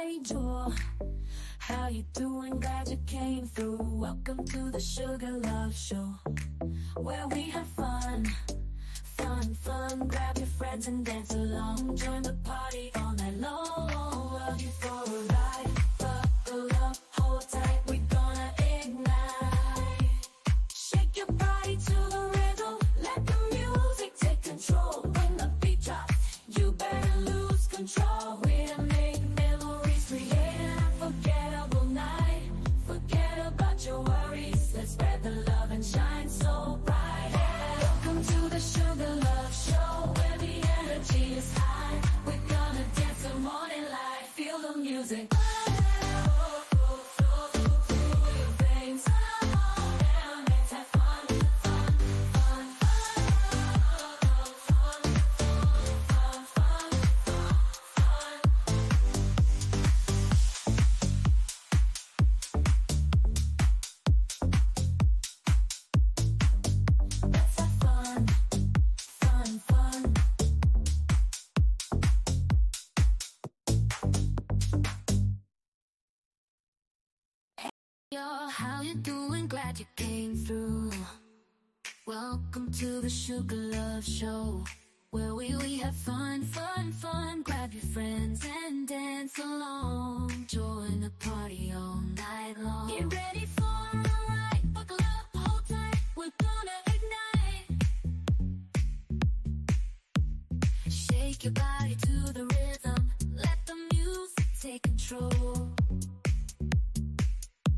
Angel, how you doing? Glad you came through. Welcome to the Sugar Love Show, where we have fun, fun, fun. Grab your friends and dance along. Join the party all night long. We're here for a ride. Buckle up, hold tight. We're gonna ignite. Shake your body to the rhythm. Let the music take control. When the beat drops, you better lose control. We're gonna make memories, create an unforgettable night. Forget about your worries. Let's spread the love and shine so bright. Welcome to the Sugar Love Show, where the energy is high. We're gonna dance the morning light. Feel the music. How you doing? Glad you came through. Welcome to the Sugar Love Show, where we have fun, fun, fun. Grab your friends and dance along. Join the party all night long. Get ready for a ride. Buckle up, hold tight. We're gonna ignite. Shake your body to the rhythm. Let the music take control.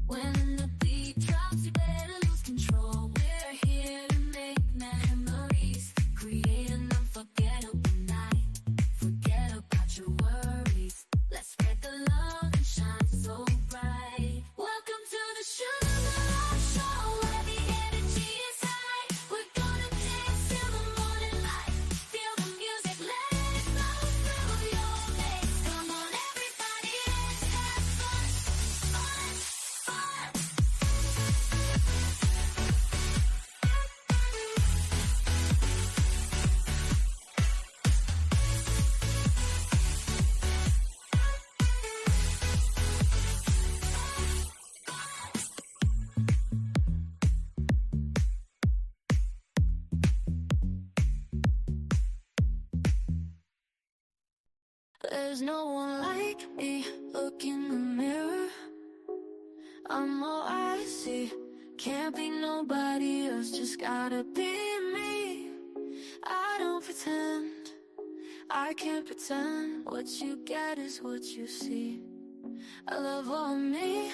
When the beat drops, you better lose control. We're here to make memories, create an unforgettable night. Forget about your worries. Let's spread the love and shine so bright. Welcome to the Sugar Love Show, where the energy is high. We're gonna dance till the morning light. Feel the music, let it flow through your veins. Come on, everybody, let's have fun, fun, fun. There's no one like me. Look in the mirror, I'm all I see. Can't be nobody else, just gotta be me. I don't pretend, I can't pretend. What you get is what you see. I love all me,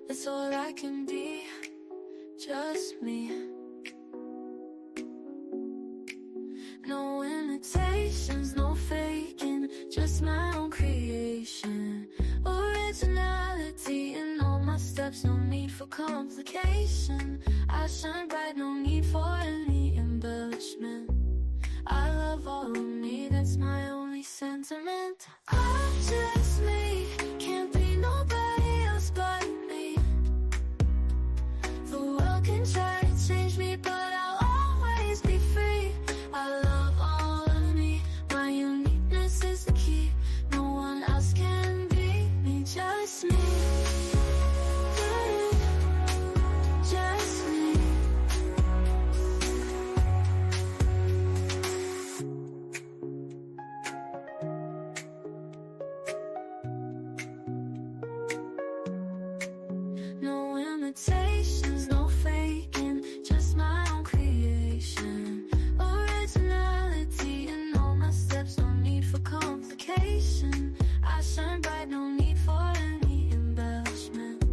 that's all I can be. Just me. No imitations, no faking, just my own creation. Originality in all my steps, no need for complication. I shine bright, no need for any embellishment. I love all of me, that's my only sentiment. I'm just me, can't be nobody else but me. The world can try to change me, but I'll always be free. I love all of me, my uniqueness is the key. No one else can be me, just me. Just me. No imitations, no faking, just my own creation. Originality in all my steps, no need for complication. I shine bright, no need for any embellishment.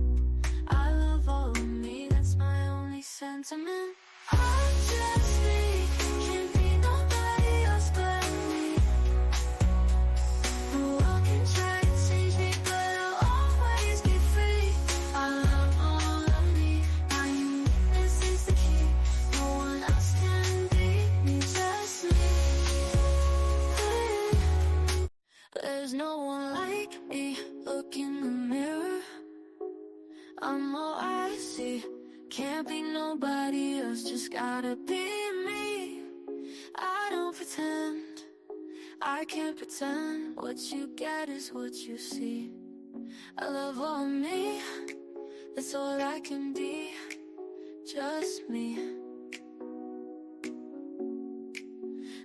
I love all of me, that's my only sentiment. I'm just me, can't be nobody else but me. The world can try to change me, but I'll always be free. I love all of me, my uniqueness is the key. No one else can be me, just me. There's no one like me. Look in the mirror, I'm all I see. Can't be nobody else, just gotta be me. I don't pretend, I can't pretend. What you get is what you see. I love all me, that's all I can be, just me.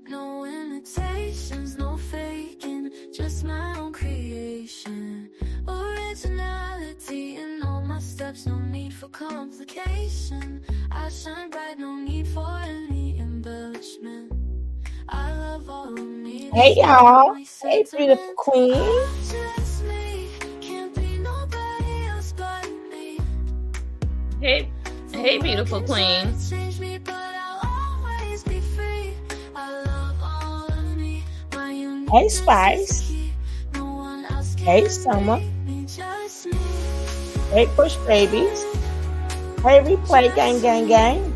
No imitations, no faking, just my own creation. Originality in all my steps, no need for complication. I shine bright, no need for any embellishment. I love all of me, Hey that's all y'all. my Hey beautiful sentiment. queen. I'm just me, can't be nobody else but me. Hey, The hey, world beautiful can try queen. to change me, but I'll always be free. I love all of me, my Hey uniqueness is the Spice. key. No one else Hey can Summer. break me, just me. Hey Push Babies. Hey Replay Gang Just Gang me. Gang.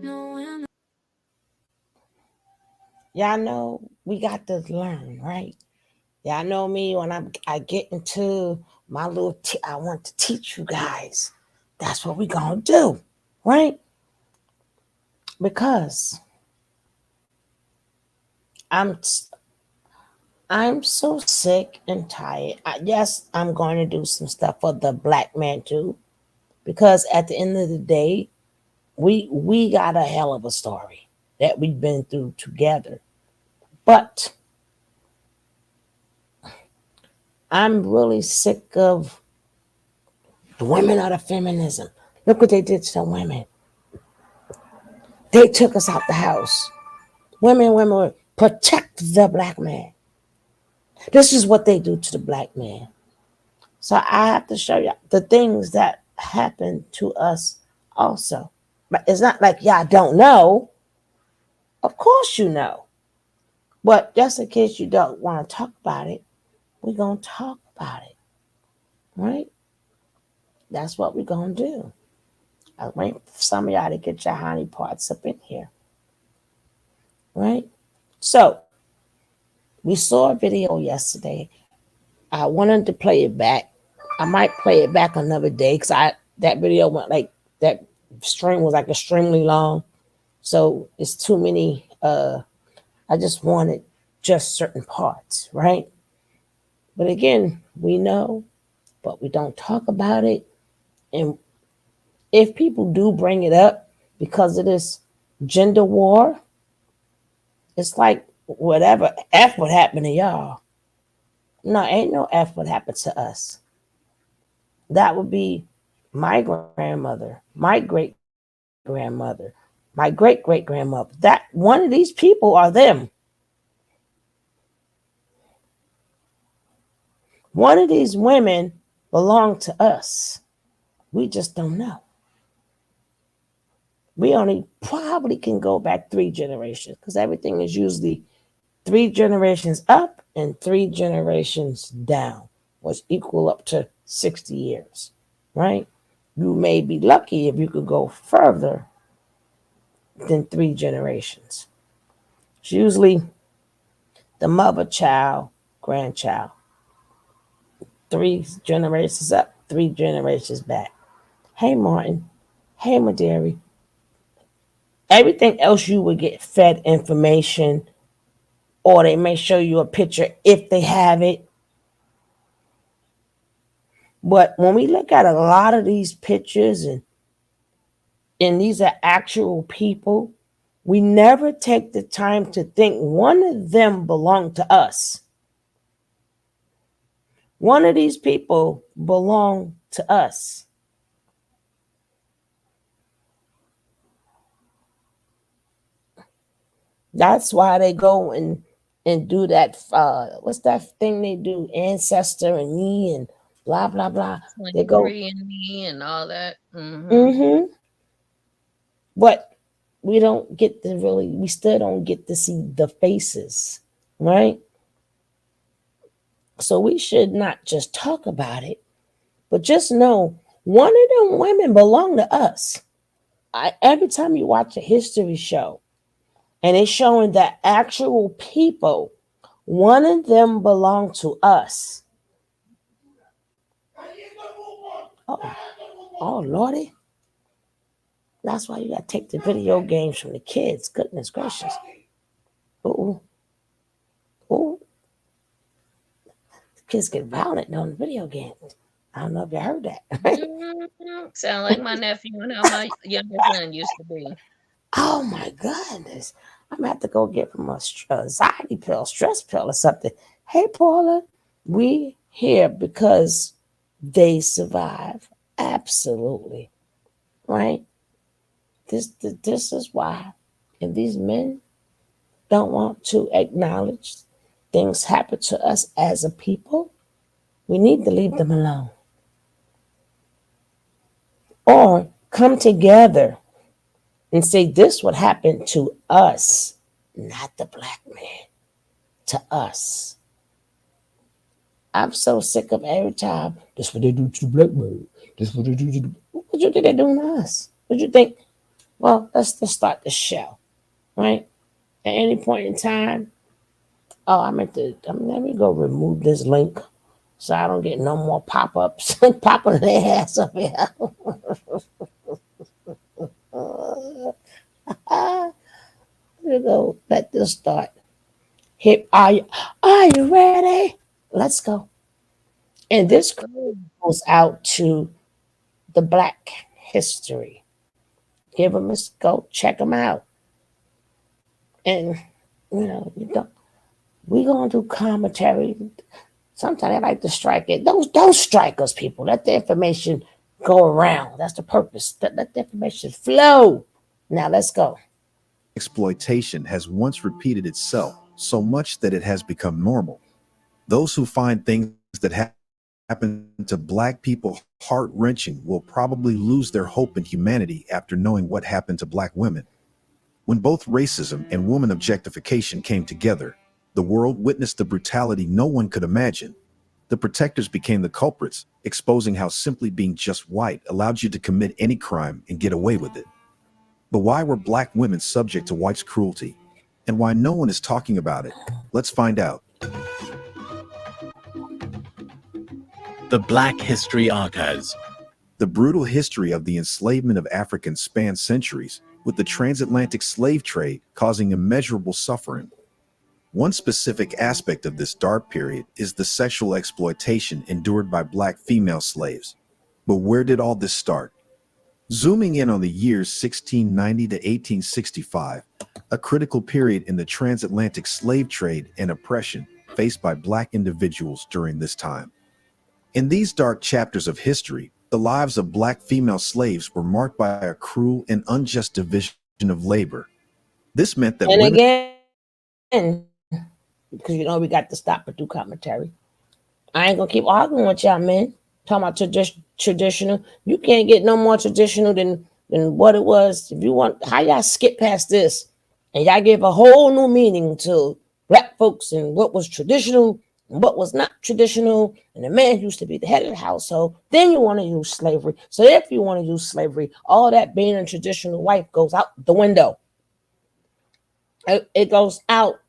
No one. Y'all know we got to learn, right? Y'all know me when I get into my little I want to teach you guys. That's what we gonna do, right? Because I'm I'm so sick and tired. Yes, I'm going to do some stuff for the black man too, because at the end of the day, we got a hell of a story that we've been through together. But I'm really sick of the women of the feminism. Look what they did to the women. They took us out the house. Women, protect the black man. This is what they do to the black man. So I have to show you the things that happen to us also. But it's not like y'all don't know. Of course you know. But just in case you don't want to talk about it, we're going to talk about it. Right? That's what we're going to do. I wait for some of y'all to get your honey parts up in here. Right? So we saw a video yesterday. I wanted to play it back. I might play it back another day because that video went like that stream was like extremely long. So it's too many I just wanted just certain parts, right? But again, we know, but we don't talk about it. And if people do bring it up because of this gender war, it's like whatever F would happen to y'all. No, ain't no F would happen to us. That would be my grandmother, my great grandmother, my great great grandmother. That one of these people are them. One of these women belong to us. We just don't know. We only probably can go back 3 generations because everything is usually 3 generations up and 3 generations down, which equal up to 60 years, right? You may be lucky if you could go further than 3 generations. It's usually the mother, child, grandchild, 3 generations up, 3 generations back. Hey, Martin. Hey, Maderi. Everything else you would get fed information, or they may show you a picture if they have it. But when we look at a lot of these pictures and these are actual people, we never take the time to think one of them belonged to us. One of these people belong to us. That's why they go and do that. What's that thing they do? Ancestor and me and blah blah blah. They go. 23andMe and all that. Mm-hmm. Mm-hmm. But we don't get to really. We still don't get to see the faces, right? So we should not just talk about it, but just know one of them women belong to us. Every time you watch a history show and it's showing that actual people, one of them belong to us. Oh, oh Lordy. That's why you gotta take the video games from the kids. Goodness gracious. Ooh, ooh. Kids get violent on the video games. I don't know if you heard that. Sound like my nephew and how my younger son used to be. Oh my goodness. I'm gonna have to go get from a anxiety pill, stress pill, or something. Hey Paula, we here because they survive. Absolutely. Right? This is why. And these men don't want to acknowledge things happen to us as a people. We need to leave them alone. Or come together and say this would happen to us, not the black man, to us. I'm so sick of every time. This what they do to the black man. This what they do to the. What you think they're doing to us? What you think? Well, let's just start the show, right? At any point in time. Oh, let me go remove this link so I don't get no more pop-ups popping their ass up here. You go, let this start. Hip, are you ready? Let's go. And Let's this go. goes out to the Black History. Give them a go, check them out. And you don't. We gonna do commentary. Sometimes I like to strike it. Don't strike us, people. Let the information go around. That's the purpose. Let the information flow. Now let's go. Exploitation has once repeated itself so much that it has become normal. Those who find things that happen to black people heart-wrenching will probably lose their hope in humanity after knowing what happened to black women. When both racism and woman objectification came together, the world witnessed the brutality no one could imagine. The protectors became the culprits, exposing how simply being just white allowed you to commit any crime and get away with it. But why were black women subject to whites' cruelty? And why no one is talking about it? Let's find out. The Black History Archives. The brutal history of the enslavement of Africans spans centuries, with the transatlantic slave trade causing immeasurable suffering. One specific aspect of this dark period is the sexual exploitation endured by black female slaves. But where did all this start? Zooming in on the years 1690 to 1865, a critical period in the transatlantic slave trade and oppression faced by black individuals during this time. In these dark chapters of history, the lives of black female slaves were marked by a cruel and unjust division of labor. This meant that And women again, because we got to stop and do commentary. I ain't gonna keep arguing with y'all, men. Talking about traditional. You can't get no more traditional than what it was. If you want, how y'all skip past this and y'all give a whole new meaning to black folks and what was traditional and what was not traditional. And the man used to be the head of the household. Then you want to use slavery. So if you want to use slavery, all that being a traditional wife goes out the window. It goes out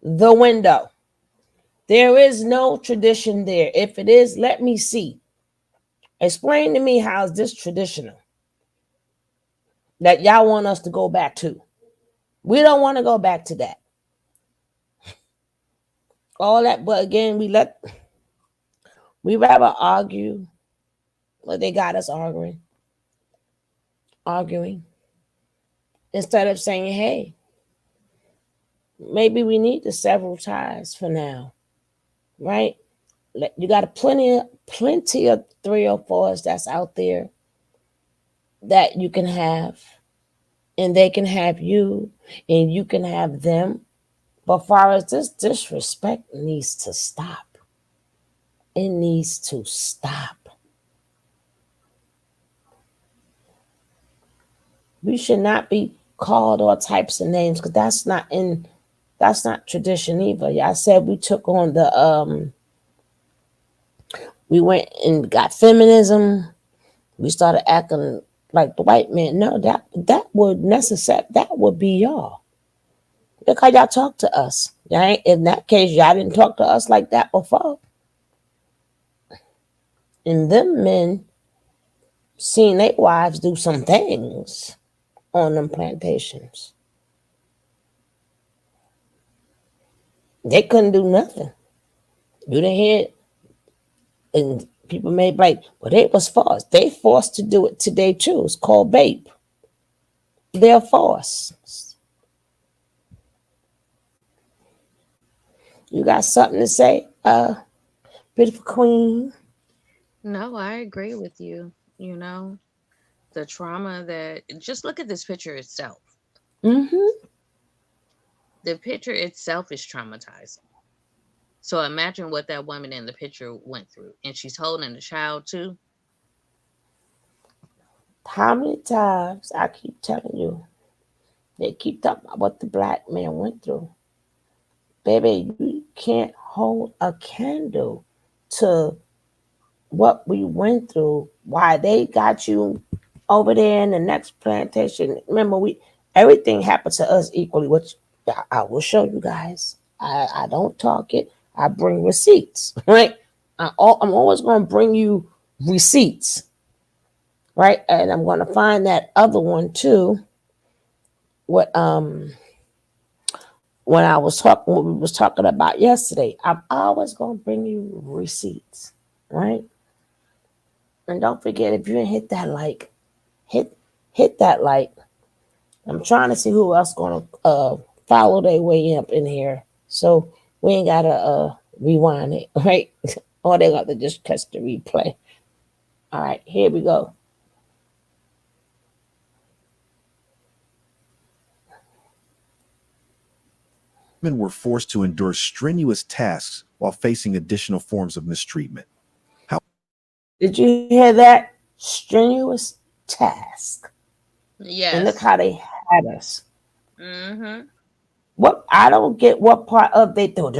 the window. There is no tradition there. If it is, let me see. Explain to me how is this traditional that y'all want us to go back to. We don't want to go back to that. All that, but again, we rather argue. Well, they got us arguing, instead of saying, hey, maybe we need the several ties for now, right? You got plenty of 304s that's out there that you can have, and they can have you, and you can have them. But far as this disrespect needs to stop. It needs to stop. We should not be called all types of names because that's not tradition either. I said we took on we went and got feminism. We started acting like the white man. No, that would be y'all. Look how y'all talk to us. In that case, y'all didn't talk to us like that before. And them men seen their wives do some things on them plantations. They couldn't do nothing. You didn't hear it, and people may be like, well, they was forced. They forced to do it today too. It's called babe. They're forced. You got something to say, beautiful queen? No, I agree with you. You know, the trauma that just look at this picture itself. Mm-hmm. The picture itself is traumatizing. So imagine what that woman in the picture went through. And she's holding a child too. How many times I keep telling you, they keep talking about what the black man went through. Baby, you can't hold a candle to what we went through. Why they got you over there in the next plantation. Remember, we everything happened to us equally, which I will show you guys. I don't talk it. I bring receipts, right? I'm always going to bring you receipts, right? And I'm going to find that other one too. What when I was talking, what we was talking about yesterday. I'm always going to bring you receipts, right? And don't forget, if you didn't hit that like, hit that like. I'm trying to see who else gonna follow their way up in here, so we ain't gotta rewind it, right? Or they got to just catch the replay. All right, here we go. Women were forced to endure strenuous tasks while facing additional forms of mistreatment. Did you hear that? Strenuous task, and look Yes. how they had us. Mm-hmm. What I don't get what part of they do. I'm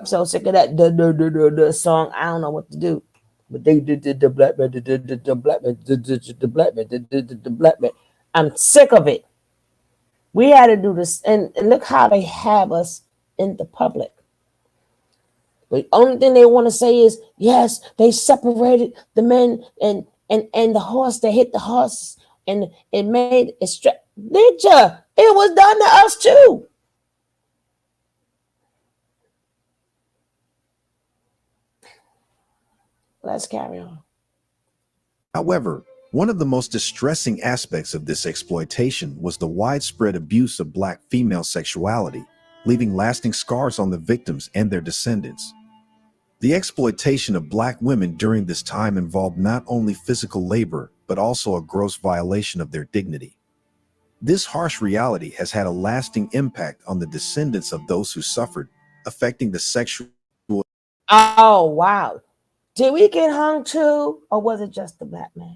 so sick of that song. I don't know what to do. But they did the black man, the black man, the black man, the black man. I'm sick of it. We had to do this, and look how they have us in the public. The only thing they want to say is, yes, they separated the men and the horse. They hit the horse, and it made it. Did ya? It was done to us too. Let's carry on. However, one of the most distressing aspects of this exploitation was the widespread abuse of Black female sexuality, leaving lasting scars on the victims and their descendants. The exploitation of Black women during this time involved not only physical labor, but also a gross violation of their dignity. This harsh reality has had a lasting impact on the descendants of those who suffered, affecting the sexual. Oh wow! Did we get hung too, or was it just the black man?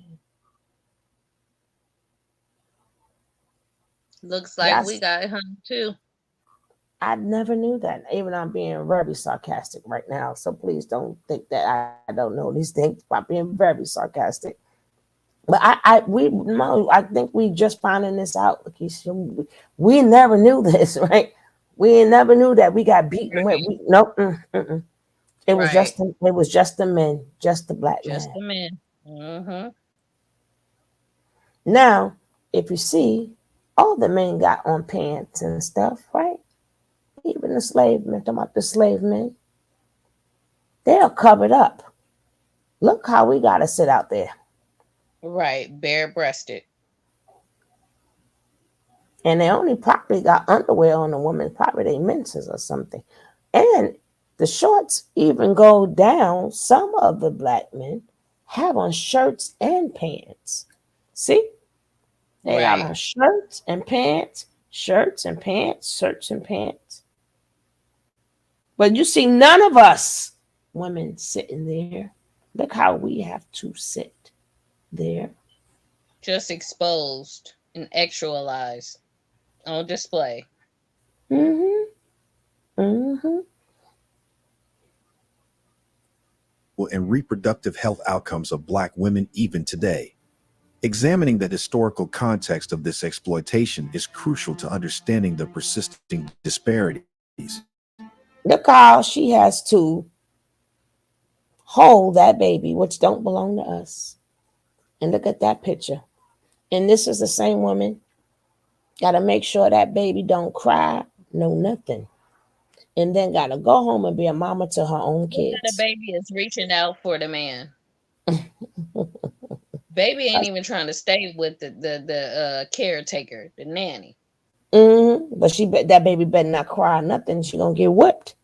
Looks like we Yes, got hung too. I never knew that. Even I'm being very sarcastic right now, so please don't think that I don't know these things. I'm being very sarcastic. But we no, I think we just finding this out. Lakeisha. We never knew this, right? We never knew that we got beaten with. Right. We nope. Right. It was just the men, just the black Just man. the men. Mm-hmm. Now, if you see, all the men got on pants and stuff, right? Even the slave men, talking about the slave men, they are covered up. Look how we got to sit out there. Right. Bare breasted. And they only probably got underwear on the woman, probably they menses or something. And the shorts even go down. Some of the black men have on shirts and pants. See? They got Right. on shirts and pants, shirts and pants, shirts and pants. But you see none of us women sitting there. Look how we have to sit there. Just exposed and actualized on display. Mm-hmm. Mm-hmm. And reproductive health outcomes of Black women even today. Examining the historical context of this exploitation is crucial to understanding the persisting disparities. Look how she has to hold that baby, which don't belong to us. And look at that picture. And this is the same woman. Got to make sure that baby don't cry, no nothing. And then got to go home and be a mama to her own What kind of kids. baby is reaching out for the man? Baby ain't even trying to stay with the caretaker, the nanny. But that baby better not cry nothing. She gonna get whipped.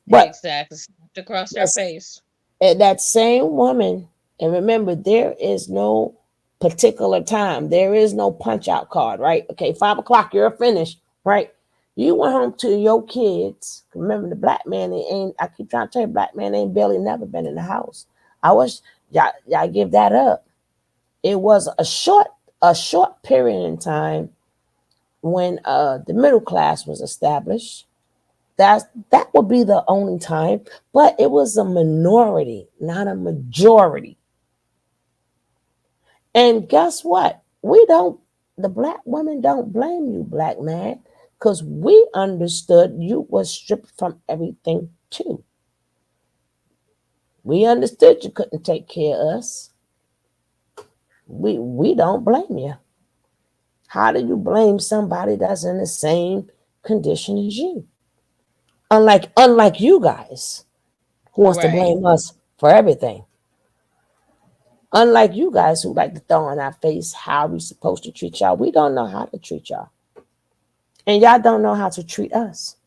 But Exactly. Slapped across her that's face. that same woman, and remember, there is no particular time. There is no punch out card, right? Okay, 5 o'clock, you're finished, right? You went home to your kids. Remember, the black man ain't. I keep trying to tell you, black man ain't barely never been in the house. I wish y'all give that up. It was a short period in time when the middle class was established. That would be the only time, but it was a minority, not a majority. And guess what? The black women don't blame you, black man, because we understood you was stripped from everything too. We understood you couldn't take care of us. We don't blame you. How do you blame somebody that's in the same condition as you? Unlike you guys who wants to Right. blame us for everything. Unlike you guys who like to throw in our face how we supposed to treat y'all. We don't know how to treat y'all. And y'all don't know how to treat us.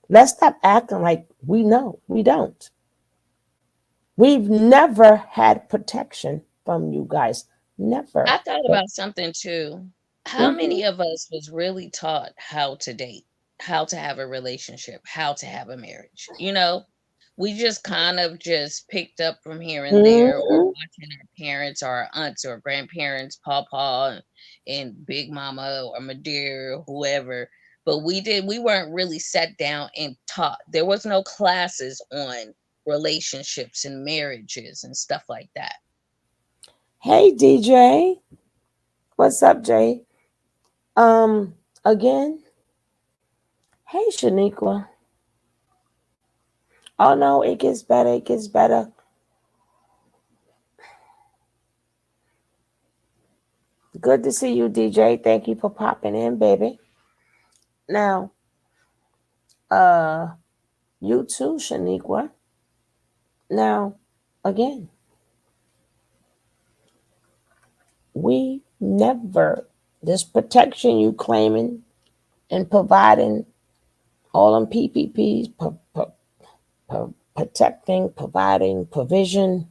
Let's stop acting like we know. We don't. We've never had protection from you guys. I Never. thought about something too. How Mhm. many of us was really taught how to date, how to have a relationship, how to have a marriage? We just kind of just picked up from here and there, or Mhm. watching our parents or our aunts or grandparents, papa and big mama or Madeira, whoever. But we weren't really sat down and taught. There was no classes on relationships and marriages and stuff like that. Hey DJ. What's up, Jay? Again. Hey Shaniqua. Oh no, it gets better. It gets better. Good to see you, DJ. Thank you for popping in, baby. Now, uh, you too, Shaniqua. Now, again, we never this protection you claiming and providing all them PPPs, protecting, providing, provision,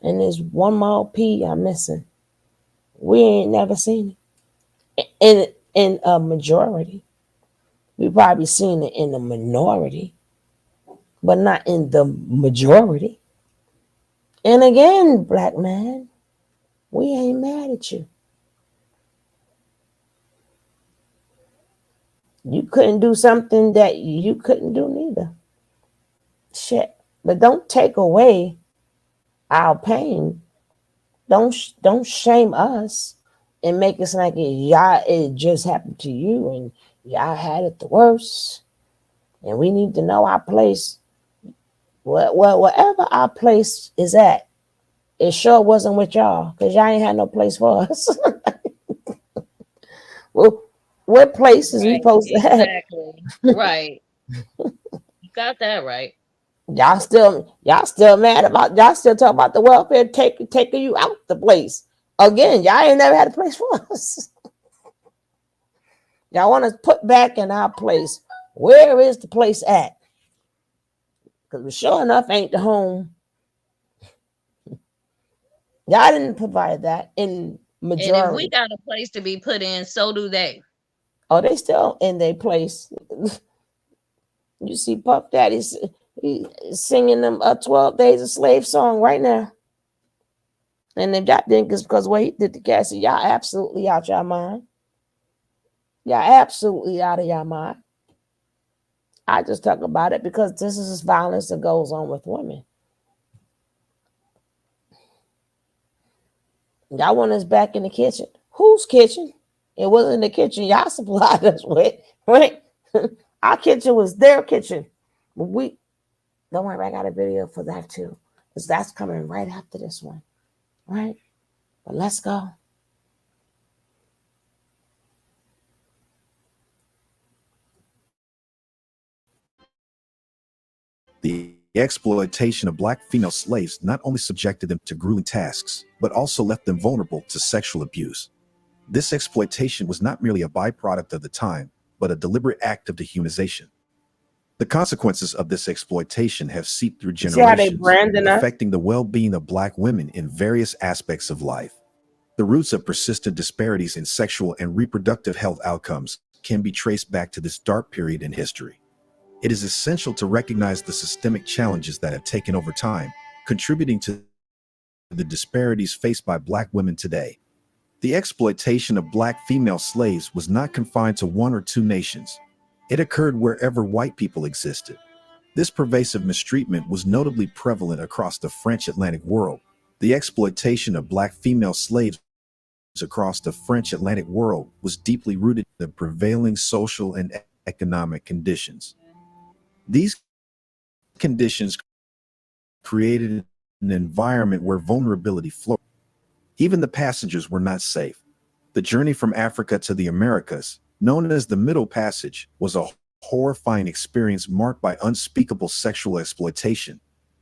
and there's one more P I'm missing. We ain't never seen it in a majority. We probably seen it in the minority, but not in the majority. And again, black man, we ain't mad at you. You couldn't do something that you couldn't do neither. Shit. But don't take away our pain. Don't shame us and make us like it just happened to you and y'all had it the worst. And we need to know our place. Well, wherever our place is at, it sure wasn't with y'all because y'all ain't had no place for us. Well, what places we Right. supposed to have? Exactly. Right. You got that right. Y'all still mad about y'all still talking about the welfare taking you out the place. Again, y'all ain't never had a place for us. Y'all want to put back in our place. Where is the place at? Because sure enough ain't the home. Y'all didn't provide that in And if we majority. got a place to be put in, so do they. Oh, they still in their place. You see Puff Daddy he singing them 12 Days a Slave song right now. And if that think it's because what he did to Cassie, y'all absolutely out your mind. Y'all absolutely out of your mind. I just talk about it because this is violence that goes on with women. Y'all want us back in the kitchen. Whose kitchen? It wasn't the kitchen y'all supplied us with, right? Our kitchen was their kitchen. But we don't worry, I got a video for that too. because that's coming right after this one, right? But let's go. The exploitation of black female slaves not only subjected them to grueling tasks, but also left them vulnerable to sexual abuse. This exploitation was not merely a byproduct of the time, but a deliberate act of dehumanization. The consequences of this exploitation have seeped through You see how they generations, branding us? affecting the well-being of black women in various aspects of life. The roots of persistent disparities in sexual and reproductive health outcomes can be traced back to this dark period in history. It is essential to recognize the systemic challenges that have taken over time, contributing to the disparities faced by black women today. The exploitation of black female slaves was not confined to one or two nations. It occurred wherever white people existed. This pervasive mistreatment was notably prevalent across the French Atlantic world. The exploitation of black female slaves across the French Atlantic world was deeply rooted in the prevailing social and economic conditions. These conditions created an environment where vulnerability flourished. Even the passengers were not safe. The journey from Africa to the Americas, known as the Middle Passage, was a horrifying experience marked by unspeakable sexual exploitation.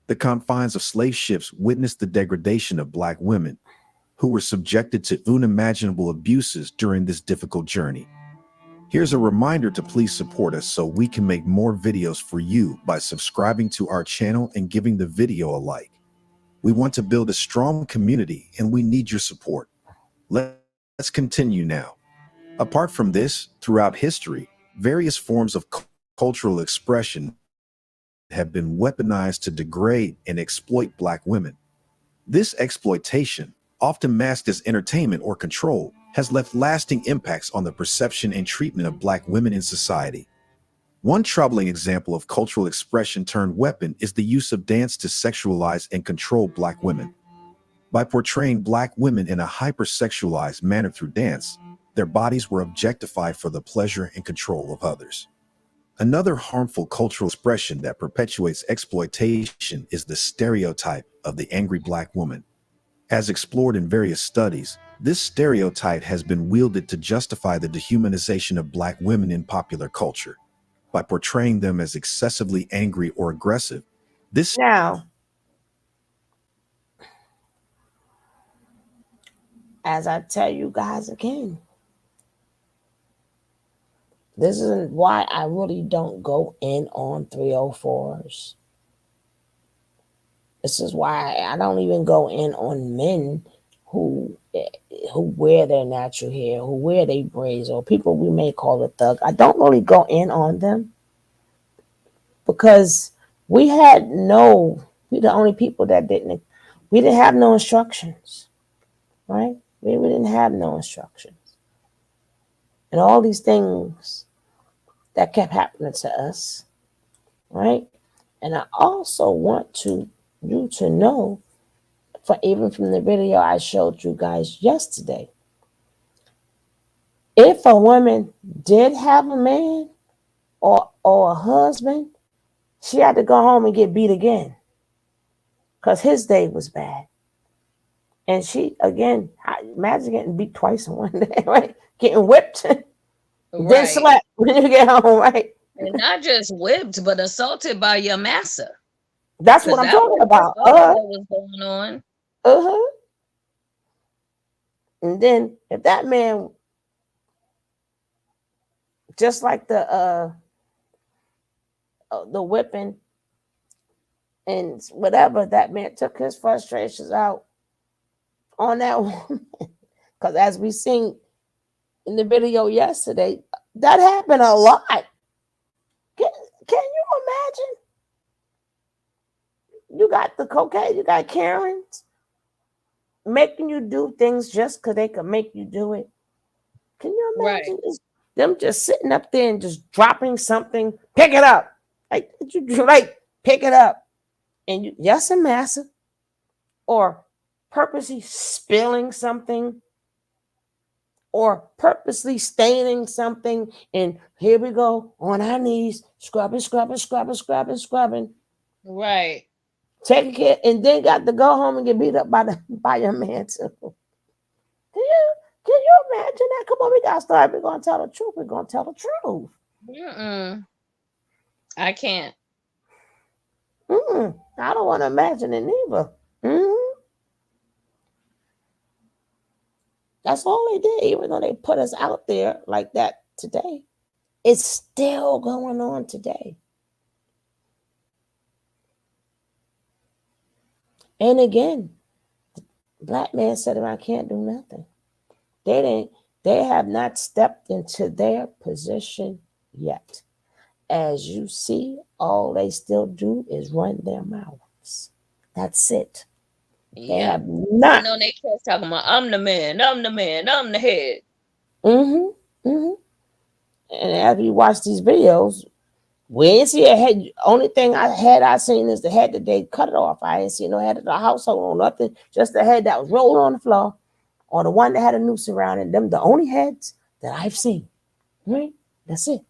The confines of slave ships witnessed the degradation of black women, who were subjected to unimaginable abuses during this difficult journey. Here's a reminder to please support us so we can make more videos for you by subscribing to our channel and giving the video a like. We want to build a strong community and we need your support. Let's continue now. Apart from this, throughout history, various forms of cultural expression have been weaponized to degrade and exploit black women. This exploitation, often masked as entertainment or control, has left lasting impacts on the perception and treatment of black women in society. One troubling example of cultural expression turned weapon is the use of dance to sexualize and control black women. By portraying black women in a hypersexualized manner through dance, their bodies were objectified for the pleasure and control of others. Another harmful cultural expression that perpetuates exploitation is the stereotype of the angry black woman. As explored in various studies, this stereotype has been wielded to justify the dehumanization of black women in popular culture. By portraying them as excessively angry or aggressive, this Now, as I tell you guys again, this is why I really don't go in on 304s. This is why I don't even go in on men who wear their natural hair, who wear their braids, or people we may call a thug. I don't really go in on them because we the only people that we didn't have no instructions, right? We didn't have no instructions. And all these things that kept happening to us, right? And I also want you to know, even from the video I showed you guys yesterday, if a woman did have a man or a husband, she had to go home and get beat again because his day was bad. And she, again, imagine getting beat twice in one day, right? Getting whipped, then Right. slapped when you get home, right? And not just whipped, but assaulted by your massa. That's what Because I'm talking that's about. also what was going on. Uh-huh. And then if that man, just like the whipping and whatever, that man took his frustrations out on that woman. Because as we seen in the video yesterday, that happened a lot. Can you imagine? You got the cocaine, you got Karens making you do things just because they could make you do it. Can you Right. imagine them just sitting up there and just dropping something? Pick it up. Like, pick it up. And yes, a massive, or purposely spilling something, or purposely staining something. And here we go on our knees, scrubbing, scrubbing, scrubbing, scrubbing, scrubbing. Right. taking care, and then got to go home and get beat up by your man too. Can you imagine that? Come on, we gotta start. We're gonna tell the truth. We're gonna tell the truth. Mm-mm. I can't. I don't want to imagine it neither. That's all they did, even though they put us out there like that today. It's still going on today. And again, black man said, I can't do nothing. They have not stepped into their position yet. As you see, all they still do is run their mouths. That's it. They Yeah. have not. Sitting on their chest talking about, I'm the man, I'm the man, I'm the head. And as we watch these videos, we ain't see a head. Only thing I seen is the head that they cut it off. I ain't seen no head of the household or nothing. Just the head that was rolled on the floor, or the one that had a noose around it. Them the only heads that I've seen. Right? That's it.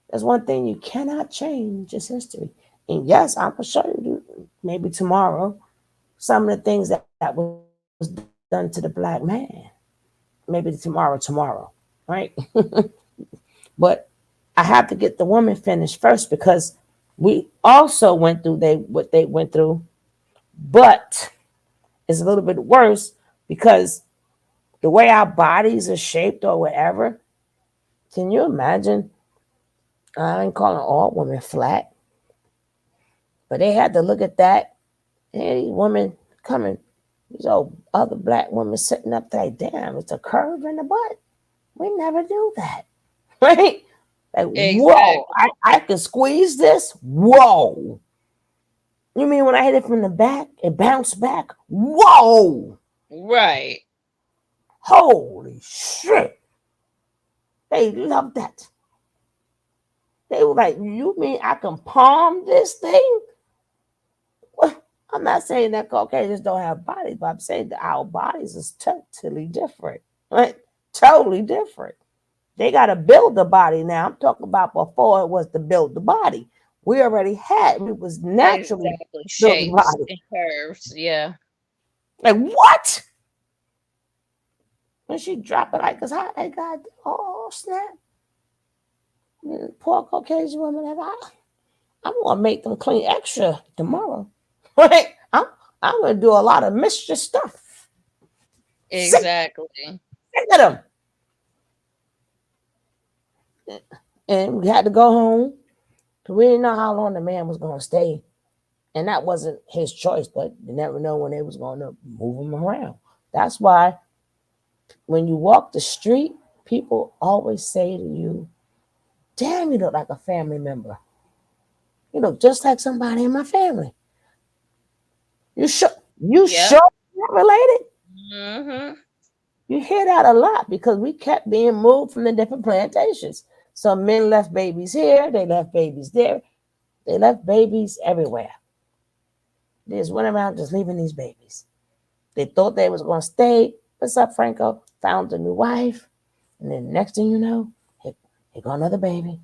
That's one thing you cannot change is history. And yes, I'm gonna show you maybe tomorrow some of the things that was done to the black man. Maybe tomorrow, right? But I have to get the woman finished first because we also went through what they went through, but it's a little bit worse because the way our bodies are shaped or whatever. Can you imagine? I ain't calling all women flat, but they had to look at that. And these women coming, these old other black women sitting up there, damn, it's a curve in the butt. We never do that, right? Like, whoa, Exactly. I can squeeze this? Whoa. You mean when I hit it from the back, it bounced back? Whoa. Right. Holy shit. They love that. They were like, you mean I can palm this thing? Well, I'm not saying that Caucasians don't have bodies, but I'm saying that our bodies is totally different, right? Totally different. They got to build the body now. I'm talking about before it was to build the body. We already had, we was naturally Exactly. building the Shapes body. and curves. Yeah. Like, what? When she dropped it like it's hot, they got, oh, snap. Poor Caucasian women, I'm going to make them clean extra tomorrow. Right? I'm going to do a lot of mischief stuff. Sick Exactly. of them. And we had to go home because we didn't know how long the man was going to stay. And that wasn't his choice, but you never know when they was going to move him around. That's why when you walk the street, people always say to you, damn, you look like a family member. You look just like somebody in my family. You sure Yep. you're related? Mm-hmm. You hear that a lot because we kept being moved from the different plantations. Some men left babies here, they left babies there, they left babies everywhere. They just went around just leaving these babies. They thought they was gonna stay. What's up, Franco? Found a new wife, and then next thing you know, here go another baby,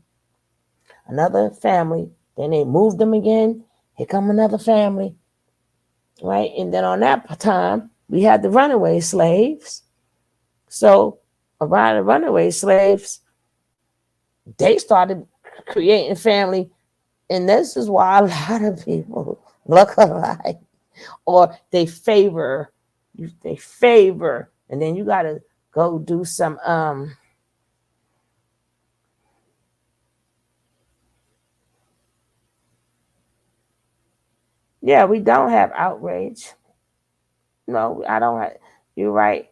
another family. Then they moved them again. Here come another family, right? And then on that time, we had the runaway slaves. So around the runaway slaves, they started creating family. And this is why a lot of people look alike or they favor, and then you gotta go do some yeah, we don't have outrage. No, I don't have, you're right.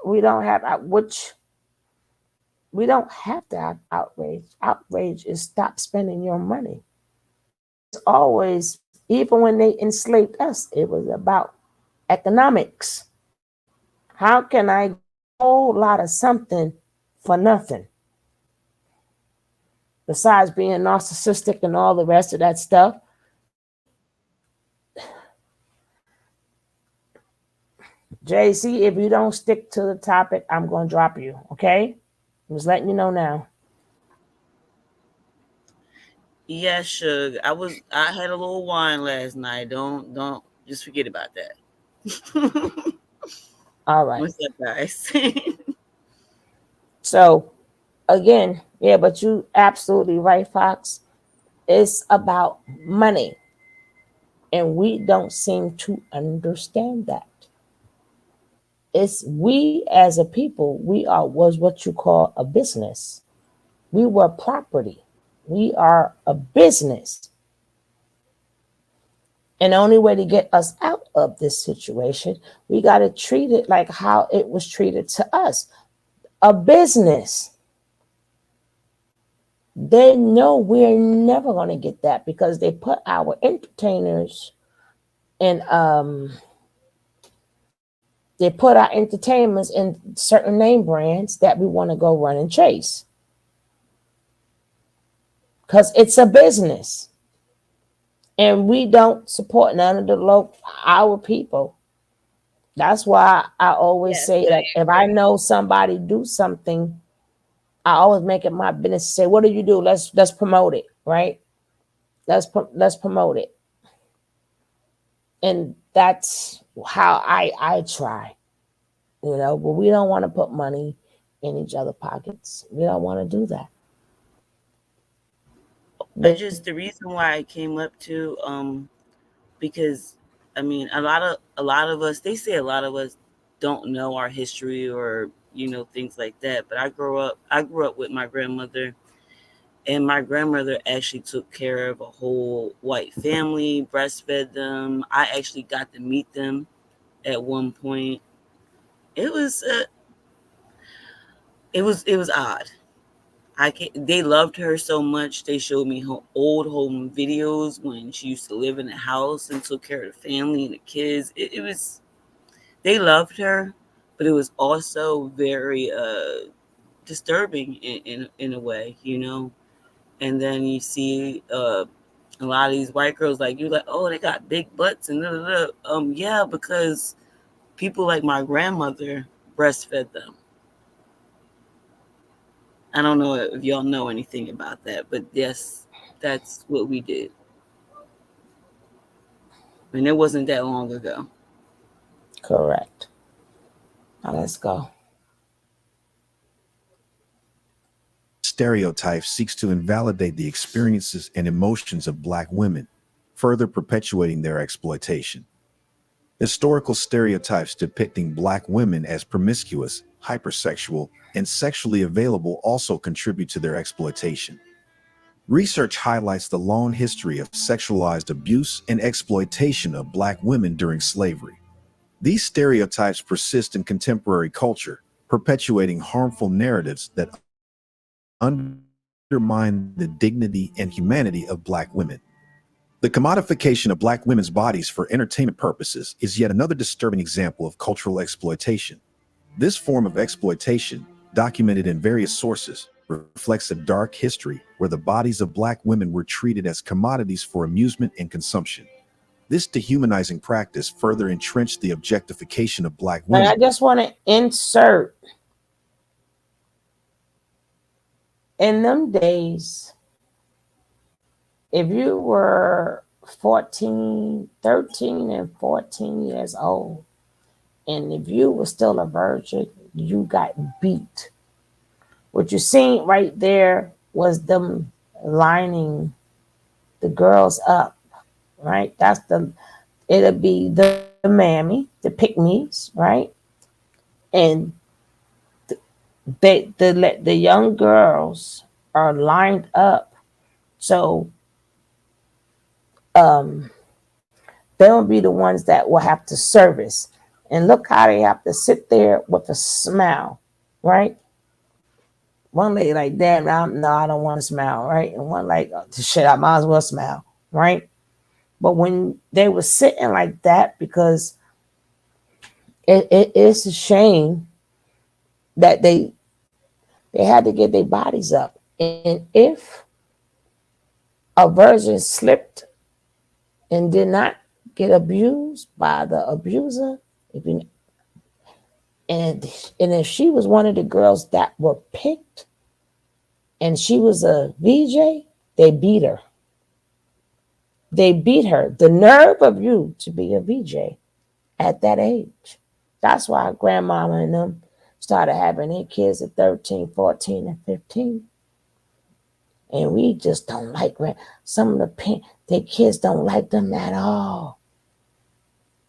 We don't have which we don't have to have outrage. Outrage is stop spending your money. It's always, even when they enslaved us, it was about economics. How can I get a whole lot of something for nothing? Besides being narcissistic and all the rest of that stuff. JC, if you don't stick to the topic, I'm going to drop you. Okay? I'm just letting you know now. Yeah, Suge. I had a little wine last night. Don't just forget about that. All right. What's up, guys? So again, yeah, but you absolutely right, Fox. It's about money. And we don't seem to understand that. It's we as a people, we are was what you call a business. We were property. We are a business. And the only way to get us out of this situation, we got to treat it like how it was treated to us, a business. They know we're never going to get that because they put our entertainers in they put our entertainments in certain name brands that we want to go run and chase because it's a business and we don't support none of the local our people. That's why I always Yes, say I that if I agree. know somebody do something, I always make it my business to say, "What do you do? Let's promote it, right? Let's promote it." And that's how I try, But we don't want to put money in each other pockets. We don't want to do that. I But just the reason why I came up to because I mean a lot of us, they say a lot of us don't know our history or things like that. But I grew up with my grandmother, and my grandmother actually took care of a whole white family, breastfed them. I actually got to meet them at one point. It was it was odd. They loved her so much. They showed me her old home videos when she used to live in the house and took care of the family and the kids. It was They loved her, but it was also very disturbing in a way. And then you see a lot of these white girls like you, like, oh, they got big butts and da, da, da. Yeah, because people like my grandmother breastfed them. I don't know if y'all know anything about that, but yes, that's what we did. And it wasn't that long ago. correct. Now let's go. Stereotype seeks to invalidate the experiences and emotions of Black women, further perpetuating their exploitation. Historical stereotypes depicting Black women as promiscuous, hypersexual, and sexually available also contribute to their exploitation. Research highlights the long history of sexualized abuse and exploitation of Black women during slavery. These stereotypes persist in contemporary culture, perpetuating harmful narratives that undermine the dignity and humanity of Black women. The commodification of Black women's bodies for entertainment purposes is yet another disturbing example of cultural exploitation. This form of exploitation, documented in various sources, reflects a dark history where the bodies of Black women were treated as commodities for amusement and consumption. This dehumanizing practice further entrenched the objectification of Black And I women. just want to insert in them days, if you were 14, 13, and 14 years old, and if you were still a virgin, you got beat. What you seen right there was them lining the girls up, right? It'll be the mammy, the pick me's, right? And the young girls are lined up. So um they'll be the ones that will have to service. And look how they have to sit there with a smile, right? One lady like, damn, no, I don't want to smile, right? And one like, oh, shit, I might as well smile, right? But when they were sitting like that, because it is a shame that they had to get their bodies up. And if a virgin slipped and did not get abused by the abuser, if you, and if she was one of the girls that were picked and she was a VJ, they beat her. They beat her. The nerve of you to be a VJ at that age. That's why grandmama and them started having their kids at 13, 14, and 15. And we just don't like some of their kids don't like them at all.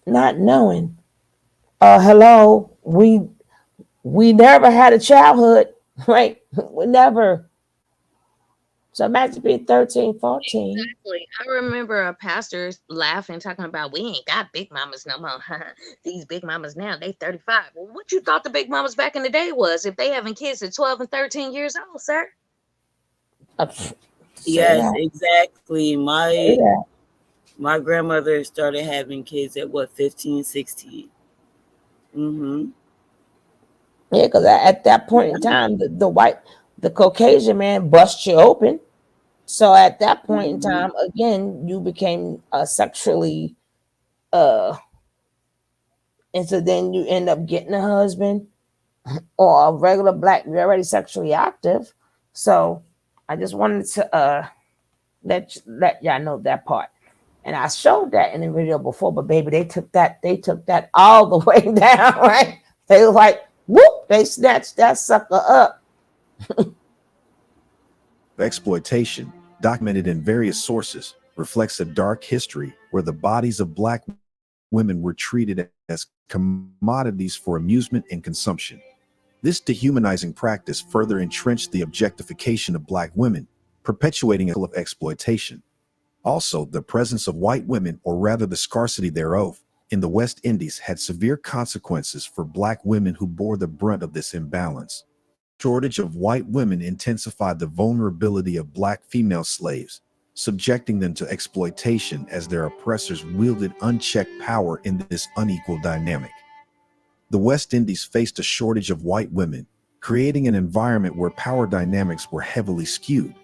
Not knowing, hello, we never had a childhood, right? We never. So imagine being 13, 14. Exactly. I remember a pastor laughing, talking about we ain't got big mamas no more. These big mamas now, they 35. Well, what you thought the big mamas back in the day was if they having kids at 12 and 13 years old, sir? Say Yes, that. exactly. Say that. My grandmother started having kids at what, 15, 16. Mm-hmm. Yeah, because at that point in time, the Caucasian man bust you open. So at that point in Mm-hmm. time, again, you became sexually, uh, and so then you end up getting a husband or a regular black. You're already sexually active. So I just wanted to let y'all know that part. And I showed that in the video before, but baby, they took that all the way down, right? They was like, whoop, they snatched that sucker up. Exploitation, documented in various sources, reflects a dark history where the bodies of black women were treated as commodities for amusement and consumption. This dehumanizing practice further entrenched the objectification of black women, perpetuating a cycle of exploitation. Also, the presence of white women, or rather the scarcity thereof, in the West Indies had severe consequences for black women who bore the brunt of this imbalance. Shortage of white women intensified the vulnerability of black female slaves, subjecting them to exploitation as their oppressors wielded unchecked power in this unequal dynamic. The West Indies faced a shortage of white women, creating an environment where power dynamics were heavily skewed.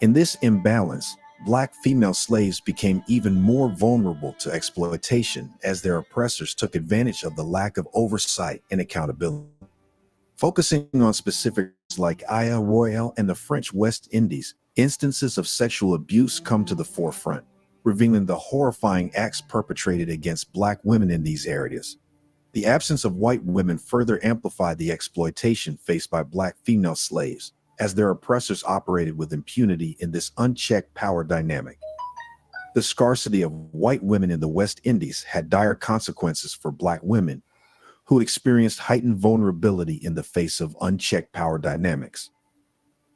In this imbalance, black female slaves became even more vulnerable to exploitation as their oppressors took advantage of the lack of oversight and accountability. Focusing on specifics like Aya Royale and the French West Indies, instances of sexual abuse come to the forefront, revealing the horrifying acts perpetrated against black women in these areas. The absence of white women further amplified the exploitation faced by black female slaves, as their oppressors operated with impunity in this unchecked power dynamic. The scarcity of white women in the West Indies had dire consequences for black women, who experienced heightened vulnerability in the face of unchecked power dynamics.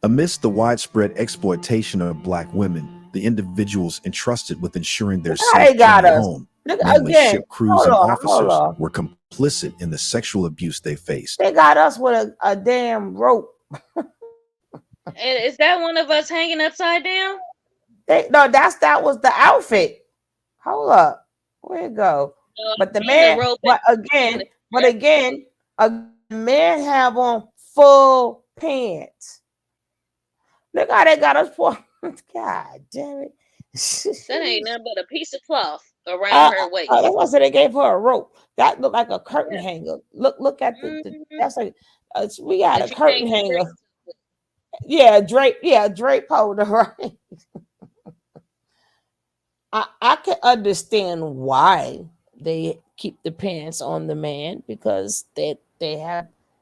Amidst the widespread exploitation of black women, the individuals entrusted with ensuring their Look how safe they got journey us. home, Look namely again. ship crews Hold and on, hold officers, on. were complicit in the sexual abuse they faced. They got us with a damn rope. And is that one of us hanging upside down? No, that was the outfit. Hold up. Where it go? No, But the I seen the man, rope but and again, the but strap. again, a man have on full pants. Look how they got us for. God damn it. That ain't nothing but a piece of cloth around her That's waist. why I said they gave her a rope. That looked like a curtain Yeah. hanger. Look at Mhm. that's like we got a That you curtain can't hanger. breathe. Drape holder, right? I can understand why they keep the pants on the man because they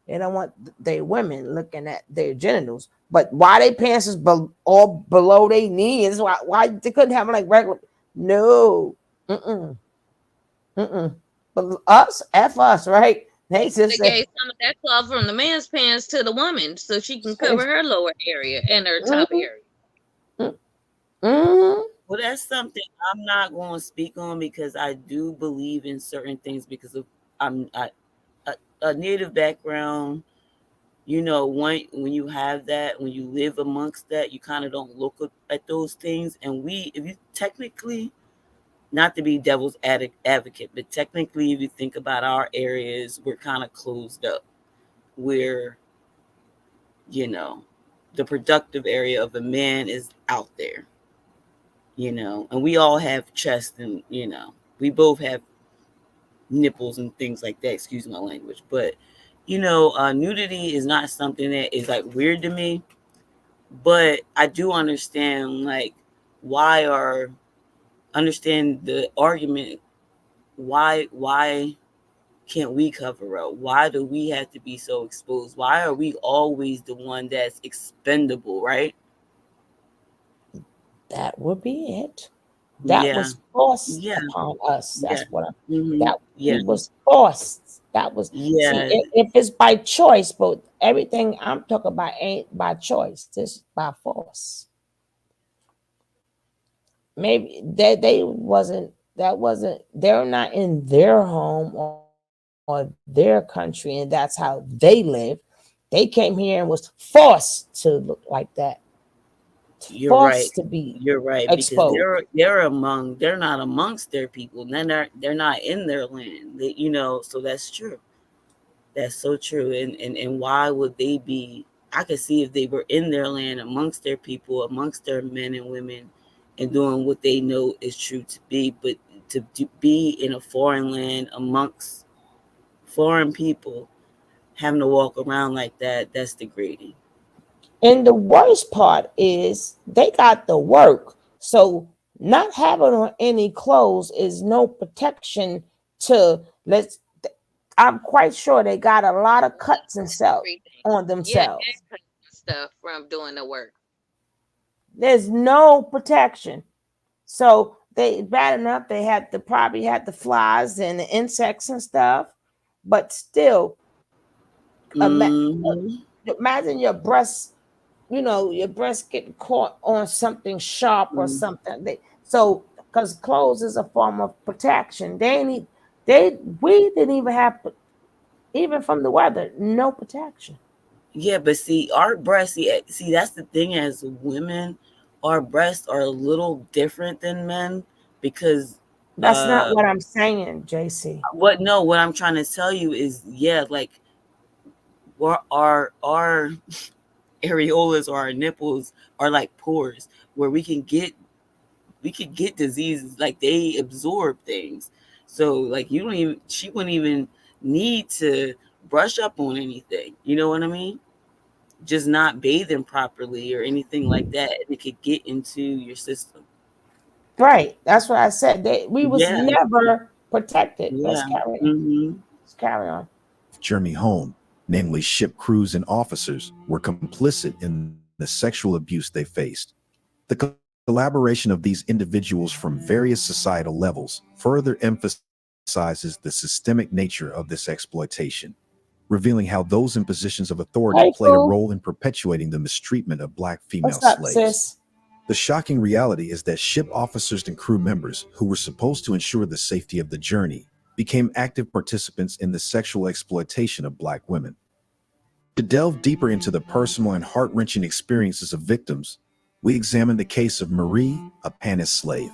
don't want their women looking at their genitals. But why they pants is all below their knees? Why they couldn't have them like regular? No, mm mm. But us, right? They They just say, gave some of that cloth from the man's pants to the woman so she can cover her lower area and her top mm, area. mm, mm. Well, that's something I'm not going to speak on because I do believe in certain things because of I'm a native background. You know, when you have that, when you live amongst that, you kind of don't look at those things. And if you technically, not to be devil's advocate, but technically, if you think about our areas, we're kind of closed up. We're, you know, the productive area of a man is out there, and we all have chest and, we both have nipples and things like that, excuse my language. But, nudity is not something that is like weird to me, but I do understand like why are understand the argument. Why can't we cover up? Why do we have to be so exposed? Why are we always the one that's expendable, right? That would be it. That Yeah. was forced Yeah. upon us. Yeah. That's what Mm-hmm. that Yeah. we was forced. That was see Yeah. if it's by choice, but everything I'm talking about ain't by choice. This is by force. Maybe they wasn't that wasn't they're not in their home or their country, and that's how they live. They came here and was forced to look like that, You're right. forced to be You're right, because exposed. they're not amongst their people. They're not in their land. So that's true. That's so true. And why would they be? I could see if they were in their land, amongst their people, amongst their men and women, and doing what they know is true to be. But to be in a foreign land amongst foreign people, having to walk around like that, that's degrading. And the worst part is they got the work. So not having on any clothes is no protection to let's I'm quite sure they got a lot of cuts and stuff Everything. on Yeah, themselves. and stuff from doing the work. There's no protection. So they bad enough they had to probably had the flies and the insects and stuff, but still ima- Hmm. imagine your breast, your breast getting caught on something sharp or something. So because clothes is a form of protection. We didn't even have even from the weather, no protection. Yeah, but see, our breasts, see, that's the thing. As women, our breasts are a little different than men because, That's not uh, what I'm saying, JC. what I'm trying to tell you is, yeah, like our areolas or our nipples are like pores where we could get diseases, like they absorb things. So like she wouldn't even need to brush up on anything. You know what I mean? Just not bathing properly or anything like that, and it could get into your system. Right. That's what I said. We was Yeah, never protected. yeah. Hmm. Let's carry on. Jeremy Home, namely ship crews and officers, were complicit in the sexual abuse they faced. The collaboration of these individuals from various societal levels further emphasizes the systemic nature of this exploitation, revealing how those in positions of authority Hey, played a Pooh. role in perpetuating the mistreatment of black female What's up, slaves. sis? The shocking reality is that ship officers and crew members, who were supposed to ensure the safety of the journey, became active participants in the sexual exploitation of black women. To delve deeper into the personal and heart wrenching experiences of victims, we examine the case of Marie, a Spanish slave.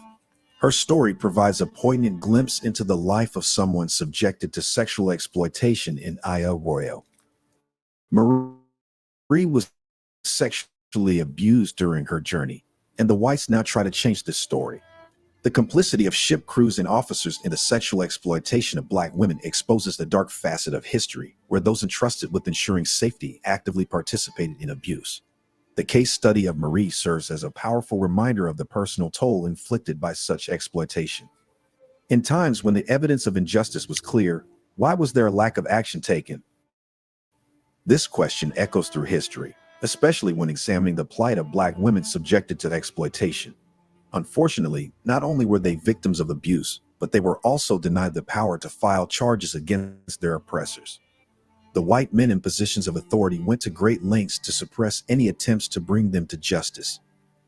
Her story provides a poignant glimpse into the life of someone subjected to sexual exploitation in Arroyo. Marie was sexually abused during her journey, and the whites now try to change this story. The complicity of ship crews and officers in the sexual exploitation of black women exposes the dark facet of history, where those entrusted with ensuring safety actively participated in abuse. The case study of Marie serves as a powerful reminder of the personal toll inflicted by such exploitation. In times when the evidence of injustice was clear, why was there a lack of action taken? This question echoes through history, especially when examining the plight of black women subjected to exploitation. Unfortunately, not only were they victims of abuse, but they were also denied the power to file charges against their oppressors. The white men in positions of authority went to great lengths to suppress any attempts to bring them to justice.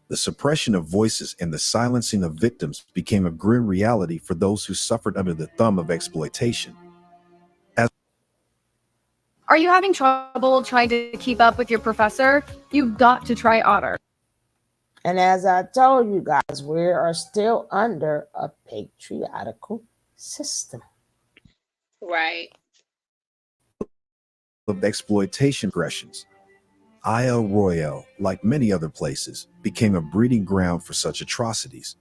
The suppression of voices and the silencing of victims became a grim reality for those who suffered under the thumb of exploitation. As Are you having trouble trying to keep up with your professor? You've got to try Otter. And as I told you guys, we are still under a patriarchal system. Right. of exploitation aggressions, Isle Royale, like many other places, became a breeding ground for such atrocities.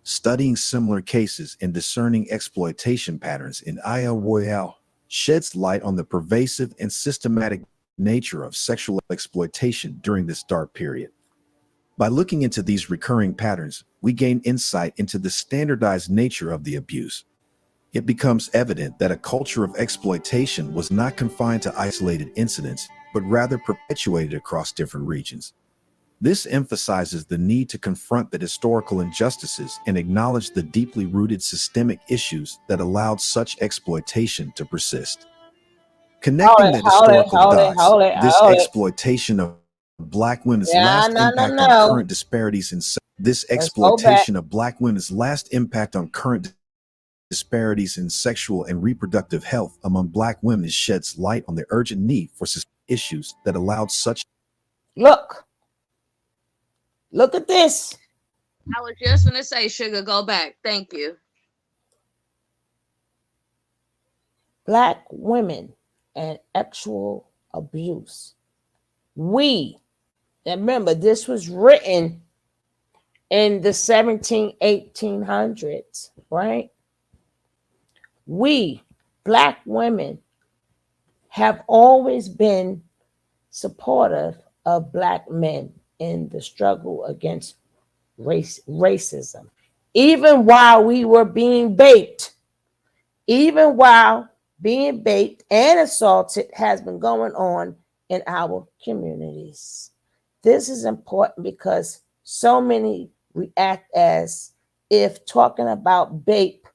Studying similar cases and discerning exploitation patterns in Isle Royale sheds light on the pervasive and systematic nature of sexual exploitation during this dark period. By looking into these recurring patterns, we gain insight into the standardized nature of the abuse. It becomes evident that a culture of exploitation was not confined to isolated incidents, but rather perpetuated across different regions. This emphasizes the need to confront the historical injustices and acknowledge the deeply rooted systemic issues that allowed such exploitation to persist. Connecting the historical dots, this Hold it. exploitation of Black women's Yeah, last no, no, impact on no. current disparities in this Let's go back. exploitation of Black women's last impact on current disparities in sexual and reproductive health among Black women sheds light on the urgent need for issues that allowed such. Look at this. I was just gonna say, sugar, go back. Thank you. Black women and sexual abuse. We, and remember, this was written in the 1800s, right? We, Black women, have always been supportive of Black men in the struggle against racism. Even while we were being baked, even while being baked and assaulted has been going on in our communities. This is important because so many react as if talking about BAPE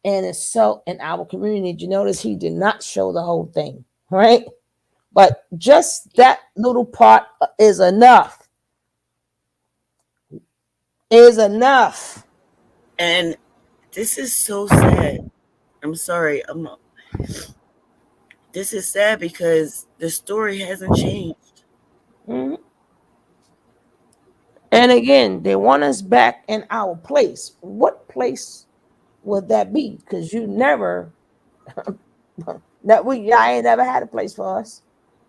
and assault in our community. You notice he did not show the whole thing, right? But just that little part is enough. Is enough. And this is so sad. I'm sorry. This is sad because the story hasn't changed. Mm-hmm. And again, they want us back in our place. What place would that be? Because you never that y'all ain't never had a place for us.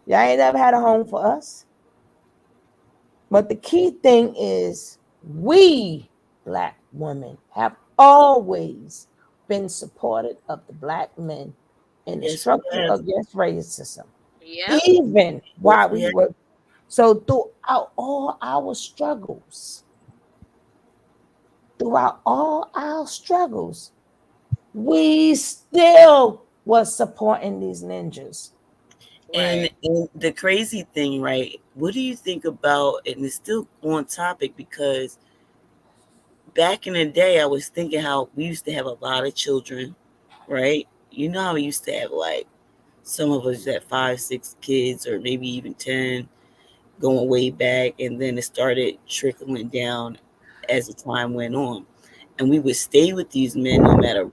Y'all ain't never had a home for us. But the key thing is we Black women have always been supportive of the Black men in the struggle against racism. Yeah. Even while we were so throughout all our struggles, we still was supporting these ninjas. And the crazy thing, right? What do you think about, and it's still on topic because back in the day, I was thinking how we used to have a lot of children, right? You know how we used to have like some of us had 5, 6 kids, or maybe even 10, going way back, and then it started trickling down as the time went on. And we would stay with these men no matter,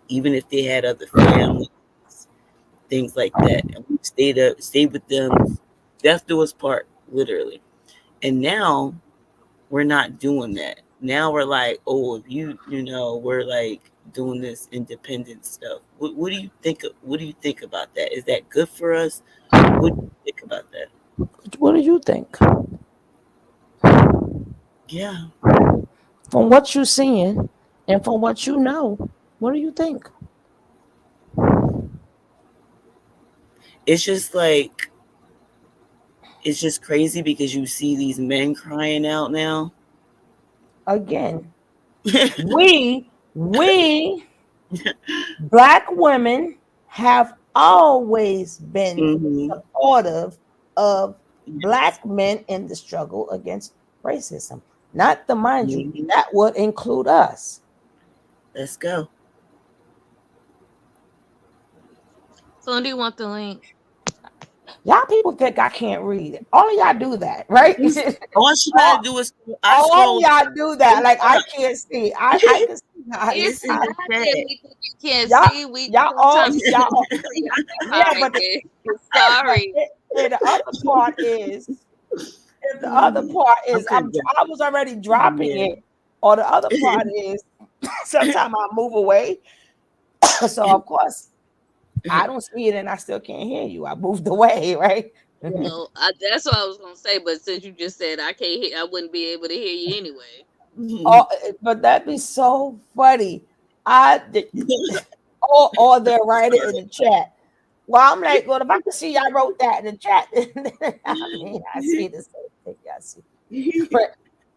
even if they had other families, things like that. And we stayed with them, death do us part, literally. And now we're not doing that. Now we're like, oh, if we're like doing this independent stuff. What do you think? What do you think about that? Is that good for us? What do you think about that? What do you think? Yeah. From what you're seeing and from what you know, what do you think? It's just like, it's just crazy because you see these men crying out now. Again, we Black women have always been supportive of Black men in the struggle against racism. Not to mind you, that would include us. Let's go. So do you want the link? Y'all people think I can't read it. All of y'all do that, right? All she gotta do is all y'all do that. Like I can't see. I can see how it's how, we think you can't see. Y'all all yeah, but sorry. And the other part is, if the other part is I was already dropping it, or the other part is sometimes I move away. So of course I don't see it and I still can't hear you. I moved away, right? Well, that's what I was gonna say, but since you just said I can't hear, I wouldn't be able to hear you anyway. Oh, but that'd be so funny. Or they'll write it in the chat. Well, I'm like, well, if I can see y'all wrote that in the chat, I mean, I see the same thing. I see.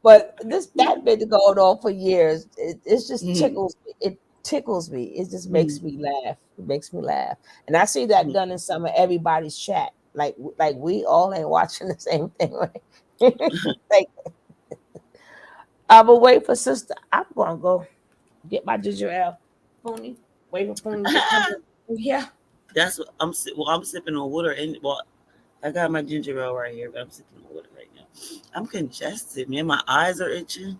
But this that been going on for years. It just Mhm. tickles me. It tickles me. It just Mhm. makes me laugh. It makes me laugh. And I see that done in some of everybody's chat. Like we all ain't watching the same thing. Right? Like I'm gonna wait for sister. I'm gonna go get my ginger ale. Pony. Wait for Pony to come in. Yeah. That's what I'm sipping on water, and well, I got my ginger ale right here, but I'm sipping on water right now. I'm congested, man. My eyes are itching.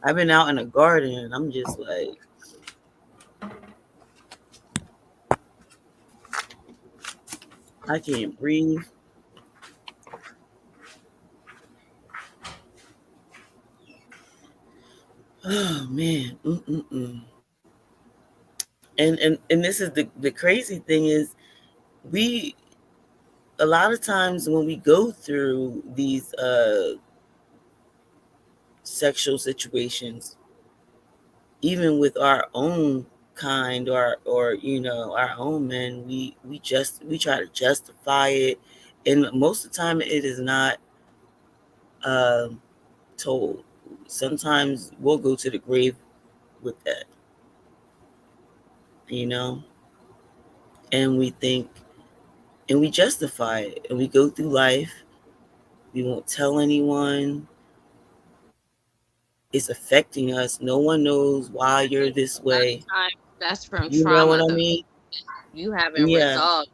I've been out in the garden, and I'm just like, I can't breathe. Oh man. Mm-mm-mm. And this is the crazy thing is we a lot of times when we go through these sexual situations, even with our own kind or our own men, we try to justify it, and most of the time it is not um, told. Sometimes we'll go to the grave with that, you know, and we think and we justify it, and we go through life. We won't tell anyone. It's affecting us. No one knows why you're this A lot way. of times that's from You know what trauma, I though. mean? You haven't Yeah, resolved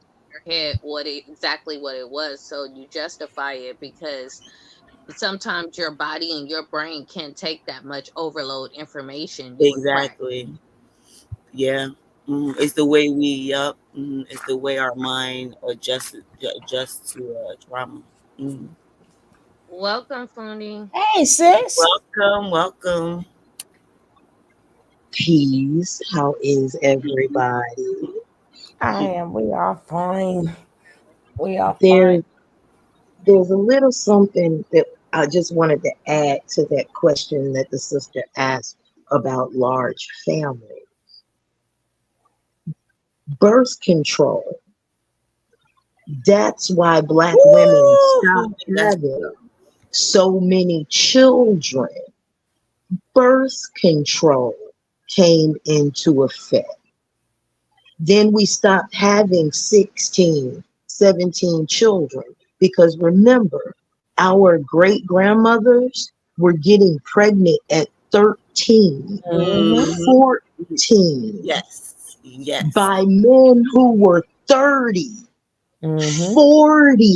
in your head exactly what it was, so you justify it because sometimes your body and your brain can't take that much overload information. You would crack. exactly. Yeah. It's the way it's the way our mind adjusts to trauma. Mhm. Welcome, Fundi. Hey sis. Welcome, welcome. Peace. How is everybody? I am. We are fine. We are fine. There, there's a little something that I just wanted to add to that question that the sister asked about large family. Birth control. That's why Black women Woo! stopped That's having so many children. Birth control came into effect. Then we stopped having 16, 17 children because remember, our great grandmothers were getting pregnant at 13, Mm-hmm. 14 yes, yes, by men who were 30, Mm-hmm. 40,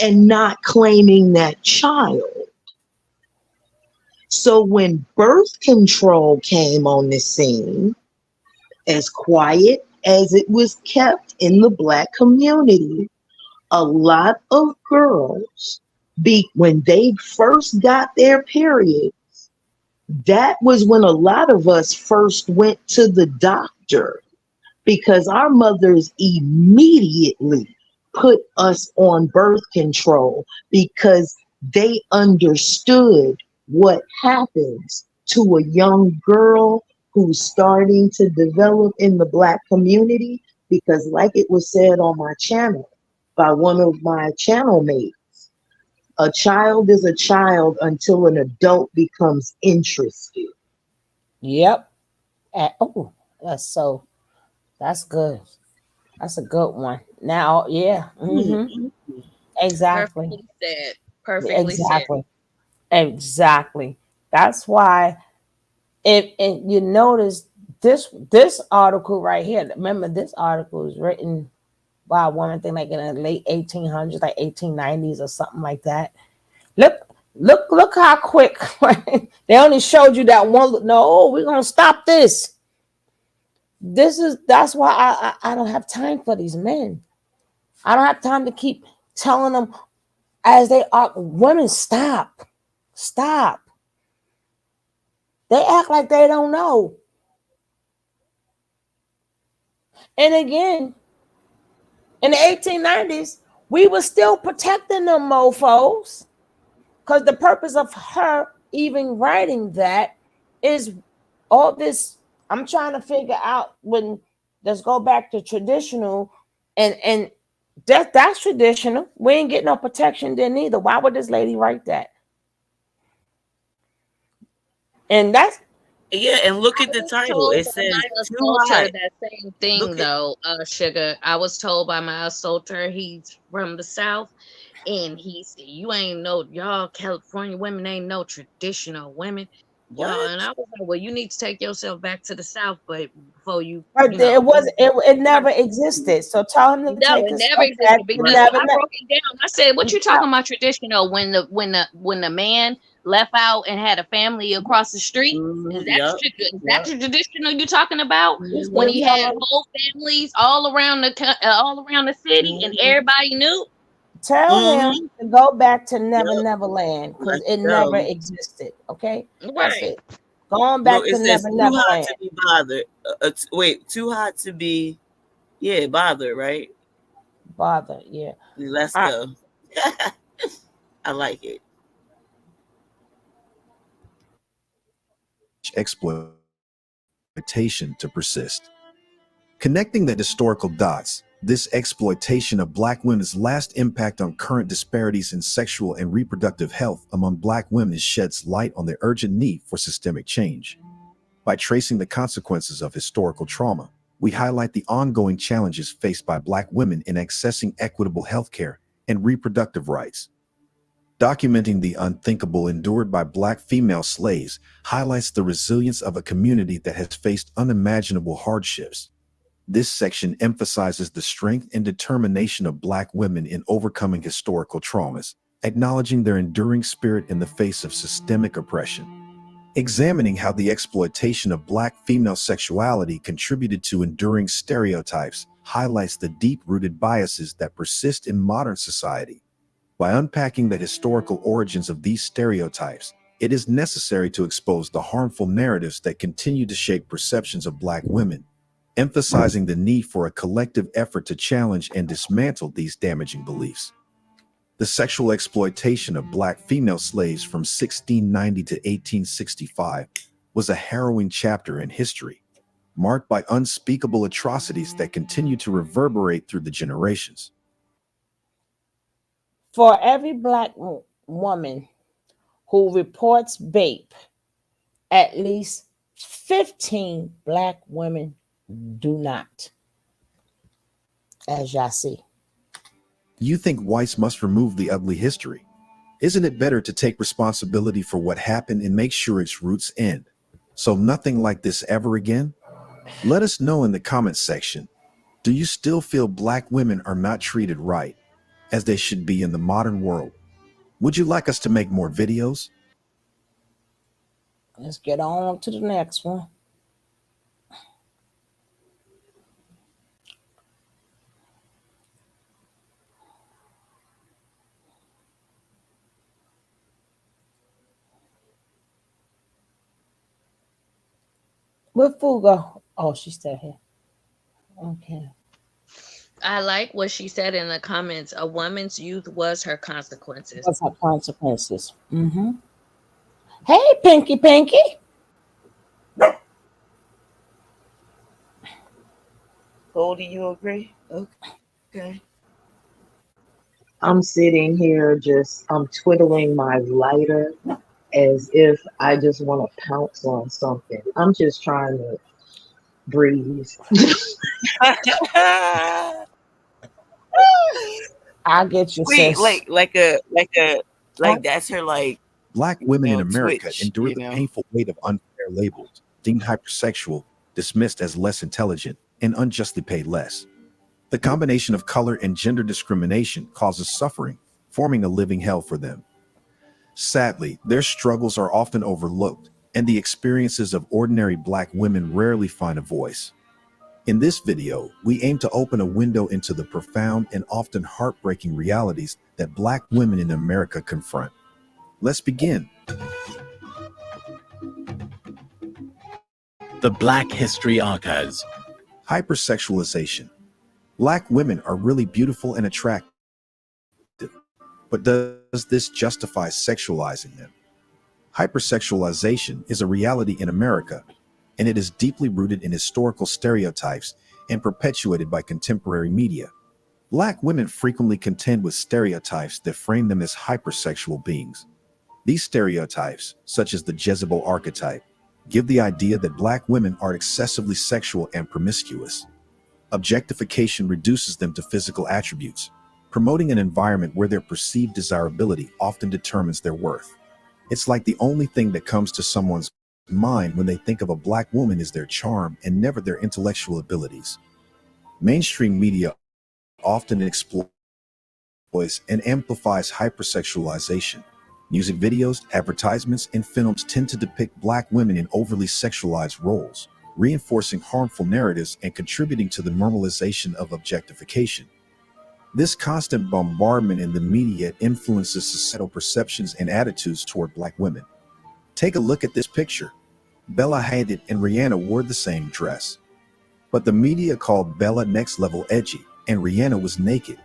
and not claiming that child. So when birth control came on the scene, as quiet as it was kept in the Black community, a lot of girls, when they first got their period, that was when a lot of us first went to the doctor because our mothers immediately put us on birth control because they understood what happens to a young girl who's starting to develop in the Black community. Because, like it was said on my channel by one of my channel mates, a child is a child until an adult becomes interested. Yep. Oh, that's so. That's good. That's a good one. Now, yeah. Mm-hmm. Mhm. Exactly. Perfectly said. Perfectly said. Exactly. Exactly. That's why if and you notice this article right here. Remember, this article was written by a woman, I think like in the late 1800s, like 1890s or something like that. Look, look how quick they only showed you that one. No, we're gonna stop this. That's why I don't have time for these men. I don't have time to keep telling them as they are. Women, stop, stop. They act like they don't know. And again, in the 1890s, we were still protecting them mofos. Because the purpose of her even writing that is all this. I'm trying to figure out when let's go back to traditional and That's traditional. We ain't getting no protection then either. Why would this lady write that? And that's Yeah, and look I at the was title. told It by says my too assaulter hot. that same thing Look at though, Sugar. I was told by my assaulter, he's from the South, and he said, "You ain't no y'all California women ain't no traditional women, y'all." what? And I was like, "Well, you need to take yourself back to the South, but before you, but it was it never existed. So tell him to no, take it his never stuff back existed to Right. because never I broke it down. I said, "What you tell, talking about traditional when the man left out and had a family across the street? Mm-hmm. Yep. Is that Yep. the traditional you talking about? you When still he Mm-hmm. had tell him, whole families all around the city and Mm-hmm. everybody knew? tell him Mm-hmm. to go back to Never Yep. Never Land because Let's it never go. existed. Okay, that's Right. it. Going Look, back it to says Never too Never hot Land. to be bothered. Wait, too hot to be, yeah, bothered, right? Bother, yeah. Let's I, go. I like it. Exploitation to persist. Connecting the historical dots, this exploitation of Black women's last impact on current disparities in sexual and reproductive health among Black women sheds light on the urgent need for systemic change. By tracing the consequences of historical trauma, we highlight the ongoing challenges faced by Black women in accessing equitable healthcare and reproductive rights. Documenting the unthinkable endured by Black female slaves highlights the resilience of a community that has faced unimaginable hardships. This section emphasizes the strength and determination of Black women in overcoming historical traumas, acknowledging their enduring spirit in the face of systemic oppression. Examining how the exploitation of Black female sexuality contributed to enduring stereotypes highlights the deep-rooted biases that persist in modern society. By unpacking the historical origins of these stereotypes, it is necessary to expose the harmful narratives that continue to shape perceptions of Black women, emphasizing the need for a collective effort to challenge and dismantle these damaging beliefs. The sexual exploitation of Black female slaves from 1690 to 1865 was a harrowing chapter in history, marked by unspeakable atrocities that continue to reverberate through the generations. for every Black woman who reports BAPE, at least 15 Black women do not, as y'all see. You think whites must remove the ugly history? Isn't it better to take responsibility for what happened and make sure its roots end? So nothing like this ever again? Let us know in the comments section. Do you still feel Black women are not treated right, as they should be in the modern world? Would you like us to make more videos? Let's get on to the next one. Where Fu go? Oh, she's still here. Okay. I like what she said in the comments. A woman's youth was her consequences. What's her consequences? Mm-hmm. Hey, Pinky Pinky. Cody, you agree? Okay. I'm sitting here just, I'm twiddling my lighter as if I just want to pounce on something. I'm just trying to breathe. I get you, Wait, sis. like that's her like, Black women in America twitch, endure the painful weight of unfair labels, deemed hypersexual, dismissed as less intelligent, and unjustly paid less. The combination of color and gender discrimination causes suffering, forming a living hell for them. Sadly, their struggles are often overlooked, and the experiences of ordinary Black women rarely find a voice. In this video, we aim to open a window into the profound and often heartbreaking realities that Black women in America confront. Let's begin. The Black History Archives. Hypersexualization. Black women are really beautiful and attractive, but does this justify sexualizing them? Hypersexualization is a reality in America, and it is deeply rooted in historical stereotypes and perpetuated by contemporary media. Black women frequently contend with stereotypes that frame them as hypersexual beings. These stereotypes, such as the Jezebel archetype, give the idea that Black women are excessively sexual and promiscuous. Objectification reduces them to physical attributes, promoting an environment where their perceived desirability often determines their worth. It's like the only thing that comes to someone's mind when they think of a Black woman is their charm and never their intellectual abilities. Mainstream media often exploits and amplifies hypersexualization. Music videos, advertisements, and films tend to depict Black women in overly sexualized roles, reinforcing harmful narratives and contributing to the normalization of objectification. This constant bombardment in the media influences societal perceptions and attitudes toward Black women. Take a look at this picture. Bella Hadid and Rihanna wore the same dress, but the media called Bella next level edgy, and Rihanna was naked.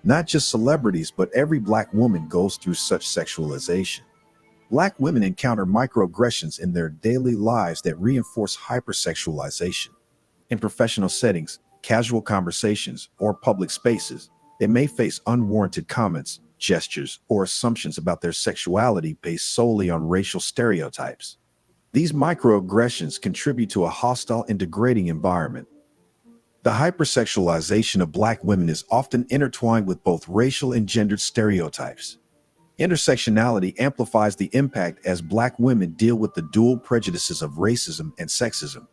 Not just celebrities, but every Black woman goes through such sexualization. Black women encounter microaggressions in their daily lives that reinforce hypersexualization. In professional settings, casual conversations, or public spaces, they may face unwarranted comments, gestures, or assumptions about their sexuality based solely on racial stereotypes. These microaggressions contribute to a hostile and degrading environment. The hypersexualization of Black women is often intertwined with both racial and gendered stereotypes. Intersectionality amplifies the impact as Black women deal with the dual prejudices of racism and sexism.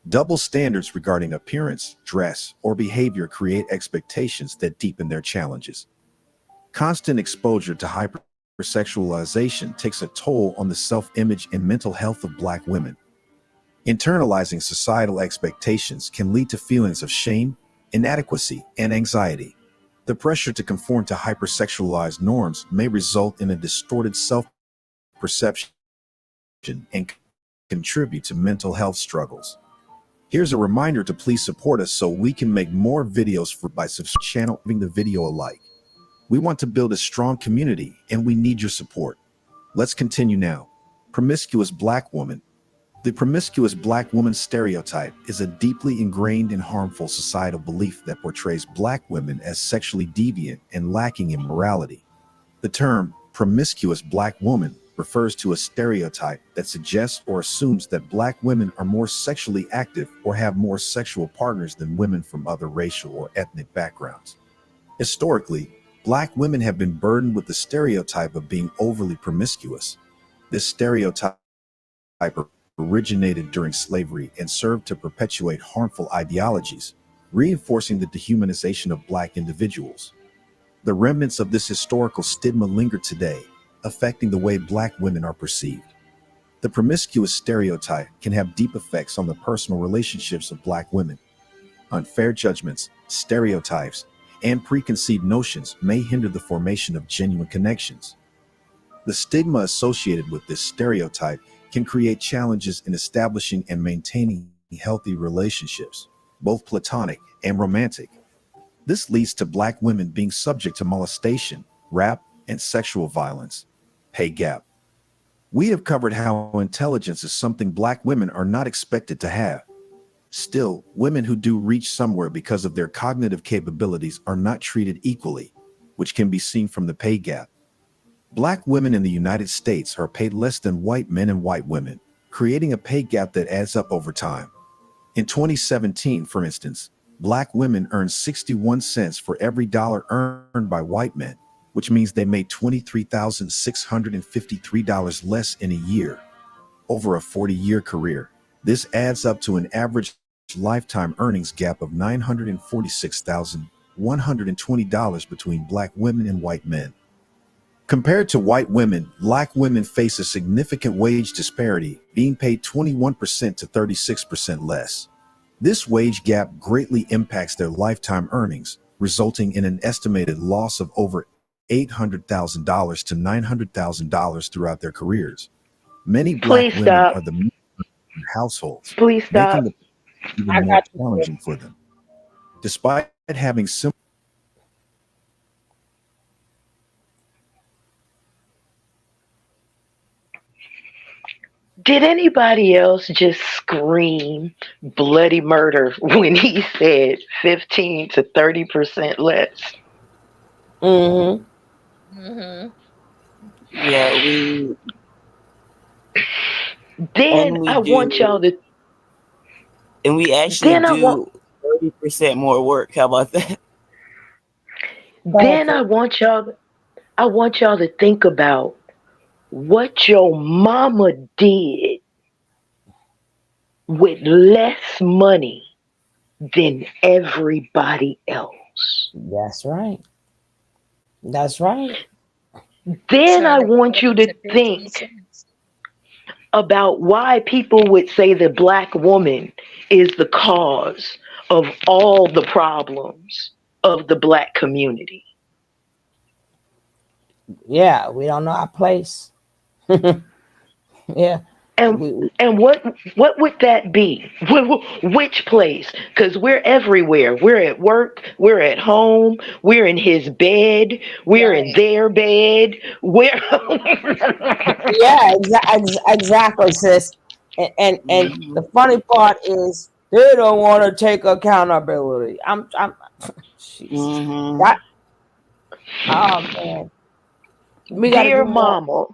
Double standards regarding appearance, dress, or behavior create expectations that deepen their challenges. Constant exposure to hypersexualization takes a toll on the self-image and mental health of Black women. Internalizing societal expectations can lead to feelings of shame, inadequacy, and anxiety. The pressure to conform to hypersexualized norms may result in a distorted self-perception and contribute to mental health struggles. Here's a reminder to please support us so we can make more videos by subscribing, giving the video a like. We want to build a strong community and we need your support. Let's continue now. Promiscuous Black woman. The promiscuous Black woman stereotype is a deeply ingrained and harmful societal belief that portrays Black women as sexually deviant and lacking in morality. The term promiscuous Black woman refers to a stereotype that suggests or assumes that Black women are more sexually active or have more sexual partners than women from other racial or ethnic backgrounds. Historically, Black women have been burdened with the stereotype of being overly promiscuous. This stereotype originated during slavery and served to perpetuate harmful ideologies, reinforcing the dehumanization of Black individuals. The remnants of this historical stigma linger today, affecting the way Black women are perceived. The promiscuous stereotype can have deep effects on the personal relationships of Black women. Unfair judgments, stereotypes, and preconceived notions may hinder the formation of genuine connections. The stigma associated with this stereotype can create challenges in establishing and maintaining healthy relationships, both platonic and romantic. This leads to Black women being subject to molestation, rape, and sexual violence. Pay gap. We have covered how intelligence is something Black women are not expected to have. Still, women who do reach somewhere because of their cognitive capabilities are not treated equally, which can be seen from the pay gap. Black women in the United States are paid less than white men and white women, creating a pay gap that adds up over time. In 2017, for instance, Black women earned 61 cents for every dollar earned by white men, which means they made $23,653 less in a year. Over a 40-year career, this adds up to an average lifetime earnings gap of $946,120 between Black women and white men. Compared to white women, Black women face a significant wage disparity, being paid 21% to 36% less. This wage gap greatly impacts their lifetime earnings, resulting in an estimated loss of over $800,000 to $900,000 throughout their careers. Many Black women are the men in households, making it even more challenging for them. Despite having similar Did anybody else just scream bloody murder when he said 15 to 30% less? Mm-hmm. Mm-hmm. Yeah, Then and we I want do, y'all to and we actually then I want do 30% more work. How about that? then I want y'all to think about what your mama did with less money than everybody else. That's right. That's right. Then Turn I a want you penny to to 15 think cents. about why people would say the black woman is the cause of all the problems of the black community. Yeah, we don't know our place. Yeah. And We and what would that be? Which place? Because we're everywhere. We're at work. We're at home. We're in his bed. We're in Right. their bed. We're yeah, exactly, sis. And Hmm. the funny part is they don't want to take accountability. I'm Jesus. Hmm. That oh man. We gotta dear do more. mama.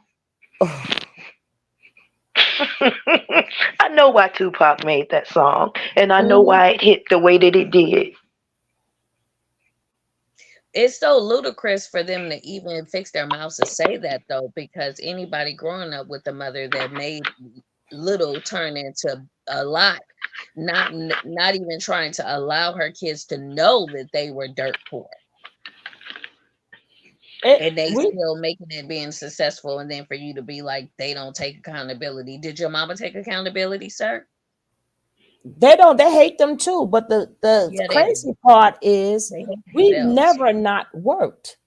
I know why Tupac made that song, and I know Mhm. why it hit the way that it did. It's so ludicrous for them to even fix their mouths to say that though, because anybody growing up with a mother that made little turn into a lot, not even trying to allow her kids to know that they were dirt poor, and they We still making it being successful, and then for you to be like they don't take accountability. Did your mama take accountability, sir? they don't they hate them too. But the Yeah, they do. crazy part is They hate we've themselves. never not worked.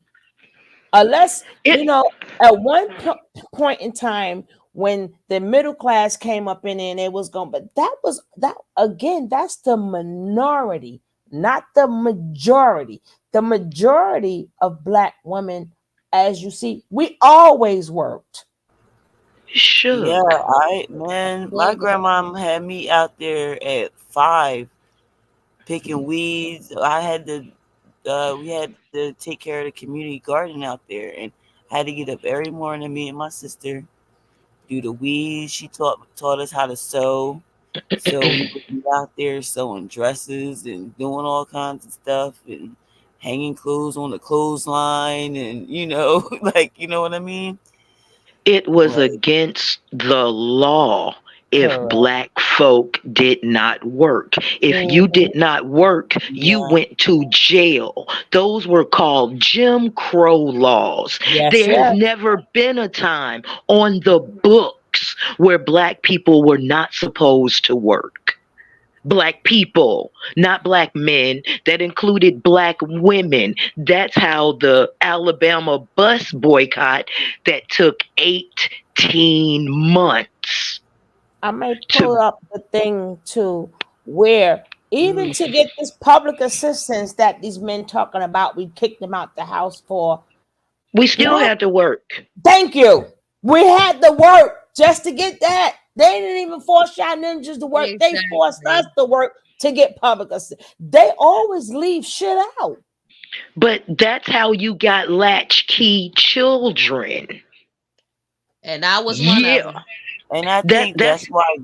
Unless It at one point in time when the middle class came up in there and it was going, but that was that again, that's the minority, not the majority. The majority of black women, as you see, we always worked. Yeah, shook. man, my Believable. grandma had me out there at 5 picking weeds. We had to take care of the community garden out there, and I had to get up every morning. Me and my sister do the weeds. She taught us how to sew, so we would be out there sewing dresses and doing all kinds of stuff and hanging clothes on the clothesline, and like what I mean. It was Like, against the law if Correct. black folk did not work. If you Mhm. did not work, you yeah, went to jail. Those were called Jim Crow laws. Yes, There has yes. never been a time on the books where black people were not supposed to work. Black people, not black men. That included black women. That's how the Alabama bus boycott that took 18 months I may pull to. up the thing to where even mm, to get this public assistance that these men talking about, we kicked them out the house for. We still Black, had to work. thank you. We had to work just to get that. They didn't even force y'all ninjas to work. They forced us Exactly. to work to get public assistance. They always leave shit out. But that's how you got latchkey children. And I was one of Yeah. them. and I That think that's that's why.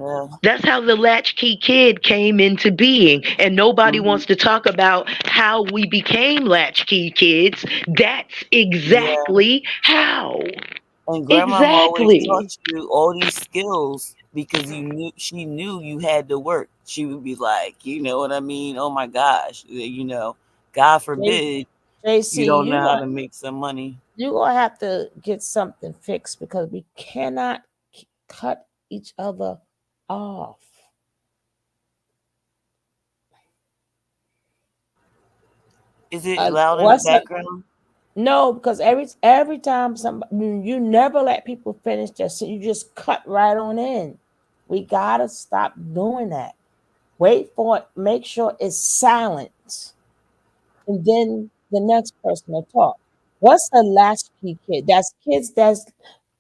Uh, That's how the latchkey kid came into being. And nobody mhm, wants to talk about how we became latchkey kids. That's yeah. exactly how. And grandmama always Exactly. taught you all these skills because she knew you had to work. She would be like, you know what I mean? Oh my gosh, God J- forbid you JC, don't know how to make some money. you gonna have to get something fixed because we cannot cut each other off. Is it loud in the What's up? background? No, because every time somebody you never let people finish their you just cut right on in. We gotta stop doing that. Wait for it, make sure it's silent, and then the next person will talk. What's a latchkey kid? That's kids that's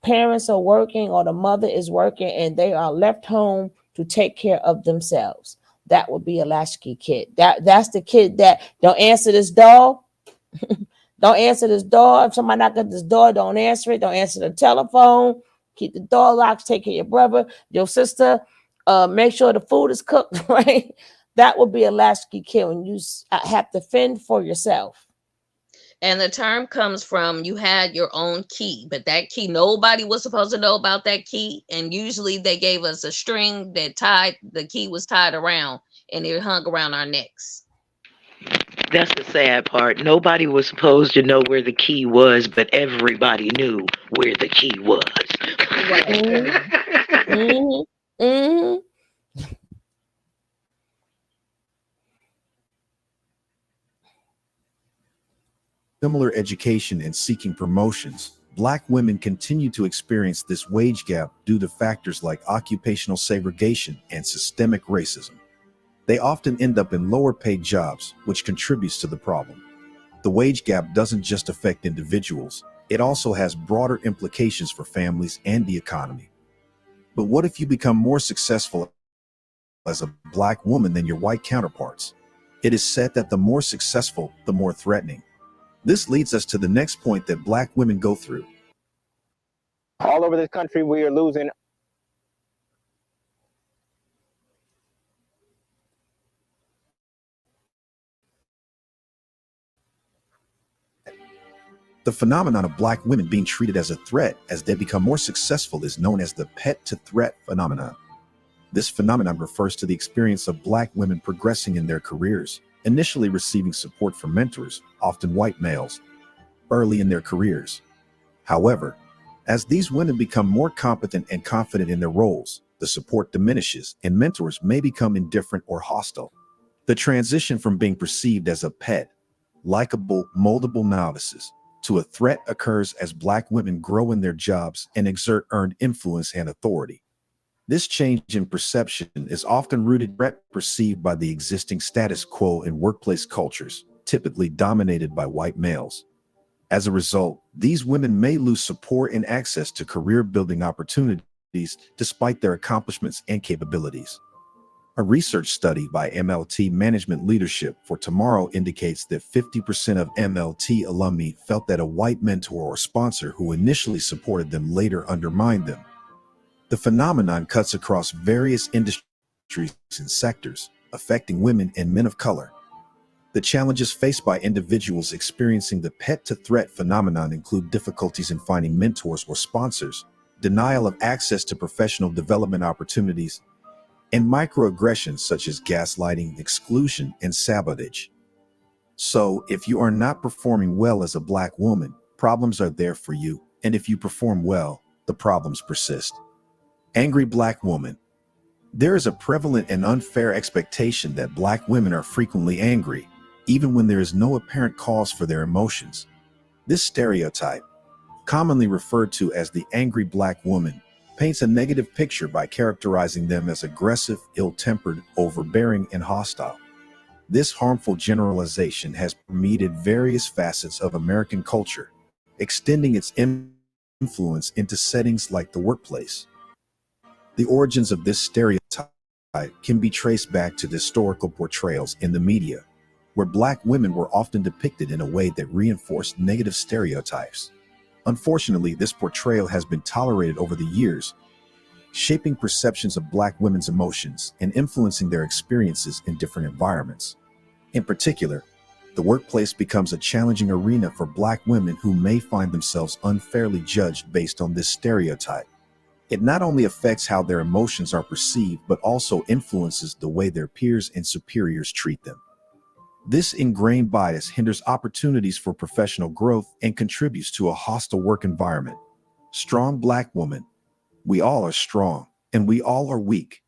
parents are working or the mother is working and they are left home to take care of themselves. That would be a latchkey kid. That's the kid that don't answer this door. Don't answer this door. If somebody knock at this door, don't answer it. Don't answer the telephone. Keep the door locked. Take care of your brother, your sister. Make sure the food is cooked, right? That would be a latchkey kid when you have to fend for yourself. And the term comes from you had your own key, but that key, nobody was supposed to know about that key. And usually they gave us a string that the key was tied around and it hung around our necks. That's the sad part. Nobody was supposed to know where the key was, but everybody knew where the key was. Right. Mm-hmm. Mm-hmm. Similar education and seeking promotions, Black women continue to experience this wage gap due to factors like occupational segregation and systemic racism. They often end up in lower paid jobs, which contributes to the problem. The wage gap doesn't just affect individuals, it also has broader implications for families and the economy. But what if you become more successful as a Black woman than your white counterparts? It is said that the more successful, the more threatening. This leads us to the next point that Black women go through. All over this country, we are losing. The phenomenon of Black women being treated as a threat as they become more successful is known as the pet-to-threat phenomenon. This phenomenon refers to the experience of Black women progressing in their careers, initially receiving support from mentors, often white males, early in their careers. However, as these women become more competent and confident in their roles, the support diminishes and mentors may become indifferent or hostile. The transition from being perceived as a pet, likable, moldable novices, to a threat occurs as Black women grow in their jobs and exert earned influence and authority. This change in perception is often rooted in threat perceived by the existing status quo in workplace cultures, typically dominated by white males. As a result, these women may lose support and access to career-building opportunities despite their accomplishments and capabilities. A research study by MLT Management Leadership for Tomorrow indicates that 50% of MLT alumni felt that a white mentor or sponsor who initially supported them later undermined them. The phenomenon cuts across various industries and sectors, affecting women and men of color. The challenges faced by individuals experiencing the pet-to-threat phenomenon include difficulties in finding mentors or sponsors, denial of access to professional development opportunities, and microaggressions such as gaslighting, exclusion, and sabotage. So, if you are not performing well as a Black woman, problems are there for you, and if you perform well, the problems persist. Angry Black woman. There is a prevalent and unfair expectation that Black women are frequently angry, even when there is no apparent cause for their emotions. This stereotype, commonly referred to as the angry Black woman, paints a negative picture by characterizing them as aggressive, ill-tempered, overbearing, and hostile. This harmful generalization has permeated various facets of American culture, extending its influence into settings like the workplace. The origins of this stereotype can be traced back to historical portrayals in the media, where Black women were often depicted in a way that reinforced negative stereotypes. Unfortunately, this portrayal has been tolerated over the years, shaping perceptions of Black women's emotions and influencing their experiences in different environments. In particular, the workplace becomes a challenging arena for Black women who may find themselves unfairly judged based on this stereotype. It not only affects how their emotions are perceived, but also influences the way their peers and superiors treat them. This ingrained bias hinders opportunities for professional growth and contributes to a hostile work environment. Strong Black woman. We all are strong, and we all are weak.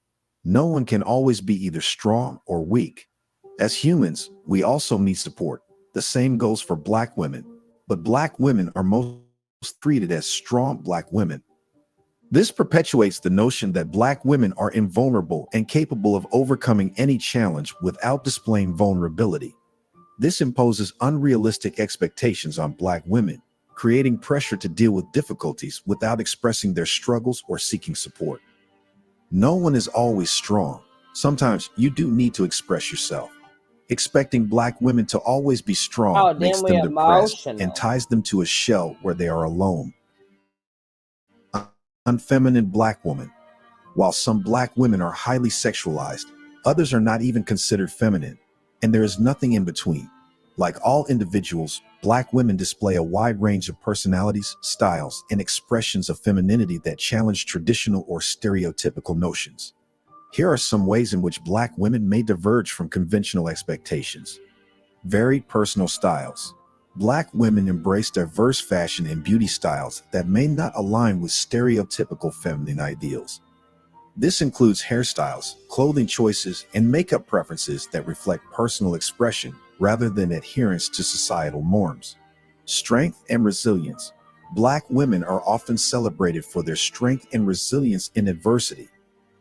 No one can always be either strong or weak. As humans, we also need support. The same goes for Black women, but Black women are most treated as strong Black women. This perpetuates the notion that Black women are invulnerable and capable of overcoming any challenge without displaying vulnerability. This imposes unrealistic expectations on Black women, creating pressure to deal with difficulties without expressing their struggles or seeking support. No one is always strong. Sometimes you do need to express yourself. Expecting Black women to always be strong Oh, makes then we them depressed and emotional. ties them to a shell where they are alone. Unfeminine Black woman. While some Black women are highly sexualized, others are not even considered feminine, and there is nothing in between. Like all individuals, Black women display a wide range of personalities, styles, and expressions of femininity that challenge traditional or stereotypical notions. Here are some ways in which Black women may diverge from conventional expectations. Varied personal styles. Black women embrace diverse fashion and beauty styles that may not align with stereotypical feminine ideals. This includes hairstyles, clothing choices, and makeup preferences that reflect personal expression rather than adherence to societal norms. Strength and resilience. Black women are often celebrated for their strength and resilience in adversity.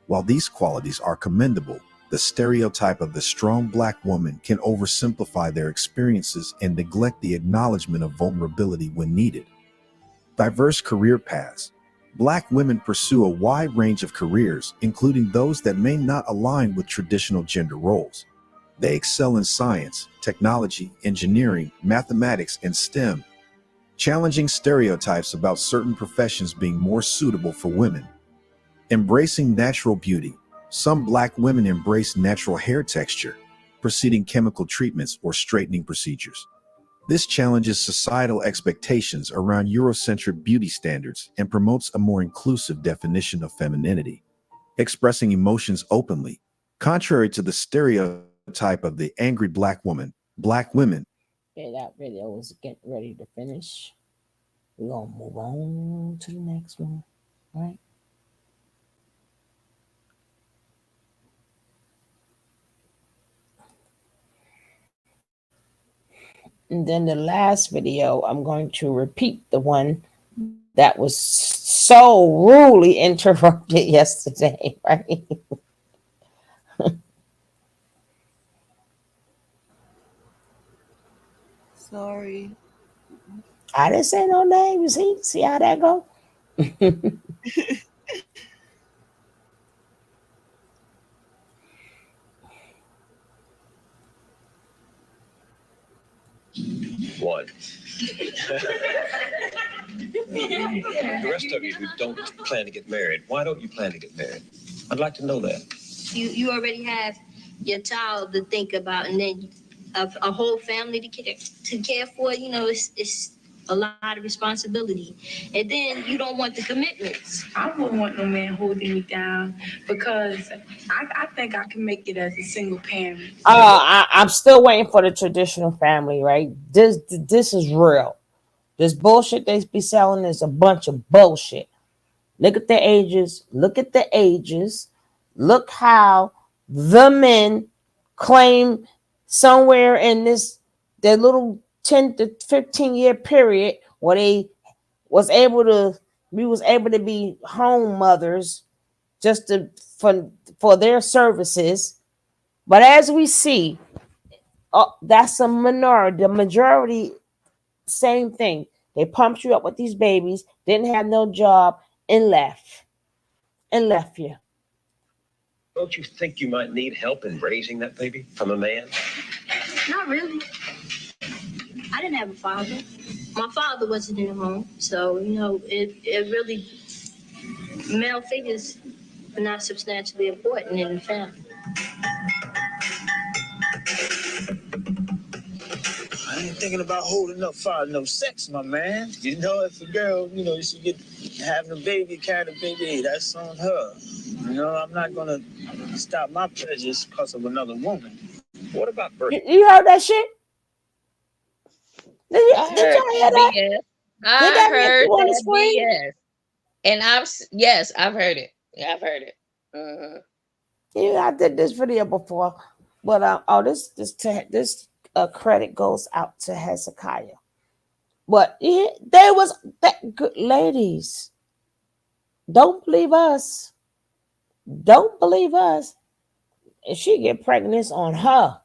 While these qualities are commendable, the stereotype of the strong Black woman can oversimplify their experiences and neglect the acknowledgement of vulnerability when needed. Diverse career paths. Black women pursue a wide range of careers, including those that may not align with traditional gender roles. They excel in science, technology, engineering, mathematics, and STEM, challenging stereotypes about certain professions being more suitable for women. Embracing natural beauty. Some Black women embrace natural hair texture, preceding chemical treatments or straightening procedures. This challenges societal expectations around Eurocentric beauty standards and promotes a more inclusive definition of femininity. Expressing emotions openly. Contrary to the stereotype of the angry Black woman, Black women. Okay, that video was getting ready to finish. We're gonna move on to the next one, right? And then the last video, I'm going to repeat the one that was so rudely interrupted yesterday, right? Sorry. I didn't say no names. See how that go? One. The rest of you who don't plan to get married, why don't you plan to get married? I'd like to know that. You already have your child to think about, and then a whole family to care for. It's a lot of responsibility, and then you don't want the commitments. I wouldn't want no man holding me down because I think I can make it as a single parent. I'm still waiting for the traditional family, right? This is real. This bullshit they be selling is a bunch of bullshit. Look at the ages. Look at the ages. Look how the men claim somewhere in their little 10 to 15 year period where we was able to be home mothers just for their services. But as we see, that's a minority. The majority, same thing. They pumped you up with these babies, didn't have no job, and left you. Don't you think you might need help in raising that baby from a man? Not really. I didn't have a father. My father wasn't in the home, so it really male figures are not substantially important in the family. I ain't thinking about holding up for no sex, my man. You know, if a girl, she get having a baby, carrying a baby, hey, that's on her. I'm not gonna stop my pleasures because of another woman. What about birth? You heard that shit? Did I y'all heard hear that that? BS. Did I that make you heard want to that scream? BS. And yes, I've heard it. Yeah, I've heard it. Yeah, I did this video before, but this credit goes out to Hezekiah. But there was that good ladies. Don't believe us. Don't believe us. If she get pregnant, it's on her.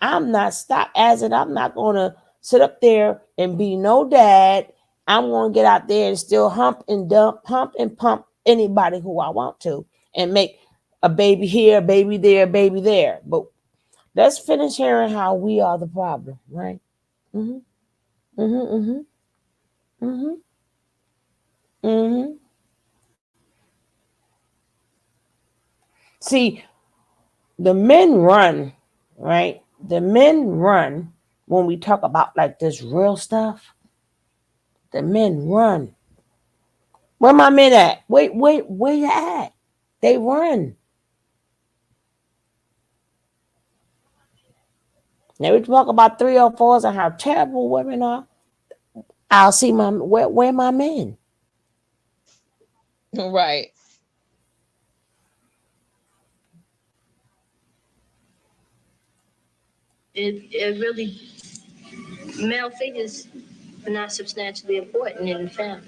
I'm not stop as it. I'm not gonna sit up there and be no dad. I'm gonna get out there and still hump and pump anybody who I want to and make a baby here, a baby there, a baby there. But let's finish hearing how we are the problem, right? Mm-hmm. Mm-hmm. Mm-hmm. Mm-hmm. See, the men run, right? The men run when we talk about like this real stuff. The men run. Where my men at? Where you at? They run. Now we talk about 304s and how terrible women are. I'll see my where my men. Right. It really, male figures are not substantially important in the family.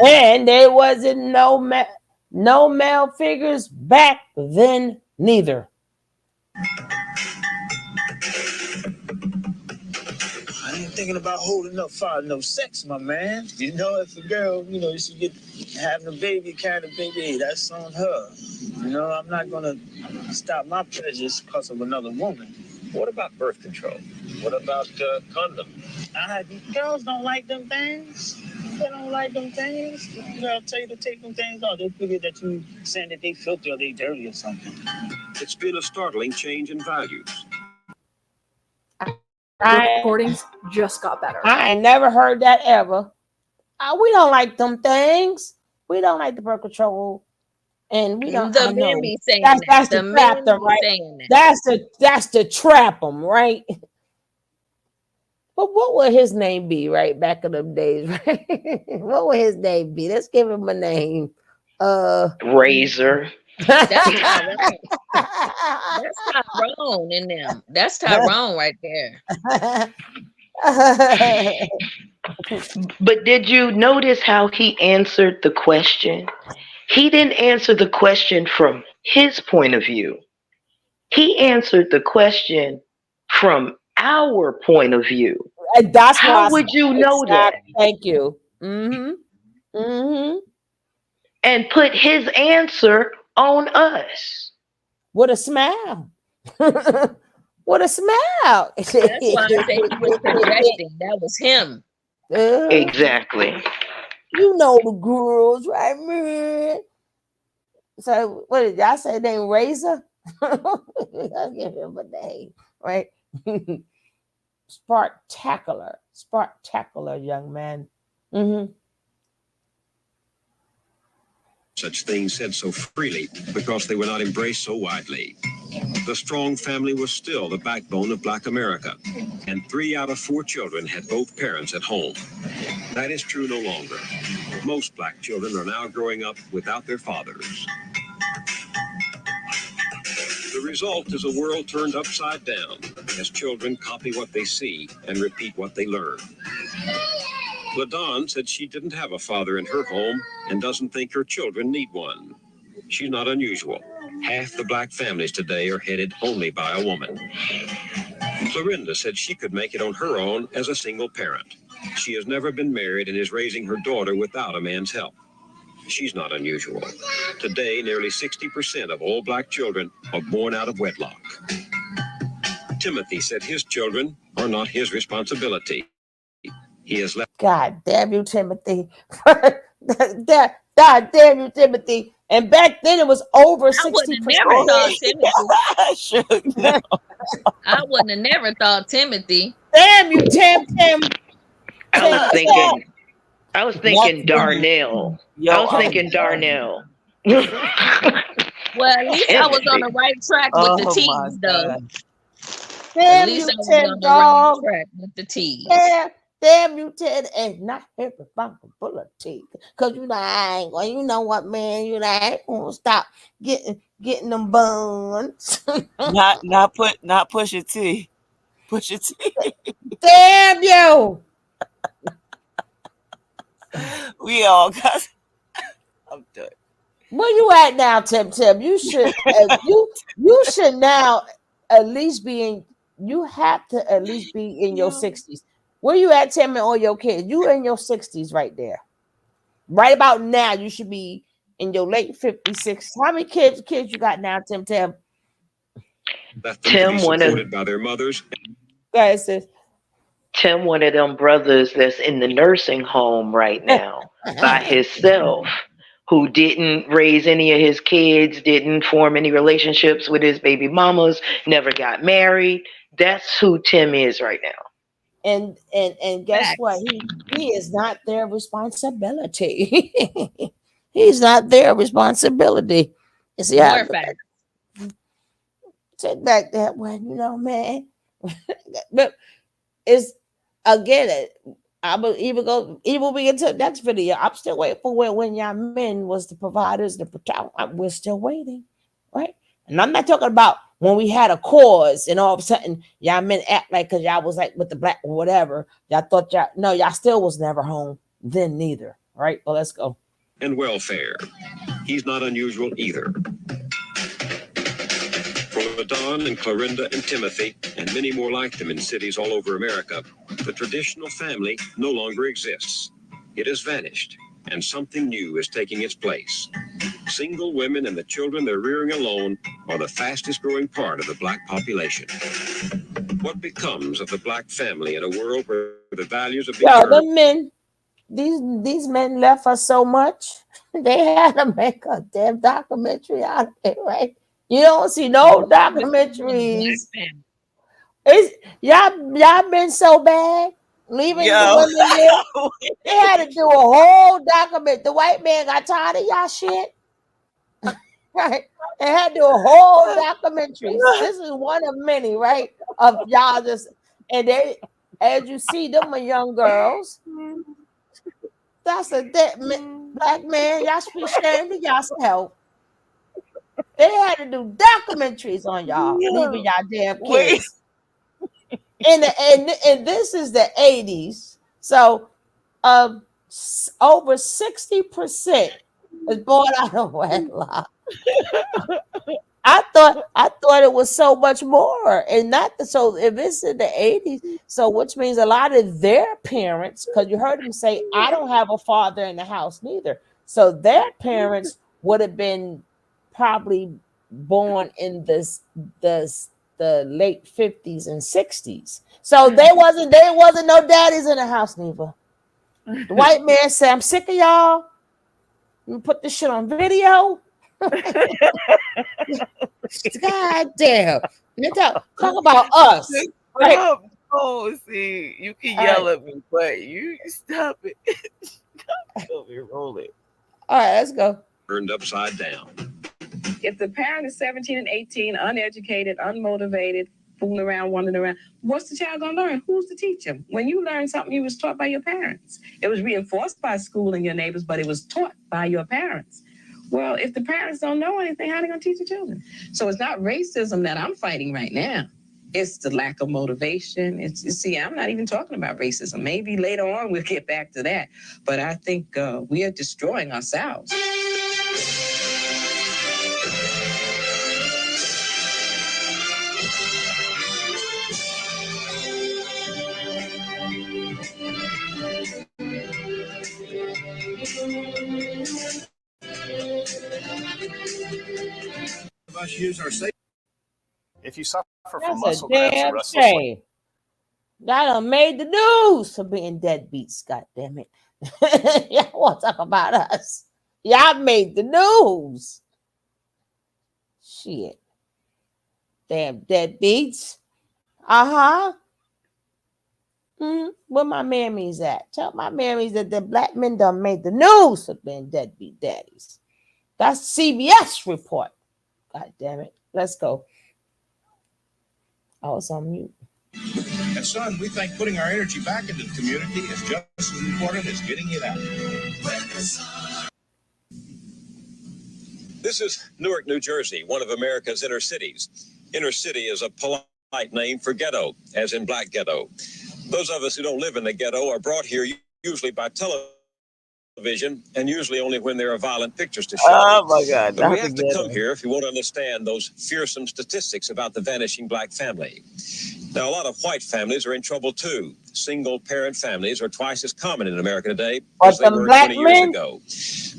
And there wasn't no male figures back then neither. I ain't thinking about holding up for no sex, my man. You know, if a girl, she get having a baby, carrying a baby, hey, that's on her. I'm not gonna stop my pleasures because of another woman. What about birth control? What about condoms? Girls don't like them things. They don't like them things. Girl tell you to take them things off. They figure that you saying that they filthy or they dirty or something. It's been a startling change in values. Recordings just got better. I ain't never heard that ever. We don't like them things. We don't like the birth control, and we don't. The men be saying that's the to trap them, right? That's to trap them, right? But what would his name be, right? Back in them days, right? What would his name be? Let's give him a name. Razor. That's Tyrone. That's Tyrone in them. That's Tyrone right there. But did you notice how he answered the question? He didn't answer the question from his point of view. He answered the question from our point of view. That's how would you know that? Thank you. Mm-hmm. Mm-hmm. And put his answer on us. With a smile. With a smile. That's why I say he was projecting. That was him. Exactly. You know the girls, right, man? So what did y'all say? Name Razor? I'll give him a name, right? Sparktacular young man. Mm-hmm. Such things said so freely because they were not embraced so widely. The strong family was still the backbone of Black America, and 3 out of 4 children had both parents at home. That is true no longer. Most Black children are now growing up without their fathers. The result is a world turned upside down as children copy what they see and repeat what they learn. LaDawn said she didn't have a father in her home and doesn't think her children need one. She's not unusual. Half the Black families today are headed only by a woman. Clorinda said she could make it on her own as a single parent. She has never been married and is raising her daughter without a man's help. She's not unusual. Today, nearly 60% of all Black children are born out of wedlock. Timothy said his children are not his responsibility. He has left. God damn you, Timothy. God damn you, Timothy. And back then it was over 60%. I wouldn't have never thought Timothy. I wouldn't have never thought Timothy. Damn you, Tim. I was thinking Darnell. I was thinking Darnell. Well, at least I was on the right track with the T's, though. Damn at least you, I was Tim, on the right track with the T's. Damn you, Ted, and not responsibility. Cause I ain't going. You know what, man? I ain't gonna stop getting them buns. not push a T. Push a T. Damn you. We all got. I'm done. Where you at now, Tim? You should you should now at least be in. You have to at least be in your 60s. Where you at, Tim, and all your kids? You in your 60s right there. Right about now, you should be in your late 50s, 60s. How many kids you got now, Tim? Left them to be Tim, supported by their mothers. Go ahead, sis. Tim, one of them brothers that's in the nursing home right now by himself, who didn't raise any of his kids, didn't form any relationships with his baby mamas, never got married. That's who Tim is right now. And guess what? He is not their responsibility. He's not their responsibility. You see how said that when man. But it's again. I will even we get to the next video. I'm still waiting for when y'all men was the providers, the protectors. We're still waiting, right? And I'm not talking about when we had a cause and all of a sudden y'all men act like because y'all was like with the black or whatever. Y'all thought y'all still was never home then neither, right? Well, let's go. And welfare. He's not unusual either. For Don and Clorinda and Timothy, and many more like them in cities all over America, the traditional family no longer exists. It has vanished, and something new is taking its place. Single women and the children they're rearing alone are the fastest growing part of the black population. What becomes of the black family in a world where the values of the men, these men left us so much, they had to make a damn documentary out of it, right? You don't see no documentaries. It's y'all been so bad leaving the women there. They had to do a whole document. The white man got tired of y'all shit. Right? They had to do a whole documentary. This is one of many, right? Of y'all just and they as you see them are young girls. That's a dead black man. Y'all should be ashamed of yourself. They had to do documentaries on y'all, leaving y'all damn kids. And this is the 80s. So over 60% is born out of wedlock. I thought it was so much more, and so if it's in the 80s, so which means a lot of their parents, because you heard them say, I don't have a father in the house neither. So their parents would have been probably born in the late 50s and 60s. So they wasn't no daddies in the house neither. The white man said, I'm sick of y'all. Let me put this shit on video. God damn. Talk about us. Right? Oh, see, you can yell at me, but you stop it. Stop it, roll it. All right, let's go. Turned upside down. If the parent is 17 and 18, uneducated, unmotivated, fooling around, wandering around, what's the child going to learn? Who's to teach them? When you learn something, you was taught by your parents. It was reinforced by school and your neighbors, but it was taught by your parents. Well, if the parents don't know anything, how are they going to teach the children? So it's not racism that I'm fighting right now. It's the lack of motivation. I'm not even talking about racism. Maybe later on we'll get back to that. But I think we are destroying ourselves. If you suffer from muscle cramps or restless leg, that done made the news for being deadbeats. God damn it! Y'all want to talk about us? Y'all made the news. Shit, damn deadbeats. Where my mammies at? Tell my mammies that the black men done made the news for being deadbeat daddies. That's CBS report. God damn it! Let's go. I was on mute. And son, we think putting our energy back into the community is just as important as getting it out. This is Newark, New Jersey, one of America's inner cities. Inner city is a polite name for ghetto, as in black ghetto. Those of us who don't live in the ghetto are brought here usually by television, and usually only when there are violent pictures to show. Oh my God! But we have to come here if you want to understand those fearsome statistics about the vanishing black family. Now, a lot of white families are in trouble too. Single-parent families are twice as common in America today as they were 20 years ago.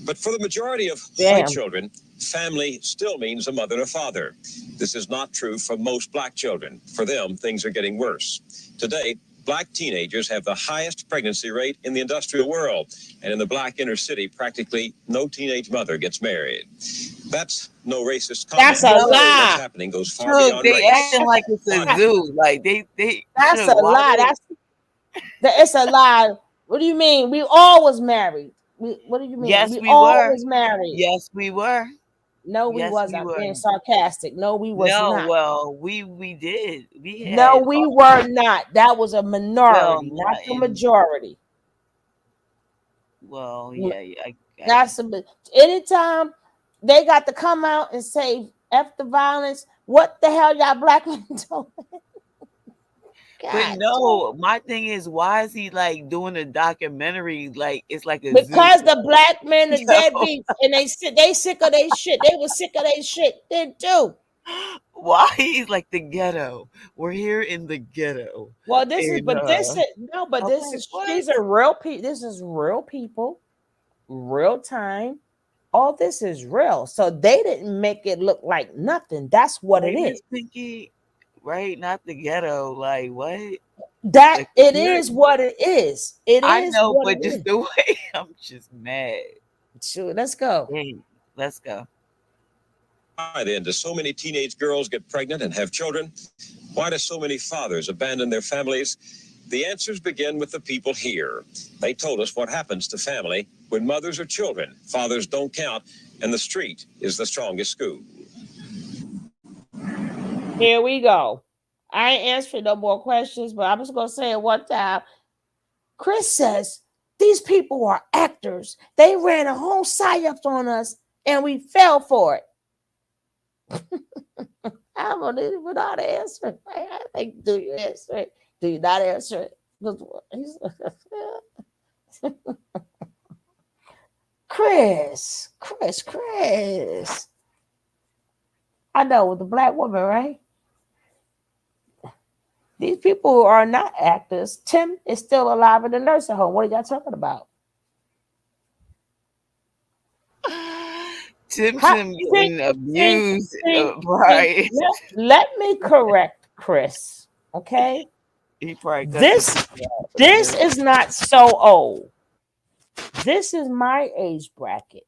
But for the majority of white children, family still means a mother and a father. This is not true for most black children. For them, things are getting worse. Today, black teenagers have the highest pregnancy rate in the industrial world. And in the black inner city, practically no teenage mother gets married. That's no racist comment. That's a lie. What's happening goes far Look, beyond they race. acting like it's a zoo. Like they That's Suge, a lie. It's a lie. What do you mean? We all was married. What do you mean? Yes, we we all were. was married. Yes, we were. No, we Yes, wasn't. we I'm being were. sarcastic. No, we was No, not. well, we did. We had No, we were not. That was a well, minority, not not the in majority. well, yeah, I That's anytime they got to come out and say F the violence, what the hell y'all black men doing? But no, my thing is, why is he like doing a documentary? Like it's like a Because zoo. the black men are Yo. deadbeats and they sick of their shit. They was sick of their shit then too. Why he's like the ghetto? We're here in the ghetto. Well, this is, And, but this is no, but I'm this like, is what? these are real people. This is real people, real time. All this is real. So they didn't make it look like nothing. That's what Right, it Miss is. Pinky? Right, not the ghetto. Like what? That Like, it is what it is. It I is know, what but it just is. the way I'm just mad. Sure, let's go. Hey, let's go. Why then do so many teenage girls get pregnant and have children? Why do so many fathers abandon their families? The answers begin with the people here. They told us what happens to family when mothers are children, fathers don't count, and the street is the strongest school. Here we go. I ain't answering no more questions, but I'm just gonna say it one time. Chris says these people are actors. They ran a whole psyops on us, and we fell for it. I don't even know how to answer it. I think, do you answer it? Do you not answer it? Chris. I know, with the black woman, right? These people are not actors. Tim is still alive in the nursing home. What are y'all talking about? Tim's getting abused, right? Let me correct Chris. Okay. He probably This is not so old. This is my age bracket.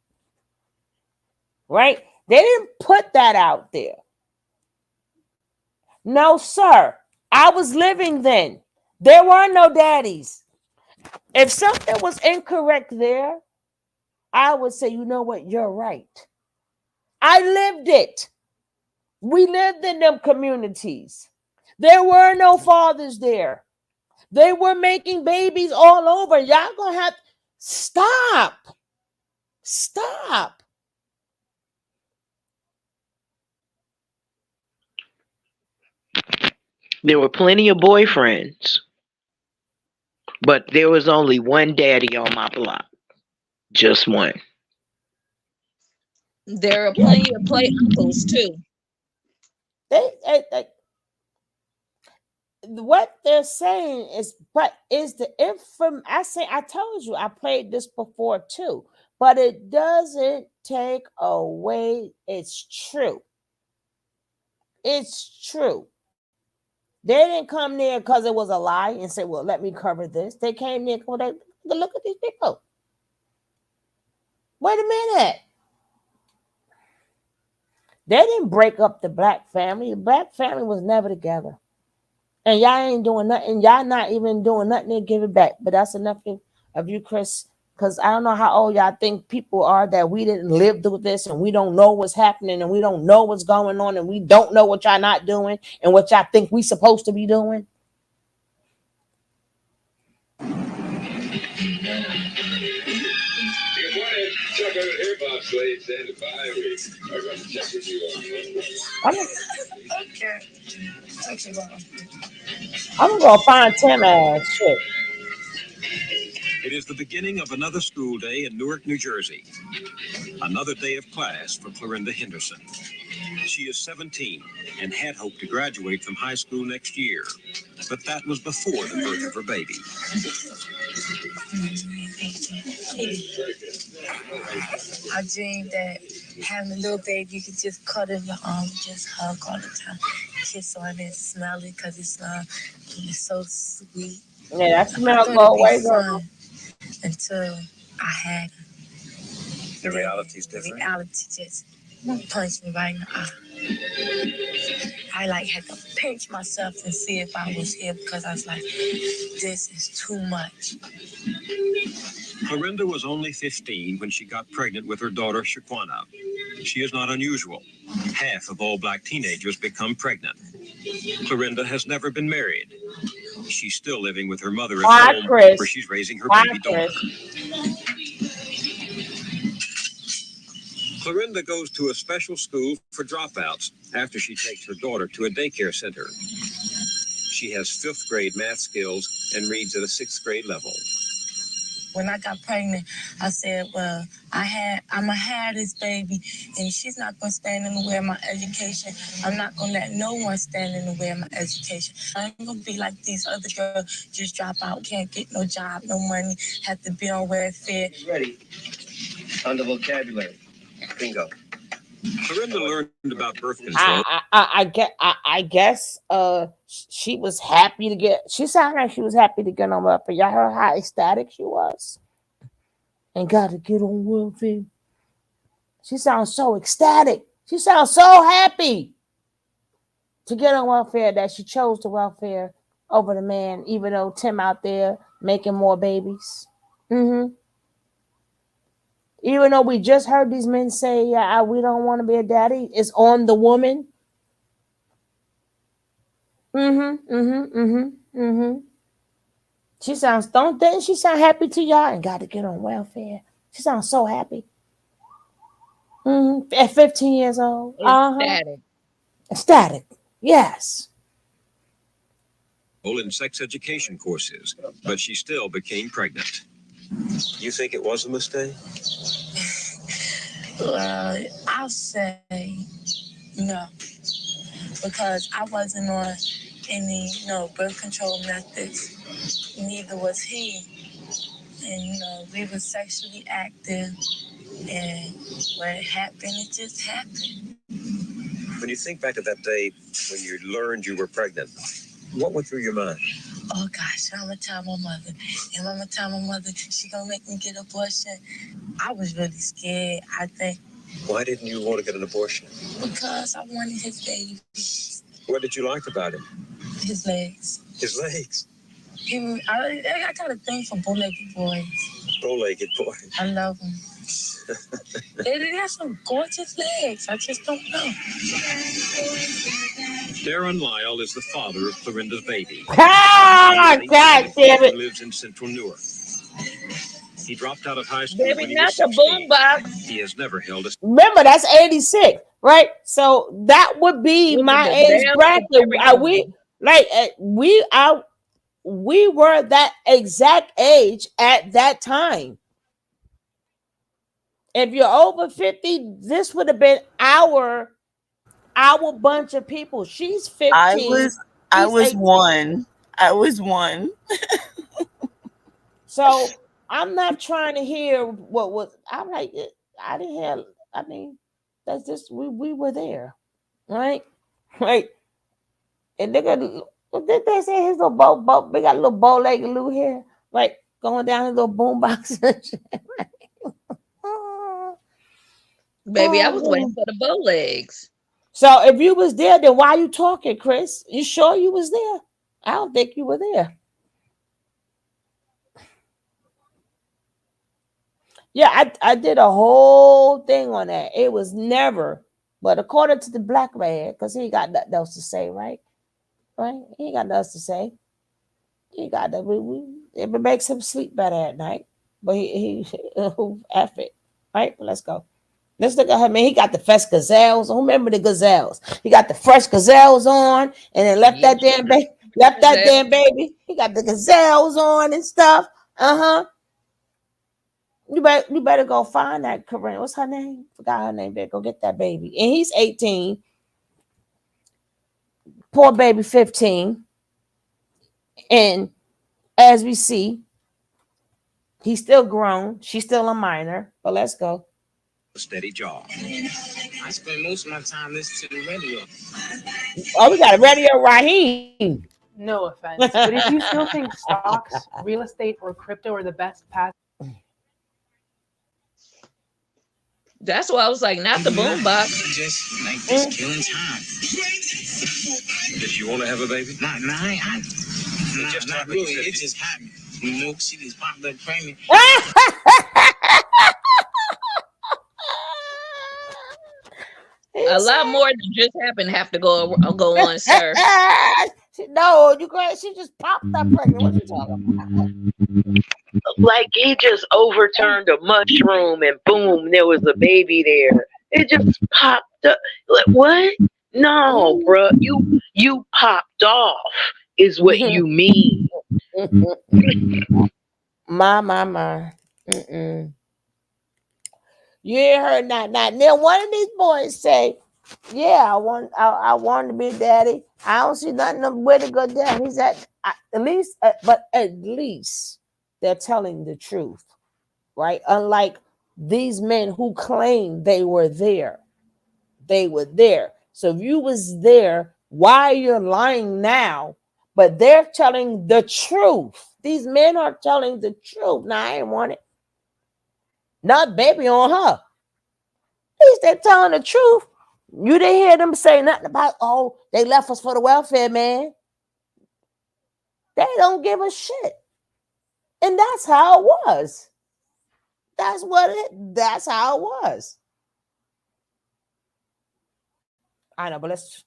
Right? They didn't put that out there. No, sir. I was living then. There were no daddies. If something was incorrect there, I would say, you know what? You're right. I lived it. We lived in them communities. There were no fathers there. They were making babies all over. Y'all gonna have stop. There were plenty of boyfriends, but there was only one daddy on my block. Just one. There are plenty of play uncles too. They what they're saying is, but is the inform. I told you I played this before too, but it doesn't take away. It's true. It's true. They didn't come there because it was a lie and say, well, let me cover this. They came there because they look at these people. Wait a minute. They didn't break up the black family. The black family was never together. And y'all ain't doing nothing. Y'all not even doing nothing to give it back. But that's enough of you, Chris. Because I don't know how old y'all think people are that we didn't live through this and we don't know what's happening and we don't know what's going on and we don't know what y'all not doing and what y'all think we supposed to be doing. I'm gonna go find Tim ass shit. It is the beginning of another school day in Newark, New Jersey. Another day of class for Clorinda Henderson. She is 17 and had hoped to graduate from high school next year, but that was before the birth of her baby. I dreamed that having a little baby, you could just cuddle in your arms, just hug all the time, kiss on it, smell it, because it's so sweet. Yeah, that I smell thought go it'd be away, girl. fun until I had The reality's different. the reality just punched me right in the eye. I had to pinch myself and see if I was here because I was like, this is too much. Clorinda was only 15 when she got pregnant with her daughter, Shaquana. She is not unusual. Half of all black teenagers become pregnant. Clorinda has never been married. She's still living with her mother at home, Chris. where she's raising her Hi, baby daughter. Chris. Clorinda goes to a special school for dropouts after she takes her daughter to a daycare center. She has 5th grade math skills and reads at a 6th grade level. When I got pregnant, I said, well, I'm going to have this baby, and she's not going to stand in the way of my education. I'm not going to let no one stand in the way of my education. I ain't going to be like these other girls, just drop out, can't get no job, no money, have to be on welfare. Ready. On the vocabulary. Bingo. Clorinda learned about birth control. I guess she was happy to get. She sounded like she was happy to get on welfare. Y'all heard how ecstatic she was, and got to get on welfare. She sounds so ecstatic. She sounds so happy to get on welfare that she chose the welfare over the man, even though Tim out there making more babies. Even though we just heard these men say, yeah, we don't want to be a daddy, it's on the woman. She sounds, didn't she sound happy to y'all and got to get on welfare? She sounds so happy. At 15 years old. Ecstatic. Ecstatic. Yes. In sex education courses, but she still became pregnant. You think it was a mistake? Well, I'll say no, because I wasn't on any, birth control methods. Neither was he. And, we were sexually active. And when it happened, it just happened. When you think back to that day when you learned you were pregnant, what went through your mind? Oh, gosh, I'm going to tell my mother. And I'm going to tell my mother she going to make me get an abortion. I was really scared, I think. Why didn't you want to get an abortion? Because I wanted his baby. What did you like about him? His legs. His legs? I got a thing for bow-legged boys. Bow-legged boys. I love them. They have some gorgeous legs. I just don't know. Darren Lyle is the father of Clorinda's baby. God damn it. Lives in Central Newark. He dropped out of high school Baby, when he not was the 16. boombox. He has never held a... Remember, that's 86, right? So that would be Look my at the age damn bracket. We were that exact age at that time. If you're over 50, this would have been our bunch of people. She's 15. I was 18. I was one. So I'm not trying to hear what was. I'm like, I didn't hear. I mean, that's just we were there, right? Right. And what did they say? His little bow. They got a little bow-legged Lou here, right? Going down his little boombox. Baby, I was waiting for the bow legs. So if you was there, then why you talking, Chris? You sure you was there? I don't think you were there. Yeah, I did a whole thing on that. It was never, but according to the black man, because he got nothing else to say, right? Right? He ain't got nothing else to say. He got that. It makes him sleep better at night. But he F it. Right? Let's go. Let's look at him. Man, he got the fresh gazelles. Remember the gazelles? He got the fresh gazelles on, and then left that damn baby. Left that damn baby. He got the gazelles on and stuff. You better go find that Corinne. What's her name? Forgot her name. Better go get that baby. And he's 18. Poor baby 15. And as we see, he's still grown. She's still a minor. But let's go. A steady job. I spend most of my time listening to the radio. Oh, we got a Radio Raheem. No offense, but if you still think stocks, real estate, or crypto are the best path. That's why I was like, not the boombox. Just like this killing time. Did you want to have a baby? Not really. It just happened. You know, she just popped up pregnant. A lot more than just happened have to go on, sir. No, you guys, she just popped up pregnant. What you talking about? Like he just overturned a mushroom and boom, there was a baby there. It just popped up. Like what? No, bro, you popped off is what you mean. My. You ain't heard not. Then one of these boys say, "Yeah, I want to be a daddy. I don't see nothing with a good dad." He's at least they're telling the truth, right? Unlike these men who claim they were there. So if you was there, why you're lying now? But they're telling the truth. These men are telling the truth. Now I ain't want it. Not baby on her. At least they're telling the truth. You didn't hear them say nothing about, oh, they left us for the welfare, man. They don't give a shit. And that's how it was. That's how it was. I know, but it's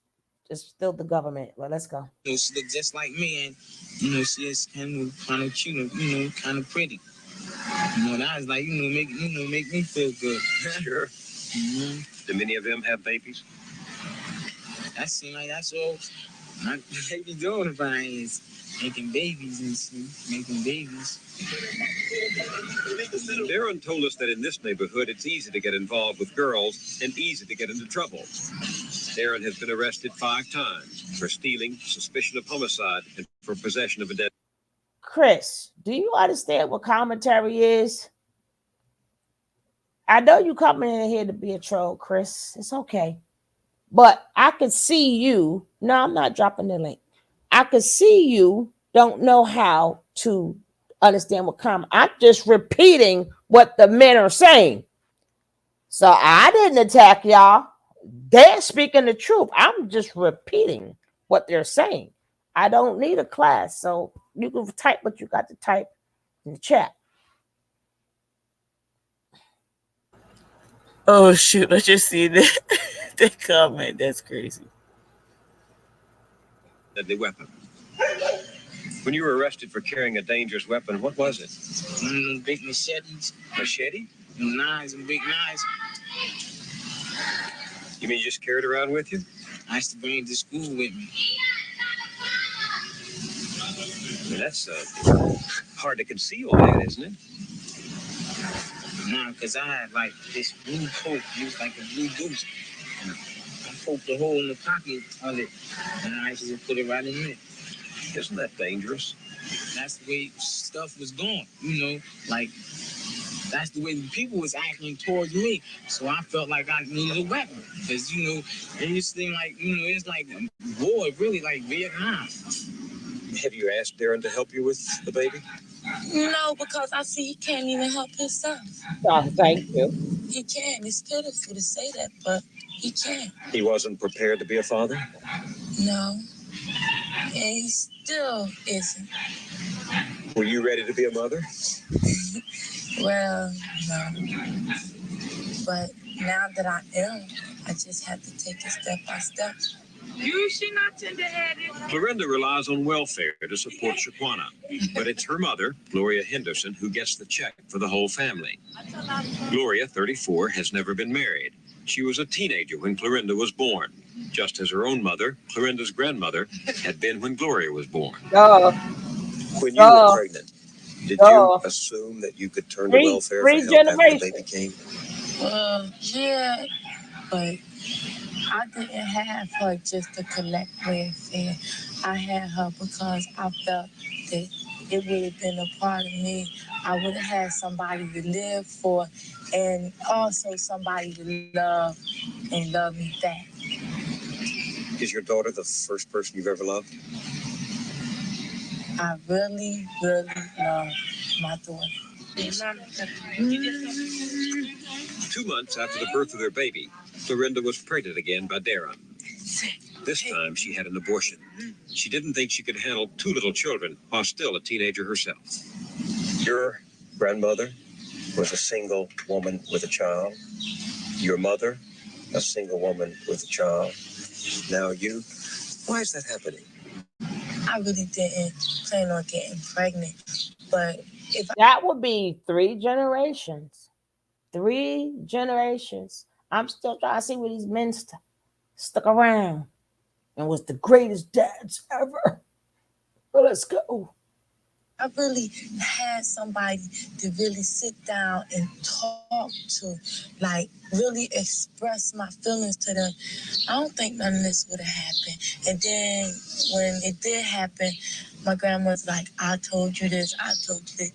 still the government. But let's go. You know, she looked just like me, and you know, she is kind of cute, and kind of pretty. That was like, make me feel good. Sure. Mm-hmm. Do many of them have babies? That seems like that's all they be doing if I is making babies and stuff, making babies. Darren told us that in this neighborhood, it's easy to get involved with girls and easy to get into trouble. Darren has been arrested 5 times for stealing, suspicion of homicide, and for possession of a dead. Chris, do you understand what commentary is? I know you coming in here to be a troll, Chris. It's okay. But I could see you. No, I'm not dropping the link. I could see you don't know how to understand what I'm just repeating what the men are saying. So I didn't attack y'all. They're speaking the truth. I'm just repeating what they're saying. I don't need a class. So you can type what you got to type in the chat. Oh shoot, I just see that comment. That's crazy. Deadly weapon. When you were arrested for carrying a dangerous weapon, what was it? One of them big machetes. Machete? Knives and big knives. You mean you just carried it around with you? I used to bring it to school with me. I mean, that's hard to conceal, that, isn't it? No, because I had like this blue coat. It was like a blue goose. And I poked a hole in the pocket of it, and I just put it right in there. Isn't that dangerous? That's the way stuff was going, like that's the way the people was acting towards me. So I felt like I needed a weapon because, it used to seem like, it's like war, really like Vietnam. Have you asked Darren to help you with the baby? No, because I see he can't even help himself. Oh, thank you. He can't. It's pitiful to say that, but he can't. He wasn't prepared to be a father? No. And he still isn't. Were you ready to be a mother? Well, no. But now that I am, I just have to take it step by step. She not tender-headed. Florinda relies on welfare to support Shaquana, but it's her mother, Gloria Henderson, who gets the check for the whole family. Gloria, 34, has never been married. She was a teenager when Florinda was born, just as her own mother, Florinda's grandmother, had been when Gloria was born. When you were pregnant, Did you Oh, assume that you could turn to welfare for three help after the generations. baby came? Yeah, but I didn't have her just to collect welfare. I had her because I felt that it would have been a part of me. I would have had somebody to live for and also somebody to love and love me back. Is your daughter the first person you've ever loved? I really, really love my daughter. 2 months after the birth of their baby, Florinda was pregnant again by Darren. This time she had an abortion. She didn't think she could handle 2 little children while still a teenager herself. Your grandmother was a single woman with a child. Your mother, a single woman with a child. Now you. Why is that happening? I really didn't plan on getting pregnant, but if That would be 3 generations. 3 generations. I'm still trying to see where these men stuck around and was the greatest dads ever. Well, let's go. I really had somebody to really sit down and talk to, like really express my feelings to them, I don't think none of this would have happened. And then when it did happen, my grandma's like, I told you this, I told you this.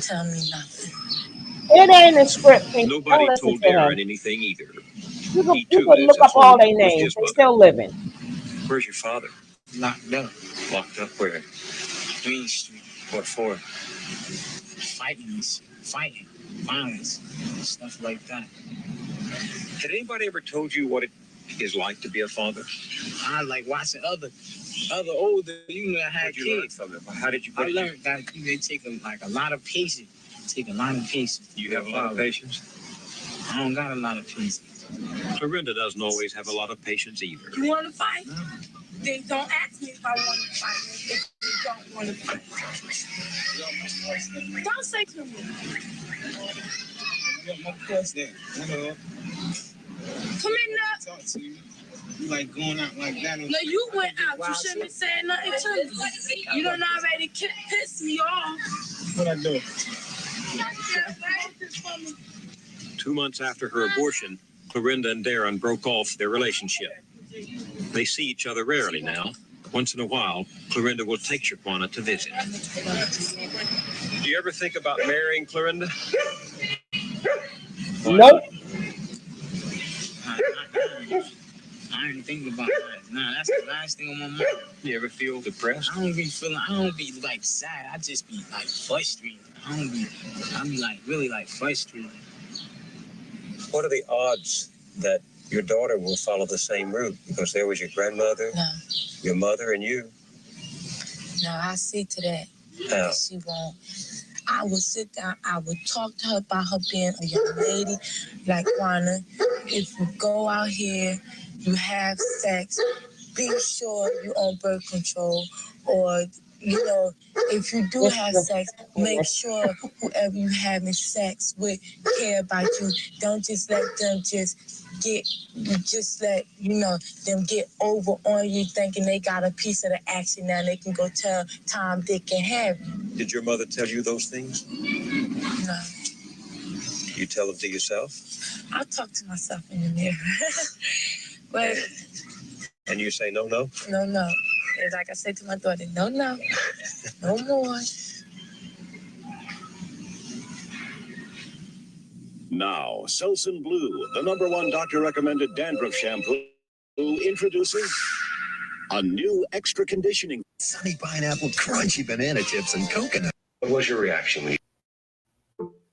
Tell me nothing. It ain't a script. Don't Nobody listen told to him. Darren anything either. You He can too lives look at up all home their with names. his They mother. still living. Where's your father? Locked up. Locked up where? Green Street. What for? Fighting, violence, stuff like that. Had anybody ever told you what it is like to be a father? I like watching other older, that had What did you learn kids. from them? How did you? I learned that they take a lot of patience. Take a lot of patience. You have a lot of patience. I don't got a lot of patience. Florinda doesn't always have a lot of patience either. You want to fight? No. Then don't ask me if I want to fight. If you don't want to fight. Don't say to me. You got my cuss there. Come in now. Talk to you. You like going out like that. No, you went out. You shouldn't be saying nothing to me. You done already pissed me off. What I do? 2 months after her abortion, Florinda and Darren broke off their relationship. They see each other rarely now. Once in a while, Florinda will take Shaquana to visit. Do you ever think about marrying Florinda? Nope. I ain't thinking about that. Nah, that's the last thing on my mind. You ever feel depressed? I don't be like sad. I just be like frustrated. I be like really like frustrated. What are the odds that your daughter will follow the same route? Because there was your grandmother, your mother, and you. No, I see to that. How? She won't. I would sit down, I would talk to her about her being a young lady. Like, Juana, if you go out here, you have sex, be sure you on birth control. Or, if you do have sex, make sure whoever you having sex with care about you. Don't just let them them get over on you thinking they got a piece of the action. Now they can go tell Tom, Dick, and Harry. Did your mother tell you those things? No. You tell them to yourself? I talk to myself in the mirror. But And you say, no. no. And like I said to my daughter, no. No more. Now, Selsun Blue, the #1 doctor-recommended dandruff shampoo, introducing a new extra conditioning. Sunny pineapple, crunchy banana chips, and coconut. What was your reaction?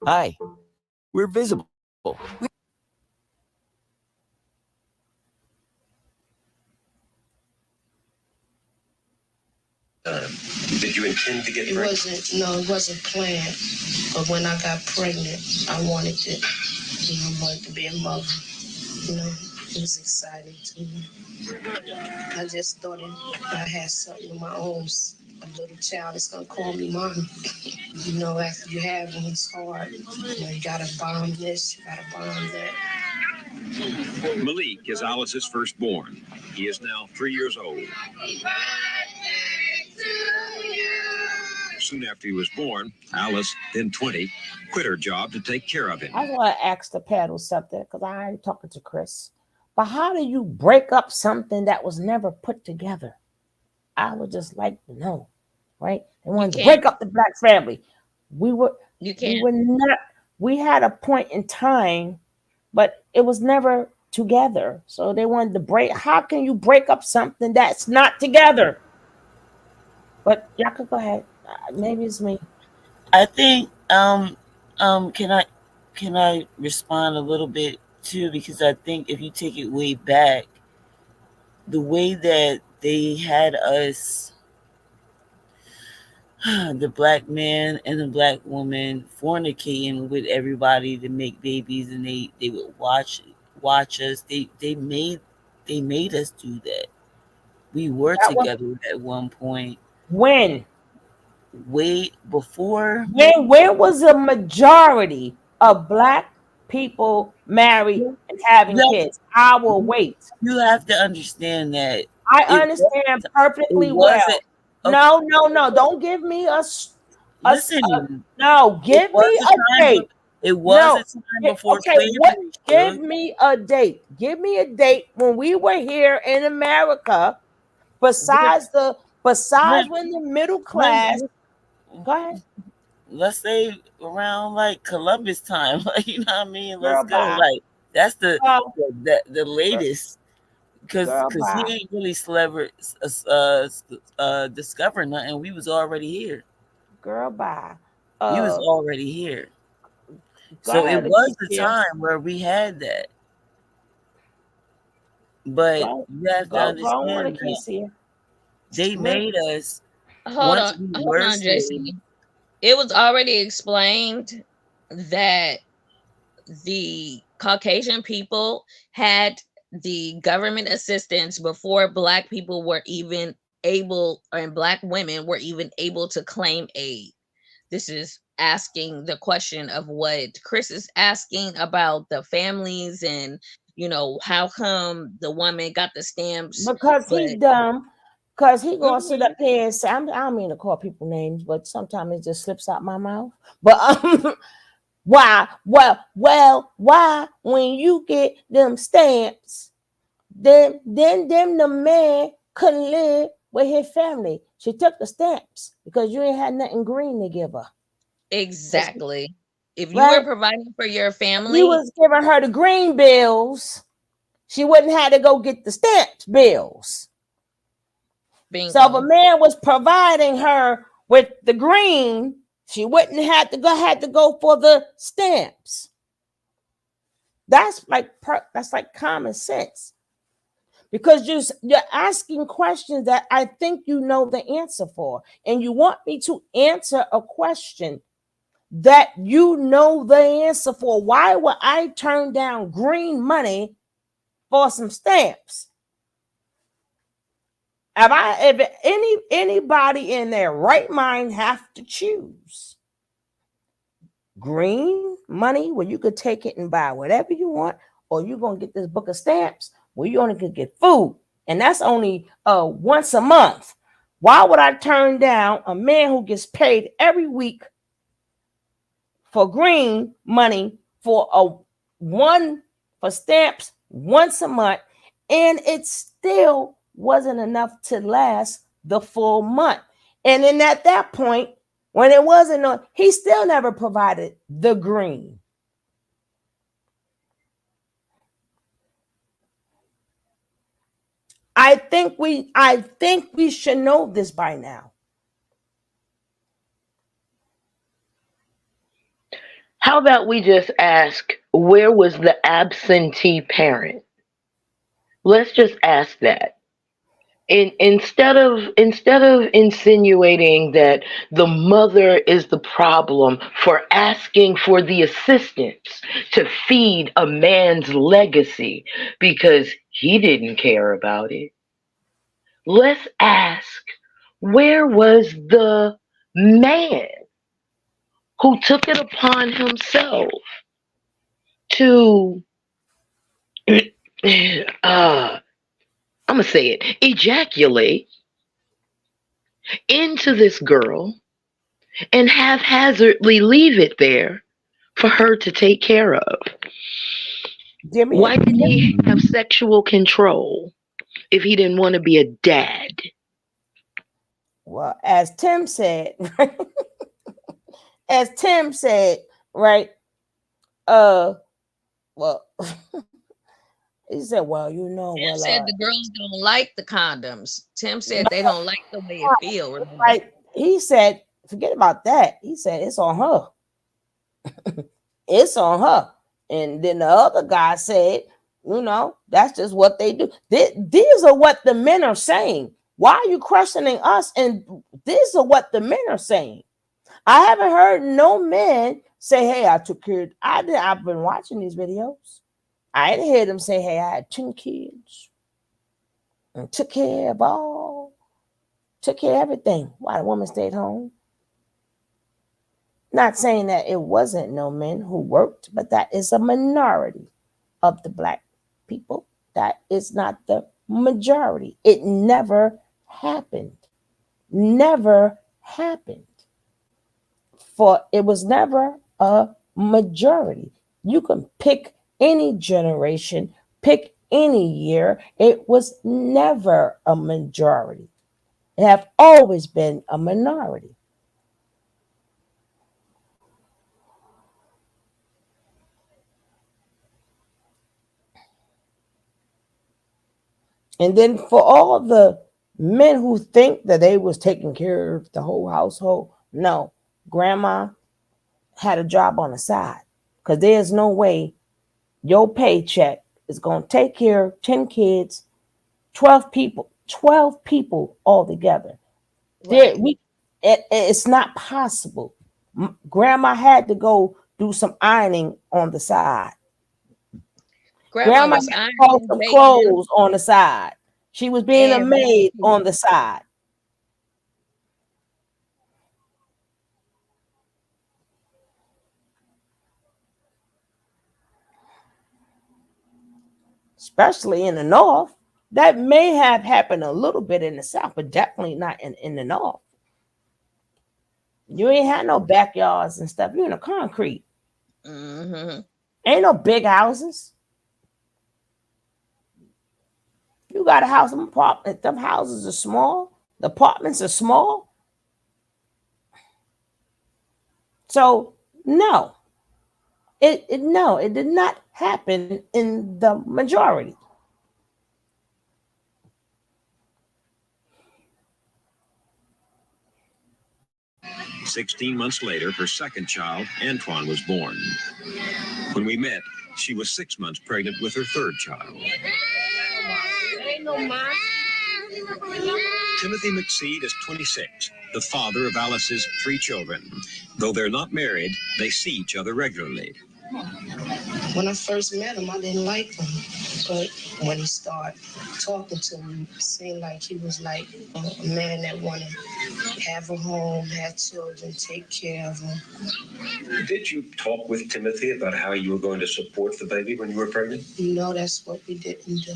Hi, we're visible. Did you intend to get pregnant? It wasn't planned. But when I got pregnant, I wanted to be a mother. It was exciting to me. I just thought I had something of my own, a little child that's gonna call me mommy. After you have them, it's hard. You gotta bomb this, you gotta bomb that. Malik is Alice's firstborn. He is now 3 years old. Soon after he was born, Alice, then 20, quit her job to take care of him. I want to ask the panel something because I ain't talking to Chris. But how do you break up something that was never put together? I would just like to know, right? They You wanted to can't. break up the black family. We were You we can't. were not. We had a point in time, but it was never together. So they wanted to break. How can you break up something that's not together? But y'all could go ahead. Maybe it's me. I think can I respond a little bit too, because I think if you take it way back, the way that they had us, the black man and the black woman fornicating with everybody to make babies, and they would watch us. They made us do that. We were That was together at one point, when. way before. Where was the majority of black people married and having You kids? I will wait. you have to understand that I it understand it perfectly wasn't well. okay. No, no, no. Don't give me Listen, no. it Give was me a a time, date. it was No. a time before Okay, what? slavery. Give Suge. me a date. Give me a date when we were here in America. Besides When, when the middle class. when, Go ahead, let's say around like Columbus time, like, you know what I mean? Let's girl. go. Bye. Like that's Oh, the latest, girl. because he Bye. ain't really discovered nothing. We was already here. Girl. Bye. We was Uh, already here. Go So it ahead, was the Lakeisha. time where we had that. But Go, you have to go on, understand that Lakeisha. they Look, made us, once we Hold were on, slaves. JC. It was already explained that the Caucasian people had the government assistance before black people were even able, and black women were even able to claim aid. This is asking the question of what Chris is asking about the families, and how come the woman got the stamps, because but he dumb. Because he gonna sit mhm, up here and say, I don't mean to call people names, but sometimes it just slips out my mouth. But why? Why when you get them stamps, then the man couldn't live with his family. She took the stamps because you ain't had nothing green to give her. exactly. If you were Right? providing for your You family, was giving her the green bills. She wouldn't have to go get the stamped bills. So if a bingo. man was providing her with the green, she wouldn't have to go for the stamps. That's like common sense. Because you're asking questions that I think you know the answer for, and you want me to answer a question that you know the answer for. Why would I turn down green money for some stamps? If anybody in their right mind have to choose green money where you could take it and buy whatever you want, or you're gonna get this book of stamps where you only could get food, and that's only once a month. Why would I turn down a man who gets paid every week for green money for stamps once a month, and it still wasn't enough to last the full month? And then at that point, when it wasn't on, he still never provided the green. I think we should know this by now. How about we just ask, where was the absentee parent? Let's just ask that. Instead of insinuating that the mother is the problem for asking for the assistance to feed a man's legacy because he didn't care about it, let's ask, where was the man who took it upon himself to I'm gonna say it, ejaculate into this girl and haphazardly leave it there for her to take care of? Jimmy, Why didn't he have sexual control if he didn't want to be a dad? well, as Tim said, as Tim said, right? Well, he said, well, you know, Tim said the girls don't like the condoms. Tim said they don't like the way it feels. Right? He said, forget about that. He said it's on her. It's on her. And then the other guy said, you know, that's just what they do. These are what the men are saying. Why are you questioning us? And these are what the men are saying. I haven't heard no men say, hey, I took care of, I've been watching these videos. I didn't hear them say, hey, I had 10 kids and took care of everything while the woman stayed home. Not saying that it wasn't no men who worked, but that is a minority of the Black people. That is not the majority. It never happened. Never happened. For it was never a majority. You can pick any generation, pick any year. It was never a majority. It have always been a minority. And then for all the men who think that they was taking care of the whole household, no, grandma had a job on the side, because there's no way your paycheck is going to take care of 10 kids, 12 people altogether. Right. It's not possible. Grandma had to go do some ironing on the side. Grandma was had to ironing, fold some baking, clothes on the side. She was being a and maid on the side. Especially in the North. That may have happened a little bit in the South, but definitely not in the North. You ain't had no backyards and stuff. You're in a concrete. Mm-hmm. Ain't no big houses. You got a house, them apartment, them houses are small. The apartments are small. So no, it did not happen in the majority. 16 months later, her second child, Antoine, was born. When we met, she was 6 months pregnant with her third child. Timothy McSeed is 26, the father of Alice's 3 children. Though they're not married, they see each other regularly. When I first met him, I didn't like him. But when he started talking to me, it seemed like he was like a man that wanted to have a home, have children, take care of them. Did you talk with Timothy about how you were going to support the baby when you were pregnant? No, that's what we didn't do.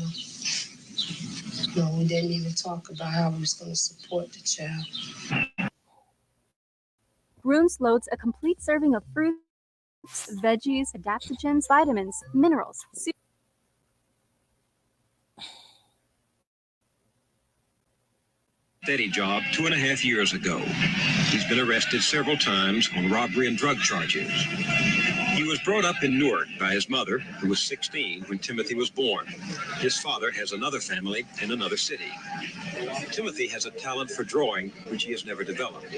No, we didn't even talk about how we was going to support the child. Bruins loads a complete serving of fruits, veggies, adaptogens, vitamins, minerals. Steady job 2.5 years ago. He's been arrested several times on robbery and drug charges. He was brought up in Newark by his mother, who was 16 when Timothy was born. His father has another family in another city. Timothy has a talent for drawing, which he has never developed.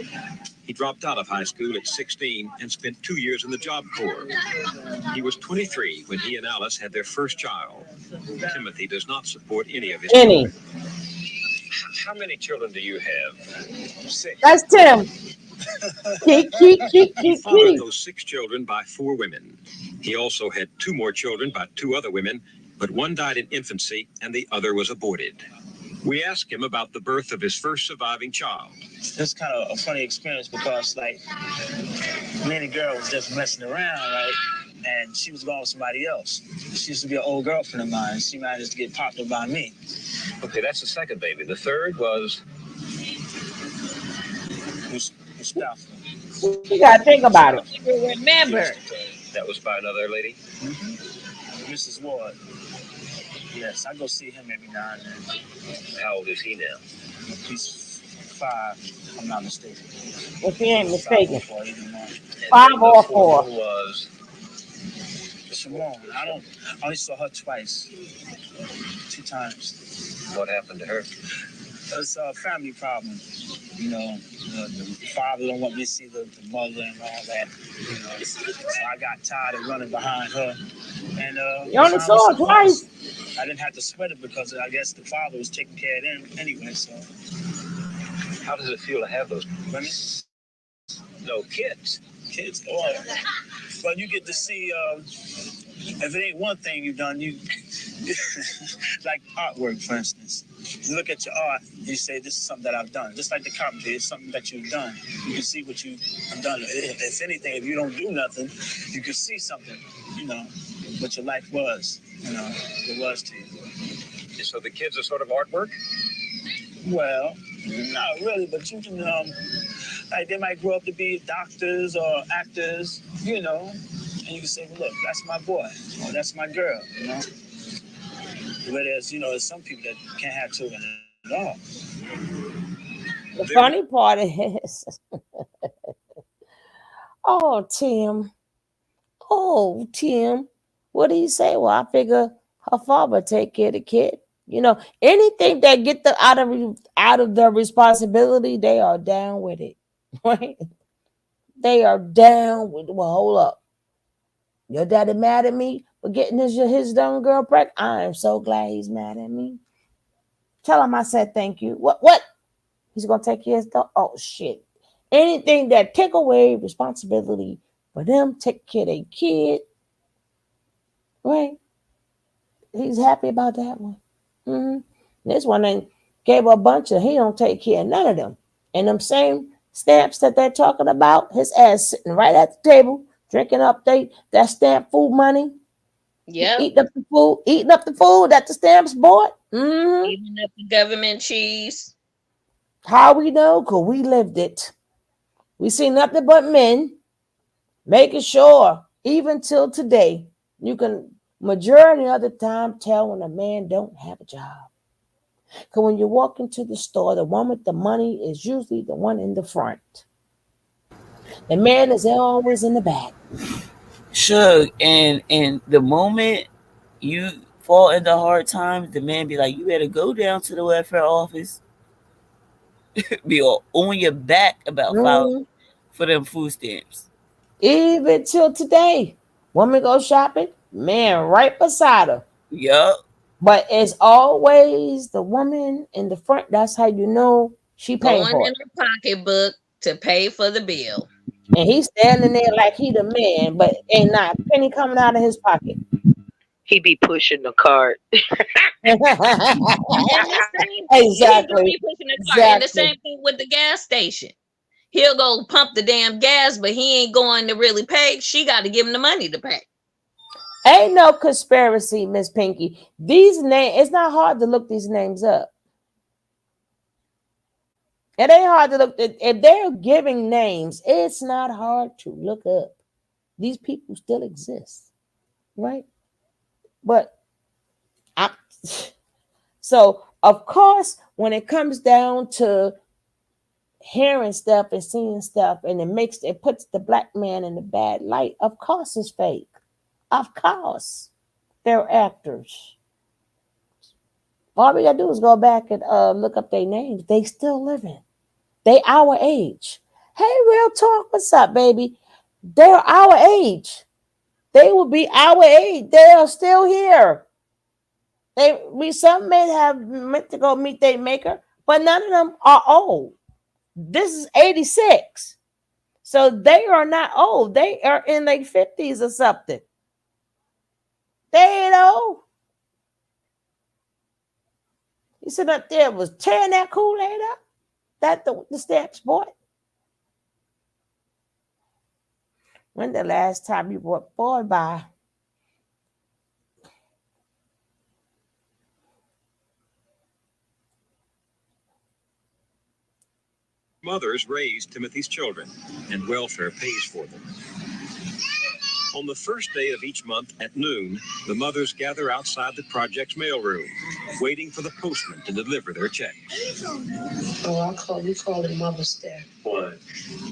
He dropped out of high school at 16 and spent 2 years in the Job Corps. He was 23 when he and Alice had their first child. Timothy does not support any of his children. How many children do you have? 6. That's Tim. He fathered those 6 children by 4 women. He also had 2 more children by 2 other women, but one died in infancy and the other was aborted. We asked him about the birth of his first surviving child. It's kind of a funny experience because, like, me and the girl was just messing around, right? And she was going with somebody else. She used to be an old girlfriend of mine. She managed to get popped up by me. Okay, that's the second baby. The third was... Mustafa. You gotta think about it. Remember. That was by another lady? Mrs. Ward. Yes, I go see him every now and then. How old is he now? He's 5, if I'm not mistaken. If you ain't 5 or mistaken. 4, either one. Five And or the fourth four. one was Shimon. I only saw her twice. 2 times. what happened to her? It's a family problem. You know, the father don't want me to see the mother and all that. You know, so I got tired of running behind her. And You only found me saw her something else. twice. I didn't have to sweat it because I guess the father was taking care of them anyway. So, How does it feel to have those? women, No, kids. kids, oh, but you get to see. If it ain't one thing you've done, you like artwork, for instance. You look at your art, you say, "This is something that I've done." Just like the carpentry, it's something that you've done. You can see what you've done. If anything, if you don't do nothing, you can see something. You know what your life was. You know it was to you. So the kids are sort of artwork? Well, not really, but you can, like they might grow up to be doctors or actors, you know, and you can say, well, look, that's my boy, or that's my girl, you know. Whereas, you know, there's some people that can't have children at all. The funny part is, oh, Tim. Oh, Tim. What do you say? Well, I figure her father take care of the kid. You know, anything that get them out of their responsibility, they are down with it. Right? They are down with, well, hold up. Your daddy mad at me for getting his young girl pregnant? I am so glad he's mad at me. Tell him I said thank you. What? He's gonna take care of stuff? Oh shit. Anything that take away responsibility for them, take care of their kid, right? He's happy about that one. This one ain't gave a bunch of, he don't take care of none of them. And them same stamps that they're talking about, his ass sitting right at the table, drinking up that stamp food money. Yep. Eating up the food that the stamps bought. Eating up the government cheese. How we know? Because we lived it. We see nothing but men making sure, even till today, you can majority of the time tell when a man don't have a job. Because when you walk into the store, the one with the money is usually the one in the front. The man is always in the back. Sure, and the moment you fall into hard times, the man be like, "You better go down to the welfare office." Be all on your back about filing Mhm. for them food stamps. Even till today, woman go shopping, man right beside her. Yup. But it's always the woman in the front. That's how you know she paying Going for in it. her pocketbook to pay for the bill. And he's standing there like he the man, but ain't not a penny coming out of his pocket. He be pushing the cart. And the same thing, he do Exactly. be pushing the cart. And the Exactly. same thing with the gas station. He'll go pump the damn gas, but he ain't going to really pay. She got to give him the money to pay. Ain't no conspiracy, Miss Pinky. These names, it's not hard to look these names up. It ain't hard to look. If they're giving names, it's not hard to look up. These people still exist, right? But I, so of course, when it comes down to hearing stuff and seeing stuff, and it puts the black man in a bad light. Of course, it's fake. Of course, they're actors. All we gotta do is go back and look up their names. They still living. They our age. Hey, real talk. What's up, baby? They're our age. They will be our age. They are still here. Some may have meant to go meet their maker, but none of them are old. This is 86. So they are not old. They are in their 50s or something. They ain't old. You sit up there was tearing that Kool-Aid up. That the stamps bought. When the last time you bought boy by? Mothers raise Timothy's children, and welfare pays for them. On the first day of each month at noon, the mothers gather outside the project's mailroom, waiting for the postman to deliver their check. Oh, we call it Mother's Day. Why?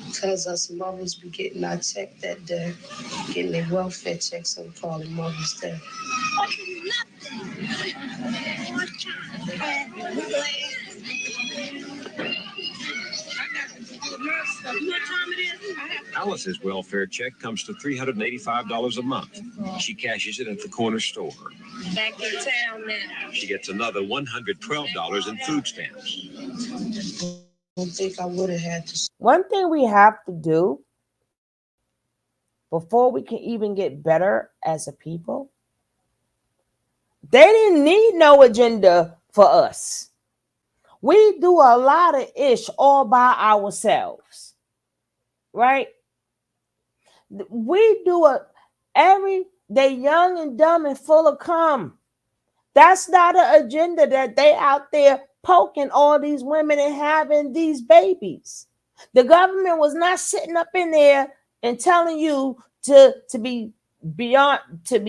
Because us mothers be getting our check that day, getting their welfare checks, so we call it Mother's Day. Alice's welfare check comes to $385 a month. She cashes it at the corner store. Back in town now. She gets another $112 in food stamps. I don't think I would have had to. One thing we have to do before we can even get better as a people, they didn't need no agenda for us. We do a lot of ish all by ourselves, right? We do they young and dumb and full of cum. That's not an agenda that they out there poking all these women and having these babies. The government was not sitting up in there and telling you to be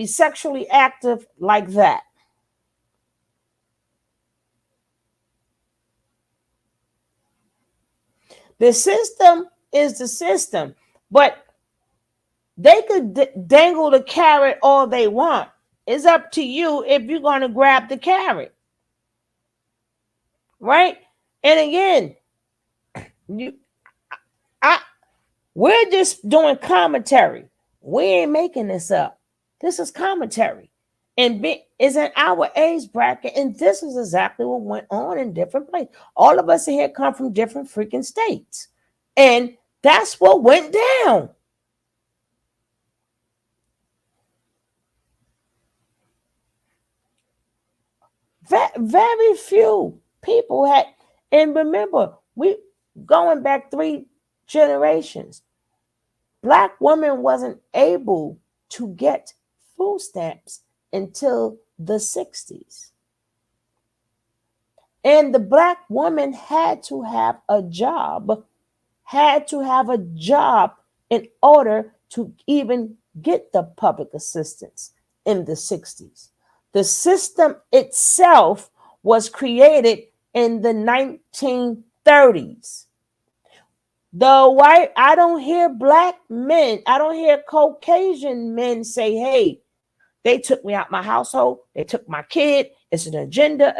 sexually active like that. The system is the system, but they could dangle the carrot all they want. It's up to you if you're going to grab the carrot, right? And again, we're just doing commentary. We ain't making this up. This is commentary, and is in our age bracket, and this is exactly what went on in different places. All of us here come from different freaking states, and that's what went down. Very few people had, and remember, we going back 3 generations. Black women wasn't able to get food stamps until the 60s. And the Black woman had to have a job in order to even get the public assistance in the 60s. The system itself was created in the 1930s. I don't hear Black men, I don't hear Caucasian men say, hey, they took me out my household, they took my kid, it's an agenda.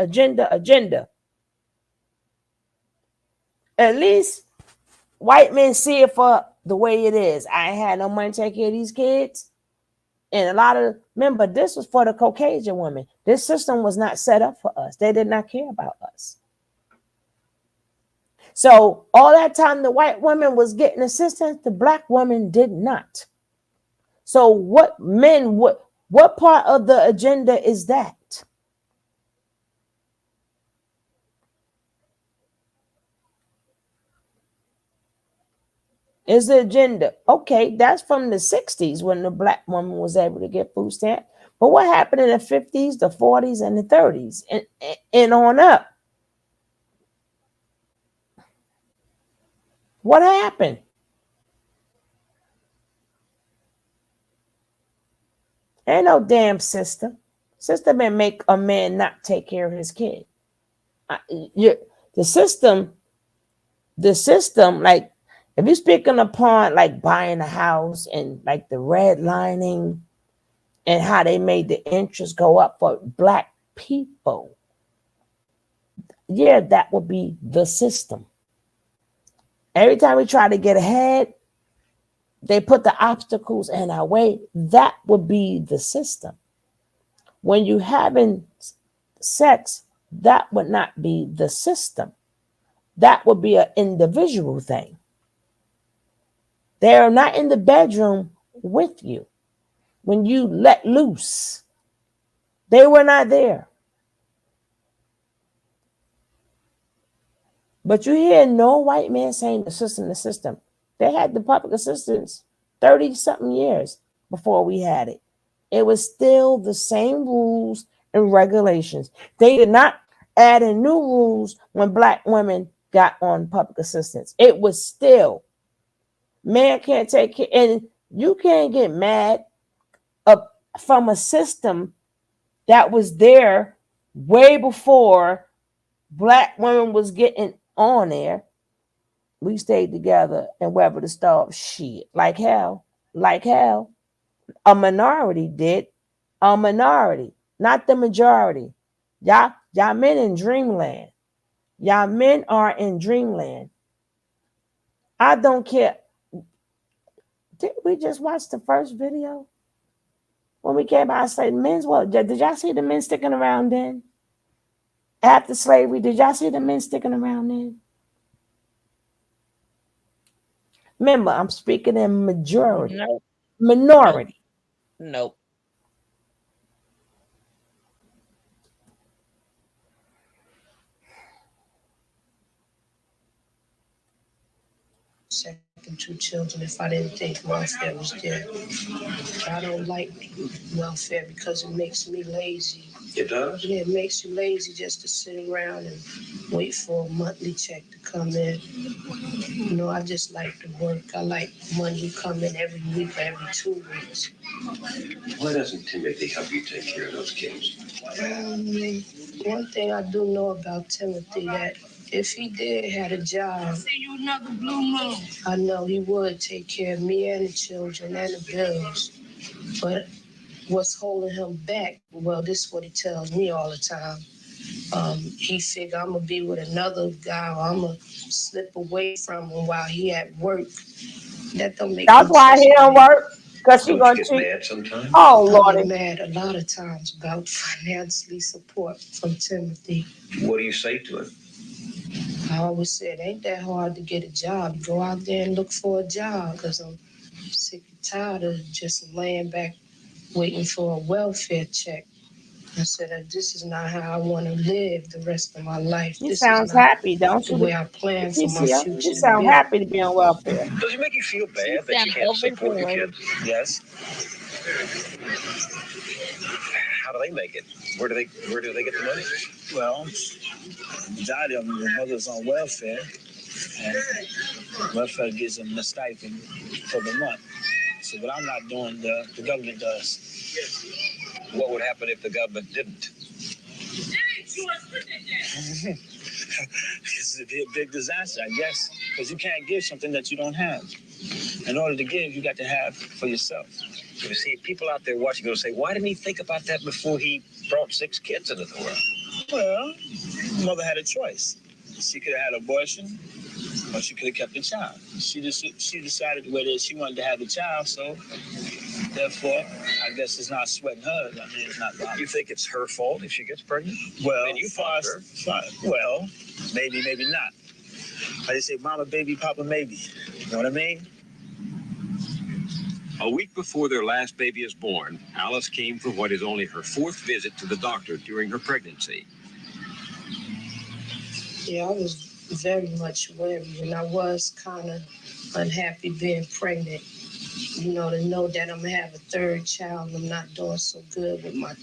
At least white men see it for the way it is. I ain't had no money to take care of these kids. And remember, this was for the Caucasian women. This system was not set up for us. They did not care about us. So all that time the white woman was getting assistance, the Black woman did not. So what part of the agenda is that? Is the agenda. Okay, that's from the 60s when the Black woman was able to get food stamps. But what happened in the 50s, the 40s, and the 30s, and on up? What happened? Ain't no damn system. System may make a man not take care of his kid. The system, like, if you're speaking upon like buying a house and like the redlining and how they made the interest go up for Black people, yeah, that would be the system. Every time we try to get ahead, they put the obstacles in our way. That would be the system. When you having sex, that would not be the system. That would be an individual thing. They're not in the bedroom with you. When you let loose, they were not there. But you hear no white man saying the system. They had the public assistance 30-something years before we had it. It was still the same rules and regulations. They did not add in new rules when Black women got on public assistance. It was still, man can't take care, and you can't get mad from a system that was there way before black women was getting on there. We stayed together and weathered the storm. Shit, like hell, like hell. A minority did, a minority, not the majority. Y'all men in dreamland. Y'all men are in dreamland. I don't care. Did we just watch the first video? When we came out, I said, men's what? Did y'all see the men sticking around then? After slavery, did y'all see the men sticking around then? Remember, I'm speaking in majority. Nope. Minority. Nope. Second two children if I didn't think welfare was there. I don't like welfare because it makes me lazy. It does? Yeah, it makes you lazy just to sit around and wait for a monthly check to come in. You know, I just like to work. I like money to come in every week or every 2 weeks. Why doesn't Timothy help you take care of those kids? One thing I do know about Timothy, that if he did had a job, see you another blue moon. I know he would take care of me and the children and the bills. But what's holding him back? Well, this is what he tells me all the time. He figure I'm gonna be with another guy, or I'm gonna slip away from him while he at work. That don't make That's no why sense he to don't me. work. Because he Don't you gonna get cheat. mad sometimes? Oh I get Lordy. mad a lot of times about financially support from Timothy. What do you say to him? I always said, ain't that hard to get a job. Go out there and look for a job, because I'm sick and tired of just laying back waiting for a welfare check. I said, this is not how I want to live the rest of my life. He This is sounds not happy, don't the you? way I plan for my Patricia, you future to sound be. happy to be on welfare. Does it make you feel She bad that sound you can't support your overjoyed. kids? Yes. How do they make it? Where do they get the money? Well, the majority of them, the mothers on welfare, and welfare gives them the stipend for the month. So what I'm not doing, the government does. What would happen if the government didn't? This would be a big disaster, I guess, because you can't give something that you don't have. In order to give, you got to have for yourself. You see, people out there watching will say, why didn't he think about that before he brought 6 kids into the world? Well, mother had a choice. She could have had an abortion, or she could have kept the child. She decided whether she wanted to have the child, so therefore, I guess it's not sweating her. I mean, it's not bothering. You think it's her fault if she gets pregnant? Well, and you fought her. Well, maybe not. I just say, mama, baby, papa, maybe. You know what I mean? A week before their last baby is born, Alice came for what is only her 4th visit to the doctor during her pregnancy. Yeah, I was very much worried, and I was kind of unhappy being pregnant. You know, to know that I'm gonna have a 3rd child, and I'm not doing so good with my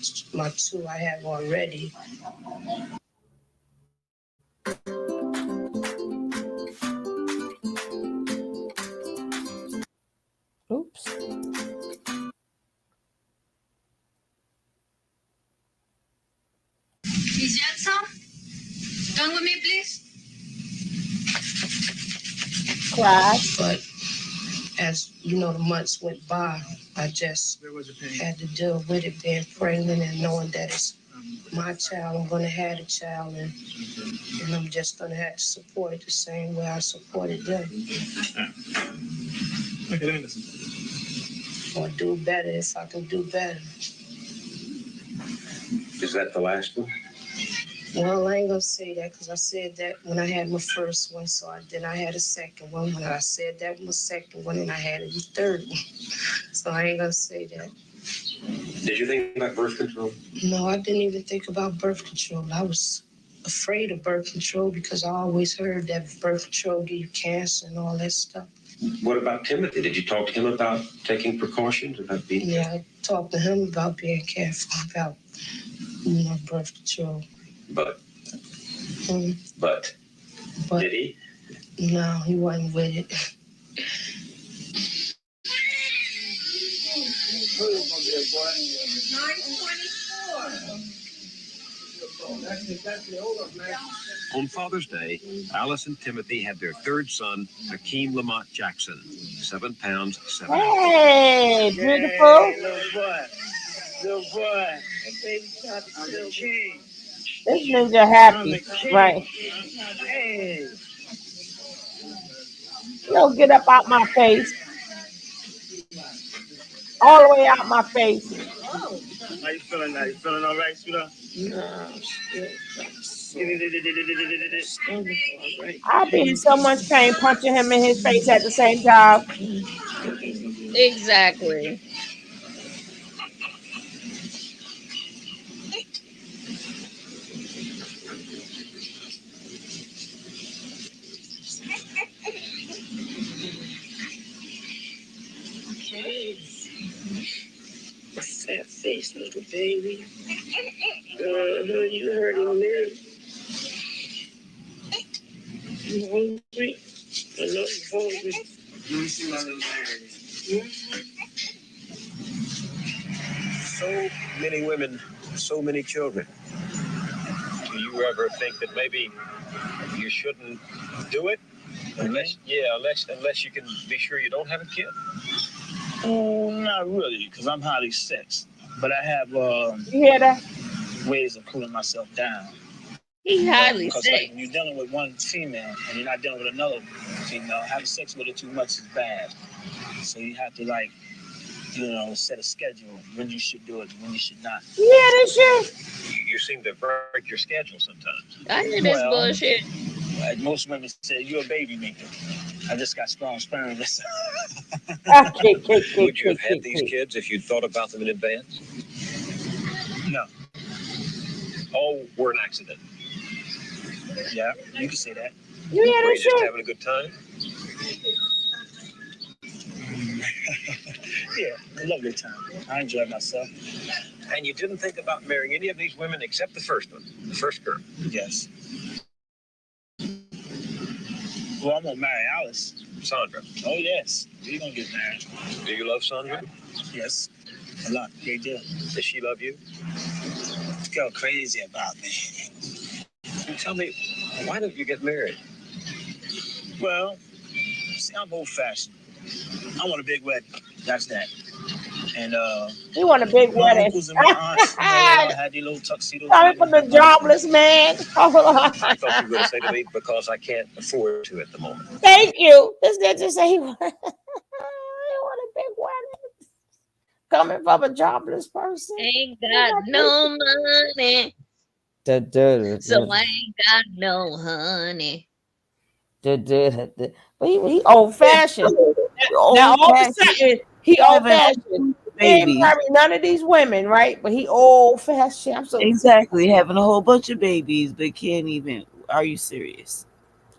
2 I have already. Oops. Is that some? Done with me, please? Cry. But as you know, the months went by, I just had to deal with it, being pregnant and knowing that it's my child. I'm gonna have a child, and I'm just gonna have to support it the same way I supported them. Or do better if I can do better. Is that the last one? Well, I ain't gonna say that, because I said that when I had my first one, then I had a second one. When I said that was my second one, and I had a third one. So I ain't gonna say that. Did you think about birth control? No, I didn't even think about birth control. I was afraid of birth control because I always heard that birth control give you cancer and all that stuff. What about Timothy? Did you talk to him about taking precautions about being? Yeah, I talked to him about being careful about, birth control. But. Hmm. But. But did he? No, he wasn't with it. 9:24. On Father's Day, Alice and Timothy had their third son, Hakeem Lamont Jackson, 7 pounds 7 ounces. Hey, beautiful. Hey, little boy. Little boy. Baby, I'm the king. This ninja I'm the happy, king. right? Hey. Yo, get up out my face. All the way out my face. How you feeling now? You feeling all right, sweetheart? No, I'll be in so much pain punching him in his face at the same time. Exactly. Okay. My fat face, little baby. You heard him, man. You hungry? I know you're hungry. Let me see my little man. So many women, so many children. Do you ever think that maybe you shouldn't do it? Unless you can be sure you don't have a kid. Oh, not really, because I'm highly sexed. But I have You hear that? ways of cooling myself down. He highly Because sick. like when you're dealing with one female and you're not dealing with another female, having sex with her too much is bad. So you have to like, set a schedule when you should do it, when you should not. You hear this shit? You seem to break your schedule sometimes. I hear this Well, bullshit. like most women say, you're a baby maker. I just got strong sperm. Would you have had these kids if you'd thought about them in advance? No. All were an accident. Yeah, you can say that. You hear Were you this just shit? having a good time? Yeah, a lovely time. I enjoyed myself. And you didn't think about marrying any of these women except the first one, the first girl? Yes. Well, I'm gonna marry Alice. Sandra. Oh yes, we're gonna get married. Do you love Sandra? Yes, a lot. They do. Does she love you? This girl crazy about me. You tell me, why don't you get married? Well, see, I'm old-fashioned. I want a big wedding. That's that. And He want a big my wedding. uncles and my aunts, they all had their little tuxedos. Coming from the jobless man. Hold on. I thought you were going to say to me, because I can't afford to at the moment. Thank you. This ninja say he want a big wedding. Coming from a jobless person. Ain't got no money. So I ain't got no honey. But he old fashioned. Now all of a sudden he old fashioned. He ain't married none of these women, right? But he old fashioned. I'm so Exactly, having a whole bunch of babies, but can't even. Are you serious?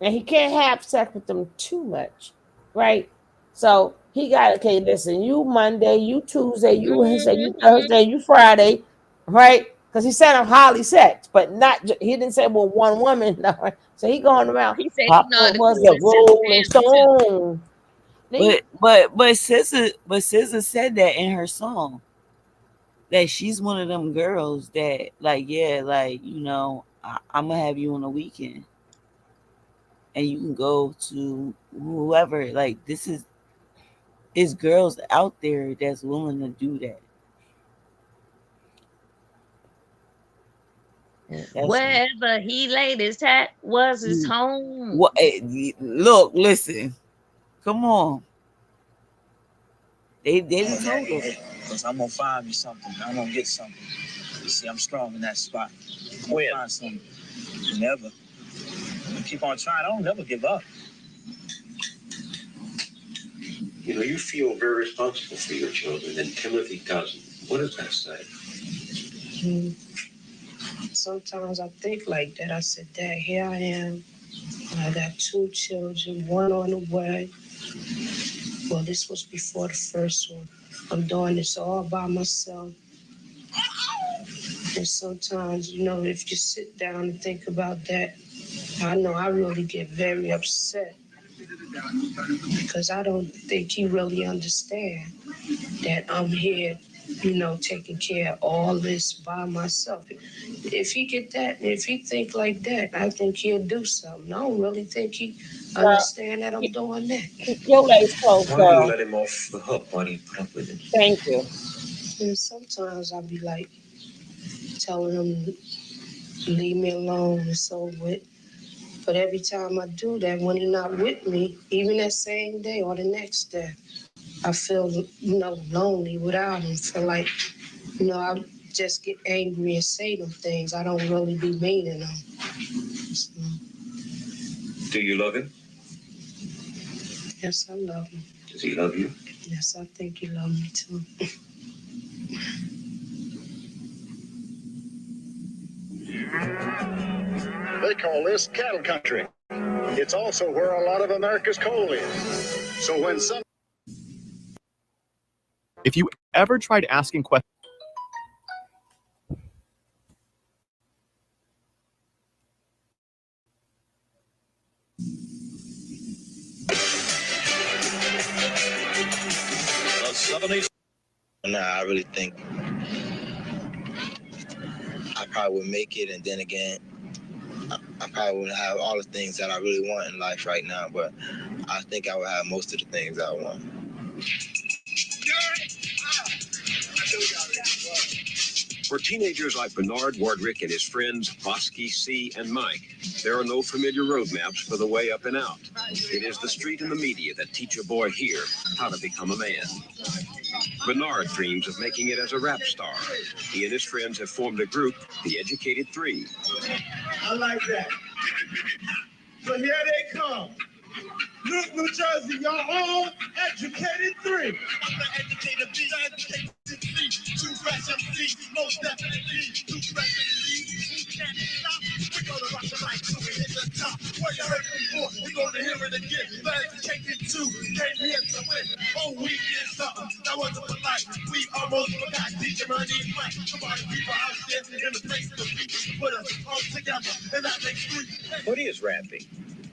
And he can't have sex with them too much, right? So he got okay. Listen, you Monday, you Tuesday, you Wednesday, you Thursday, you Friday, right? Because he said I'm highly sexed, but not. He didn't say well one woman. No, right? So he going around. He said he Papa know how to was cool a himself Rolling down too. Stone. But SZA said that in her song that she's one of them girls that I'm gonna have you on a weekend and you can go to whoever. Like this is girls out there that's willing to do that. Wherever he laid his hat was his home. What? Look, listen. Come on. They didn't told us. Because I'm gonna find me something. I'm gonna get something. You see, I'm strong in that spot. I'm gonna find something. Never. I keep on trying. I don't never give up. You know, you feel very responsible for your children, and Timothy doesn't. What does that say? Sometimes I think like that. I said, Dad, here I am. I got 2 children, 1 on the way. Well, this was before the first one. I'm doing this all by myself. And sometimes, if you sit down and think about that, I know I really get very upset because I don't think he really understands that I'm here, taking care of all this by myself. If he get that, if he think like that, I think he'll do something. I don't really think he understand that I'm doing that. Keep your legs closed, Why do you girl. let him off the hook? Why do you put up with it? Thank you. And sometimes I be like telling him leave me alone and so with. But every time I do that, when he's not with me, even that same day or the next day, I feel, lonely without him. Feel like, I just get angry and say them things. I don't really be meaning them. So, Do you love him? yes, I love him. Does he love you? Yes, I think he loves me too. They call this cattle country. It's also where a lot of America's coal is. So when some If you ever tried asking questions, Nah, I really think I probably would make it, and then again, I probably wouldn't have all the things that I really want in life right now, but I think I would have most of the things I want. For teenagers like Bernard Wardrick and his friends Bosky, C, and Mike, there are no familiar roadmaps for the way up and out. It is the street and the media that teach a boy here how to become a man. Bernard dreams of making it as a rap star. He and his friends have formed a group, the Educated Three. I like that. So here they come. Look, New Jersey, your own Educated Three. I'm the Educated B, Educated C, two fresh MCs, most definitely, two fresh MCs. Who can't stop? We're gonna rock the mic till we hit the top. What you heard before, we're gonna hear it again. The Educated 2 came here to win. Oh, we did something that wasn't polite. We almost forgot DJ Money Mike. Come on, people out there in the place to be. Put us all together, and that makes three. What is rapping?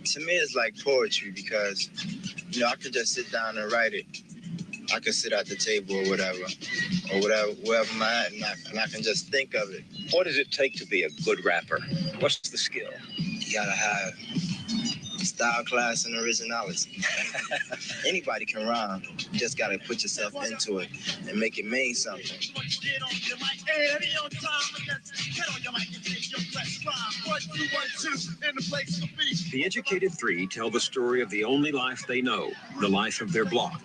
To me, it's like poetry because, I could just sit down and write it. I could sit at the table or whatever, wherever I'm at, and I can just think of it. What does it take to be a good rapper? What's the skill? You gotta have style, class, and originality. Anybody can rhyme. You just gotta put yourself into it and make it mean something. The Educated Three tell the story of the only life they know, the life of their block.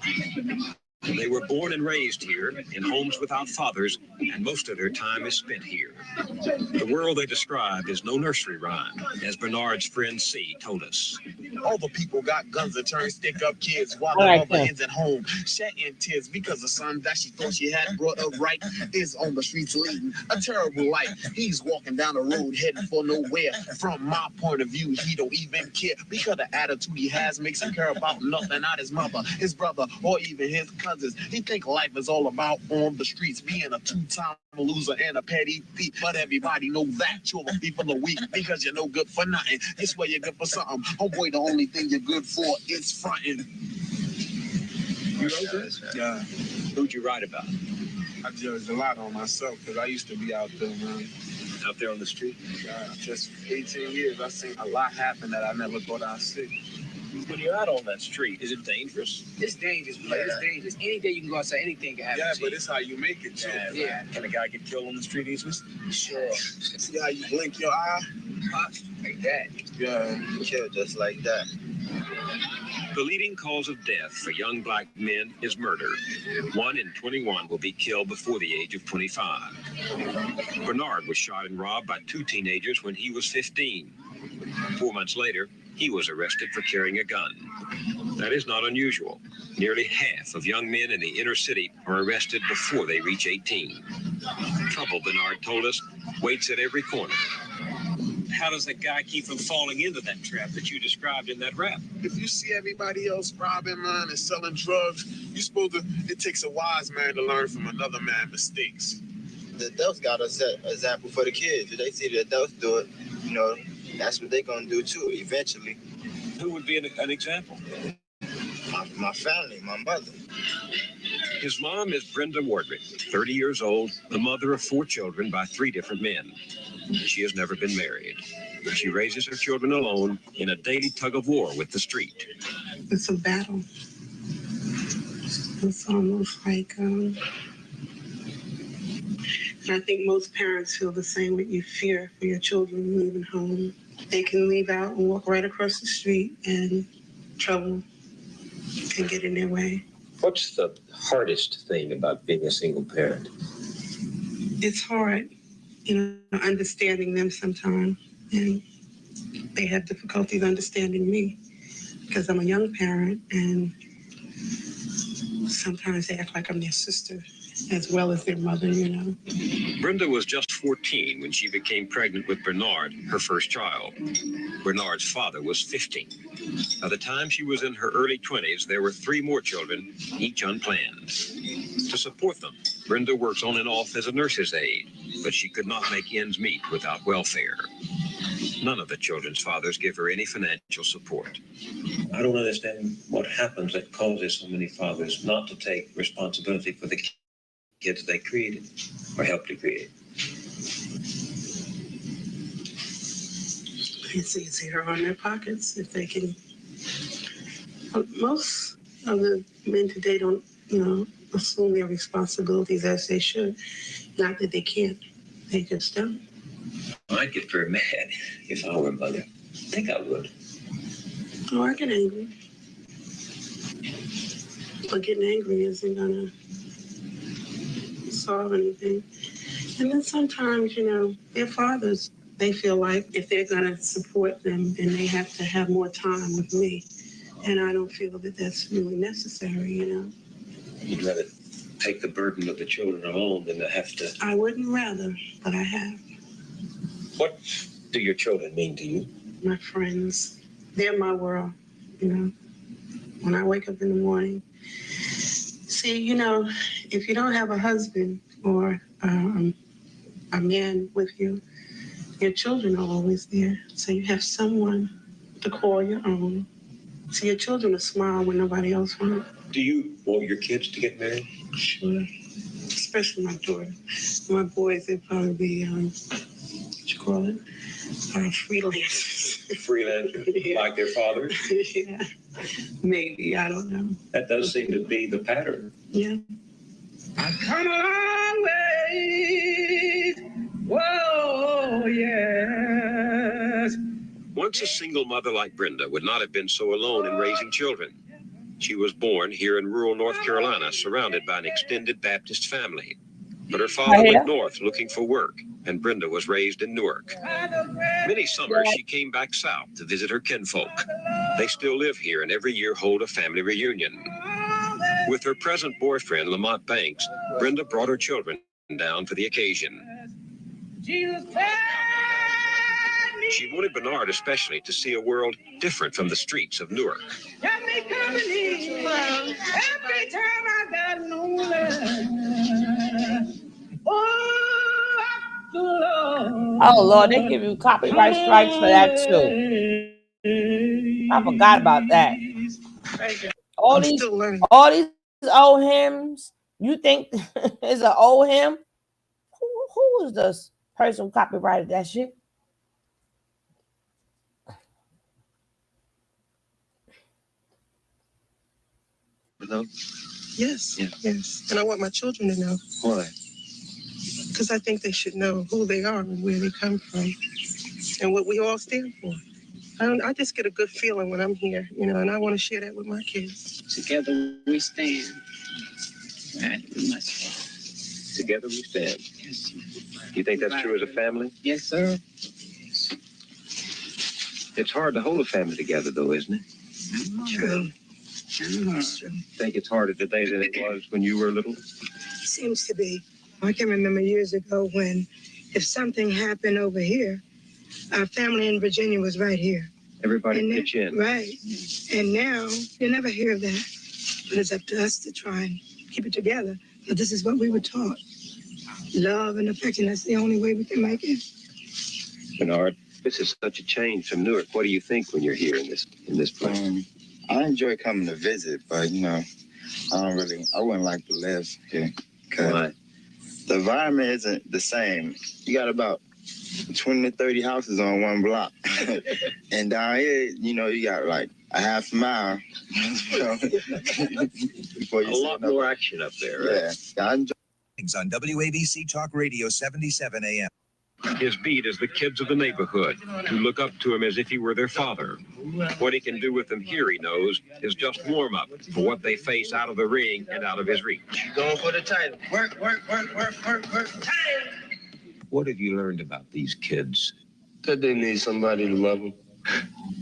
They were born and raised here in homes without fathers, and most of their time is spent here. The world they describe is no nursery rhyme, as Bernard's friend C told us. All the people got guns that turn stick-up kids while I the like mother that. is at home, shedding tears because the son that she thought she had brought up right is on the streets leading a terrible life. He's walking down the road heading for nowhere. From my point of view, he don't even care because the attitude he has makes him care about nothing, not his mother, his brother, or even his cousins. He think life is all about on the streets, being a two-time loser and a petty thief. But everybody know that you're a thief of the week because you're no good for nothing. This way you're good for something. Homeboy, the only thing you're good for is fronting. You wrote this? Yeah. Who'd you write about? I judged a lot on myself because I used to be out there, man. Out there on the street? Just 18 years, I've seen a lot happen that I never thought I'd see. When you're out on that street, is it dangerous? It's dangerous, but it's dangerous. Any day you can go outside, anything can happen. Yeah, to but you. it's how you make it, too. Yeah. Can a guy get killed on the street easily? Sure. See how you blink your eye? Like that. Yeah. Kill just like that. The leading cause of death for young black men is murder. 1 in 21 will be killed before the age of 25. Bernard was shot and robbed by 2 teenagers when he was 15. 4 months later, he was arrested for carrying a gun. That is not unusual. Nearly half of young men in the inner city are arrested before they reach 18. Trouble, Bernard told us, waits at every corner. How does a guy keep from falling into that trap that you described in that rap? If you see everybody else robbing, man, and selling drugs, it takes a wise man to learn from another man's mistakes. The adults got to set example for the kids. If they see the adults do it, That's what they're gonna do too, eventually. Who would be an example? My family, my mother. His mom is Brenda Wardrick, 30 years old, the mother of 4 children by 3 different men. She has never been married. She raises her children alone in a daily tug of war with the street. It's a battle. It's almost like, I think most parents feel the same way. You fear for your children leaving home. They can leave out and walk right across the street and trouble can get in their way. What's the hardest thing about being a single parent? It's hard, understanding them sometimes. And they have difficulties understanding me because I'm a young parent and sometimes they act like I'm their sister as well as their mother, Brenda was just 14 when she became pregnant with Bernard, her first child. Bernard's father was 50. By the time she was in her early 20s, there were 3 more children, each unplanned. To support them, Brenda works on and off as a nurse's aide, but she could not make ends meet without welfare. None of the children's fathers give her any financial support. I don't understand what happens that causes so many fathers not to take responsibility for the kids they created or helped to create. It's easier on their pockets if they can. Most of the men today don't, assume their responsibilities as they should. Not that they can't, they just don't. I'd get very mad if I were a mother. I think I would. Oh, I get angry. But getting angry isn't gonna solve anything. And then sometimes, their fathers, they feel like if they're gonna support them, then they have to have more time with me. And I don't feel that that's really necessary, You'd rather take the burden of the children alone than to have to. I wouldn't rather, but I have. What do your children mean to you? My friends, they're my world, When I wake up in the morning, see, if you don't have a husband or a man with you, your children are always there. So you have someone to call your own. So your children will smile when nobody else will. Do you want your kids to get married? Sure. Especially my daughter. My boys, they'd probably be, what you call it? Freelancers. Freelancers? Yeah. Like their fathers? Yeah. Maybe, I don't know. That does seem to be the pattern. Yeah. I've come a long way. Whoa, yes. Once a single mother like Brenda would not have been so alone in raising children. She was born here in rural North Carolina, surrounded by an extended Baptist family. But her father went north looking for work, and Brenda was raised in Newark. Many summers, she came back south to visit her kinfolk. They still live here and every year hold a family reunion. With her present boyfriend, Lamont Banks, Brenda brought her children down for the occasion. She wanted Bernard especially to see a world different from the streets of Newark. Every time I got no love. Oh Lord, they give you copyright strikes for that too. I forgot about that. All these old hymns. You think it's an old hymn? Who was this person who copyrighted that shit? No. Yes, yes. And I want my children to know. Why? Because I think they should know who they are and where they come from and what we all stand for. I just get a good feeling when I'm here, and I want to share that with my kids. Together we stand. Right, we must. Together we stand. Yes. You think that's true as a family? Yes, sir. It's hard to hold a family together, though, isn't it? True. Think it's harder today than it was when you were little? Seems to be. I can remember years ago when if something happened over here, our family in Virginia was right here. Everybody pitch in. Right. And now you never hear of that. But it's up to us to try and keep it together. But this is what we were taught. Love and affection, that's the only way we can make it. Bernard, This is such a change from Newark. What do you think when you're here in this place? I enjoy coming to visit, but I wouldn't like to live here. Why? The environment isn't the same. You got about 20 to 30 houses on one block. And down here, you got like a half mile. Before you a lot more action up there, right? Yeah. I enjoy On WABC Talk Radio 77 AM. His beat is the kids of the neighborhood who look up to him as if he were their father. What he can do with them here, he knows, is just warm up for what they face out of the ring and out of his reach. going for the title. Work. Title. What have you learned about these kids? That they need somebody to love them.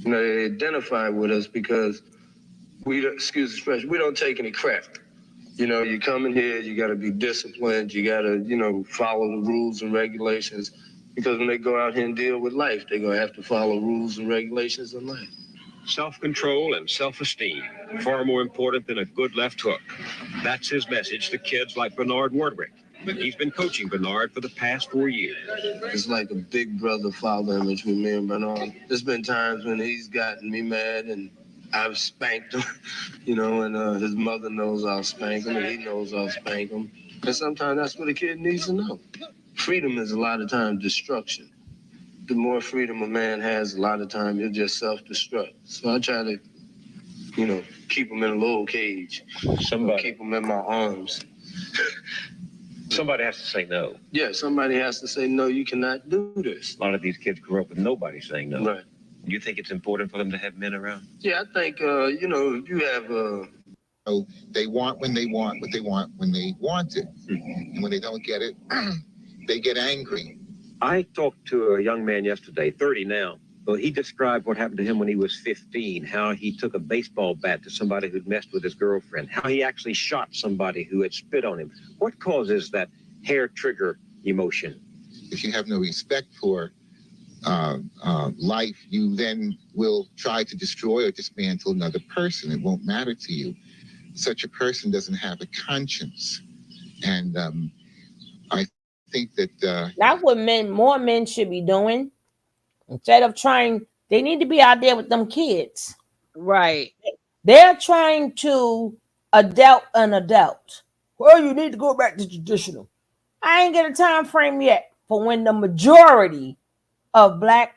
They identify with us because we don't take any crap. You come in here, you got to be disciplined. You got to, follow the rules and regulations. Because when they go out here and deal with life, they're going to have to follow rules and regulations in life. Self-control and self-esteem, far more important than a good left hook. That's his message to kids like Bernard Wardwick. He's been coaching Bernard for the past 4 years. It's like a big brother-father image with me and Bernard. There's been times when he's gotten me mad and I've spanked him, and his mother knows I'll spank him and he knows I'll spank him. And sometimes that's what a kid needs to know. Freedom is a lot of times destruction. The more freedom a man has, a lot of time he'll just self-destruct. So I try to, keep him in a little cage. Keep him in my arms. Somebody has to say no. Yeah, somebody has to say, no, you cannot do this. A lot of these kids grew up with nobody saying no. Right. Do you think it's important for them to have men around? Yeah, I think, you have... They want when they want what they want when they want it. And when they don't get it, they get angry. I talked to a young man yesterday, 30 now. Well, he described what happened to him when he was 15, how he took a baseball bat to somebody who'd messed with his girlfriend, how he actually shot somebody who had spit on him. What causes that hair trigger emotion? If you have no respect for life, you then will try to destroy or dismantle another person. It won't matter to you. Such a person doesn't have a conscience. And I think that... That's what more men should be doing. Instead of trying, they need to be out there with them kids. Right. They're trying to adult an adult. Well, you need to go back to traditional. I ain't get a time frame yet for when the majority of black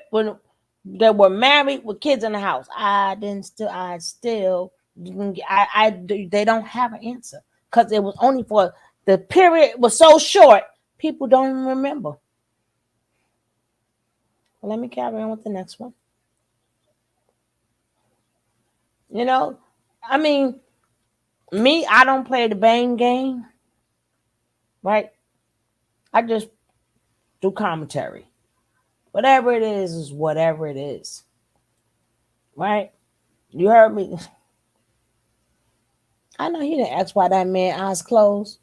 when they were married with kids in the house. They don't have an answer because it was only for the period was so short. People don't even remember. Well, let me carry on with the next one. I mean, me, I don't play the bang game, right? I just do commentary. Whatever it is whatever it is, right? You heard me. I know he didn't ask why that man eyes closed.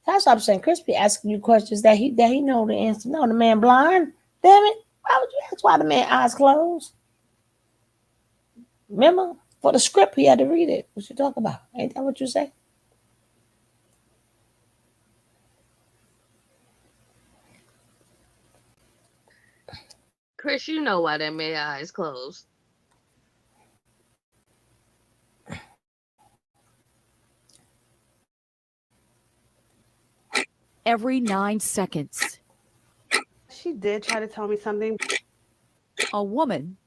That's what I'm saying. Chris be asking you questions that he know the answer. No, the man blind. Damn it. Why would you ask why the man eyes closed? Remember, for the script, he had to read it. What you talk about? Ain't that what you say? Chris, you know why that man eyes closed. Every 9 seconds, She did try to tell me something. a woman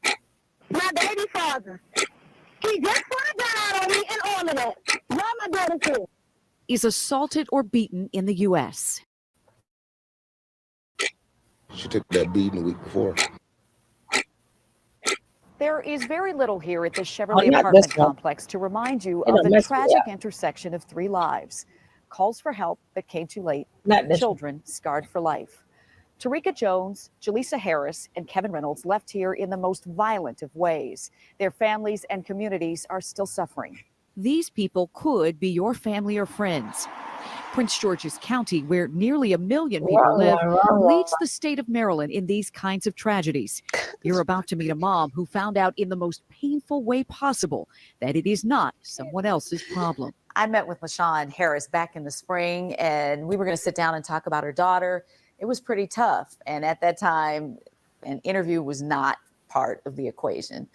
My baby father. He just put a gun out on me and all of that. Why my daughter too? is assaulted or beaten in the U.S. She took that beating the week before. There is very little here at the Chevrolet not apartment this one. complex to remind you It of don't the mess me tragic up. intersection of 3 lives. Calls for help that came too late. Not this one. Children scarred for life. Tarika Jones, Jaleesa Harris, and Kevin Reynolds left here in the most violent of ways. Their families and communities are still suffering. These people could be your family or friends. Prince George's County, where nearly 1 million people live, leads the state of Maryland in these kinds of tragedies. You're about to meet a mom who found out in the most painful way possible that it is not someone else's problem. I met with LaShawn Harris back in the spring, and we were going to sit down and talk about her daughter. It was pretty tough. And at that time, An interview was not part of the equation.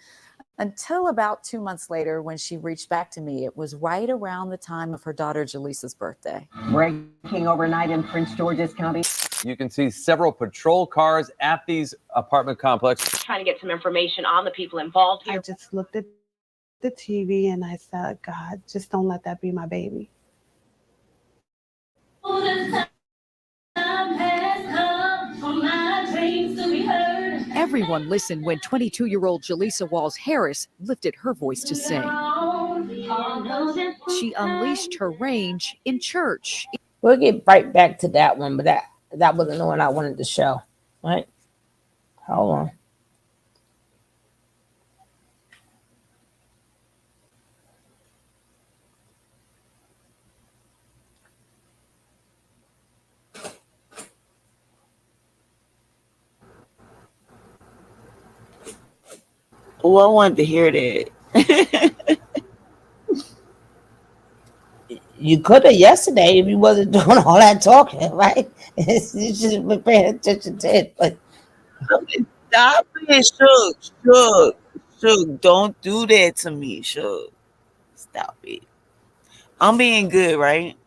Until about 2 months later, when she reached back to me, it was right around the time of her daughter Jaleesa's birthday. Breaking overnight in Prince George's County. You can see several patrol cars at these apartment complexes. Trying to get some information on the people involved here. I just looked at the TV and I said, God, just don't let that be my baby. Everyone listened when 22-year-old Jaleesa Walls Harris lifted her voice to sing. She unleashed her range in church. We'll get right back to that one, but that wasn't the one I wanted to show. Right? Hold on. Oh, I wanted to hear that. You could have yesterday if you wasn't doing all that talking, right? You should have been paying attention to it. But Stop it, Shook. Don't do that to me, Shook. Stop it. I'm being good, right?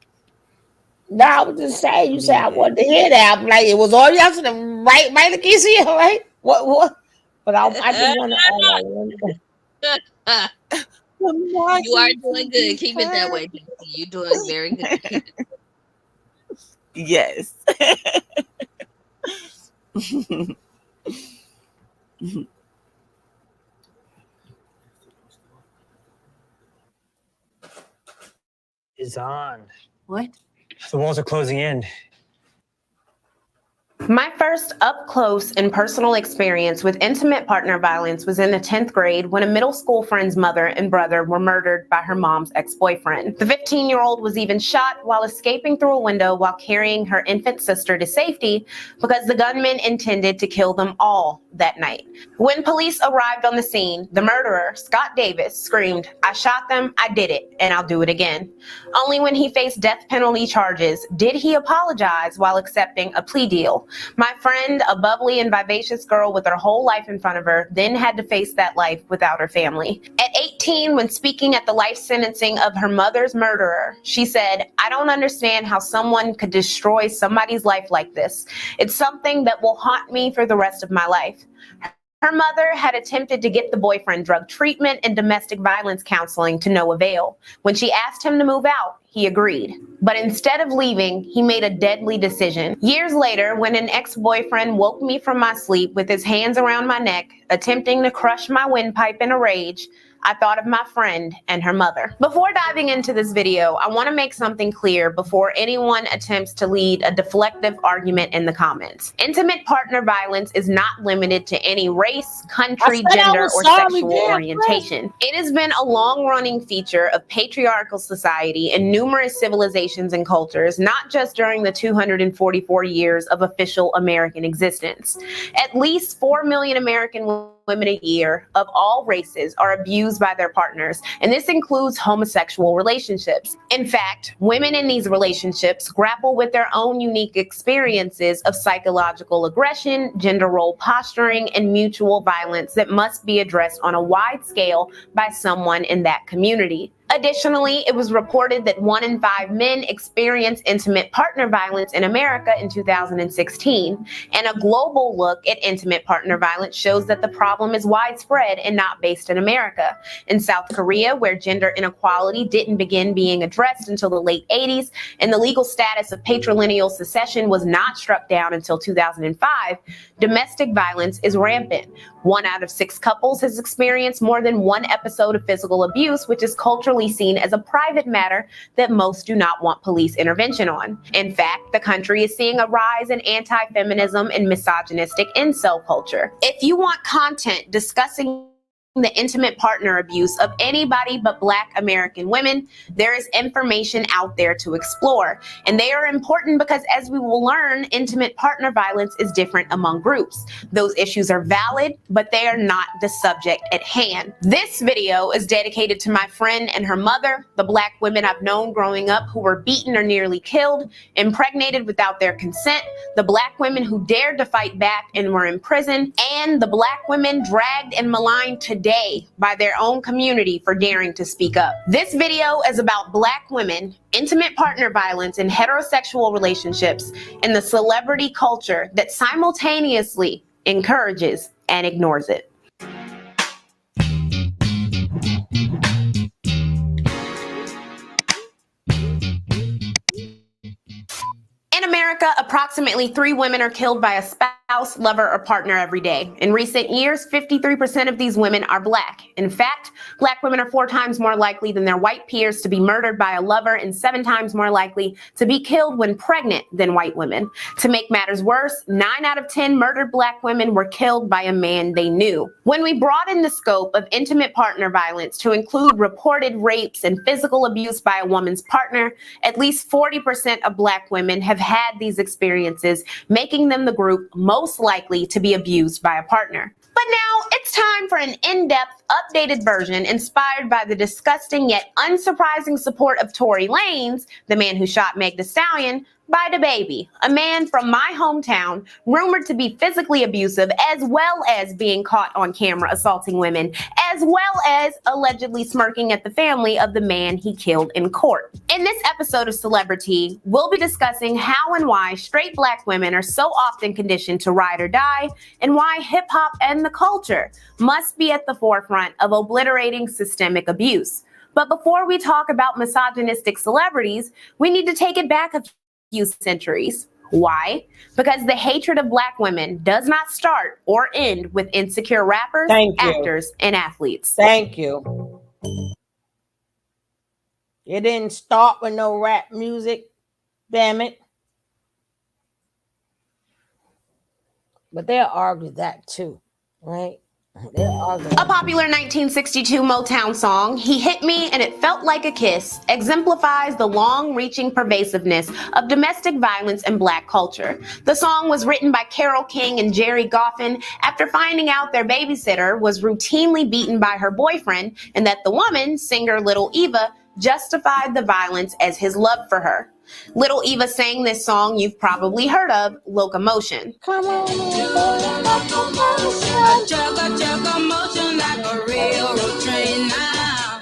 no, I was just saying. You said I wanted to hear that. I'm like, it was all yesterday, right? Right, Lakeisha, right? What? But I just want to. You are doing good. Keep it that way, JC. You're doing very good. Keep it. Yes. Is on. What? The walls are closing in. My first up-close and personal experience with intimate partner violence was in the 10th grade when a middle school friend's mother and brother were murdered by her mom's ex-boyfriend. The 15-year-old was even shot while escaping through a window while carrying her infant sister to safety because the gunman intended to kill them all that night. When police arrived on the scene, the murderer, Scott Davis, screamed, "I shot them, I did it, and I'll do it again." Only when he faced death penalty charges did he apologize while accepting a plea deal. My friend, a bubbly and vivacious girl with her whole life in front of her, then had to face that life without her family. At 18, when speaking at the life sentencing of her mother's murderer, she said, "I don't understand how someone could destroy somebody's life like this. It's something that will haunt me for the rest of my life." Her mother had attempted to get the boyfriend drug treatment and domestic violence counseling to no avail. When she asked him to move out, he agreed. But instead of leaving, he made a deadly decision. Years later, when an ex-boyfriend woke me from my sleep with his hands around my neck, attempting to crush my windpipe in a rage, I thought of my friend and her mother. Before diving into this video, I want to make something clear before anyone attempts to lead a deflective argument in the comments. Intimate partner violence is not limited to any race, country, gender, or sexual orientation. It has been a long-running feature of patriarchal society in numerous civilizations and cultures, not just during the 244 years of official American existence. At least 4 million American women a year of all races are abused by their partners, and this includes homosexual relationships. In fact, women in these relationships grapple with their own unique experiences of psychological aggression, gender role posturing, and mutual violence that must be addressed on a wide scale by someone in that community. Additionally, it was reported that 1 in 5 men experience intimate partner violence in America in 2016. And a global look at intimate partner violence shows that the problem is widespread and not based in America. In South Korea, where gender inequality didn't begin being addressed until the late 80s, and the legal status of patrilineal succession was not struck down until 2005, domestic violence is rampant. 1 out of 6 couples has experienced more than one episode of physical abuse, which is culturally seen as a private matter that most do not want police intervention on. In fact, the country is seeing a rise in anti-feminism and misogynistic incel culture. If you want content discussing the intimate partner abuse of anybody but Black American women, there is information out there to explore. And they are important because, as we will learn, intimate partner violence is different among groups. Those issues are valid, but they are not the subject at hand. This video is dedicated to my friend and her mother, the Black women I've known growing up who were beaten or nearly killed, impregnated without their consent, the Black women who dared to fight back and were in prison, and the Black women dragged and maligned today by their own community for daring to speak up. This video is about Black women, intimate partner violence in heterosexual relationships, and the celebrity culture that simultaneously encourages and ignores it. In America, approximately 3 women are killed by a spouse, lover, or partner every day. In recent years, 53% of these women are Black. In fact, Black women are 4 times more likely than their white peers to be murdered by a lover and 7 times more likely to be killed when pregnant than white women. To make matters worse, 9 out of 10 murdered Black women were killed by a man they knew. When we broaden the scope of intimate partner violence to include reported rapes and physical abuse by a woman's partner, at least 40% of Black women have had these experiences, making them the group most likely to be abused by a partner. But now it's time for an in-depth, updated version inspired by the disgusting yet unsurprising support of Tory Lanez, the man who shot Meg Thee Stallion, by DaBaby, a man from my hometown rumored to be physically abusive as well as being caught on camera assaulting women, as well as allegedly smirking at the family of the man he killed in court. In this episode of Celebrity, we'll be discussing how and why straight Black women are so often conditioned to ride or die, and why hip-hop and the culture must be at the forefront of obliterating systemic abuse. But before we talk about misogynistic celebrities, we need to take it back a few centuries. Why? Because the hatred of Black women does not start or end with insecure rappers, actors, and athletes. Thank you. It didn't start with no rap music, damn it. But they'll argue that too, right? A popular 1962 Motown song, He Hit Me and It Felt Like a Kiss, exemplifies the long-reaching pervasiveness of domestic violence in Black culture. The song was written by Carole King and Jerry Goffin after finding out their babysitter was routinely beaten by her boyfriend, and that the woman, singer Little Eva, justified the violence as his love for her. Little Eva sang this song you've probably heard of, Locomotion. Come on, I chug a motion like a railroad train now.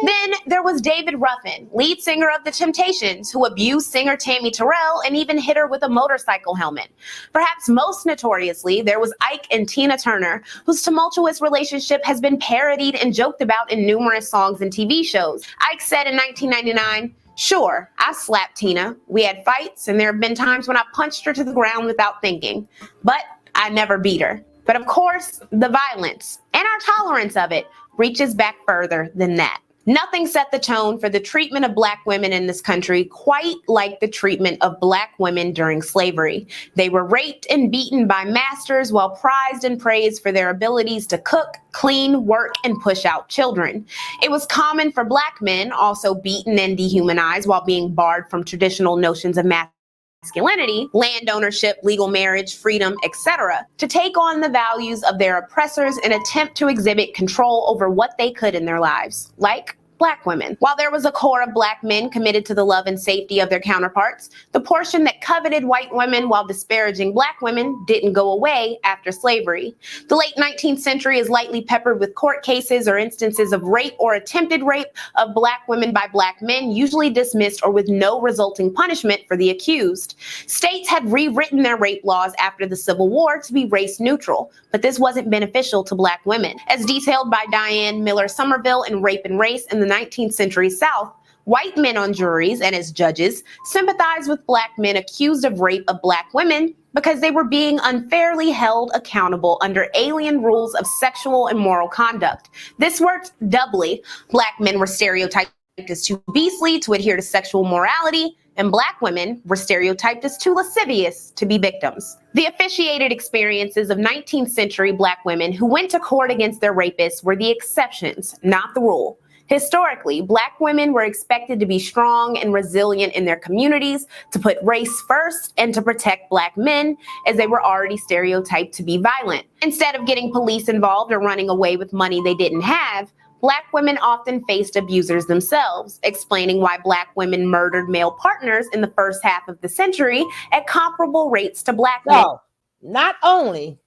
Then there was David Ruffin, lead singer of The Temptations, who abused singer Tammy Terrell and even hit her with a motorcycle helmet. Perhaps most notoriously, there was Ike and Tina Turner, whose tumultuous relationship has been parodied and joked about in numerous songs and TV shows. Ike said in 1999, "Sure, I slapped Tina. We had fights, and there have been times when I punched her to the ground without thinking. But I never beat her." But of course, the violence and our tolerance of it reaches back further than that. Nothing set the tone for the treatment of Black women in this country quite like the treatment of Black women during slavery. They were raped and beaten by masters while prized and praised for their abilities to cook, clean, work, and push out children. It was common for Black men, also beaten and dehumanized while being barred from traditional notions of masculinity, land ownership, legal marriage, freedom, etc., to take on the values of their oppressors and attempt to exhibit control over what they could in their lives, like Black women. While there was a core of Black men committed to the love and safety of their counterparts, the portion that coveted white women while disparaging Black women didn't go away after slavery. The late 19th century is lightly peppered with court cases or instances of rape or attempted rape of Black women by Black men, usually dismissed or with no resulting punishment for the accused. States had rewritten their rape laws after the Civil War to be race neutral, but this wasn't beneficial to Black women. As detailed by Diane Miller Somerville in Rape and Race in the 19th century South, white men on juries and as judges sympathized with Black men accused of rape of Black women because they were being unfairly held accountable under alien rules of sexual and moral conduct. This worked doubly. Black men were stereotyped as too beastly to adhere to sexual morality, and Black women were stereotyped as too lascivious to be victims. The officiated experiences of 19th century Black women who went to court against their rapists were the exceptions, not the rule. Historically, Black women were expected to be strong and resilient in their communities, to put race first, and to protect Black men, as they were already stereotyped to be violent. Instead of getting police involved or running away with money they didn't have, Black women often faced abusers themselves, explaining why Black women murdered male partners in the first half of the century at comparable rates to Black men. So, not only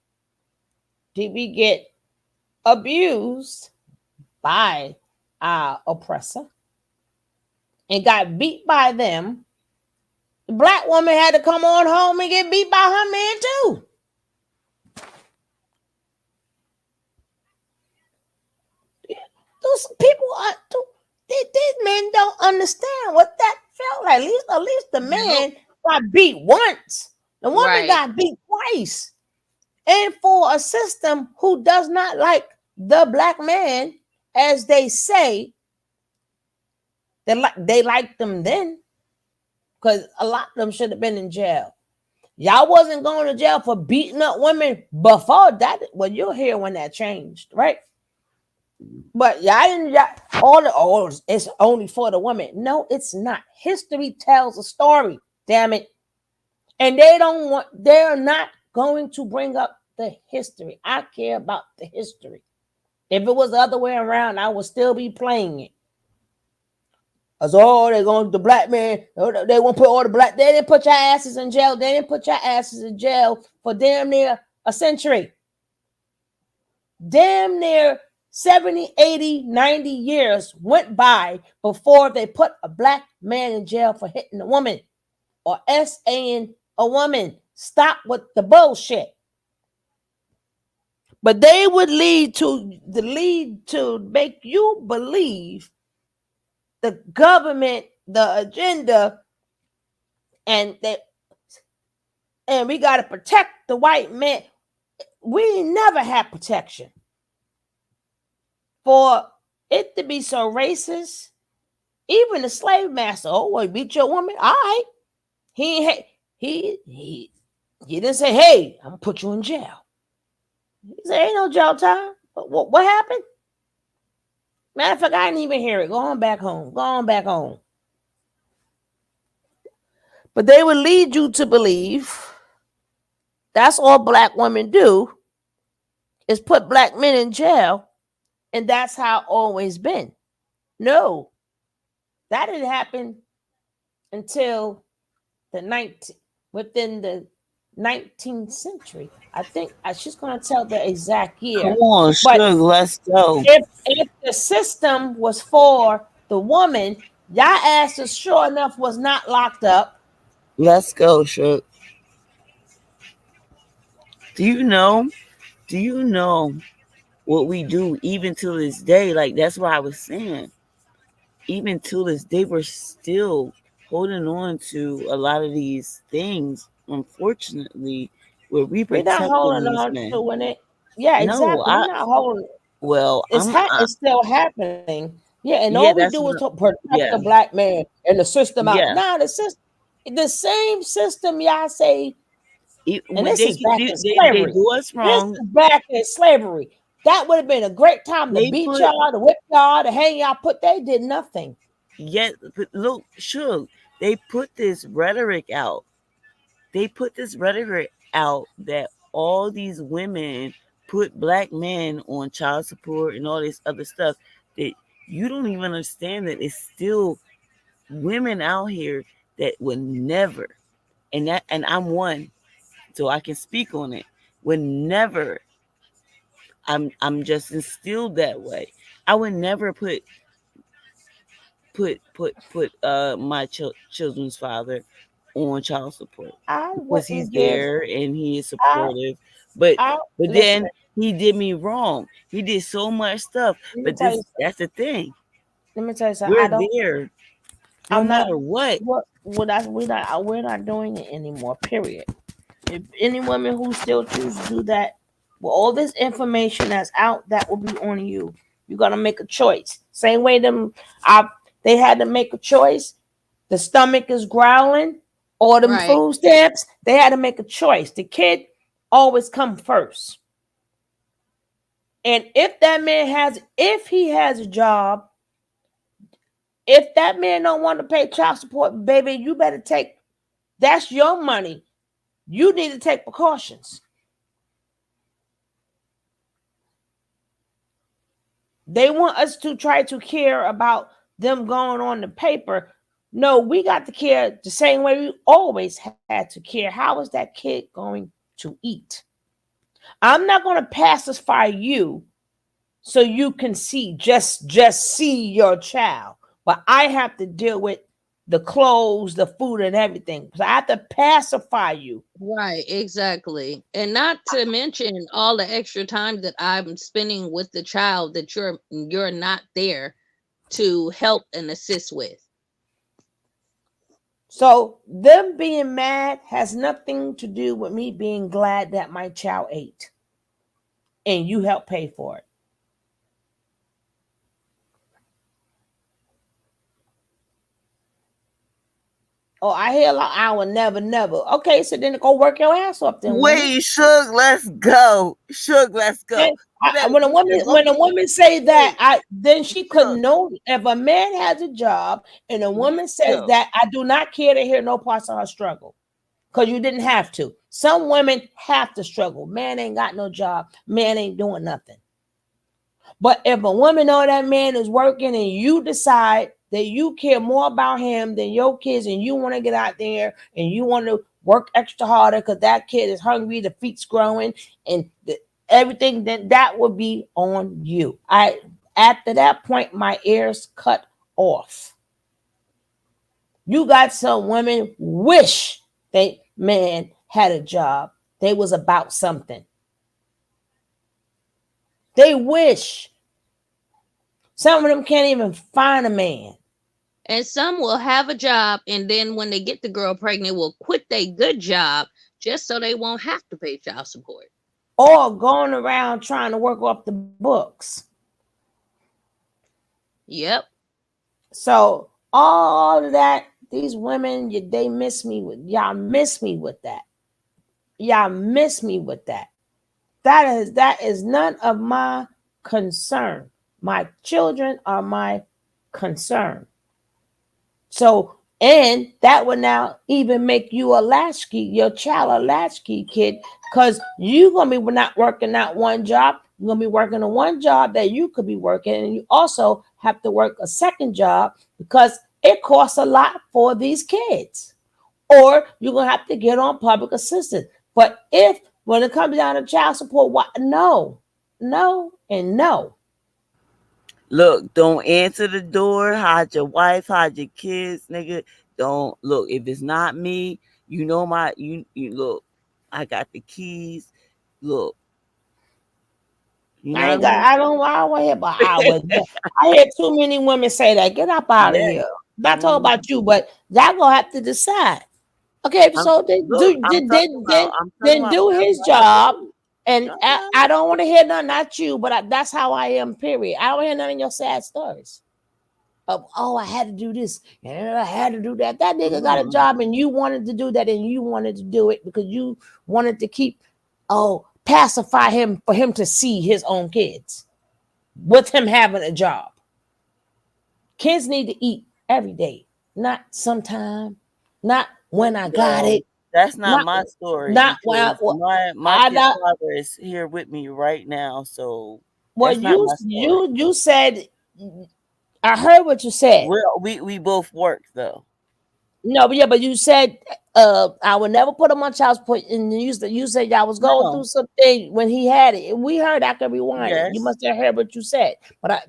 did we get abused by our oppressor and got beat by them, the Black woman had to come on home and get beat by her man too. Those people these men don't understand what that felt like. At least the man got beat once. The woman got beat twice. And for a system who does not like the Black man, as they say, they liked them then, because a lot of them should have been in jail. Y'all wasn't going to jail for beating up women before that. Well, you'll hear when that changed, right? But y'all didn't it's only for the women. No, it's not. History tells a story, damn it. And they're not going to bring up the history. I care about the history. If it was the other way around, I would still be playing it. As they're going to the Black man, they won't put all the Black, they didn't put your asses in jail. They didn't put your asses in jail for damn near a century. Damn near 70, 80, 90 years went by before they put a Black man in jail for hitting a woman or SAing a woman. Stop with the bullshit. But they would lead to make you believe the government, the agenda, and we got to protect the white man. We never had protection. For it to be so racist, even the slave master, well, beat your woman, all right. He didn't say, hey, I'm gonna put you in jail. He said, ain't no jail time. What happened? Matter of fact, I didn't even hear it. Go on back home. Go on back home. But they would lead you to believe that's all Black women do is put Black men in jail, and that's how it's always been. No, that didn't happen until within the 19th century. I think she's going to tell the exact year. Come on, but Suge, let's go. If the system was for the woman, y'all asses sure enough was not locked up. Let's go, Suge. Do you know what we do even to this day? Like, that's what I was saying. Even to this day, we're still holding on to a lot of these things, unfortunately, where we We're not protecting holding these on men. to it. Yeah, exactly. We're not holding. Well, it's still happening. Yeah, and yeah, all we that's do is what, to protect yeah, the Black man and the system out. yeah. Nah, the same system y'all say. And this is back in slavery. They do us wrong. This is back in slavery. That would have been a great time to beat y'all, to whip y'all, to hang y'all. They did nothing. Yet, but look, sure, they put this rhetoric out. They put this rhetoric out that all these women put Black men on child support and all this other stuff. That you don't even understand that it's still women out here that would never, and I'm one, so I can speak on it. Would never. I'm just instilled that way. I would never put my children's father on child support because he's there and he is supportive. But then he did me wrong. He did so much stuff. But that's the thing. Let me tell you something. We're there no matter what. We're not doing it anymore. Period. If any women who still choose to do that, with all this information that's out, that will be on you. You gotta make a choice. Same way they had to make a choice The stomach is growling, or them Right. food stamps. They had to make a choice. The kid always come first. And if he has a job, if that man don't want to pay child support, baby, you better that's your money. You need to take precautions. They want us to try to care about them going on the paper. No, we got to care the same way we always had to care. How is that kid going to eat? I'm not going to pacify you so you can just see your child, but I have to deal with the clothes, the food, and everything. So I have to pacify you. Right, exactly. And not to mention all the extra time that I'm spending with the child that you're not there to help and assist with. So them being mad has nothing to do with me being glad that my child ate and you help pay for it. Oh, I hear a lot. I will never. Okay, so then go work your ass off. Then Wait, Suge, let's go. Suge, let's go. When a woman say that, then she could know if a man has a job and a woman says that, I do not care to hear no parts of her struggle, because you didn't have to. Some women have to struggle. Man ain't got no job. Man ain't doing nothing. But if a woman know that man is working and you decide that you care more about him than your kids and you want to get out there and you want to work extra harder because that kid is hungry, the feet's growing, and everything, then that would be on you. After that point, my ears cut off. You got some women wish they man had a job. They was about something. They wish. Some of them can't even find a man. And some will have a job, and then when they get the girl pregnant, will quit their good job just so they won't have to pay child support. Or going around trying to work off the books. Yep. So all of that, these women, they miss me with y'all. Miss me with that. Y'all miss me with that. That is none of my concern. My children are my concern. So, and that would now even make you a latchkey, your child a latchkey kid, because you're going to be not working at one job. You're going to be working on one job that you could be working, and you also have to work a second job because it costs a lot for these kids. Or you're going to have to get on public assistance. But when it comes down to child support, no, and no. Look, don't answer the door. Hide your wife, hide your kids, nigga. Don't look. If it's not me, you know you look. I got the keys. Look. You know I don't want to hear about hours. I hear too many women say that. Get up out of here. Not talking about you, but y'all gonna have to decide. Okay, so then do his job. And I don't want to hear nothing, not you, but that's how I am, period. I don't hear none of your sad stories. I had to do this and I had to do that. That nigga got a job and you wanted to do that and you wanted to do it because you wanted to pacify him for him to see his own kids with him having a job. Kids need to eat every day, not sometime, not when I got it. That's not my story. Not my father is here with me right now, so well, you said. I heard what you said. We both work though. No, but you said I would never put him on child support, and you said y'all was going through something when he had it. We heard. I could rewind. Yes. You must have heard what you said, but I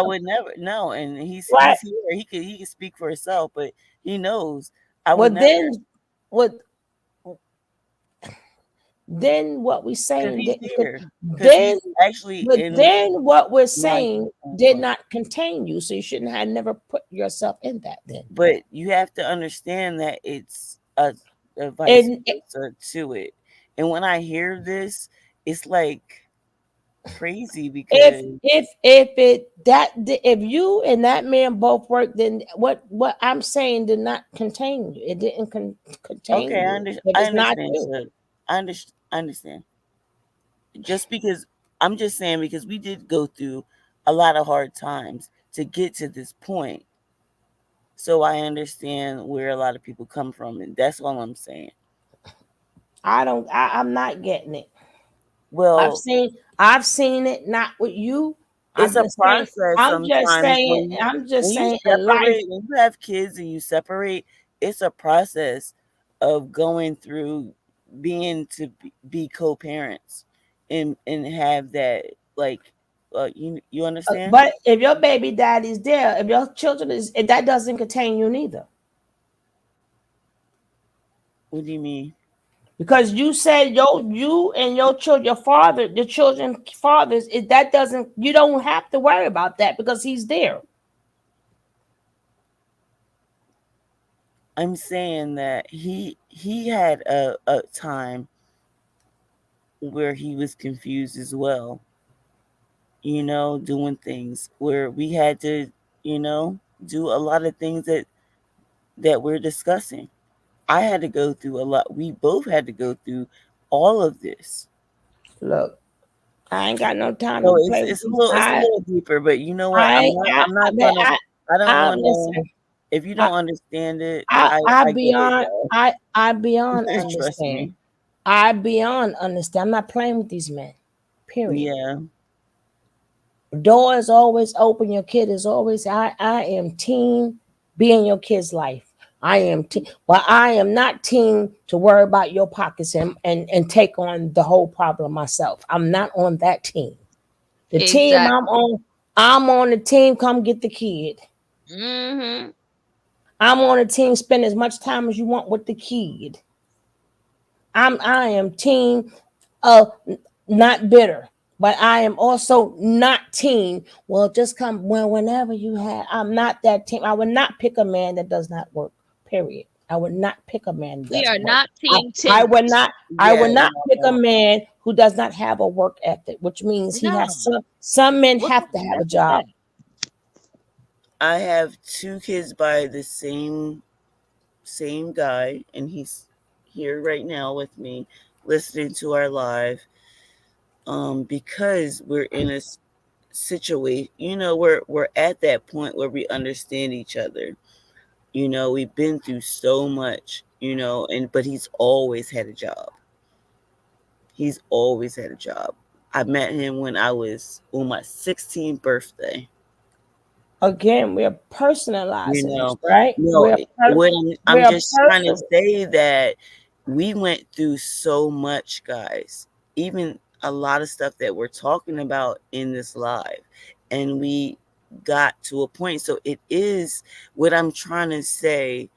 would never. No, and he's here. He can speak for himself, but he knows. Then what we saying? Then what we're saying did not contain you, so you shouldn't have never put yourself in that. Then, but you have to understand that it's a vice versa to it. And when I hear this, it's like crazy If because if you and that man both worked, then what I'm saying did not contain you. It didn't contain okay, you. If I it's not understand, you. sir. I understand. Just because I'm just saying because we did go through a lot of hard times to get to this point. So I understand where a lot of people come from, and that's all I'm saying. I'm not getting it. Well, I've seen it, not with you. it's I'm a just saying, process I'm just sometimes saying, I'm just when you saying in life. separate, when you have kids and you separate, it's a process of going through being to be co-parents and have that like you understand? But if your baby daddy's there, if your children is, that doesn't contain you neither. What do you mean? Because you said you and your children, your father, your children fathers, that doesn't, you don't have to worry about that because he's there. I'm saying that he had a time where he was confused as well, doing things where we had to, do a lot of things that we're discussing. I had to go through a lot. We both had to go through all of this. Look, I ain't got no time So to it's play with it's a these. little it's a little deeper, but you know what? I, I'm not gonna I don't I wanna listen. if you don't understand it, I I get it beyond, though. I beyond Trust understand. me. I beyond understand. I'm not playing with these men. Period. Yeah. Door is always open. Your kid is always. I am team. Be in your kid's life. I am team. Well, I am not team to worry about your pockets and take on the whole problem myself. I'm not on that team. The team Exactly. I'm on the team. Come get the kid. Mm-hmm. I'm on the team. Spend as much time as you want with the kid. I am team not bitter, but I am also not team. Well, just come whenever you have. I'm not that team. I would not pick a man that does not work. Period. I would not pick a man that We are doesn't work. not team I would tennis. not. I Yeah, would not pick a no. man who does not have a work ethic, which means he No. has some men What have kind to of have a mess is job. that? I have two kids by the same guy, and he's here right now with me, listening to our live. Because we're in a situation, we're at that point where we understand each other. We've been through so much, but he's always had a job. He's always had a job. I met him when I was on my 16th birthday. Again, we're You personalizing this, know, right? no, what I'm We're just trying to person. say that we went through so much, guys. Even a lot of stuff that we're talking about in this live, and we got to a point. So it is what I'm trying to say.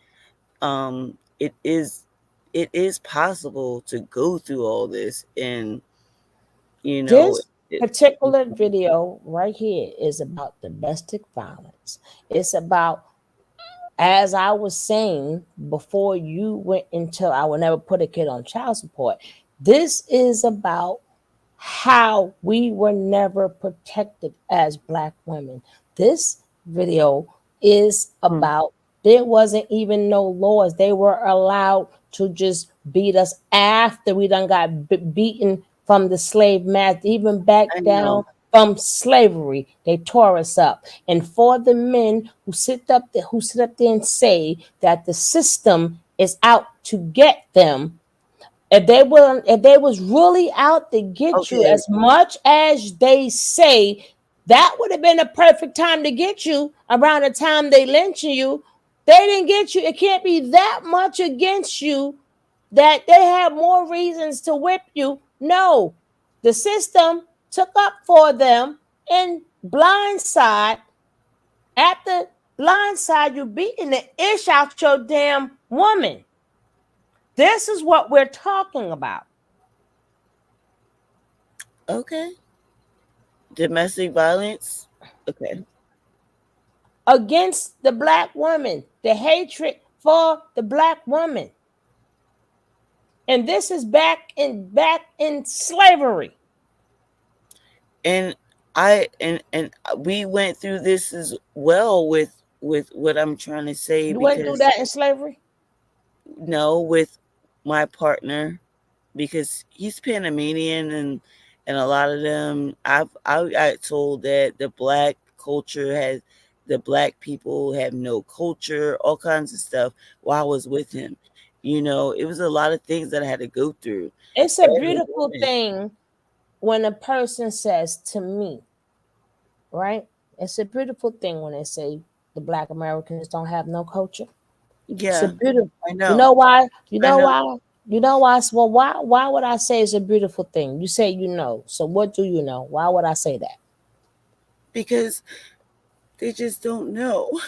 It is possible to go through all this, and you know, This it, particular video right here is about domestic violence. It's about, as I was saying before you went into I will never put a kid on child support. This is about how we were never protected as Black women. This video is about there wasn't even no laws. They were allowed to just beat us after we done got beaten from the slave master, even back I down know. from slavery. They tore us up. And for the men who sit up there and say that the system is out to get them, if they was really out to get you Okay. as much as they say, that would have been a perfect time to get you around the time they lynching you. They didn't get you. It can't be that much against you that they have more reasons to whip you. No, the system took up for them in blindside. After blindside, you beating the ish out your damn woman. This is what we're talking about. Okay. Domestic violence. Okay. Against the Black woman, the hatred for the Black woman. And this is back in slavery. And we went through this as well with what I'm trying to say, You went through because that in slavery? no, with my partner, because he's Panamanian, and a lot of them I told that the black culture has, the black people have no culture, all kinds of stuff while I was with him. It was a lot of things that I had to go through. It's a Every beautiful woman. thing when a person says to me, right? It's a beautiful thing when they say the Black Americans don't have no culture. It's a Yeah, beautiful. I You know. know why? You I know know. why? You know why? Well, why would I say it's a beautiful thing? You say you know. So what do you know? Why would I say that? Because they just don't know.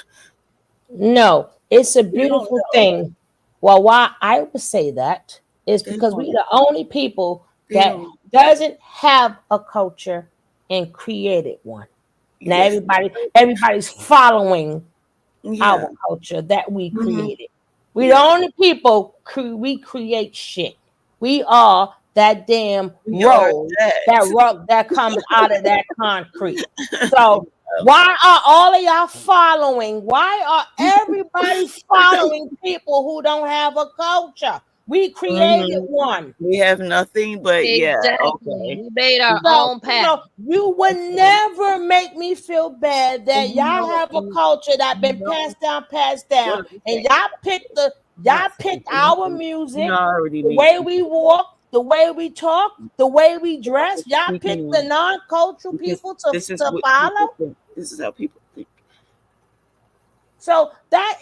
No, it's a They don't beautiful know. thing. Well, why I would say that is They because don't. we're the only people They that don't. doesn't have a culture and created one. Now Yes. everybody's following Yeah. our culture that we Mhm. created. We the Yeah. only people we create shit. We are that damn We are road, that that. rock that comes out of that concrete. So why are all of y'all following? Why are everybody following people who don't have a culture? We created Mhm. one. We have nothing but yeah. Exactly. Okay. We made our So, own path. so you would never make me feel bad And that y'all have a culture that been passed down, what I'm and saying. I'm y'all not saying picked our anything. music, Already the me way we walk, the way we talk, the way we dress. Y'all picked the speaking, non-cultural because people this is to what people follow. think. This is how people think. So that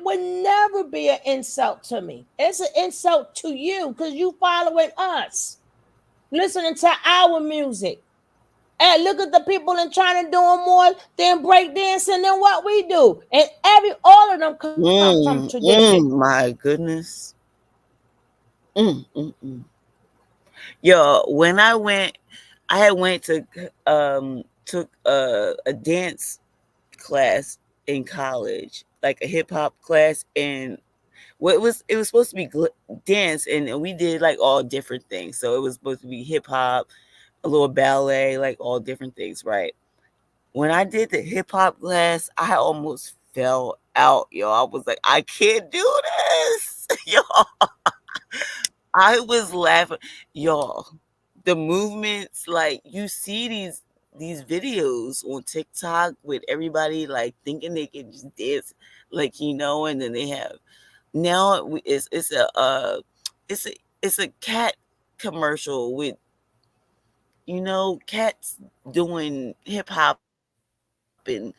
would never be an insult to me. It's an insult to you because you following us, listening to our music. And look at the people in China doing more than breakdancing than what we do. And all of them come from tradition. My goodness. Mm, mm, mm. Yo, when I had went to took a dance class in college, like a hip hop class, and it was supposed to be dance, and we did like all different things. So it was supposed to be hip hop, a little ballet, like all different things, right? When I did the hip hop class, I almost fell out, yo. I was like, I can't do this, yo. I was laughing, y'all. The movements, like you see these videos on TikTok with everybody like thinking they can just dance, like and then they have now it's a it's a cat commercial with cats doing hip hop, and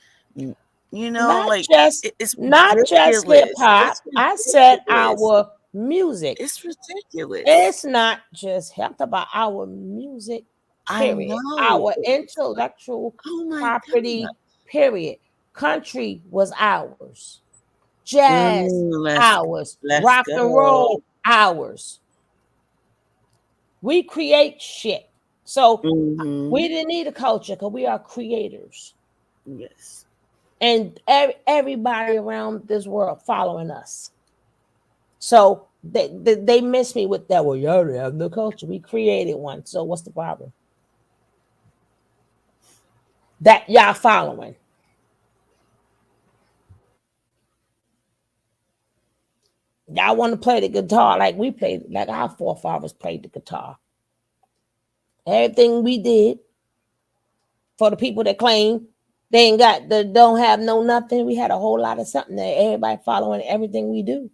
Not like just it's not just hip ridiculous. hop. It's I said ridiculous. our music. It's ridiculous. It's not just hip about our music, I period. know. Our It's like, intellectual oh my god. property, period. Country was ours. Jazz, Let's ours. let's Rock and roll, go. ours. We create shit. So Mm-hmm. we didn't need a culture because we are creators. Yes. And everybody around this world following us. So they miss me with that. Well, y'all don't have no culture. We created one. So what's the problem? That y'all following. Y'all want to play the guitar like we played, like our forefathers played the guitar. Everything we did for the people that claim they ain't got, they don't have no nothing. We had a whole lot of something that everybody following everything we do.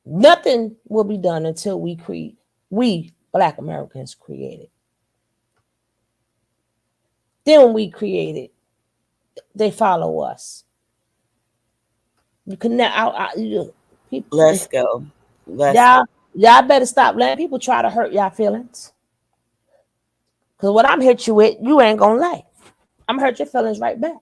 Nothing will be done until we Black Americans create it. Then when we create it, they follow us. You can now, Let's go. Let's go. y'all better stop letting people try to hurt y'all feelings. Cause what I'm hit you with, you ain't gonna like. I'm hurt your feelings right back.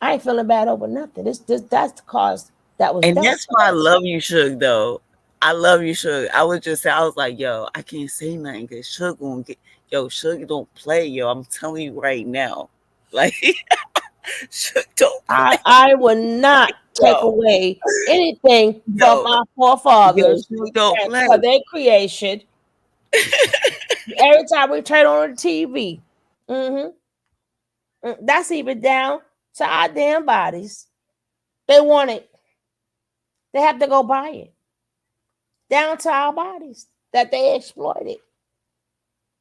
I ain't feeling bad over nothing. That's the cause that was And dealt that's to why I us. love you, Suge, though. I love you, Suge. I was like, yo, I can't say nothing because Suge gonna get, yo, Suge don't play, yo. I'm telling you right now. Like, Don't I will not take yo, away anything from yo, my yo, forefathers don't and play. for their creation. Every time we turn on the TV, that's even down to our damn bodies. They want it. They have to go buy it. Down to our bodies that they exploited.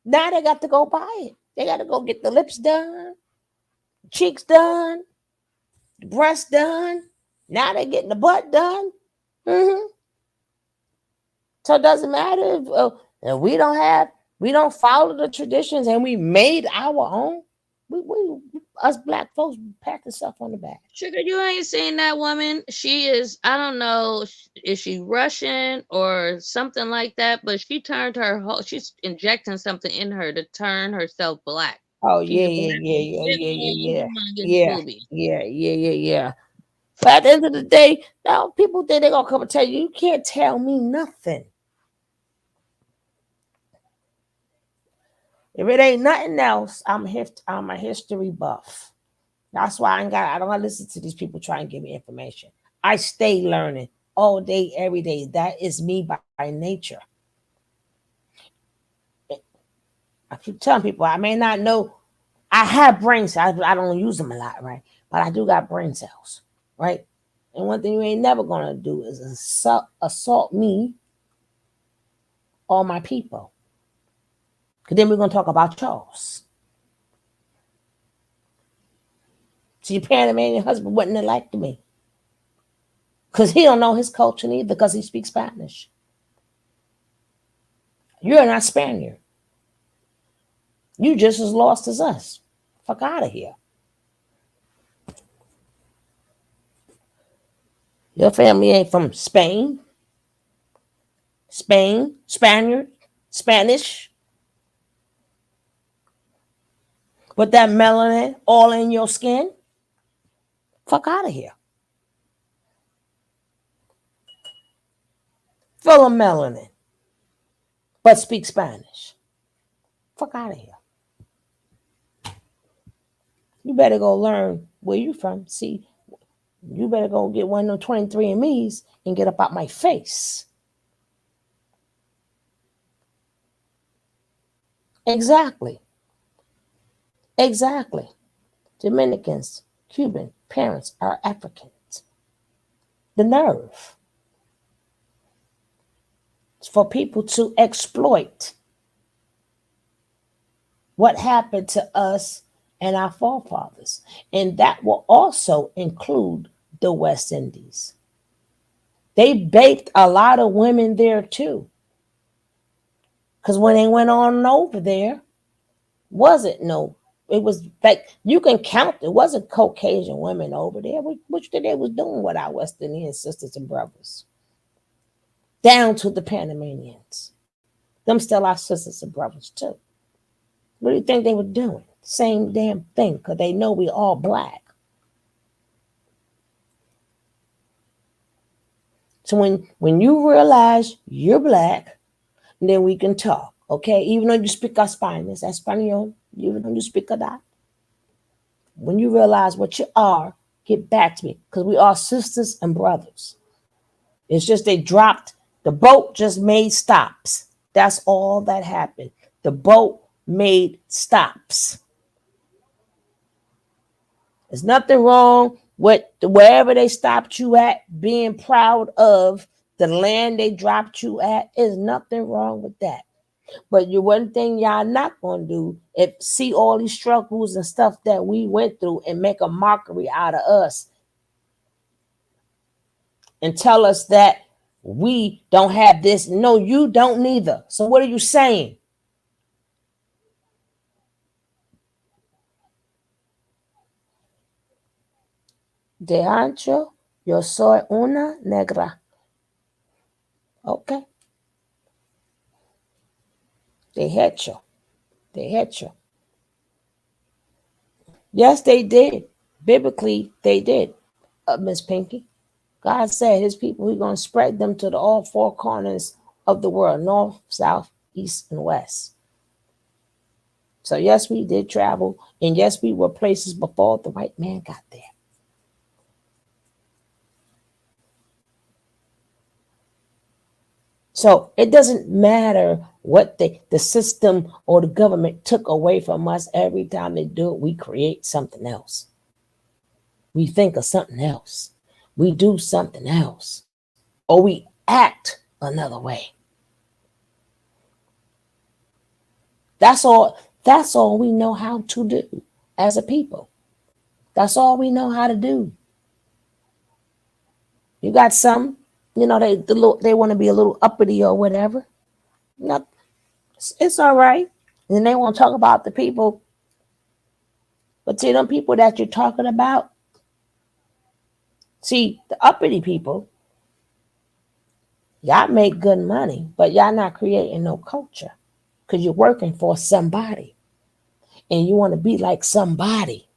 Now they got to go buy it. They got to go get the lips done, cheeks done, the breast done. Now they're getting the butt done. So it doesn't matter if we don't follow the traditions and we made our own. We us black folks pat ourselves on the back. Sugar, you ain't seen that woman. She is, I don't know, is she Russian or something like that? But she turned her whole, she's injecting something in her to turn herself black. Oh She's yeah, a yeah, black yeah, with yeah, big yeah, yeah, old humongous yeah, boobies. yeah. But at the end of the day, now people think they're gonna come and tell you, you can't tell me nothing. If it ain't nothing else, I'm a history buff. That's why I don't listen to these people trying to give me information. I stay learning all day, every day. That is me by nature. I keep telling people I may not know. I have brain cells. I don't use them a lot, right? But I do got brain cells, right? And one thing you ain't never gonna do is assault me or my people. Because then we're gonna talk about yours. So your Panamanian husband wouldn't have liked me. Because he don't know his culture neither because he speaks Spanish. You're not Spaniard. You just as lost as us. Fuck out of here. Your family ain't from Spain, Spaniard, Spanish. With that melanin all in your skin. Fuck out of here. Full of melanin, but speak Spanish. Fuck out of here. You better go learn where you from. See, you better go get one of them 23andMe's and get up out my face. Exactly. Dominicans, Cuban parents are Africans. The nerve. It's for people to exploit what happened to us and our forefathers. And that will also include the West Indies. They baked a lot of women there too. Because when they went on over there, it was like you can count, it wasn't Caucasian women over there, which they was doing with our West Indian sisters and brothers. Down to the Panamanians. Them still our sisters and brothers too. What do you think they were doing? Same damn thing, because they know we all black. So when you realize you're black, then we can talk, okay? Even though you speak Espanol, even though you speak that. When you realize what you are, get back to me, because we are sisters and brothers. It's just the boat just made stops. That's all that happened. The boat made stops. There's nothing wrong with wherever they stopped you at, being proud of the land they dropped you at. There's nothing wrong with that. But one thing y'all not gonna do is see all these struggles and stuff that we went through and make a mockery out of us and tell us that we don't have this. No, you don't neither. So what are you saying? De ancho, yo soy una negra. Okay. They had you. Yes, they did. Biblically, they did, Miss Pinky. God said his people, he's going to spread them to all four corners of the world, north, south, east, and west. So yes, we did travel, and yes, we were places before the white man got there. So it doesn't matter what the system or the government took away from us. Every time they do it, we create something else. We think of something else. We do something else. Or we act another way. That's all we know how to do as a people. That's all we know how to do. You got some, they want to be a little uppity or whatever. No, it's all right. And they want to talk about the people. But see, them people that you're talking about, see, the uppity people, y'all make good money, but y'all not creating no culture because you're working for somebody and you want to be like somebody.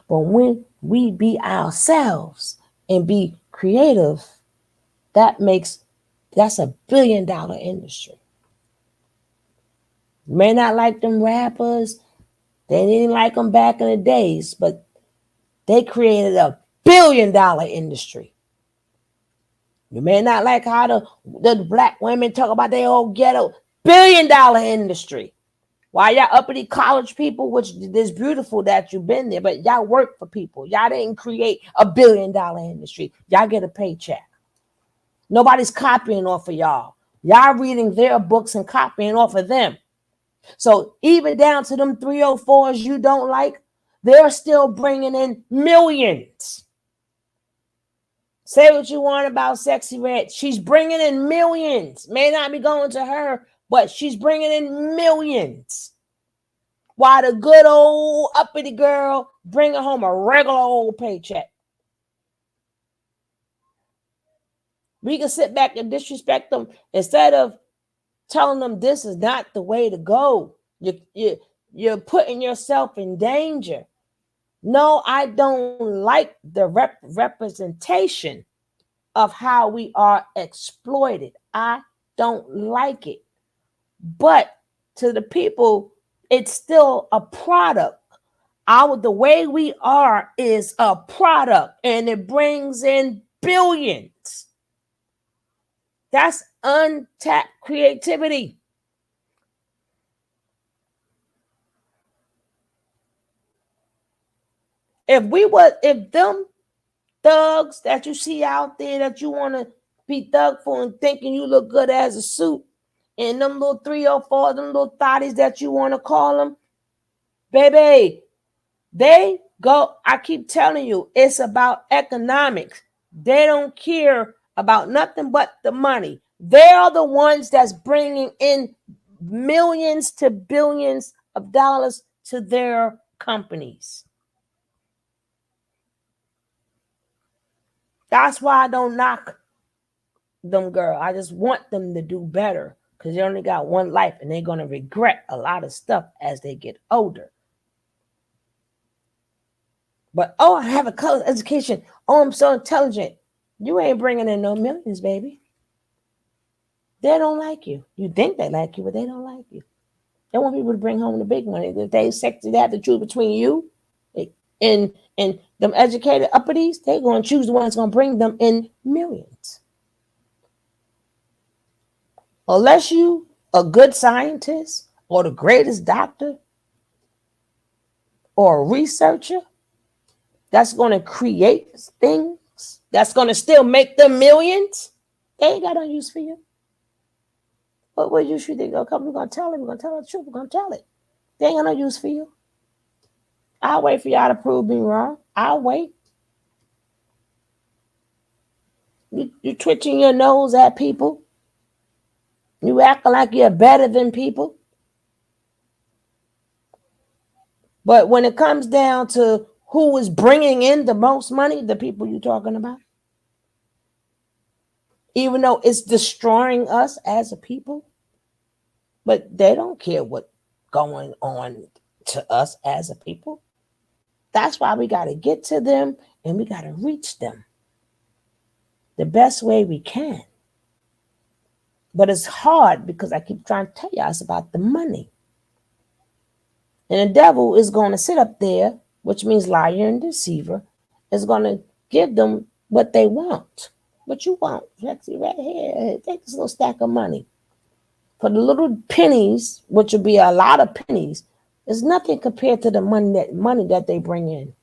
But when we be ourselves and be creative, that's a $1 billion industry. You may not like them rappers. They didn't like them back in the days, but they created a $1 billion industry. You may not like how the black women talk about their old ghetto. $1 billion industry. Why y'all uppity college people, which is beautiful that you've been there, but y'all work for people. Y'all didn't create a $1 billion industry. Y'all get a paycheck. Nobody's copying off of y'all. Y'all reading their books and copying off of them. So even down to them 304s you don't like, they're still bringing in millions. Say what you want about Sexy Red. She's bringing in millions. May not be going to her, but she's bringing in millions. While the good old uppity girl bringing home a regular old paycheck. We can sit back and disrespect them instead of telling them this is not the way to go. You're putting yourself in danger. No, I don't like the representation of how we are exploited. I don't like it. But to the people, it's still a product. The way we are is a product, and it brings in billions. That's untapped creativity. If them thugs that you see out there that you want to be thug for and thinking you look good as a suit, and them little 304, them little thotties that you want to call them, baby, they go. I keep telling you, it's about economics. They don't care about nothing but the money. They're the ones that's bringing in millions to billions of dollars to their companies. That's why I don't knock them, girl. I just want them to do better because they only got one life and they're going to regret a lot of stuff as they get older. But, I have a college education. I'm so intelligent. You ain't bringing in no millions, baby. They don't like you. You think they like you, but they don't like you. They want people to bring home the big money. If they have to choose between you and them educated uppities, they're going to choose the one that's going to bring them in millions. Unless you a good scientist or the greatest doctor or a researcher that's going to create things that's going to still make them millions, they ain't got no use for you. But what use you think? We're going to tell it. We're going to tell the truth. We're going to tell it. They ain't got no use for you. I'll wait for y'all to prove me wrong. I'll wait. You twitching your nose at people. You acting like you're better than people. But when it comes down to who is bringing in the most money, the people you're talking about, even though it's destroying us as a people, but they don't care what's going on to us as a people. That's why we got to get to them and we got to reach them the best way we can. But it's hard because I keep trying to tell y'all it's about the money. And the devil is going to sit up there, which means liar and deceiver, is going to give them what they want. What you want, Lexi, right here. Take this little stack of money. For the little pennies, which would be a lot of pennies, is nothing compared to the money that they bring in.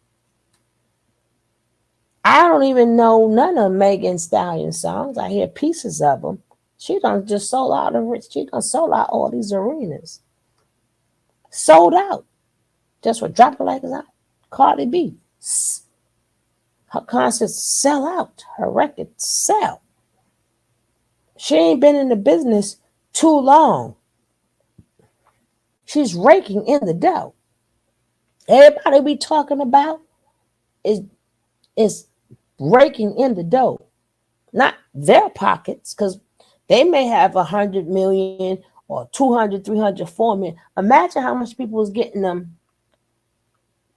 I don't even know none of Megan Stallion songs. I hear pieces of them. She done just sold out she done sold out all these arenas. Sold out. Just for Drop It Like It's Hot. Cardi B. Her concerts sell out. Her records sell. She ain't been in the business too long. She's raking in the dough. Everybody we talking about is raking in the dough. Not their pockets, because they may have 100 million or 200, 300, 4 million. Imagine how much people is getting them.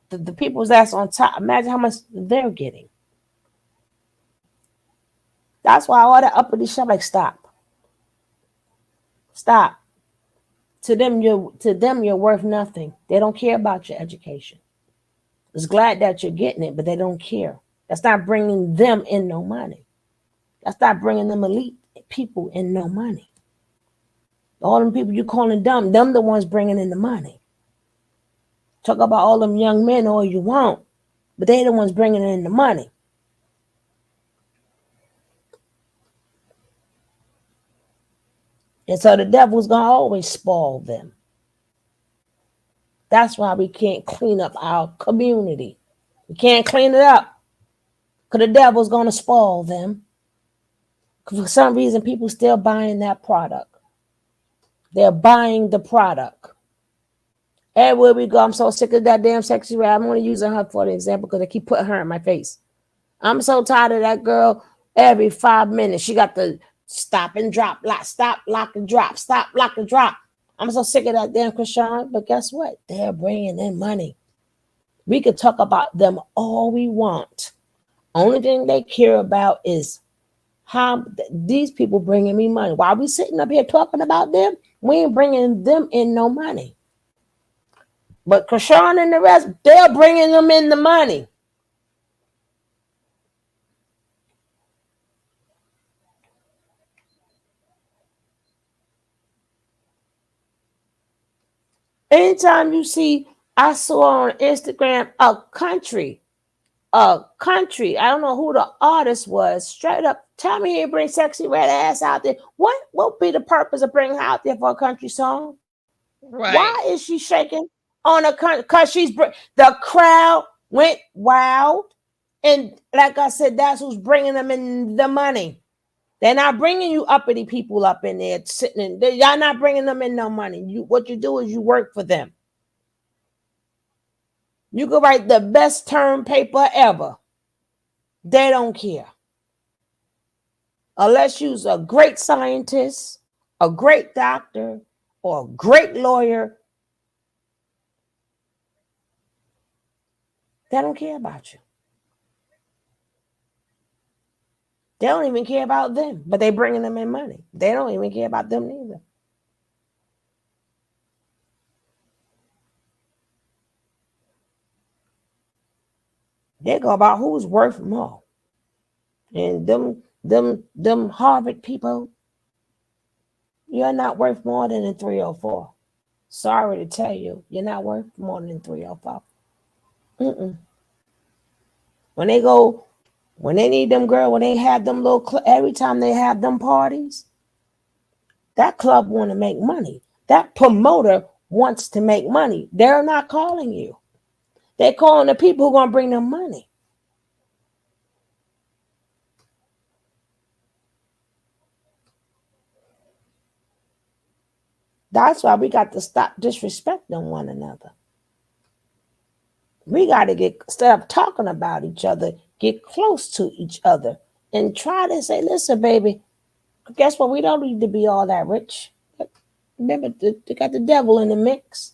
The people that's on top, imagine how much they're getting. That's why all that uppity shit, like, stop. Stop. To them, you're worth nothing. They don't care about your education. It's glad that you're getting it, but they don't care. That's not bringing them in no money. That's not bringing them elite people in no money. All them people you calling dumb, them the ones bringing in the money. Talk about all them young men all you want, but they the ones bringing in the money. And so the devil's going to always spoil them. That's why we can't clean up our community. We can't clean it up because the devil's going to spoil them. For some reason, people still buying that product. They're buying the product. Everywhere we go, I'm so sick of that damn sexy red. I'm only using her for the example because they keep putting her in my face. I'm so tired of that girl. Every 5 minutes, she got the stop and drop, stop, lock and drop, stop, lock and drop. I'm so sick of that damn Krishan. But guess what? They're bringing in money. We could talk about them all we want. Only thing they care about is how these people bringing me money. While we sitting up here talking about them, we ain't bringing them in no money. But Krishan and the rest, they're bringing them in the money. Anytime you see, I saw on Instagram a country, I don't know who the artist was, straight up, tell me he bring sexy red ass out there. What would be the purpose of bringing her out there for a country song? Right. Why is she shaking on a country? Because the crowd went wild. And like I said, that's who's bringing them in the money. They're not bringing you uppity people up in there sitting in. Y'all not bringing them in no money. What you do is you work for them. You can write the best term paper ever. They don't care. Unless you're a great scientist, a great doctor, or a great lawyer, they don't care about you. They don't even care about them, but they bringing them in money. They don't even care about them neither. They go about who's worth more. And them Harvard people, you're not worth more than a 304. Sorry to tell you, you're not worth more than 304. When they need them girl, when they have them little, every time they have them parties, that club want to make money. That promoter wants to make money. They're not calling you. They're calling the people who are going to bring them money. That's why we got to stop disrespecting one another. We got to instead of talking about each other, get close to each other and try to say, listen, baby, guess what? We don't need to be all that rich. Remember, they got the devil in the mix.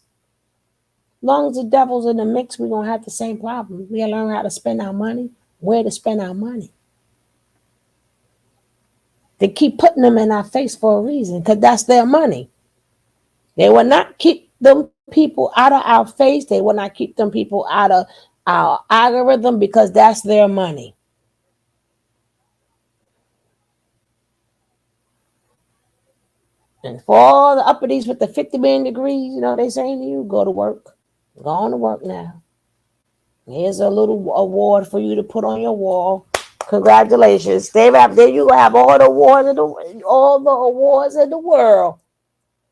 As long as the devil's in the mix, we're going to have the same problem. We got to learn how to spend our money, where to spend our money. They keep putting them in our face for a reason, because that's their money. They will not keep them people out of our face. They will not keep them people out of our algorithm because that's their money. And for all the uppity with the 50 million degrees, they saying to you, go to work. Go on to work now. Here's a little award for you to put on your wall. Congratulations. There you go, have all the awards in the world.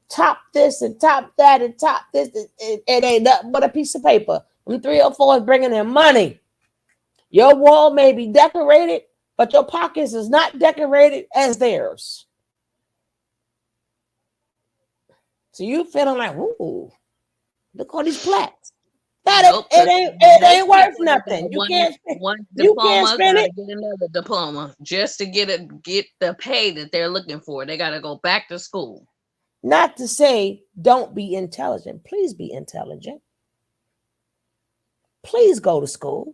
Top this and top that and top this. It ain't nothing but a piece of paper. Them 3 or 4 is bringing in money. Your wall may be decorated, but your pockets is not decorated as theirs. So you feeling like, ooh, look all these plaques. It ain't worth nothing. You can't spend gotta it. get another diploma just to get the pay that they're looking for. They gotta go back to school. Not to say don't be intelligent. Please be intelligent. Please go to school.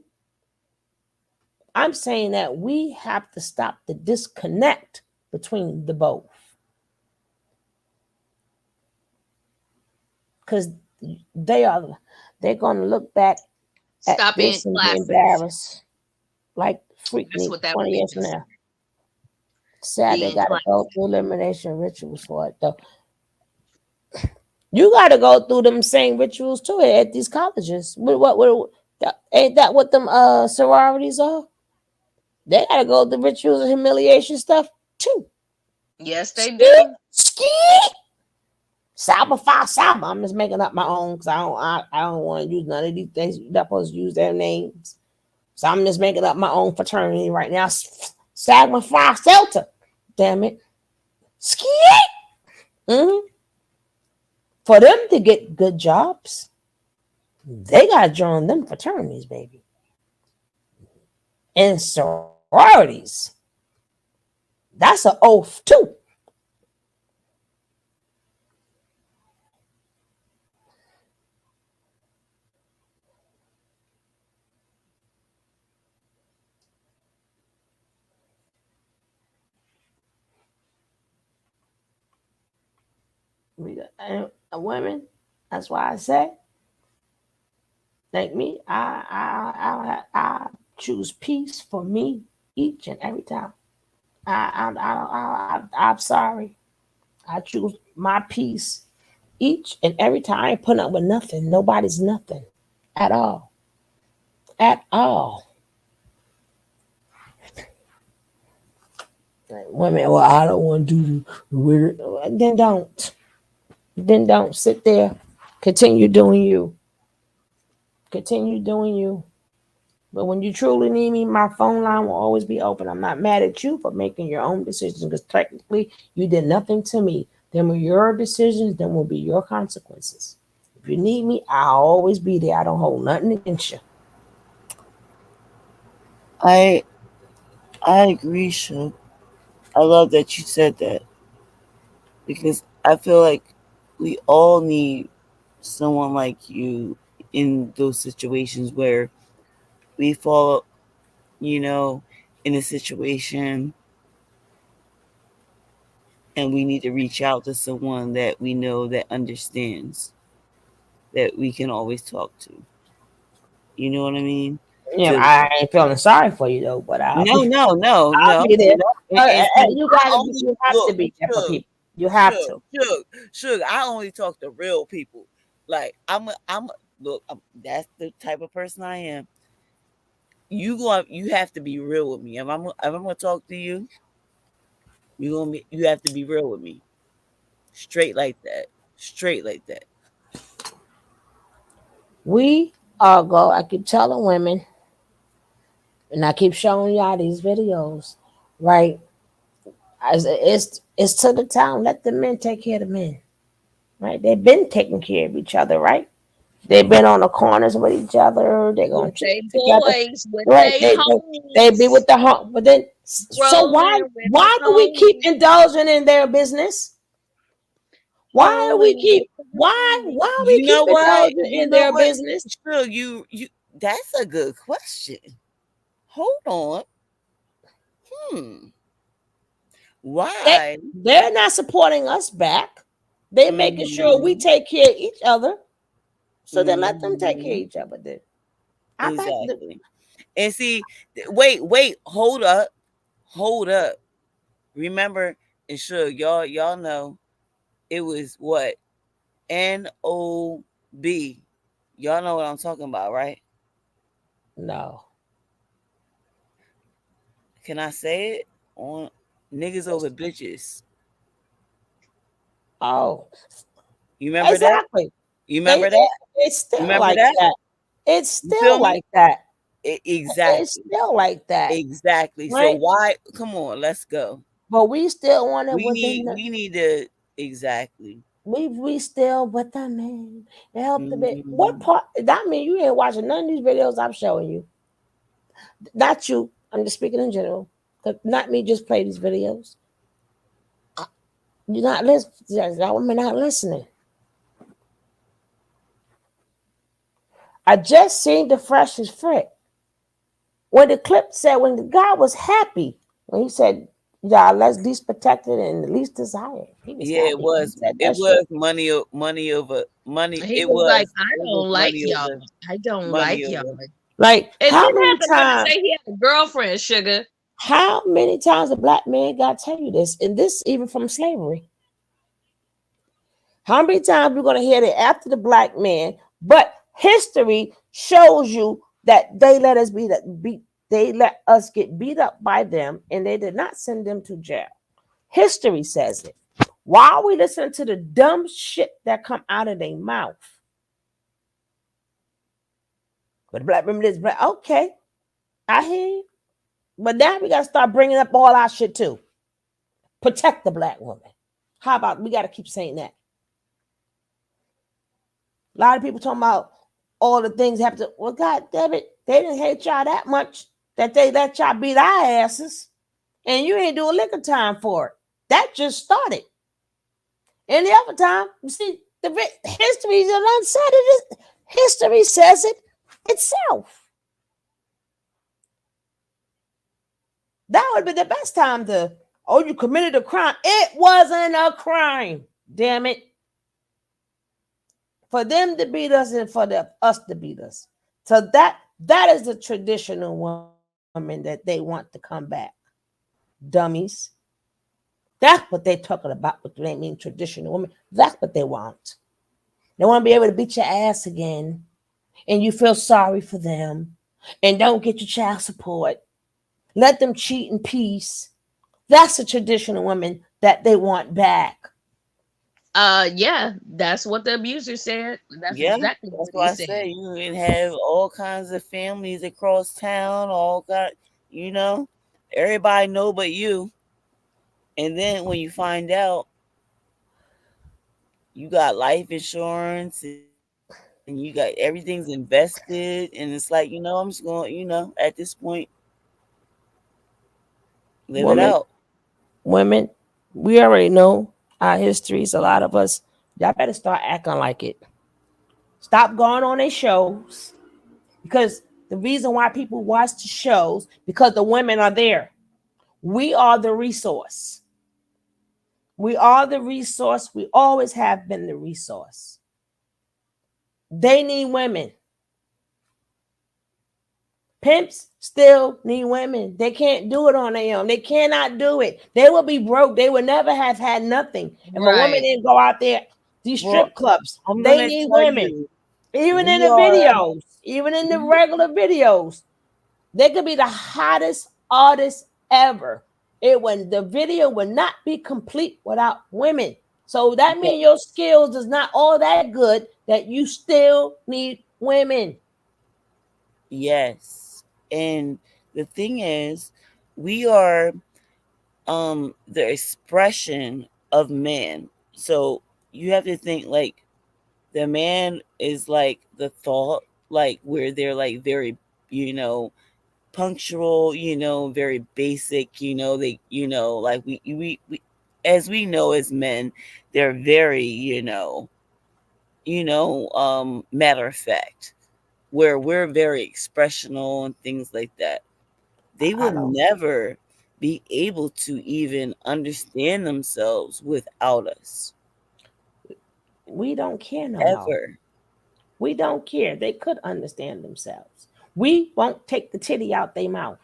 I'm saying that we have to stop the disconnect between the both. Because they're going to look back at Stop in this and be classes. embarrassed. Like freak That's me what that 20 would years be. from now. Sad they got to go through elimination rituals for it, though. You got to go through them same rituals too at these colleges. Ain't that what them sororities are? They got to go through rituals and humiliation stuff too. Yes, they do. Salva Phi Salva. I'm just making up my own because I don't want to use none of these things. You're not supposed to use their names. So I'm just making up my own fraternity right now. Sigma Phi Delta. Damn it. Mm-hmm. For them to get good jobs, they got to join them fraternities, baby. And sororities. That's an oath, too. We got women. That's why I say, like me, I choose peace for me each and every time. I'm sorry. I choose my peace each and every time. I ain't putting up with nothing. Nobody's nothing at all. At all. Like, women, well, I don't want to do the weird. Then don't. Then don't sit there. Continue doing you. Continue doing you. But when you truly need me, my phone line will always be open. I'm not mad at you for making your own decisions because technically you did nothing to me. Them are your decisions, them will be your consequences. If you need me, I'll always be there. I don't hold nothing against you. I agree, Shug. I love that you said that because I feel like we all need someone like you in those situations where we fall, in a situation and we need to reach out to someone that we know that understands, that we can always talk to. You know what I mean? Yeah, I ain't feeling sorry for you though, but I'll No. be there. You gotta be, you have to be there for people. You have to. Sugar, I only talk to real people. Like that's the type of person I am. You have to be real with me. If I'm gonna talk to you, you have to be real with me. Straight like that. Straight like that. We all go. I keep telling women, and I keep showing y'all these videos, right? It's to the town. Let the men take care of the men, right? They've been taking care of each other, right? They've been on the corners with each other. They're going to They together, boys with right? they They be with the home, but then so why do we keep indulging in their business? Why do we keep indulging in their business? Sure, you that's a good question. Hold on. Why? They're not supporting us back. They're making sure we take care of each other. So then let them take care of each other. Then Exactly. And see, wait, hold up. Remember, and sure, y'all know it was what? NOB. Y'all know what I'm talking about, right? No. Can I say it? On niggas over bitches. Oh. You remember Exactly. that? You remember that? It's You still remember like that? that. It's You feel still me? like that. It's Exactly. still like that. Exactly. So Right? why? Come on, let's go. But we still want it We within need the we need to exactly. we still with the man. Help the bit. What Mhm. part that mean you ain't watching none of these videos I'm showing you. Not you. I'm just speaking in general. Not me just play these videos. You're not listening. That woman not listening. I just seen the freshest Frick. When the clip said when the guy was happy, when he said, "Yeah, let's least protected and the least desired." He was Yeah, happy when he said it that shit. was money over money. He It was like, was I it was don't like money y'all. over I don't money like y'all. over. Like And how then many had the nerve to times? say he had a girlfriend, sugar. How many times a black man got to tell you this? And this even from slavery. How many times we're gonna hear that after the black man? But history shows you that they let us they let us get beat up by them, and they did not send them to jail. History says it. Why are we listening to the dumb shit that come out of their mouth? But the black women is black. Okay, I hear you. But now we gotta start bringing up all our shit too. Protect the black woman. How about we gotta keep saying that? A lot of people talking about all the things happen to. Well, God damn it, they didn't hate y'all that much that they let y'all beat our asses, and you ain't do a lick of time for it. That just started. Any other time, you see, the history is unsaid. History says it itself. That would be the best time to. Oh, you committed a crime. It wasn't a crime. Damn it. For them to beat us and for us to beat us. So that is the traditional woman that they want to come back. Dummies. That's what they're talking about. What they mean traditional women. That's what they want. They want to be able to beat your ass again, and you feel sorry for them, and don't get your child support. Let them cheat in peace. That's the traditional woman that they want back. Yeah, that's what the abuser said. That's Yeah, exactly that's what why he I say said. you can have all kinds of families across town, everybody know but you. And then when you find out you got life insurance and you got everything's invested, and it's like, I'm just going, at this point, live it Women, out. women, we already know our histories. A lot of us, y'all better start acting like it. Stop going on their shows because the reason why people watch the shows because the women are there. We are the resource. We are the resource. We always have been the resource. They need women. Pimps still need women. They can't do it on their own. They cannot do it. They will be broke. They will never have had nothing. If a woman Right. didn't go out there, these Well, strip clubs, I'm they gonna need tell women. you, Even in we the are. videos, even in the regular videos, they could be the hottest artist ever. The video would not be complete without women. So that Yeah, means your skills is not all that good that you still need women. yes, and the thing is, we are the expression of man. So you have to think like the man is like the thought, like where they're like very, punctual, very basic, they, like we as we know as men, they're very, matter of fact, where we're very expressional and things like that. They I would don't. never be able to even understand themselves without us, We don't care no more. ever. We don't care. They could understand themselves. We won't take the titty out their mouth.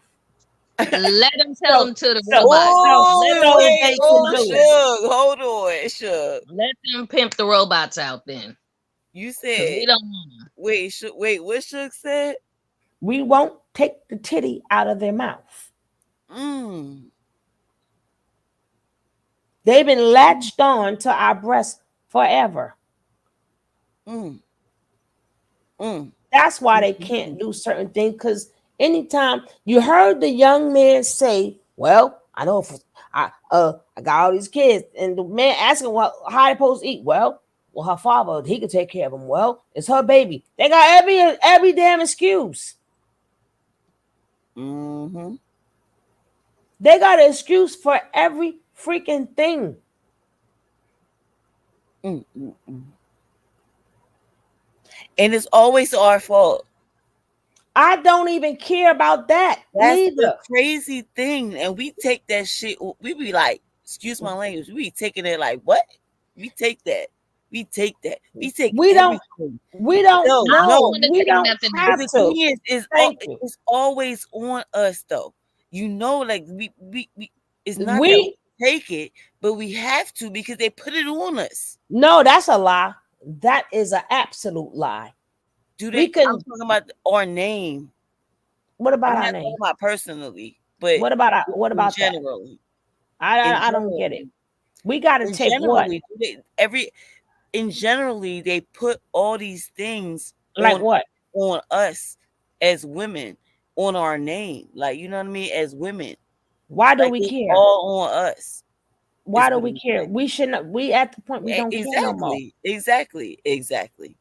Let them tell them to the So robot. Oh, wait, they can oh, do it. Suge, hold on, Suge. Let them pimp the robots out then. You 'Cause said, we don't want 'em. wait, wait, what Suge said? We won't take the titty out of their mouth. They've been latched on to our breasts forever. That's why they can't do certain things, because anytime you heard the young man say, well, I know if I got all these kids, and the man asking how they supposed to eat. Well, her father, he could take care of them. Well, it's her baby. They got every damn excuse. Mm-hmm. They got an excuse for every freaking thing. And it's always our fault. I don't even care about that. That's neither. the crazy thing. And we take that shit. We be like, excuse my language. We be taking it like, what? We take that. We take that. We take everything. We don't No, we don't have the to. thing is it's always on us though. You know, like we it's not that we take it, but we have to because they put it on us. No, that's a lie. That is an absolute lie. I'm talking about our name. What about I'm our not name? talking about personally, but what about generally? I don't get it. We got to take what? Generally, they put all these things like what on us as women, on our name, like you know what I mean, as women. Why do like, we care? All on us. Why do we care? We shouldn't. We at the point we don't exactly, care no more. Exactly.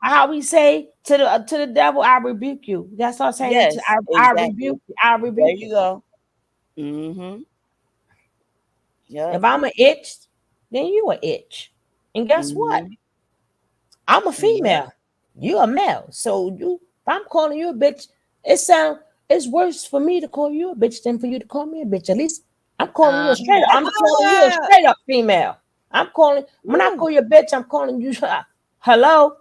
How we say to the devil, I rebuke you. That's all saying. Yes, I rebuke. I rebuke. There you go. Mm-hmm. Yeah. If I'm an itch, then you an itch. And guess what? I'm a female. You a male. So if I'm calling you a bitch, it's worse for me to call you a bitch than for you to call me a bitch. At least I'm calling you a straight up. I'm calling you a straight up female. When I call you a bitch, I'm calling you hello.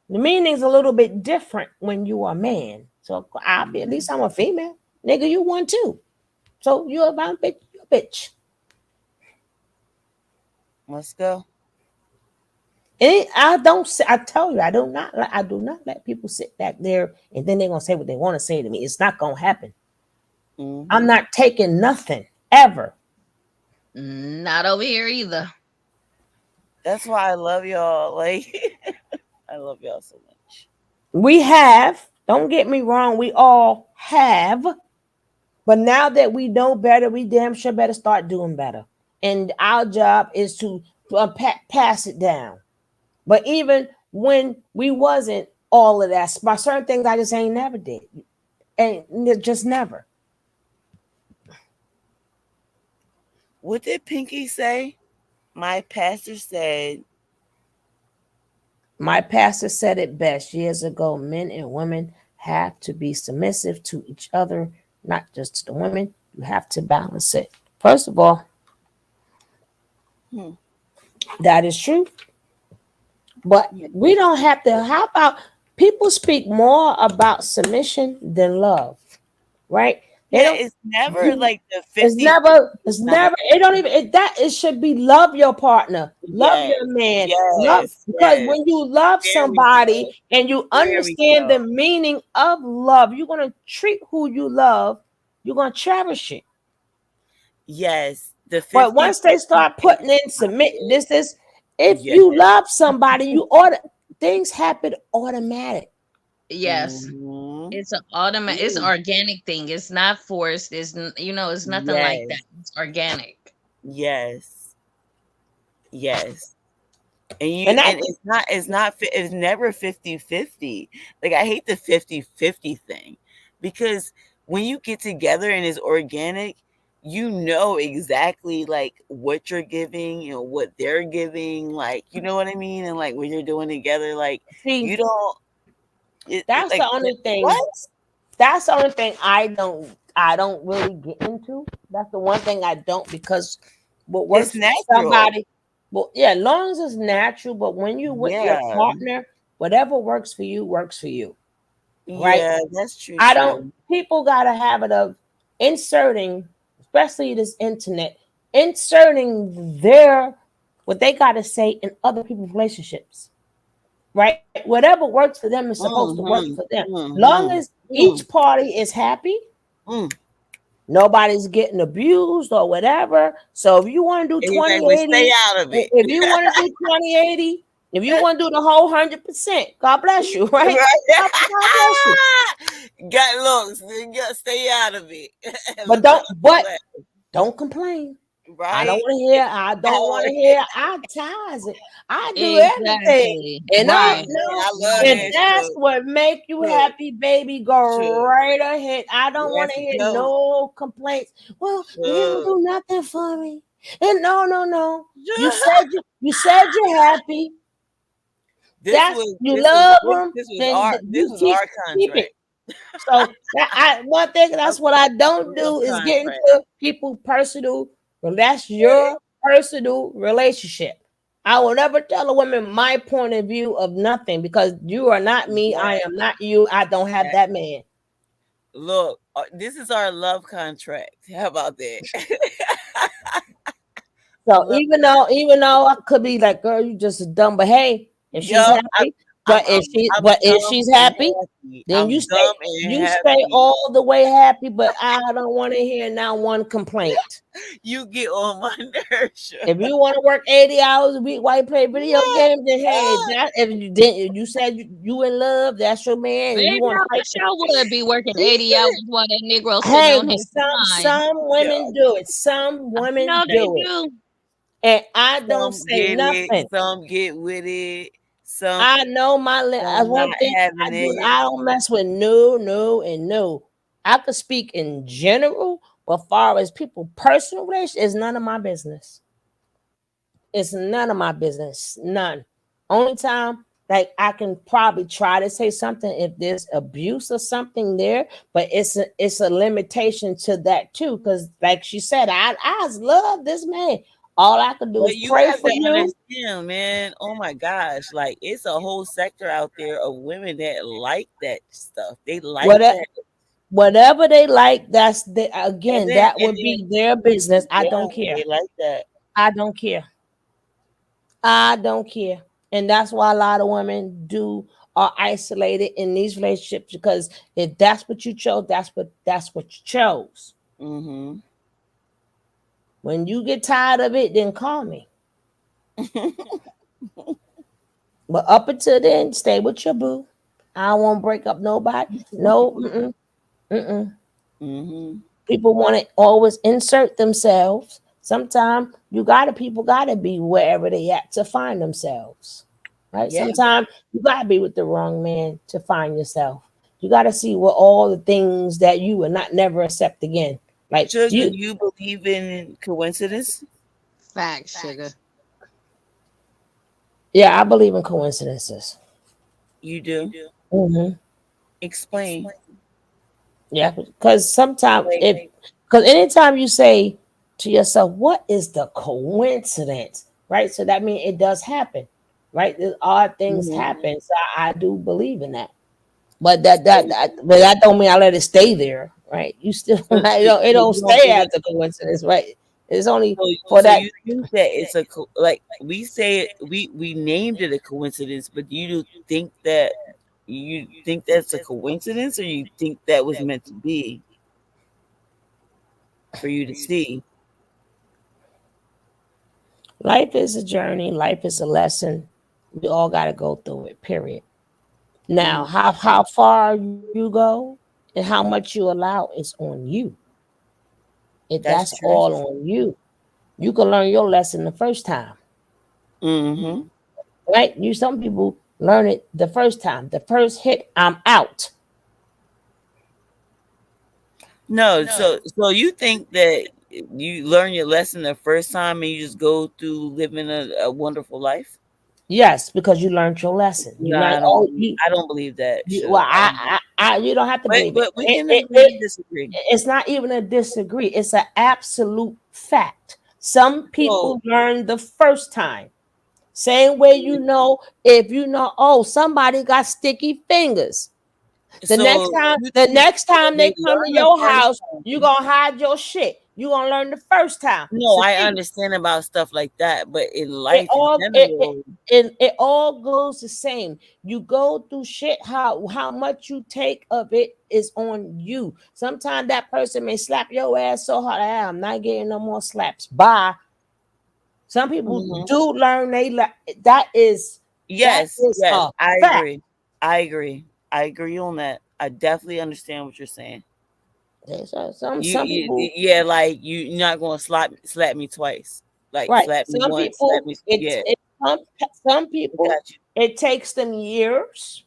The meaning's a little bit different when you are a man. So at least I'm a female. Nigga, you one too. So you're about bitch, you're a bitch. Let's go. And I tell you, I do not let people sit back there and then they're gonna say what they want to say to me. It's not gonna happen. I'm not taking nothing ever. Not over here either. That's why I love y'all. Like I love y'all so much. We have, don't get me wrong, we all have, but now that we know better, we damn sure better start doing better. And our job is to pass it down. But even when we wasn't all of that, by certain things I just ain't never did. And just never. What did Pinky say? My pastor said it best years ago. Men and women have to be submissive to each other, not just to the women. You have to balance it. First of all, that is true. But we don't have to. How about people speak more about submission than love, right? it's never like the 50. It's never. It don't even. It should be love your partner, love your man, because when you love somebody and you understand the meaning of love, you're gonna treat who you love. You're gonna cherish it. Yes, but once they start putting in submit, if you love somebody, things happen automatic. Yes. It's an automatic, it's an organic thing. It's not forced. It's it's nothing like that. It's organic. Yes. And it's never 50-50. Like I hate the 50-50 thing, because when you get together and it's organic, you know exactly like what you're giving and what they're giving, like you know what I mean, and like when you're doing together, like you don't. That's the only thing. That's the only thing I don't really get into. That's the one thing I don't, because what works for somebody. Well, yeah, as long as it's natural. But when you with your partner Whatever works for you works for you, right? Yeah, that's true I don't. too. People got a habit of inserting, especially this internet, inserting their what they got to say in other people's relationships, right? Whatever works for them is supposed to work for them. Long as each party is happy, nobody's getting abused or whatever. So if you want to do Anybody would 20/80, stay out of it. if you want to do 20/80, if you want to do the whole 100%, God bless you, right? God bless you. Got looks, you gotta stay out of it. But don't complain. Right? I don't want to hear. I don't want to hear. I ties it. I do everything. Exactly. And Right. I love if that that's show. what make you happy, baby, go right ahead. I don't want to Let's hear go. no complaints. Well, you don't do nothing for me. And no. You said you're happy. This was you love them. this was Then our you this was keep our it. contract. So one thing that's what I don't do is get contract. into people personal. Well, that's your personal relationship. I will never tell a woman my point of view of nothing because you are not me. I am not you. I don't have that man. Look, this is our love contract. How about that? So even though I could be like, girl, you just dumb, but hey, if she's Yup, happy, I'm if dumb she's and happy, then I'm you dumb and stay happy. all the way happy. But I don't want to hear now one complaint. You get on my nerves. If you want to work 80 hours a week while you play video games, then hey, if you said you in love, that's your man, and Baby, you want I to sure would be working 80 hours while that Negro sitting hey, on his some women do it. Some women No, they do it. do. And I don't Some say get nothing. it, some get with it, some I know some one not thing having it. I don't mess with no. I could speak in general, but far as people personal relations, it's none of my business. It's none of my business. None. Only time like I can probably try to say something if there's abuse or something there, but it's a limitation to that too. Because like she said, I love this man. All I can do But is you pray have for to you. understand, man. Oh my gosh, like it's a whole sector out there of women that like that stuff. They like that. Whatever they like, that's again, And that then would be their business. I don't care. they like that. I don't care. I don't care. And that's why a lot of women are isolated in these relationships because if that's what you chose, that's what you chose. Mm-hmm. When you get tired of it, then call me. But up until then, stay with your boo. I won't break up nobody. No, Mm-hmm. People want to always insert themselves. Sometimes people gotta be wherever they at to find themselves. Right? Yeah. Sometimes you gotta be with the wrong man to find yourself. You gotta see what all the things that you will not never accept again. Like Do you believe in coincidence? Facts, sugar. Yeah, I believe in coincidences. You do? Mm-hmm. Explain. Yeah, because sometimes because anytime you say to yourself, what is the coincidence? Right? So that means it does happen. Right? There's odd things happen. So I do believe in that. But that don't mean I let it stay there, right? You still it don't stay as a coincidence, right? It's only for that. You think that it's like we say we named it a coincidence, but you think that's a coincidence, or you think that was meant to be for you to see? Life is a journey. Life is a lesson. We all got to go through it. Period. Now, how far you go and how much you allow is on you. That's true. all on you. You can learn your lesson the first time. Mm-hmm. Right? Some people learn it the first time. The first hit, I'm out. No, so you think that you learn your lesson the first time and you just go through living a wonderful life? Yes, because you learned your lesson. No, I don't believe that. You don't have to believe but it. We can agree to disagree. It's not even a disagree. It's an absolute fact. Some people learn the first time. Same way, if oh, somebody got sticky fingers. The next time they come to your house, you gonna hide your shit. You gonna learn the first time. No, I understand about stuff like that, but in It life in all general, it all goes the same. You go through shit. How much you take of it is on you. Sometimes that person may slap your ass so hard. I'm not getting no more slaps. Bye. Some people do learn that is yes, a I fact. agree. I agree on that. I definitely understand what you're saying. Some people, yeah, like you're not gonna slap me twice. Like right? slap me Some once, slap people, me. it's Yeah, it, some people, got you. it takes them years.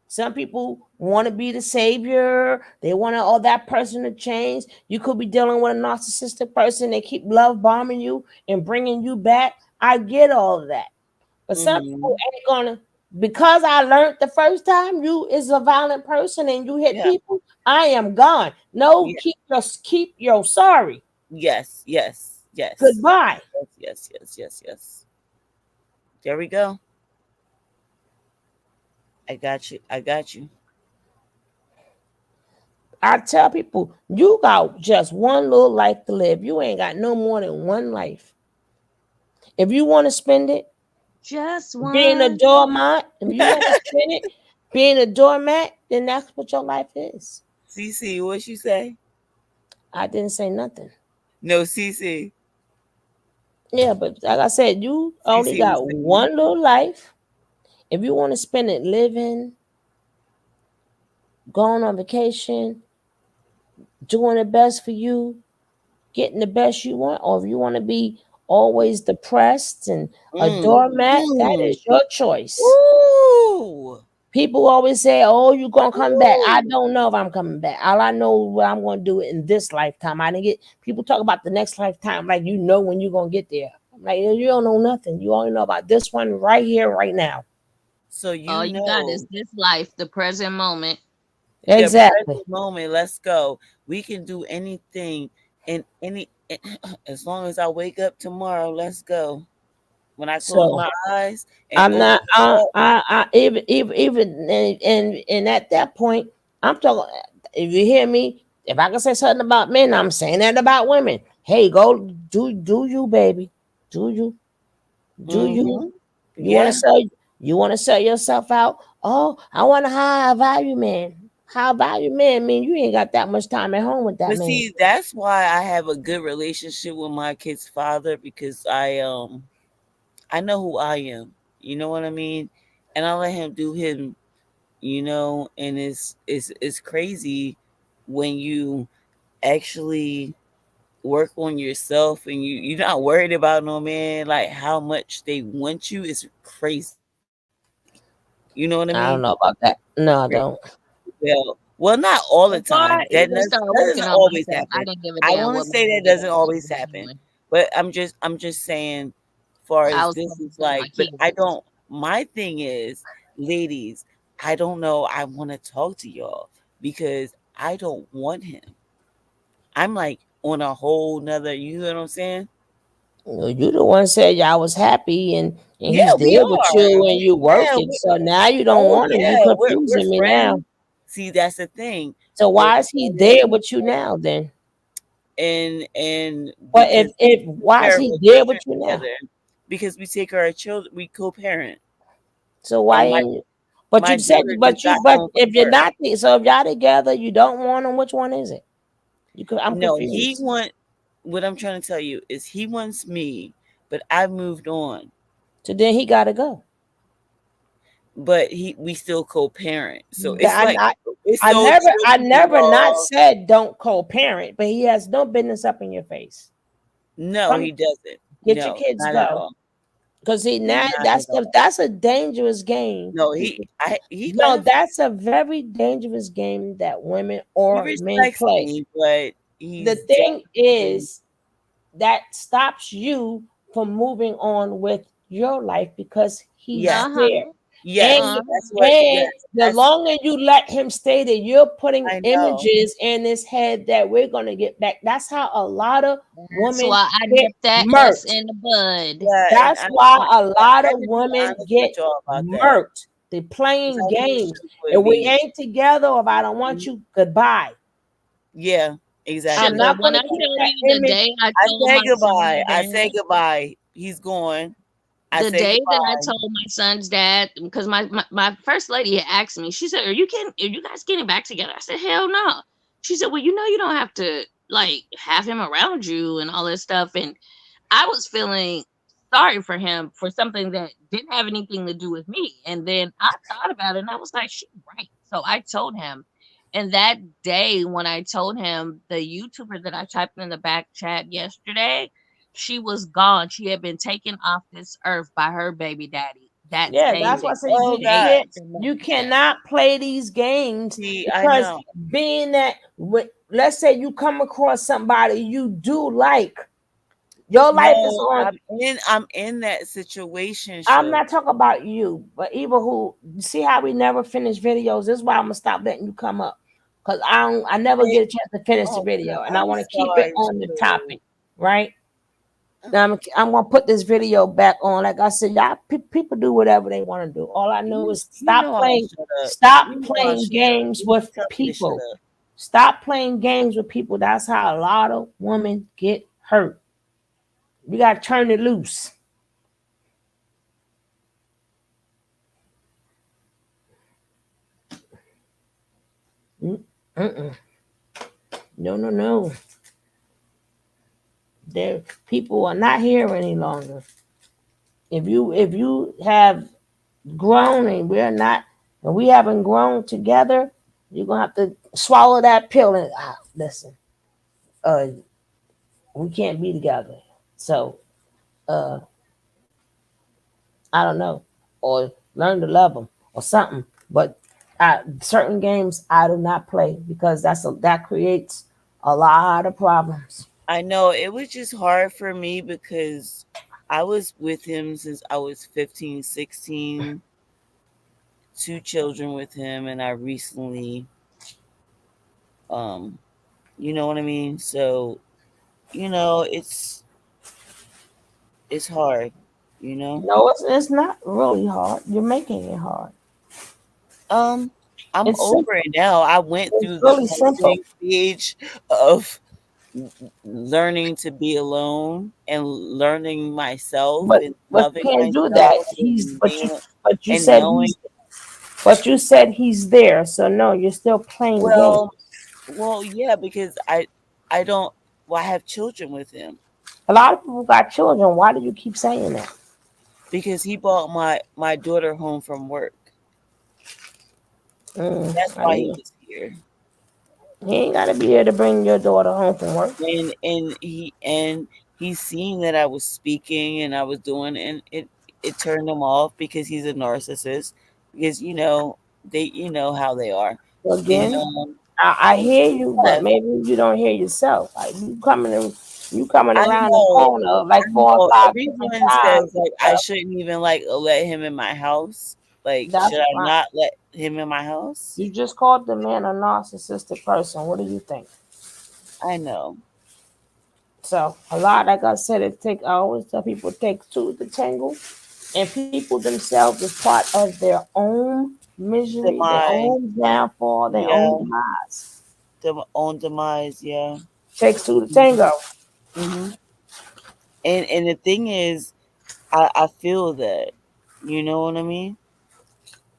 Some people want to be the savior. They want all that person to change. You could be dealing with a narcissistic person. They keep love bombing you and bringing you back. I get all of that. But some people ain't gonna, because I learned the first time you is a violent person and you hit people, I am gone. No, keep your sorry. Yes. Goodbye. Yes. There we go. I got you. I tell people, you got just one little life to live. You ain't got no more than one life. If you want to spend it just being a one. doormat, if you want to spend it being a doormat, then that's what your life is. CC, what you say? I didn't say nothing. No, CC. Yeah, but like I said, you only got one little life. If you want to spend it living, going on vacation, doing the best for you, getting the best you want, or if you want to be always depressed and a doormat, that is your choice. Ooh. People always say, "Oh, you're gonna come back." I don't know if I'm coming back. All I know what I'm gonna do in this lifetime. I didn't get people talk about the next lifetime, like when you're gonna get there. I'm like, you don't know nothing. You only know about this one right here, right now. So All you got is this life, the present moment. Exactly. The present moment. Let's go. We can do anything in any as long as I wake up tomorrow. Let's go. When I close my eyes and I'm not. open I even and at that point, I'm talking. If you hear me, if I can say something about men, I'm saying that about women. Hey, go do you, baby? Do you? You want to sell? You want to sell yourself out? Oh, I want a high value man. High value man mean you ain't got that much time at home with that But man. see, that's why I have a good relationship with my kid's father, because I know who I am. You know what I mean? And I let him do him, and it's crazy when you actually work on yourself and you're not worried about no man, like how much they want you is crazy. You know what I mean? I don't know about that. No, I don't. Well, not all the Before I time. That even started working doesn't on always myself, I happen. didn't give a I damn want to what say man that did or doesn't what always he was happen, doing. but I'm just saying, far I as was this is focused on my like, but kids. I don't. My thing is, ladies, I don't know. I want to talk to y'all because I don't want him. I'm like on a whole nother. You know what I'm saying? You the one said y'all was happy and Yeah, he's we there with are. you and you Yeah, working. So now you don't want him. You we're confusing me now. friends. See, that's the thing. So We're why is he friends, there with you now then? and But because if we take why is care of he our there children with you now? together, because we take care of our children, we co-parent, So why and ain't but my you said daughter just got but home from if you're work. not so if y'all together, you don't want him, which one is it? I'm No, he confused. what I'm trying to tell you is he wants me, but I've moved on. So then he gotta go. But we still co-parent. So it's like it's I so never tricky, not y'all. said don't co-parent, but he has no business up in your face. No, he doesn't. Get your No, kids not at go. all. Because he now Not at all. that's a dangerous game. No, he left. That's a very dangerous game that women He or men respects play. me, but The he's thing definitely is that stops you from moving on with your life because he's yes. Uh-huh. there. Yes, And that's what. Yes, the longer you let him stay there, you're putting I know. images in his head that we're gonna get back. That's how a lot of That's women why I get nipped that S murked. in the bud. Yeah, and That's why a lot I of had to be women honest get with y'all about that. murked. They 'Cause playing I knew games. Suge would If we be. ain't together, or if I don't want you, goodbye. Yeah, exactly. I'm Sugar, not when gonna I keep tell that you the image. day I I told say my son's goodbye. I say dad, goodbye. He's gone. I the say day that I goodbye. told my son's dad, because my first lady had asked me, she said, are you guys getting back together? I said, hell no. She said, well, you don't have to like have him around you and all this stuff. And I was feeling sorry for him for something that didn't have anything to do with me. And then I thought about it and I was like, she's right. So I told him. And that day when I told him, the YouTuber that I typed in the back chat yesterday, she was gone. She had been taken off this earth by her baby daddy that Yeah, same that's day. why I say Oh you God. can't. You cannot play these games See, I because know. being that, let's say you come across somebody you do like, your life is No, on. I'm in that situation. I'm Show. not talking about you, but even who. You see how we never finish videos? This is why I'm gonna stop letting you come up, because I never get a chance to finish the Oh video, and I God, I'm want to keep it sorry. on the Show. topic, right? Now I'm gonna put this video back on. Like I said, y'all people do whatever they want to do. All I know is You know I'll shut up. You stop know I'll playing shut up. games You with tell me to shut people. up. Stop playing games with people. That's how a lot of women get hurt. You gotta turn it loose. Mm-mm. No. There, people are not here any longer. If you have grown and we're not, and we haven't grown together, you're gonna have to swallow that pill and listen. We can't be together. So uh, I don't know, or learn to love them or something. But certain games I do not play because that creates a lot of problems. I know it was just hard for me because I was with him since I was 15, 16, 2 children with him, and I recently, um, you know what I mean? So, it's hard, you know? No, it's not really hard. You're making it hard. I'm It's over simple. it now. I went It's through the really simple. testing stage of learning to be alone and learning myself But and you loving can't do that. myself He's and but you being but you and said knowing. there. So no, you're still playing games. Well, yeah, because I don't. Well, I have children with him A lot of people got children. Why do you keep saying that? because he brought my daughter home from work. That's I why he mean, was here. he ain't got to be here to bring your daughter home from work. And he's seen that I was speaking and I was doing, and it turned him off because he's a narcissist. Because you know how they are, and Again, I and hear he you, but left. maybe you don't hear yourself. Like you coming I around the know, corner like I 4 or know. 5 different Everyone times says and like I stuff. shouldn't even like let him in my house. Like, That's should I fine. not let him in my house? You just called the man a narcissistic person. What do you think? I know. So a lot, like I said, I always tell people it takes two to tangle, and people themselves is part of their own misery, their Demise. own downfall, their own Yeah. demise. Own demise. Yeah. Takes two to tango. Mm-hmm. And the thing is, I feel that, you know what I mean?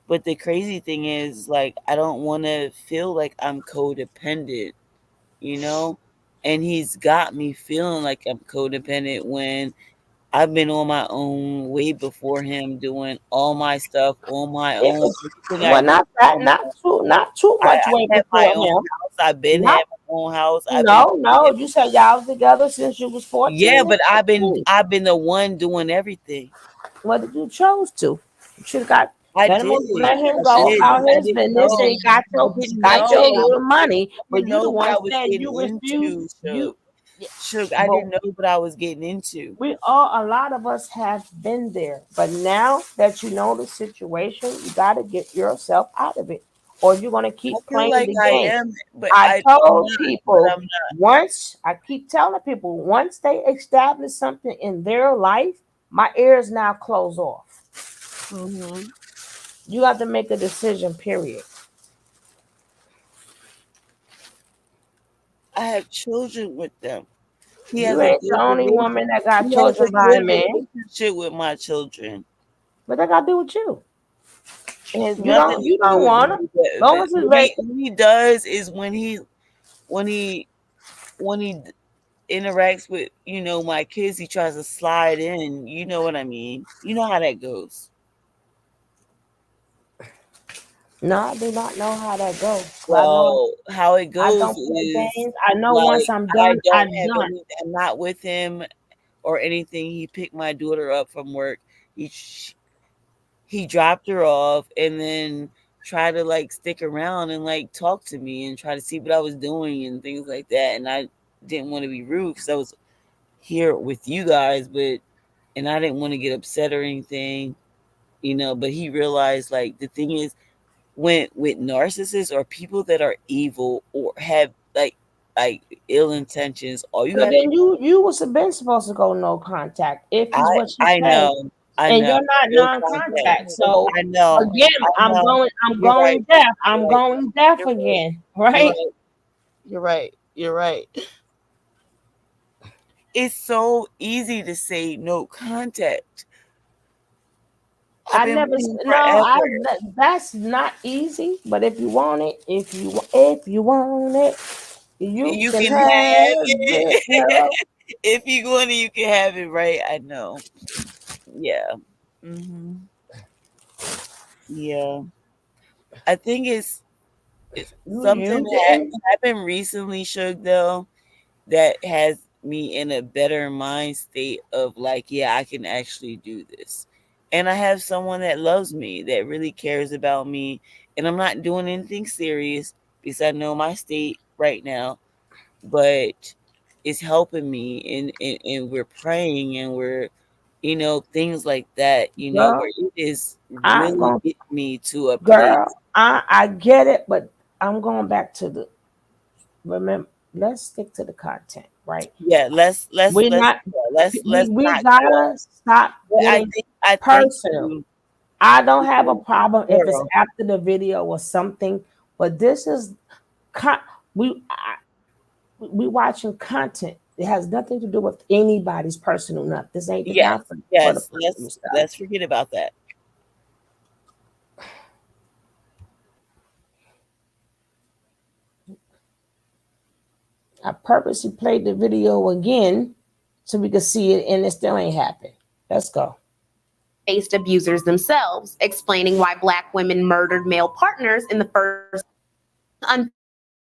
But the crazy thing is, like, I don't want to feel like I'm codependent, you know? And he's got me feeling like I'm codependent when I've been on my own way before him, doing all my stuff on my Yeah, own. Everything I well, do on my not too I much way have my before own him. house. I've been Not had my own house. I've been no. You said y'all was together since you was 14 yeah, and but I've 15. been the one doing everything. Whether you chose to, you should have got I let him did. go I about did. I his didn't business know. and got I your didn't got know your what I was little money. I But didn't you know the what one I was said you getting refused into. you. So Shook, I didn't know what I was getting into. A lot of us have been there, but now that you know the situation, you got to get yourself out of it, or you're going to I keep feel playing like the I game. am, but I I'm told not. people I keep telling people, once they establish something in their life, my ears now close off. Mm-hmm. You have to make a decision, period. I have children with them. He You has a ain't good the only woman that got He has children a by a good man. relationship with my children. What they got to do with you? It has You nothing to do don't with want me. to. Long as it's What he does is when he interacts with my kids, he tries to slide in. You know what I mean? You know how that goes. No, I do not know how that goes. Well, how it I goes don't play is games. I know once like I'm I done, don't I'm have done. any. I'm not with him or anything. He picked my daughter up from work. He dropped her off and then tried to like stick around and like talk to me and try to see what I was doing and things like that. And I didn't want to be rude because I was here with you guys, and I didn't want to get upset or anything, but he realized like the thing is when with narcissists or people that are evil or have like ill intentions, all you So have to then you was been supposed to go no contact if he's what you I say, know, I and know. you're not No contact. non-contact. So I know. again, I know. I'm You're right. going deaf. You're I'm right. going deaf You're right. again, You're right? right. You're right. You're right. It's so easy to say no contact. I've I been never with him no. forever. That's not easy. But if you want it, if you want it, you You can can have have it. Hello. it. If you want it, you can have it, right? I know. Yeah. Hmm. Yeah. I think it's something You that didn't. happened recently, Shug, though, that has me in a better mind state of like, yeah, I can actually do this. And I have someone that loves me, that really cares about me. And I'm not doing anything serious because I know my state right now, but it's helping me. And we're praying and we're, things like that, where Girl, it is I'm really going. getting me to a place. Girl, I get it, but I'm going back to the. Remember, let's stick to the content, right? Yeah, let's We let's not. yeah, let's We not go gotta off. stop But getting I think personal. I don't have a problem if it's girl. after the video or something, but this is we we watching content. It has nothing to do with anybody's personal nothing. This ain't the Yes, time for the yes, personal stuff. let's forget about that. I purposely played the video again so we could see it, and it still ain't happened. Let's go. Faced abusers themselves, explaining why Black women murdered male partners in the first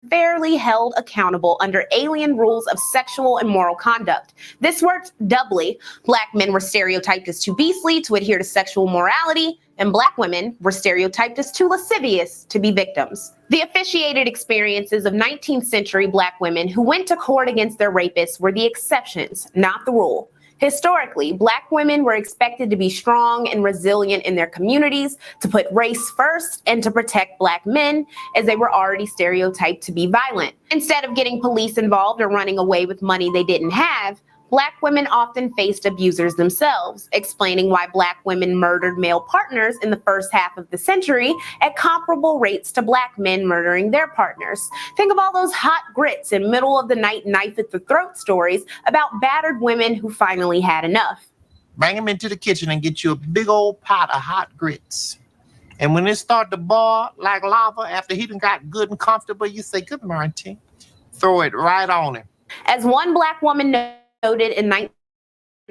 unfairly held accountable under alien rules of sexual and moral conduct. This worked doubly. Black men were stereotyped as too beastly to adhere to sexual morality, and Black women were stereotyped as too lascivious to be victims. The officiated experiences of 19th century Black women who went to court against their rapists were the exceptions, not the rule. Historically, Black women were expected to be strong and resilient in their communities, to put race first, and to protect Black men, as they were already stereotyped to be violent. Instead of getting police involved or running away with money they didn't have, Black women often faced abusers themselves, explaining why Black women murdered male partners in the first half of the century at comparable rates to Black men murdering their partners. Think of all those hot grits and middle of the night knife at the throat stories about battered women who finally had enough. Bring him into the kitchen and get you a big old pot of hot grits. And when it start to boil like lava, after he done got good and comfortable, you say, good morning. Throw it right on him. As one Black woman noted in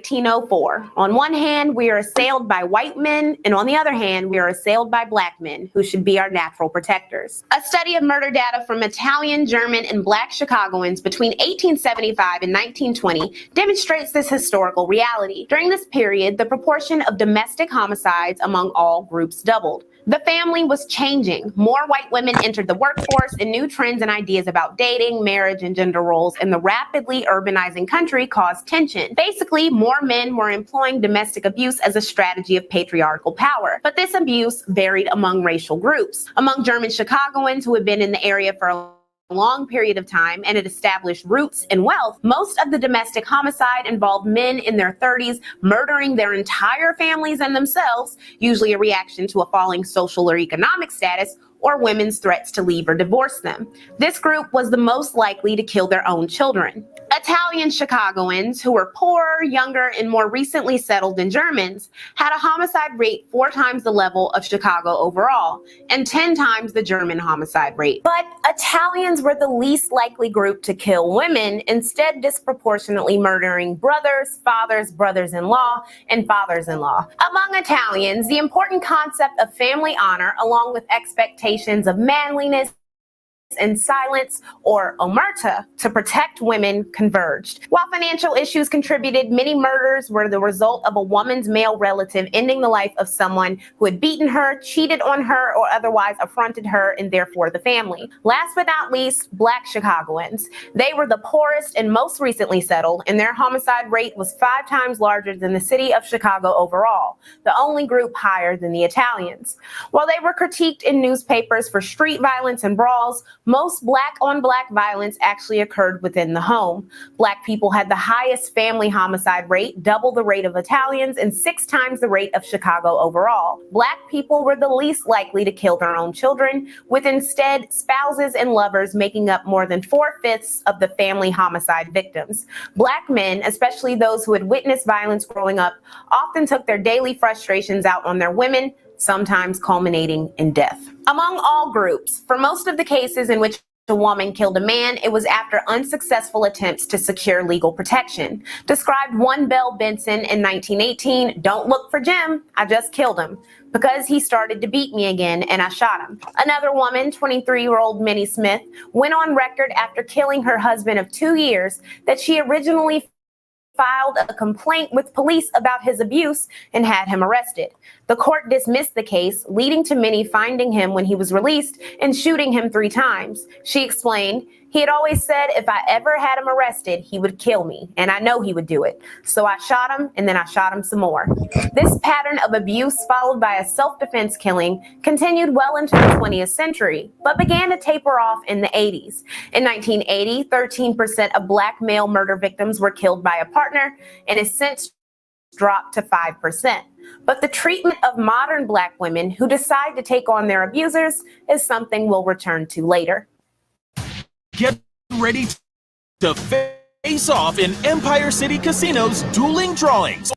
1904. On one hand, we are assailed by white men, and on the other hand, we are assailed by black men who should be our natural protectors. A study of murder data from Italian, German, and black Chicagoans between 1875 and 1920 demonstrates this historical reality. During this period, the proportion of domestic homicides among all groups doubled. The family was changing. More white women entered the workforce, and new trends and ideas about dating, marriage, and gender roles in the rapidly urbanizing country caused tension. Basically, more men were employing domestic abuse as a strategy of patriarchal power. But this abuse varied among racial groups. Among German Chicagoans who had been in the area for a long period of time and had established roots and wealth, most of the domestic homicide involved men in their 30s murdering their entire families and themselves, usually a reaction to a falling social or economic status or women's threats to leave or divorce them. This group was the most likely to kill their own children. Italian Chicagoans, who were poorer, younger, and more recently settled than Germans, had a homicide rate 4 times the level of Chicago overall, and 10 times the German homicide rate. But Italians were the least likely group to kill women, instead disproportionately murdering brothers, fathers, brothers-in-law, and fathers-in-law. Among Italians, the important concept of family honor, along with expectations of manliness and silence, or omerta, to protect women converged. While financial issues contributed, many murders were the result of a woman's male relative ending the life of someone who had beaten her, cheated on her, or otherwise affronted her and therefore the family. Last but not least, black Chicagoans. They were the poorest and most recently settled, and their homicide rate was 5 times larger than the city of Chicago overall, the only group higher than the Italians. While they were critiqued in newspapers for street violence and brawls, most black-on-black violence actually occurred within the home. Black people had the highest family homicide rate, double the rate of Italians, and 6 times the rate of Chicago overall. Black people were the least likely to kill their own children, with instead spouses and lovers making up more than 4/5 of the family homicide victims. Black men, especially those who had witnessed violence growing up, often took their daily frustrations out on their women, sometimes culminating in death. Among all groups, for most of the cases in which a woman killed a man, it was after unsuccessful attempts to secure legal protection. Described one Belle Benson in 1918, "Don't look for Jim, I just killed him, because he started to beat me again and I shot him." Another woman, 23-year-old Minnie Smith, went on record after killing her husband of 2 years that she originally filed a complaint with police about his abuse and had him arrested. The court dismissed the case, leading to Minnie finding him when he was released and shooting him 3 times. She explained, "He had always said if I ever had him arrested, he would kill me, and I know he would do it. So I shot him, and then I shot him some more." This pattern of abuse, followed by a self-defense killing, continued well into the 20th century, but began to taper off in the 80s. In 1980, 13% of black male murder victims were killed by a partner, and has since dropped to 5%. But the treatment of modern black women who decide to take on their abusers is something we'll return to later. Get ready to face off in Empire City Casino's dueling drawings.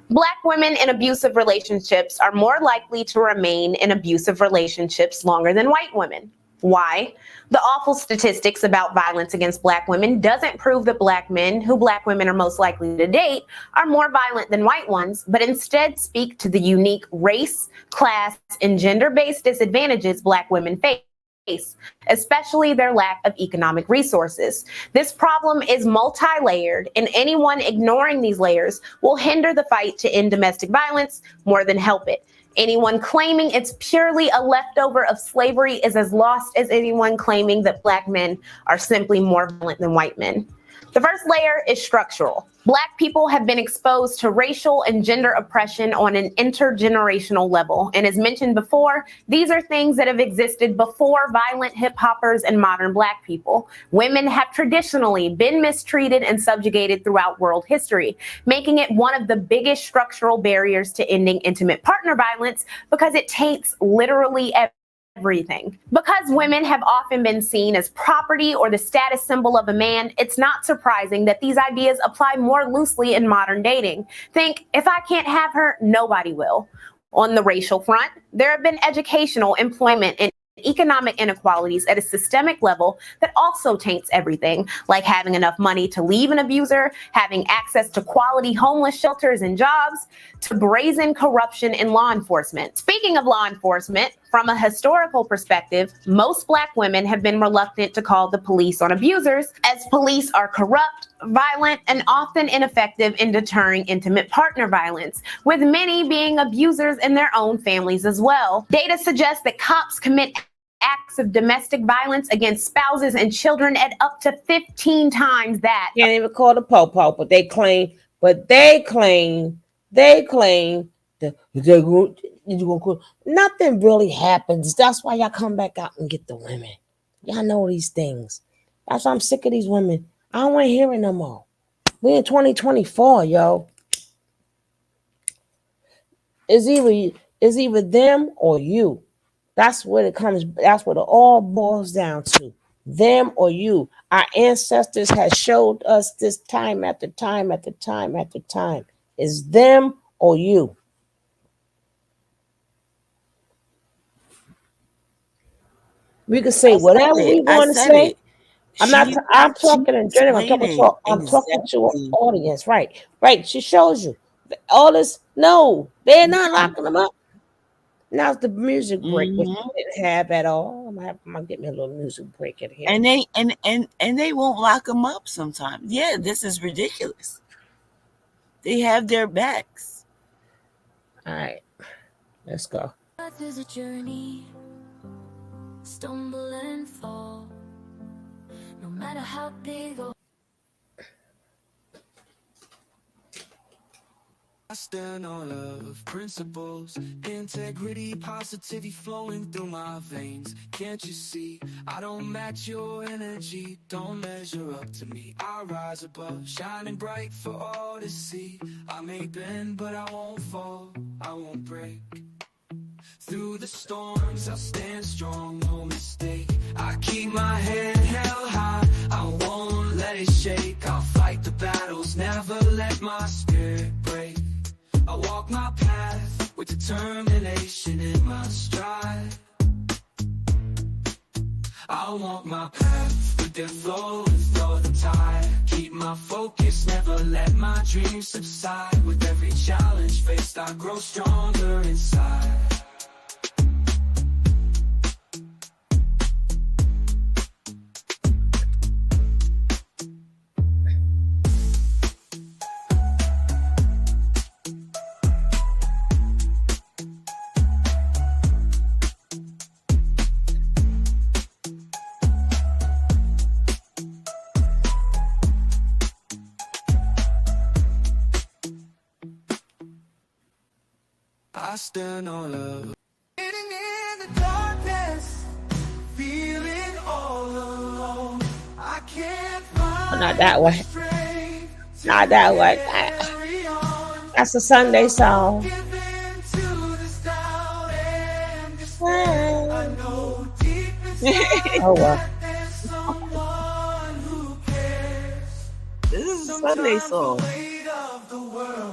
Black women in abusive relationships are more likely to remain in abusive relationships longer than white women. Why? The awful statistics about violence against black women doesn't prove that black men, who black women are most likely to date, are more violent than white ones, but instead speak to the unique race, class, and gender-based disadvantages black women face, especially their lack of economic resources. This problem is multi-layered, and anyone ignoring these layers will hinder the fight to end domestic violence more than help it. Anyone claiming it's purely a leftover of slavery is as lost as anyone claiming that black men are simply more violent than white men. The first layer is structural. Black people have been exposed to racial and gender oppression on an intergenerational level. And as mentioned before, these are things that have existed before violent hip hoppers and modern black people. Women have traditionally been mistreated and subjugated throughout world history, making it one of the biggest structural barriers to ending intimate partner violence because it taints literally everything. Because women have often been seen as property or the status symbol of a man, it's not surprising that these ideas apply more loosely in modern dating. Think, if I can't have her, nobody will. On the racial front, there have been educational, employment, and economic inequalities at a systemic level that also taints everything, like having enough money to leave an abuser, having access to quality homeless shelters and jobs, to brazen corruption in law enforcement. Speaking of law enforcement, from a historical perspective, most Black women have been reluctant to call the police on abusers, as police are corrupt, violent, and often ineffective in deterring intimate partner violence, with many being abusers in their own families as well. Data suggests that cops commit acts of domestic violence against spouses and children at up to 15 times that. Can't even call the po-po, but they claim that nothing really happens. That's why y'all come back out and get the women. Y'all know these things. That's why I'm sick of these women. I don't want to hear it no more. We in 2024, yo. It's either them or you. That's what it comes. That's what it all boils down to. Them or you. Our ancestors have showed us this time after time after time after time. It's them or you. We can say whatever we want to say. I'm talking in general. I'm talking to an audience. Right. She shows you all this. No, they're not locking them up. Now's the music break, which we didn't have at all. I'm gonna get me a little music break at here. And they won't lock them up sometimes. Yeah, this is ridiculous. They have their backs. All right, let's go. Life is a journey, stumble and fall. No matter how big or I stand on love, principles, integrity, positivity flowing through my veins. Can't you see? I don't match your energy, don't measure up to me. I rise above, shining bright for all to see. I may bend, but I won't fall, I won't break. Through the storms, I'll stand strong, no mistake. I keep my head held high, I won't let it shake. I'll fight the battles, never let my spirit break. I walk my path with determination in my stride. I walk my path with the flow and throw the tide. Keep my focus, never let my dreams subside. With every challenge faced, I grow stronger inside. I stand on love. Sitting in the darkness, feeling all alone. I can't find not that way. Not that way. That's a Sunday song. Oh well. This is a Sunday song.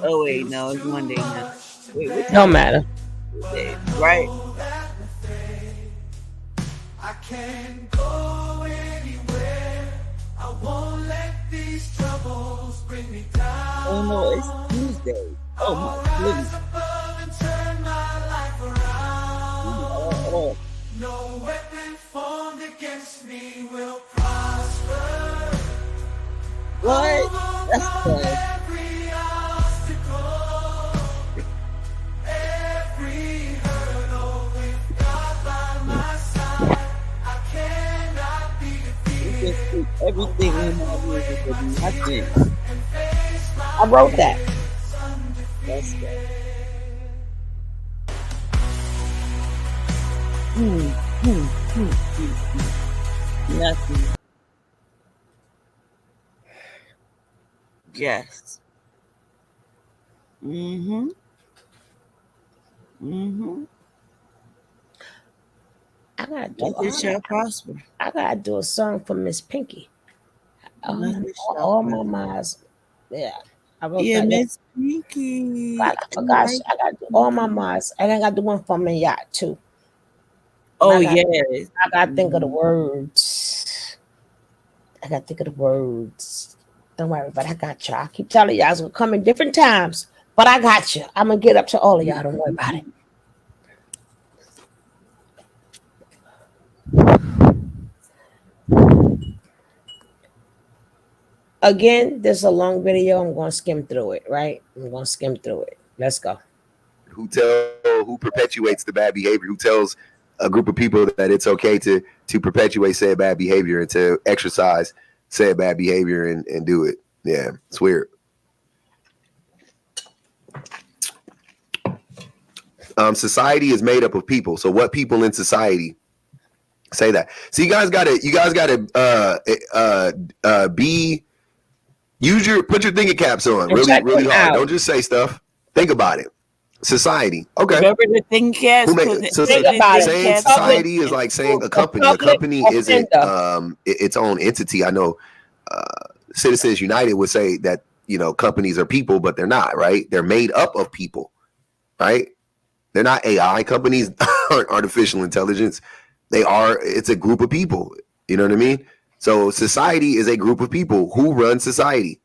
Oh wait, no, it's Monday now. Wait, don't matter. Right. I can't go anywhere. I won't let these troubles bring me down. Oh no, it's Tuesday. Oh my goodness. No weapon formed against me will prosper. What? That's good. Every obstacle, every hurdle, with God by my side, I cannot be defeated. Everything in my music is nothing. I wrote that. That's good. Nothing. Yes. Mm-hmm. I gotta do a song for Miss Pinky. All my miles. Yeah. I wrote that. Miss Pinky. I gotta do all my miles. And I gotta do one for my yacht too. Oh, yes. yes. I got to think of the words. Don't worry, but I got you. I keep telling you, I was going to come in different times, but I got you. I'm going to get up to all of y'all. Don't worry about it. Again, this is a long video. I'm going to skim through it, right? I'm going to skim through it. Let's go. Who perpetuates the bad behavior, who tells a group of people that it's okay to perpetuate said bad behavior and to exercise said bad behavior and do it. Yeah, it's weird. Society is made up of people. So what people in society say that? So you guys gotta put your thinking caps on really hard. Don't just say stuff. Think about it. Society. Okay. Remember the thing caps. Saying society is like saying a company. A company isn't its own entity. I know Citizens United would say that, companies are people, but they're not, right? They're made up of people, right? They're not AI. Companies aren't artificial intelligence. It's a group of people. You know what I mean? So society is a group of people. Who runs society?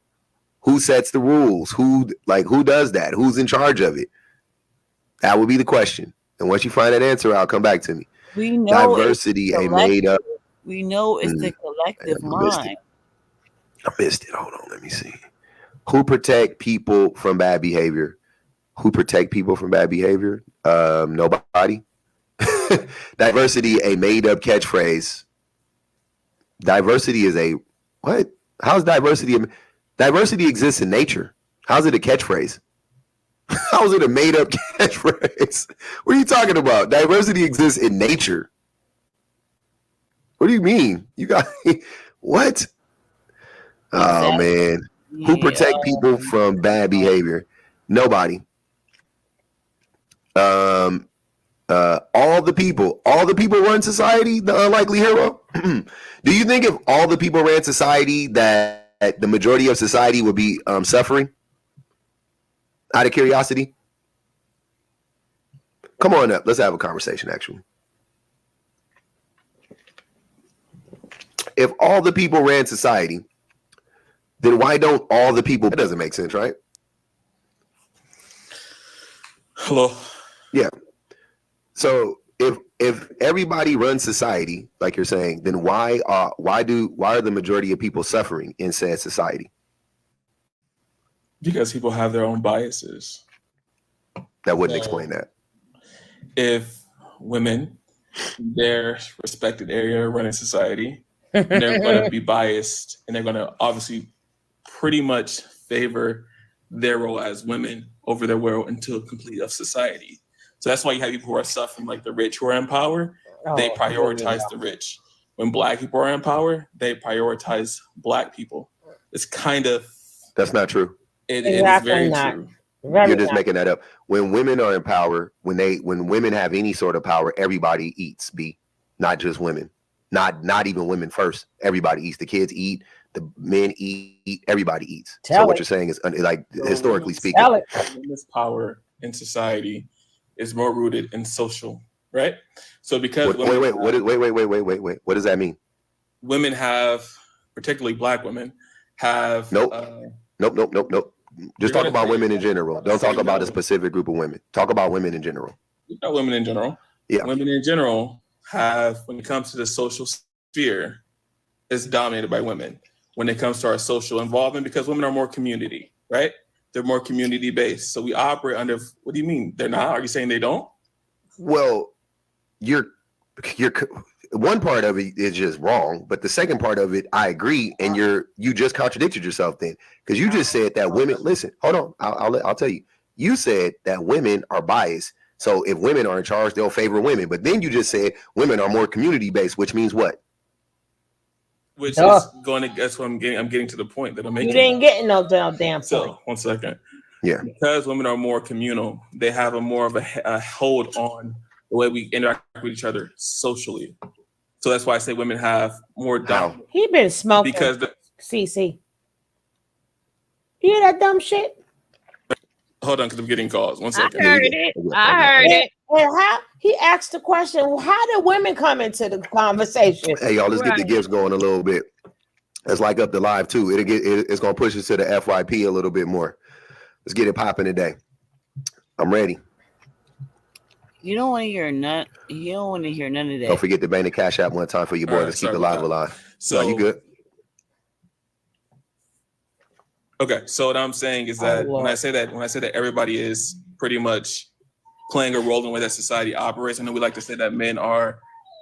Who sets the rules? Who does that? Who's in charge of it? That would be the question. And once you find that answer out, come back to me. We know diversity, a made up. We know it's the collective mind. I missed it. Hold on. Let me see. Who protect people from bad behavior? Nobody. Diversity, a made up catchphrase. Diversity is a what? How's diversity? Diversity exists in nature. How's it a catchphrase? How is it a made up catchphrase? What are you talking about? Diversity exists in nature. What do you mean? You got what? Oh man. Who protect people from bad behavior? Nobody. All the people run society, the unlikely hero. Do you think if all the people ran society that the majority of society would be suffering? Out of curiosity? Come on up. Let's have a conversation, actually. If all the people ran society, then why don't all the people? That doesn't make sense, right? Hello. Yeah. So if everybody runs society, like you're saying, then why are the majority of people suffering in said society? Because people have their own biases. That wouldn't explain that. If women in their respected area are running society, they're going to be biased, and they're going to obviously pretty much favor their role as women over their role into complete of society. So that's why you have people who are suffering, like the rich who are in power. They prioritize the rich. When Black people are in power, they prioritize Black people. It's kind of... That's not true. It is very true. You're just making that up. When women are in power, when women have any sort of power, everybody eats. Not just women, not even women first. Everybody eats. The kids eat. The men eat. Everybody eats. What you're saying is like historically speaking, women's power in society is more rooted in social, right? So because wait. What does that mean? Women have, particularly Black women, have Nope. Just talk about women in general. Don't talk about a specific group of women. Talk about women in general. Women in general. Yeah. Women in general have, when it comes to the social sphere, is dominated by women. When it comes to our social involvement, because women are more community, right? They're more community based. So we operate under. What do you mean they're not? Are you saying they don't? Well, you're one part of it is just wrong, but the second part of it, I agree, and you just contradicted yourself then, because you just said that women. Listen, hold on, I'll tell you. You said that women are biased, so if women are in charge, they'll favor women. But then you just said women are more community based, which means what? Which is going to. That's what I'm getting. I'm getting to the point that I'm making. You ain't getting no damn point. So 1 second. Yeah. Because women are more communal, they have more of a hold on the way we interact with each other socially. So that's why I say women have more down. He been smoking. Because CC. You hear that dumb shit? Hold on, because I'm getting calls. 1 second. I heard it. Well, how he asked the question, well, how do women come into the conversation? Hey, y'all, let's get the gifts going a little bit. Let's like up the live too. It's gonna push us to the FYP a little bit more. Let's get it popping today. I'm ready. You don't want to hear none. You don't want to hear none of that. Don't forget to bang the cash app one time for your boy. All right, Let's keep sorry it about live that. alive. So No, you good. Okay, so what I'm saying is that when I say that everybody is pretty much playing a role in the way that society operates, I know we like to say that men are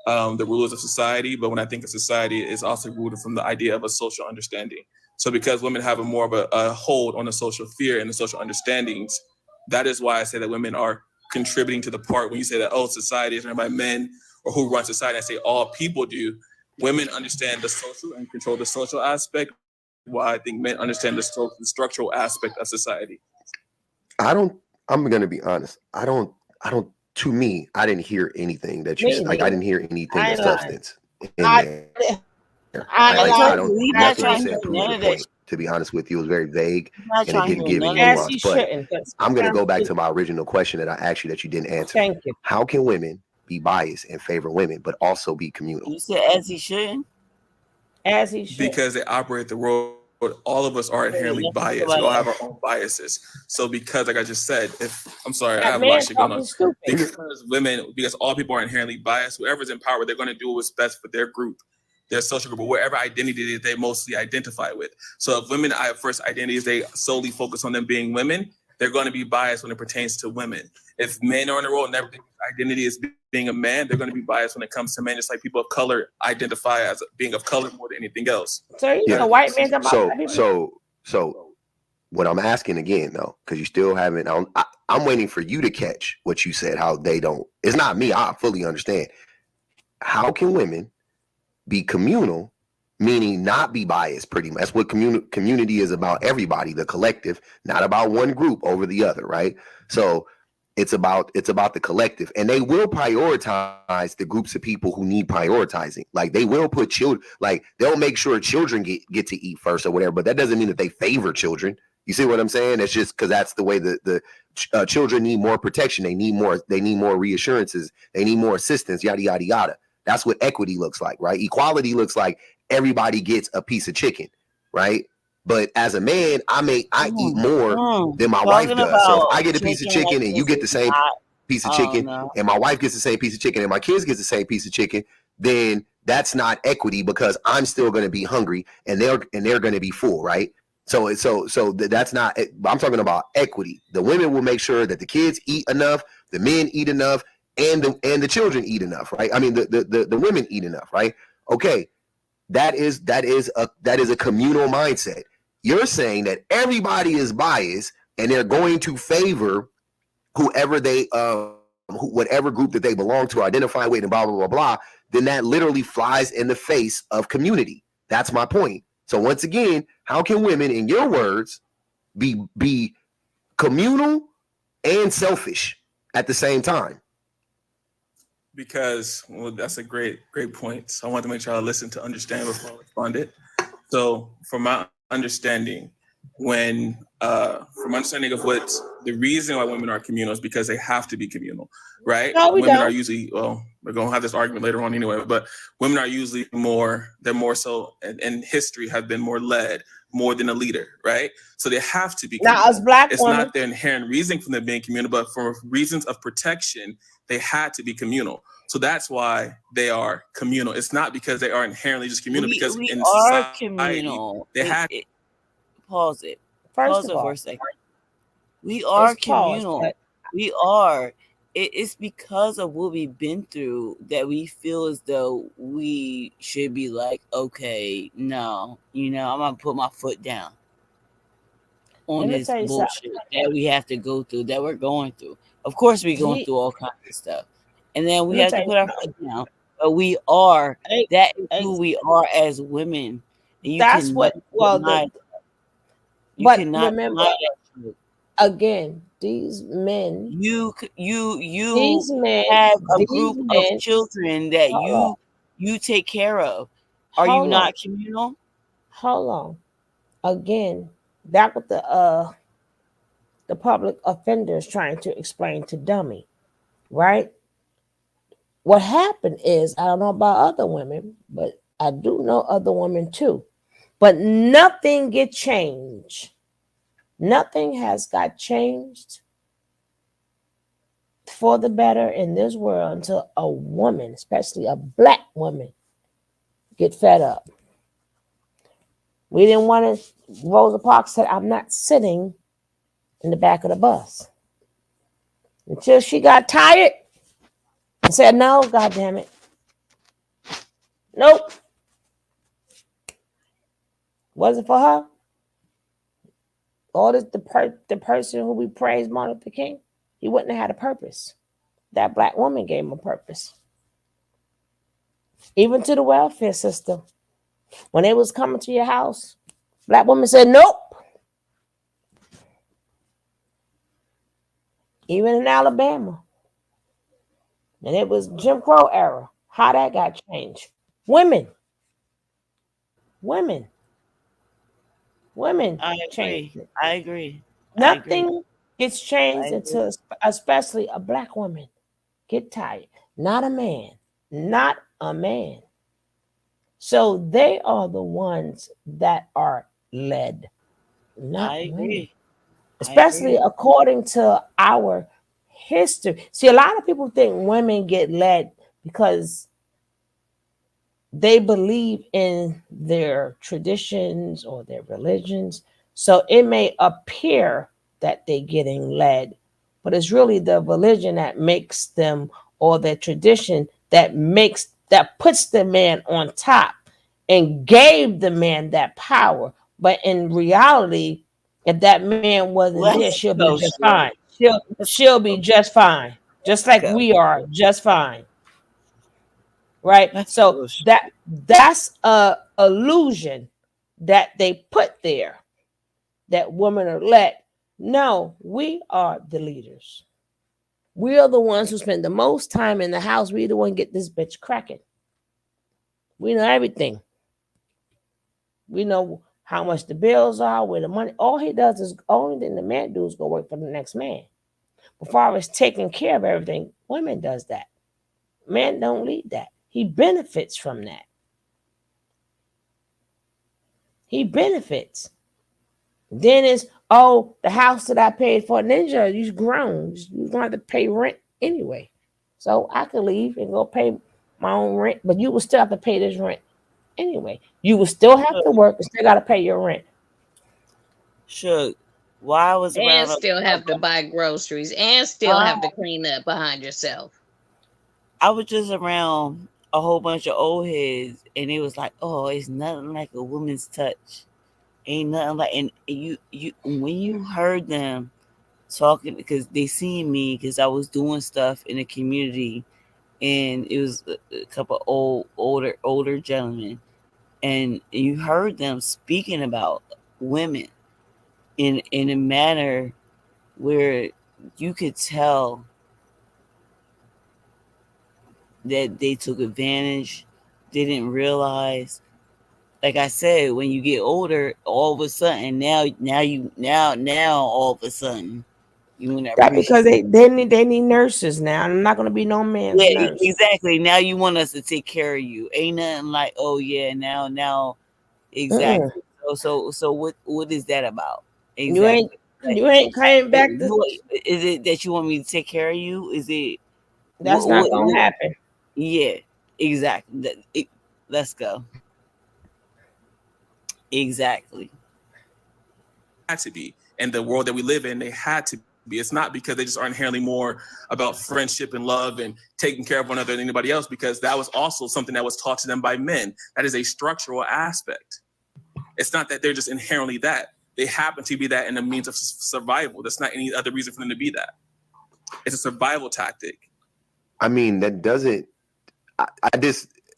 the rulers of society, but when I think of society, it's also rooted from the idea of a social understanding. So because women have more of a hold on the social fear and the social understandings, that is why I say that women are contributing to the part when you say that, oh, society is run by men or who run society. I say all people do. Women understand the social and control the social aspect, while I think men understand the structural aspect of society. I'm gonna be honest. To me, I didn't hear anything that you said. Like, I didn't hear anything of substance in there. Nothing you said proved the point. To be honest with you, it was very vague and it didn't give any nuance. But I'm going to go back to my original question that I asked you that you didn't answer. Thank you. How can women be biased and favor women, but also be communal? You said as he shouldn't. As he should. Because they operate the world. All of us are inherently biased. We all have our own biases. So because, like I just said, I have a lot of shit going on. Because all people are inherently biased, whoever's in power, they're going to do what's best for their group, their social group, or whatever identity they mostly identify with. So if women have first identities, they solely focus on them being women, they're going to be biased when it pertains to women. If men are in a role and their identity is being a man, they're going to be biased when it comes to men, just like people of color identify as being of color more than anything else. So you know, white men So what I'm asking again, though, because you still haven't, I'm waiting for you to catch what you said, how they don't. It's not me. I fully understand. How can women be communal, meaning not be biased? Pretty much that's what community is about. Everybody, the collective, not about one group over the other, right? So it's about the collective, and they will prioritize the groups of people who need prioritizing. Like, they will put children, like they'll make sure children get to eat first or whatever, but that doesn't mean that they favor children. You see what I'm saying? It's just because that's the way the children need more protection. They need more reassurances. They need more assistance, yada, yada, yada. That's what equity looks like, right? Equality looks like everybody gets a piece of chicken, right? But as a man, I eat more than my wife does. So if I get a piece of chicken and you get the same piece of chicken, and my wife gets the same piece of chicken and my kids get the same piece of chicken, then that's not equity, because I'm still going to be hungry and they're going to be full, right? So that's not. I'm talking about equity. The women will make sure that the kids eat enough, the men eat enough, and the children eat enough, right? I mean, the women eat enough, right? Okay, that is a communal mindset. You're saying that everybody is biased and they're going to favor whoever they whatever group that they belong to, identify with, and blah blah blah blah. Then that literally flies in the face of community. That's my point. So once again, how can women, in your words, be communal and selfish at the same time? Because, well, that's a great point. So I want to make sure I listen to understand before I responded. So from my understanding, from understanding of what the reason why women are communal is because they have to be communal, right? No, we women don't. are usually, well, we're going to have this argument later on anyway, but women are usually more so in history have been more led more than a leader, right? So they have to be communal. Now, as black it's women, not their inherent reason for them being communal, but for reasons of protection, they had to be communal. So that's why they are communal. It's not because they are inherently just communal, because we in are society, communal. they had. Pause it. First Pause of it all, for a second. We are it's paused, communal. but We are. It's because of what we've been through that we feel as though we should be like, okay, no, I'm gonna put my foot down on let me this tell you bullshit that we have to go through, that we're going through. Of course, we're going through all kinds of stuff, and then we have to put our foot down. But we are. That is who we are as women, and you that's cannot what. Well, deny that. You but cannot remember, deny that shit. again, these men. You These men have a these group men, of children that hold you take care of. Are you not communal? Hold on. Again, that what the public offender is trying to explain to dummy. right? What happened is, I don't know about other women, but I do know other women too. But nothing get changed. Nothing has got changed for the better in this world until a woman, especially a black woman, get fed up. We didn't want to. Rosa Parks said, "I'm not sitting in the back of the bus," until she got tired and said, "No, God damn it, nope, wasn't for her." All this, the person who we praise, Martin Luther King, he wouldn't have had a purpose. That black woman gave him a purpose. Even to the welfare system, when they was coming to your house, black woman said, "Nope." Even in Alabama, and it was Jim Crow era, how that got changed. Women I changed agree. it. I agree. I agree. Nothing gets I changed agree. until, especially a black woman, get tired. Not a man. Not a man. So they are the ones that are led, not I women. agree. I Especially agree. according to our history. See, a lot of people think women get led because they believe in their traditions or their religions. So it may appear that they're getting led, but it's really the religion that makes them, or their tradition that puts the man on top and gave the man that power. But in reality, if that man wasn't there, Let's she'll be go, just Suge. fine. Let's She'll be just fine. Just like go. we are just fine. Right? Let's So go, Suge. that's a illusion that they put there, that women are led. No, we are the leaders. We are the ones who spend the most time in the house. We the one get this bitch cracking. We know everything. We know how much the bills are, where the money. All he does is, only thing the man do is go work for the next man. Before as taking care of everything, women does that. Man don't lead that. He benefits from that. He benefits. Then it's, oh, the house that I paid for, Ninja, you're grown. You're going to have to pay rent anyway. So I could leave and go pay my own rent, but you will still have to pay this rent anyway. You will still have to work and still got to pay your rent. Suge, while I was And around, still have to buy groceries and still uh, have to clean up behind yourself. I was just around a whole bunch of old heads, and it was like, "Oh, it's nothing like a woman's touch. Ain't nothing like." And you when you heard them talking, because they seen me, because I was doing stuff in the community, and it was a couple older gentlemen, and you heard them speaking about women in a manner where you could tell that they took advantage, they didn't realize. Like I said, when you get older, all of a sudden now all of a sudden you want to That because appreciate. they need nurses now. I'm not going to be no man's Yeah, nurse. exactly. Now you want us to take care of you. Ain't nothing like, oh yeah, now exactly. So what is that about? Exactly. You ain't coming back to. Is it that you want me to take care of you? Is it That's not going to what happen. yeah, exactly. Let's go. Exactly. Had to be. And the world that we live in, they had to be. It's not because they just are inherently more about friendship and love and taking care of one another than anybody else, because that was also something that was taught to them by men. That is a structural aspect. It's not that they're just inherently that. They happen to be that in a means of survival. That's not any other reason for them to be that. It's a survival tactic. I mean, that doesn't.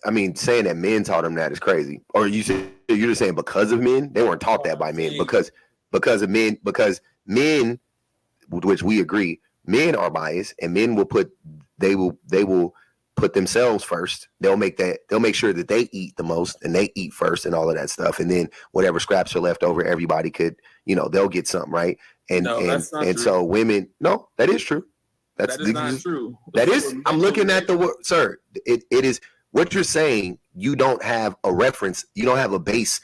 I mean, saying that men taught them that is crazy. Or you're just saying because of men, they weren't taught that by men. Because of men, because men, which we agree, men are biased, and men will they will put themselves first. They'll make sure that they eat the most and they eat first and all of that stuff. And then whatever scraps are left over, everybody could, they'll get something, right? And No, that's not true. so women, no, that is true. That's That is not true. That is. Before I'm men looking were at the word, sir. It is what you're saying. You don't have a reference. You don't have a base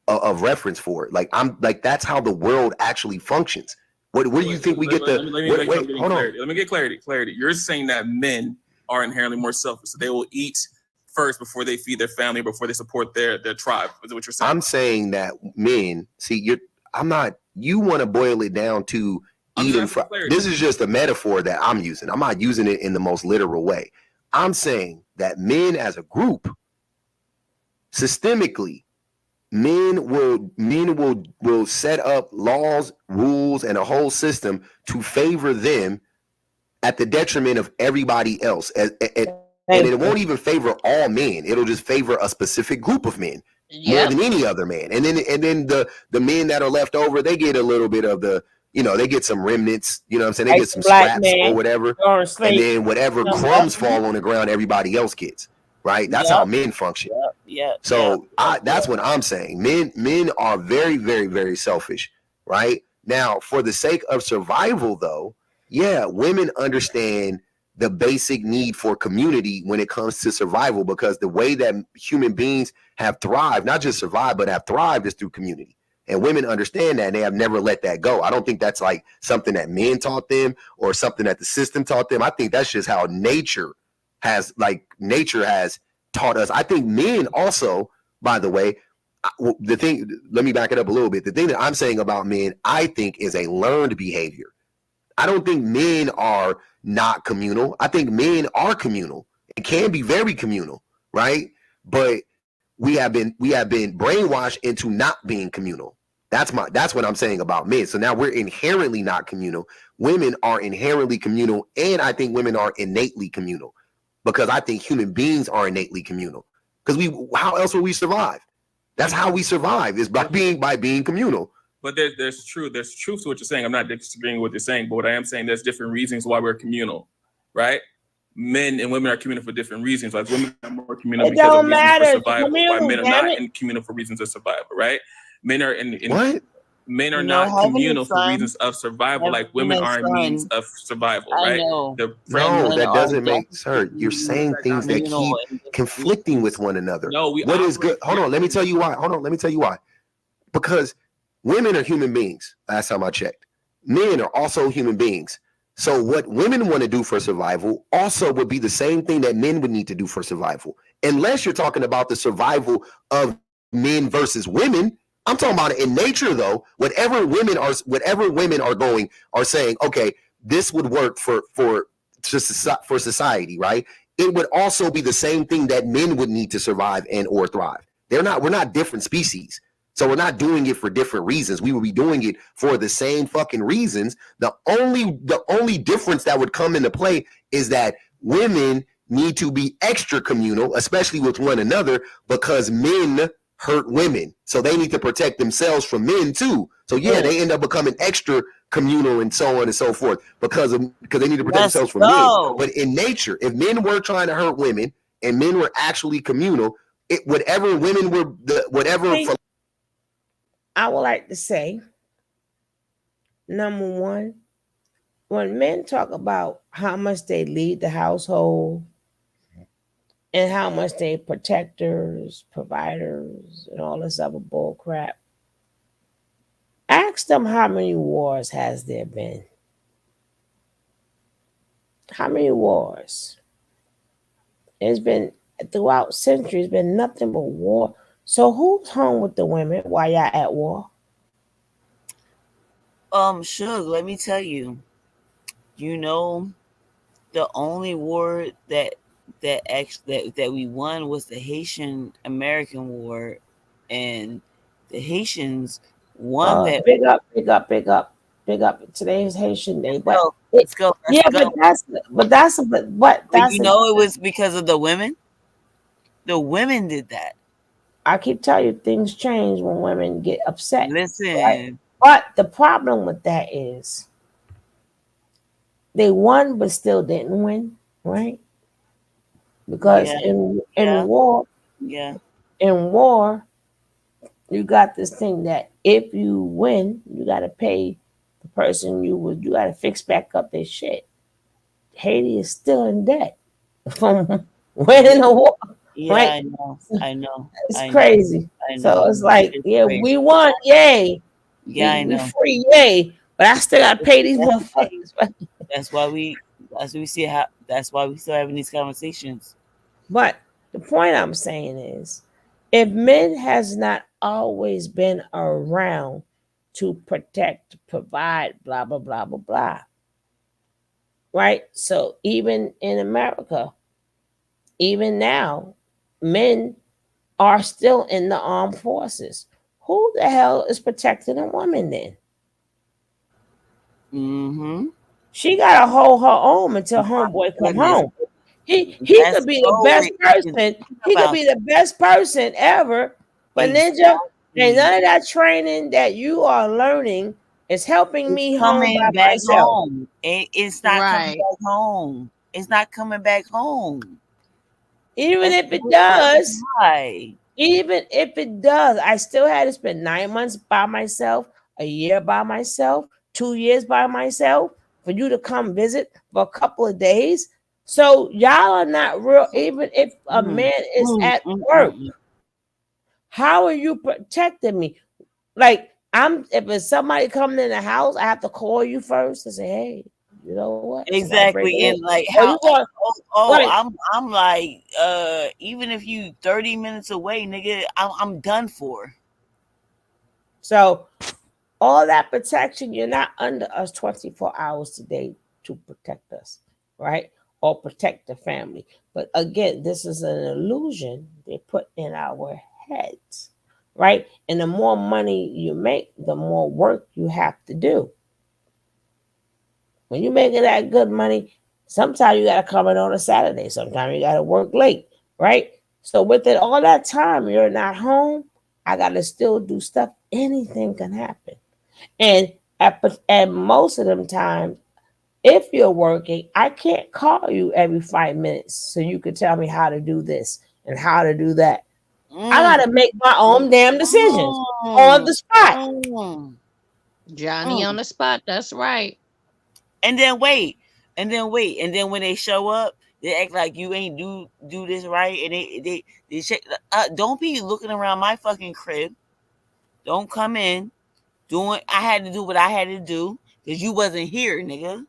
of reference for it. Like I'm like that's how the world actually functions. Where do you think we get the? Let me make sure I'm getting clarity. Let me get clarity. You're saying that men are inherently more selfish, so they will eat first before they feed their family, before they support their tribe. Is that what you're saying? I'm saying that men. See, I'm not. You want to boil it down to eating. This is just a metaphor that I'm using. I'm not using it in the most literal way. I'm saying that men as a group, systemically, men will set up laws, rules, and a whole system to favor them at the detriment of everybody else. And it won't even favor all men. It'll just favor a specific group of men more than any other man. And then the men that are left over, they get a little bit of the, they get some remnants, you know what I'm saying? They get some scraps or whatever. And then whatever crumbs fall on the ground, everybody else gets. Right? That's how men function. So that's what I'm saying. Men are very, very, very selfish, right? Now, for the sake of survival, though, yeah, women understand the basic need for community when it comes to survival, because the way that human beings have thrived, not just survived, but have thrived, is through community. And women understand that, and they have never let that go. I don't think that's like something that men taught them or something that the system taught them. I think that's just how nature has taught us. I think men also, by the way, let me back it up a little bit. The thing that I'm saying about men, I think, is a learned behavior. I don't think men are not communal. I think men are communal and can be very communal, right? But we have been brainwashed into not being communal. That's what I'm saying about men. So now we're inherently not communal. Women are inherently communal, and I think women are innately communal, because I think human beings are innately communal. Because how else will we survive? That's how we survive, is by being communal. But there's truth to what you're saying. I'm not disagreeing with what you're saying, but what I am saying, there's different reasons why we're communal, right? Men and women are communal for different reasons. Like women are more communal because of reasons for survival, while men are not in communal for reasons of survival, right? Men are Men are not communal for reasons of survival, like women are in means of survival, right? No, that doesn't make, sir. You're saying things that keep conflicting with one another. No, what is good? Hold on, let me tell you why. Because women are human beings. Last time I checked, men are also human beings. So what women want to do for survival also would be the same thing that men would need to do for survival. Unless you're talking about the survival of men versus women. I'm talking about it in nature, though. Whatever women are saying, okay, this would work for society, right? It would also be the same thing that men would need to survive and or thrive. We're not different species. So we're not doing it for different reasons. We would be doing it for the same fucking reasons. The only difference that would come into play is that women need to be extra communal, especially with one another, because men hurt women. So they need to protect themselves from men too. So yeah, they end up becoming extra communal and so on and so forth because they need to protect themselves from men. But in nature, if men were trying to hurt women and men were actually communal, whatever women were, I would like to say, number one, when men talk about how much they lead the household and how much they protectors, providers, and all this other bull crap, ask them how many wars has there been? How many wars? It's been, throughout centuries, been nothing but war. So who's home with the women while y'all at war? Suge, let me tell you, the only war that we won was the Haitian American War, and the Haitians won that. Big up. Today's Haitian Day, but let's go. But you know it was because of the women. The women did that. I keep telling you, things change when women get upset. Listen, right? But the problem with that is they won, but still didn't win, right? Because in war, you got this thing that if you win, you got to pay the person you got to fix back up their shit. Haiti is still in debt from winning the war. Yeah, Right? I know. I know. It's I know. crazy. I So know. it's like, It's yeah, crazy. we won, yay. Yeah, I We know. free, yay. But I still gotta pay these That's the thing. motherfuckers. Right? That's why we see how. That's why we still having these conversations. But the point I'm saying is, if men has not always been around to protect, provide, blah, blah, blah, blah, blah. Right? So even in America, even now, men are still in the armed forces. Who the hell is protecting a woman then? Mm-hmm. She gotta hold her own until homeboy come Goodness. home. He That's could be the so best person. He could about be the best person ever. But Ninja, ain't none of that training that you are learning is helping me home by coming back myself. home. It's not coming back home. It's not coming back home. Even That's if it the does, lie. even if it does, I still had to spend 9 months by myself, a year by myself, 2 years by myself for you to come visit for a couple of days. So y'all are not real. Even if a man is at work, how are you protecting me? Like if it's somebody coming in the house, I have to call you first and say, "Hey, you know what? Somebody breaking Exactly. in." And like Or how you going, like, I'm like even if you 30 minutes away, nigga, I'm done for. so all that protection, you're not under us 24 hours a day to protect us, right? Or protect the family. But again, this is an illusion they put in our heads, right? And the more money you make, the more work you have to do. When you're making that good money, sometimes you got to come in on a Saturday. Sometimes you got to work late, right? So within all that time, you're not home. I got to still do stuff. Anything can happen. And at most of them times, if you're working, I can't call you every 5 minutes so you can tell me how to do this and how to do that. I got to make my own damn decisions on the spot. Johnny on the spot. That's right. And then wait. And then when they show up, they act like you ain't do this right. And they check. Don't be looking around my fucking crib. Don't come in doing. I had to do what I had to do because you wasn't here, nigga.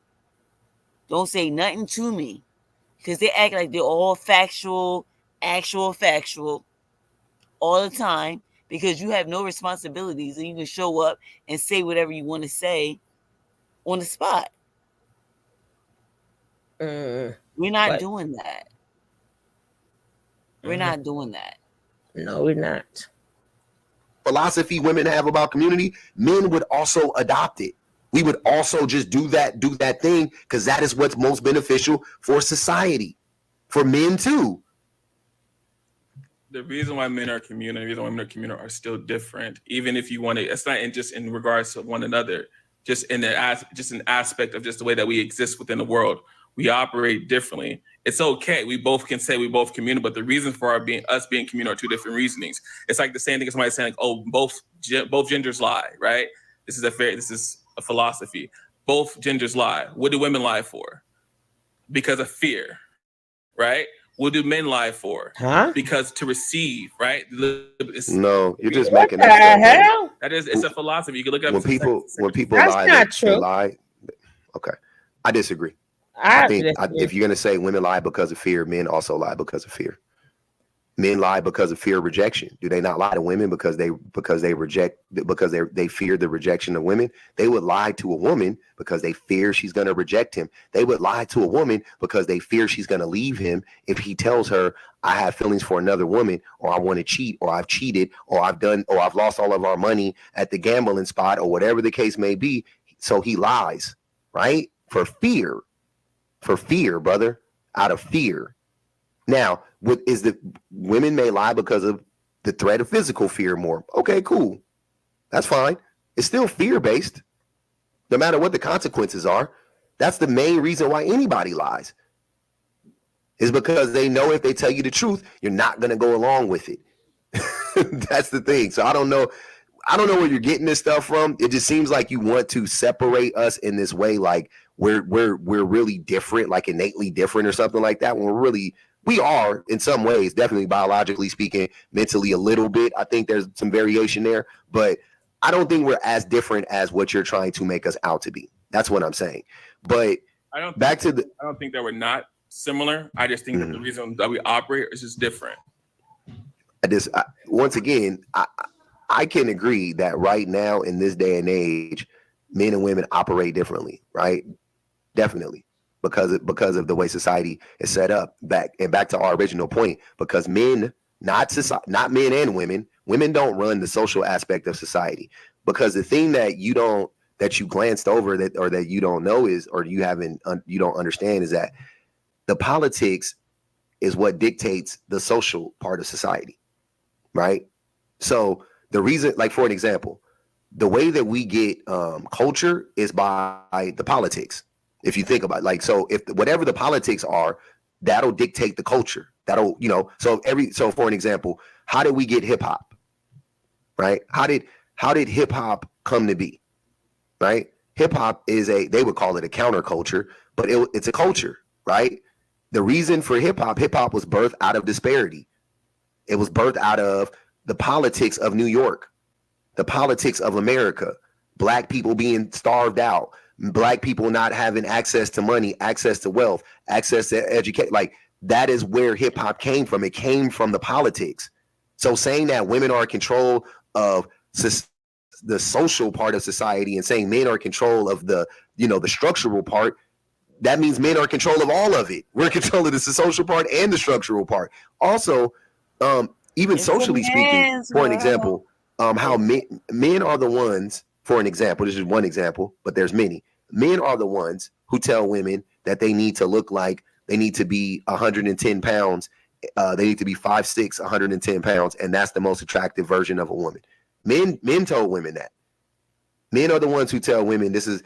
Don't say nothing to me because they act like they're all factual, factual all the time because you have no responsibilities and you can show up and say whatever you want to say on the spot. We're not doing that. We're not doing that. No, we're not. Philosophy women have about community, men would also adopt it. We would also just do that thing because that is what's most beneficial for society, for men too. The reason why men are communal, the reason why women are communal are still different. Even if you want to, it's not just in regards to one another, just an aspect of just the way that we exist within the world. We operate differently. It's okay. We both can say we both communal, but the reason for us being communal are two different reasonings. It's like the same thing as somebody saying, like, "Oh, both genders lie," right? This is a philosophy. Both genders lie. What do women lie for? Because of fear, right? What do men lie for? Huh? Because to receive, right? No, you're just What making the up stuff. hell? It's a philosophy. You can look it up. When people That's lie, not they true. lie. Okay, I disagree. I think disagree. if you're gonna say women lie because of fear, men also lie because of fear. Men lie because of fear of rejection. Do they not lie to women because they fear the rejection of women? They would lie to a woman because they fear she's going to reject him. They would lie to a woman because they fear she's going to leave him if he tells her, I have feelings for another woman, or I want to cheat, or I've cheated, or I've lost all of our money at the gambling spot, or whatever the case may be. So he lies, right? For fear, brother, out of fear. Now, women may lie because of the threat of physical fear more. Okay, cool. That's fine. It's still fear-based, no matter what the consequences are. That's the main reason why anybody lies, is because they know if they tell you the truth, you're not going to go along with it. That's the thing. So I don't know. I don't know where you're getting this stuff from. It just seems like you want to separate us in this way, like we're really different, like innately different or something like that. When we are in some ways, definitely biologically speaking, mentally a little bit. I think there's some variation there, but I don't think we're as different as what you're trying to make us out to be. That's what I'm saying. But I don't back to the. I don't think that we're not similar. I just think that the reason that we operate is just different. Once again, I can agree that right now in this day and age, men and women operate differently, right? Definitely, because of the way society is set up. Back to our original point, because men, not men and women don't run the social aspect of society. Because the thing that you glanced over that you don't know is, or you don't understand, is that the politics is what dictates the social part of society, right? So the reason, like for an example, the way that we get culture is by the politics. If you think about it, like, so if whatever the politics are, that'll dictate the culture. That'll, so for an example, how did we get hip hop? Right? How did hip hop come to be? Right? Hip hop is they would call it a counterculture, but it's a culture, right? The reason for hip hop was birthed out of disparity. It was birthed out of the politics of New York, the politics of America, Black people being starved out, Black people not having access to money, access to wealth, access to education. Like, that is where hip hop came from. It came from the politics. So saying that women are in control of the social part of society and saying men are in control of the structural part, that means men are in control of all of it. We're in control of the social part and the structural part. Also, even socially speaking, for an example, how men are the ones, for an example, this is one example, but there's many. Men are the ones who tell women that they need to look like, they need to be 110 pounds, they need to be 5'6", 110 pounds, and that's the most attractive version of a woman. Men told women that. Men are the ones who tell women this is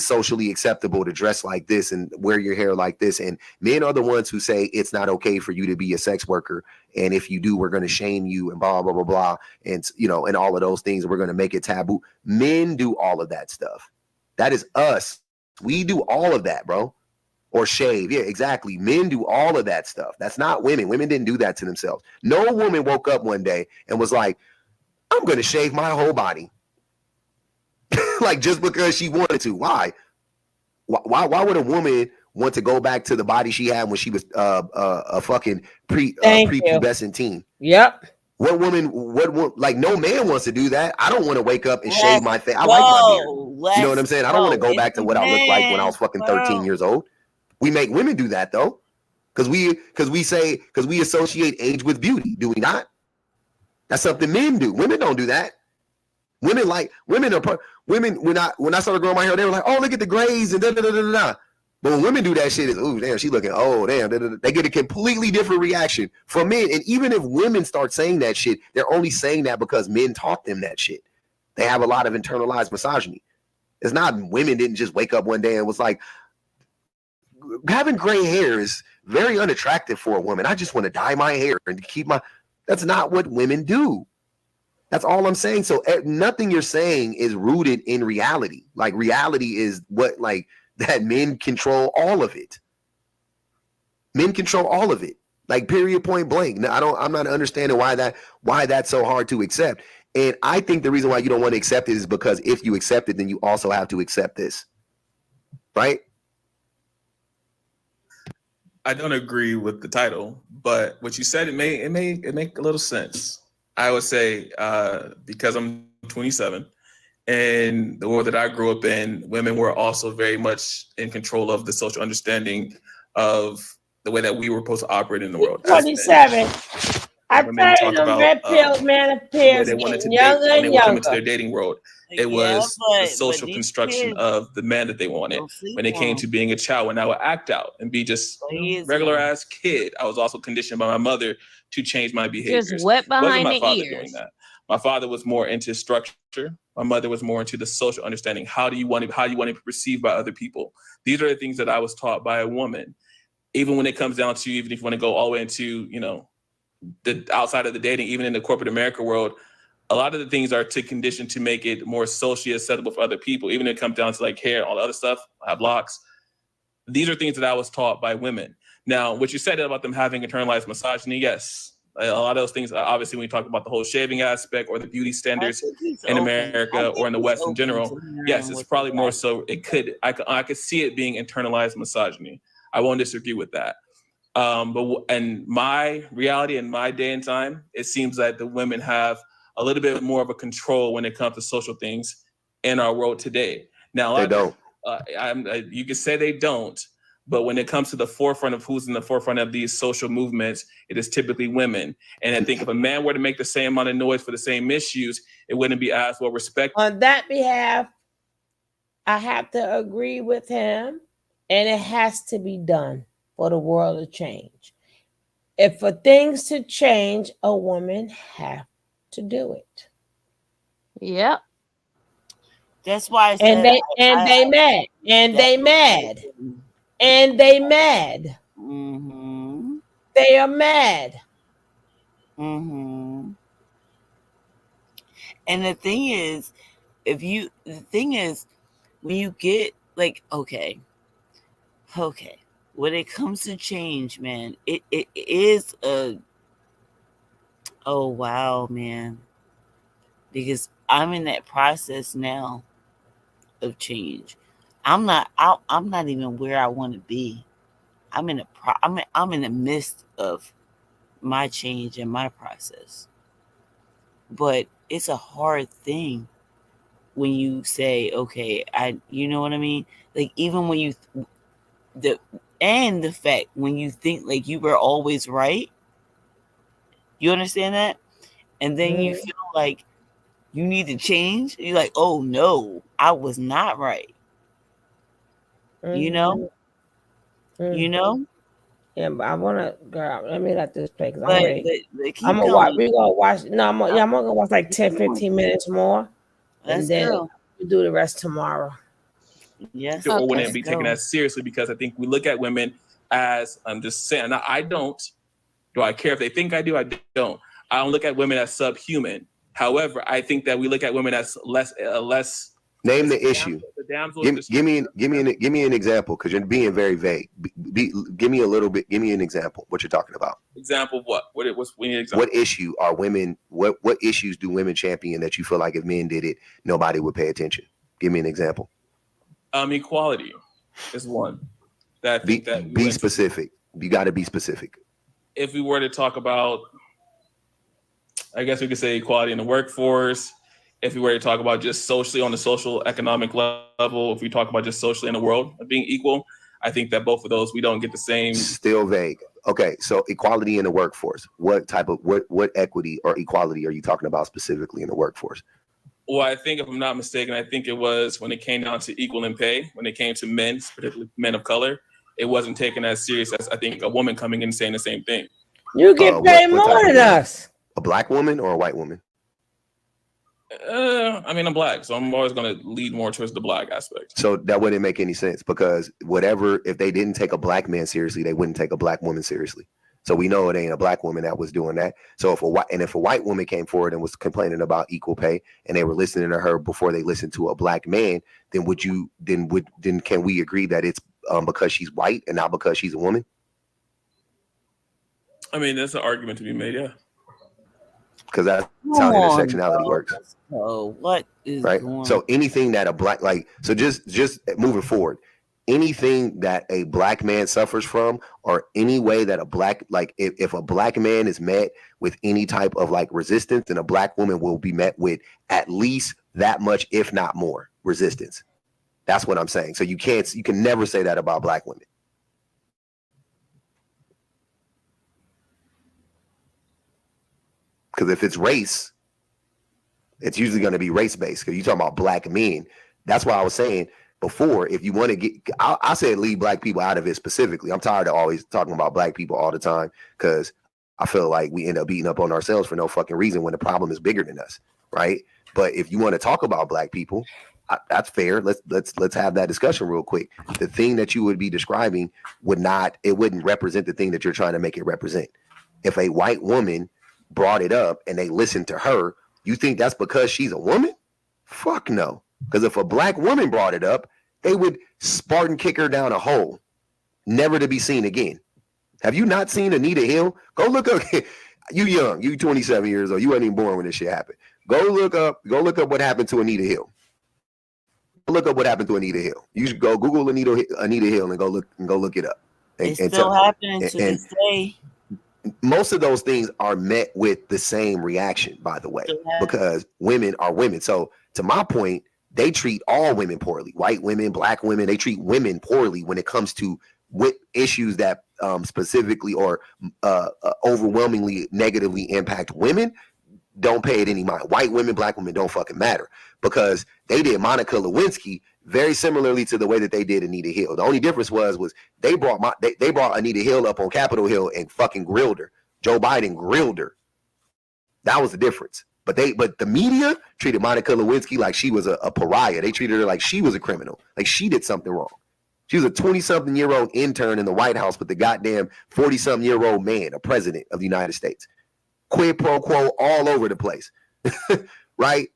socially acceptable to dress like this and wear your hair like this. And men are the ones who say it's not okay for you to be a sex worker. And if you do, we're going to shame you and blah, blah, blah, blah. And, and all of those things, we're going to make it taboo. Men do all of that stuff. That is us. We do all of that, bro. Or shave. Yeah, exactly. Men do all of that stuff. That's not women. Women didn't do that to themselves. No woman woke up one day and was like, I'm going to shave my whole body. Like, just because she wanted to. Why would a woman want to go back to the body she had when she was a fucking prepubescent teen? Yep. What woman, like, no man wants to do that. I don't want to wake up and shave my face. I like my beard. You know what I'm saying? I don't want to go back to what I looked like when I was fucking 13 years old. We make women do that though. Because we associate age with beauty. Do we not? That's something men do. Women don't do that. Women when I started growing my hair, they were like, oh, look at the grays and da da da da da. But when women do that shit, it's, oh damn, she looking, oh damn, da, da, da. They get a completely different reaction from men. And even if women start saying that shit, they're only saying that because men taught them that shit. They have a lot of internalized misogyny. It's not women didn't just wake up one day and was like, having gray hair is very unattractive for a woman. I just want to dye my hair and keep my. That's not what women do. That's all I'm saying. So nothing you're saying is rooted in reality. Like, reality is what, like, that men control all of it. Men control all of it. Like, period, point blank. Now, I'm not understanding why that's so hard to accept. And I think the reason why you don't want to accept it is because if you accept it, then you also have to accept this. Right? I don't agree with the title, but what you said, it make a little sense. I would say because I'm 27, and the world that I grew up in, women were also very much in control of the social understanding of the way that we were supposed to operate in the world. 27. I tell you, the red pill man appears they wanted to younger date, when and they would come younger. into their dating world. It was the social construction of the man that they wanted. When it came to being a child, when I would act out and be just regular ass kid, I was also conditioned by my mother to change my behaviors. Just wet behind my the father ears. doing that. My father was more into structure. My mother was more into the social understanding. How you want to be perceived by other people. These are the things that I was taught by a woman. Even when it comes down to, even if you want to go all the way into, the outside of the dating, even in the corporate America world, a lot of the things are to condition to make it more socially acceptable for other people, even if it comes down to like hair and all the other stuff, I have locks. These are things that I was taught by women. Now, what you said about them having internalized misogyny, yes. A lot of those things, obviously, when you talk about the whole shaving aspect or the beauty standards in America or in the West in general, yes, it's probably more so. I could see it being internalized misogyny. I won't disagree with that. And my reality in my day and time, it seems that the women have a little bit more of a control when it comes to social things in our world today. Now, They don't. You could say they don't, but when it comes to the forefront of who's in the forefront of these social movements, it is typically women. And I think if a man were to make the same amount of noise for the same issues, it wouldn't be as well respected. On that behalf, I have to agree with him, and it has to be done for the world to change. If for things to change, a woman have to do it. Yep. That's why I and said they mad. Mm-hmm. They are mad. Mm-hmm. And the thing is, when you get like, okay, when it comes to change, man, it is oh wow, man, because I'm in that process now of change. I'm not even where I want to be. I'm in the midst of my change and my process. But it's a hard thing when you say, okay, you know what I mean? Like, even when the fact when you think like you were always right, you understand that? And then you feel like you need to change. You're like, oh no, I was not right. You know? You know? Yeah, but I want to, girl, let me let this play because I'm But ready. keep I'm gonna going. watch. We're gonna watch. No, I'm gonna watch like 10, 15 minutes more, Let's and then go. we'll do the rest tomorrow. Yes, Or wouldn't be taken as seriously, because I think we look at women as, I'm just saying, I don't. Do I care if they think I do? I don't. I don't look at women as subhuman. However, I think that we look at women as less. Name the issue. Give me an example, because you're being very vague. Give me a little bit. Give me an example. What you're talking about? Example of what? We need an example. What issue are women? What issues do women champion that you feel like if men did it, nobody would pay attention? Give me an example. Equality is one. Be specific. You got to be specific. If we were to talk about, I guess we could say equality in the workforce. If we were to talk about just socially on the social economic level, if we talk about just socially in the world of being equal, I think that both of those, we don't get the same. Still vague. Okay, so equality in the workforce. What type of what equity or equality are you talking about specifically in the workforce? Well, I think, if I'm not mistaken, I think it was when it came down to equal in pay, when it came to men, particularly men of color, it wasn't taken as serious as, I think, a woman coming in saying the same thing. You get paid more than us. A black woman or a white woman? I mean, I'm black, so I'm always going to lead more towards the black aspect. So that wouldn't make any sense, because if they didn't take a black man seriously, they wouldn't take a black woman seriously. So we know it ain't a black woman that was doing that. So if a white woman came forward and was complaining about equal pay, and they were listening to her before they listened to a black man, then can we agree that it's because she's white and not because she's a woman? I mean, that's an argument to be made, yeah. Because that's how intersectionality works. So what is right? going So anything that a black, just moving forward, anything that a black man suffers from, or any way that a black, if a black man is met with any type of resistance, then a black woman will be met with at least that much, if not more, resistance. That's what I'm saying. So you can never say that about black women. Because if it's race, it's usually going to be race-based. Because you're talking about black men. That's why I was saying before, if you want to I said leave black people out of it specifically. I'm tired of always talking about black people all the time, because I feel like we end up beating up on ourselves for no fucking reason when the problem is bigger than us, right? But if you want to talk about black people, that's fair. Let's have that discussion real quick. The thing that you would be describing wouldn't represent the thing that you're trying to make it represent. If a white woman brought it up and they listened to her, You think that's because she's a woman? Fuck no. Because if a black woman brought it up, they would Spartan kick her down a hole, never to be seen again. Have you not seen Anita Hill? Go look up. You young, you 27 years old. You weren't even born when this shit happened. Go look up what happened to Anita Hill. Look up what happened to Anita Hill. You should go Google Anita Hill and go look it up. It's still happening to this day. Most of those things are met with the same reaction, by the way, because women are women. So to my point, they treat all women poorly. White women, black women, they treat women poorly when it comes to issues that specifically or overwhelmingly negatively impact women. Don't pay it any mind. White women, black women don't fucking matter, because they did Monica Lewinsky very similarly to the way that they did Anita Hill. The only difference was they brought Anita Hill up on Capitol Hill and fucking grilled her. Joe Biden grilled her. That was the difference. But the media treated Monica Lewinsky like she was a pariah. They treated her like she was a criminal, like she did something wrong. She was a 20-something-year-old intern in the White House with the goddamn 40-something-year-old man, a president of the United States. Quid pro quo all over the place, right?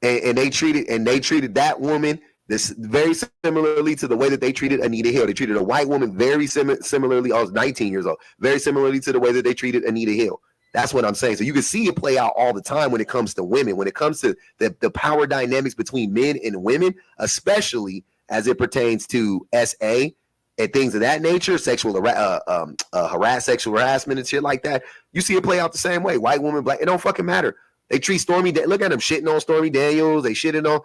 And they treated that woman this very similarly to the way that they treated Anita Hill. They treated a white woman very similarly. I was 19 years old, very similarly to the way that they treated Anita Hill. That's what I'm saying. So you can see it play out all the time when it comes to women, when it comes to the power dynamics between men and women, especially as it pertains to SA and things of that nature, sexual harassment and shit like that. You see it play out the same way. White woman, black, it don't fucking matter. They treat look at them shitting on Stormy Daniels. They shit on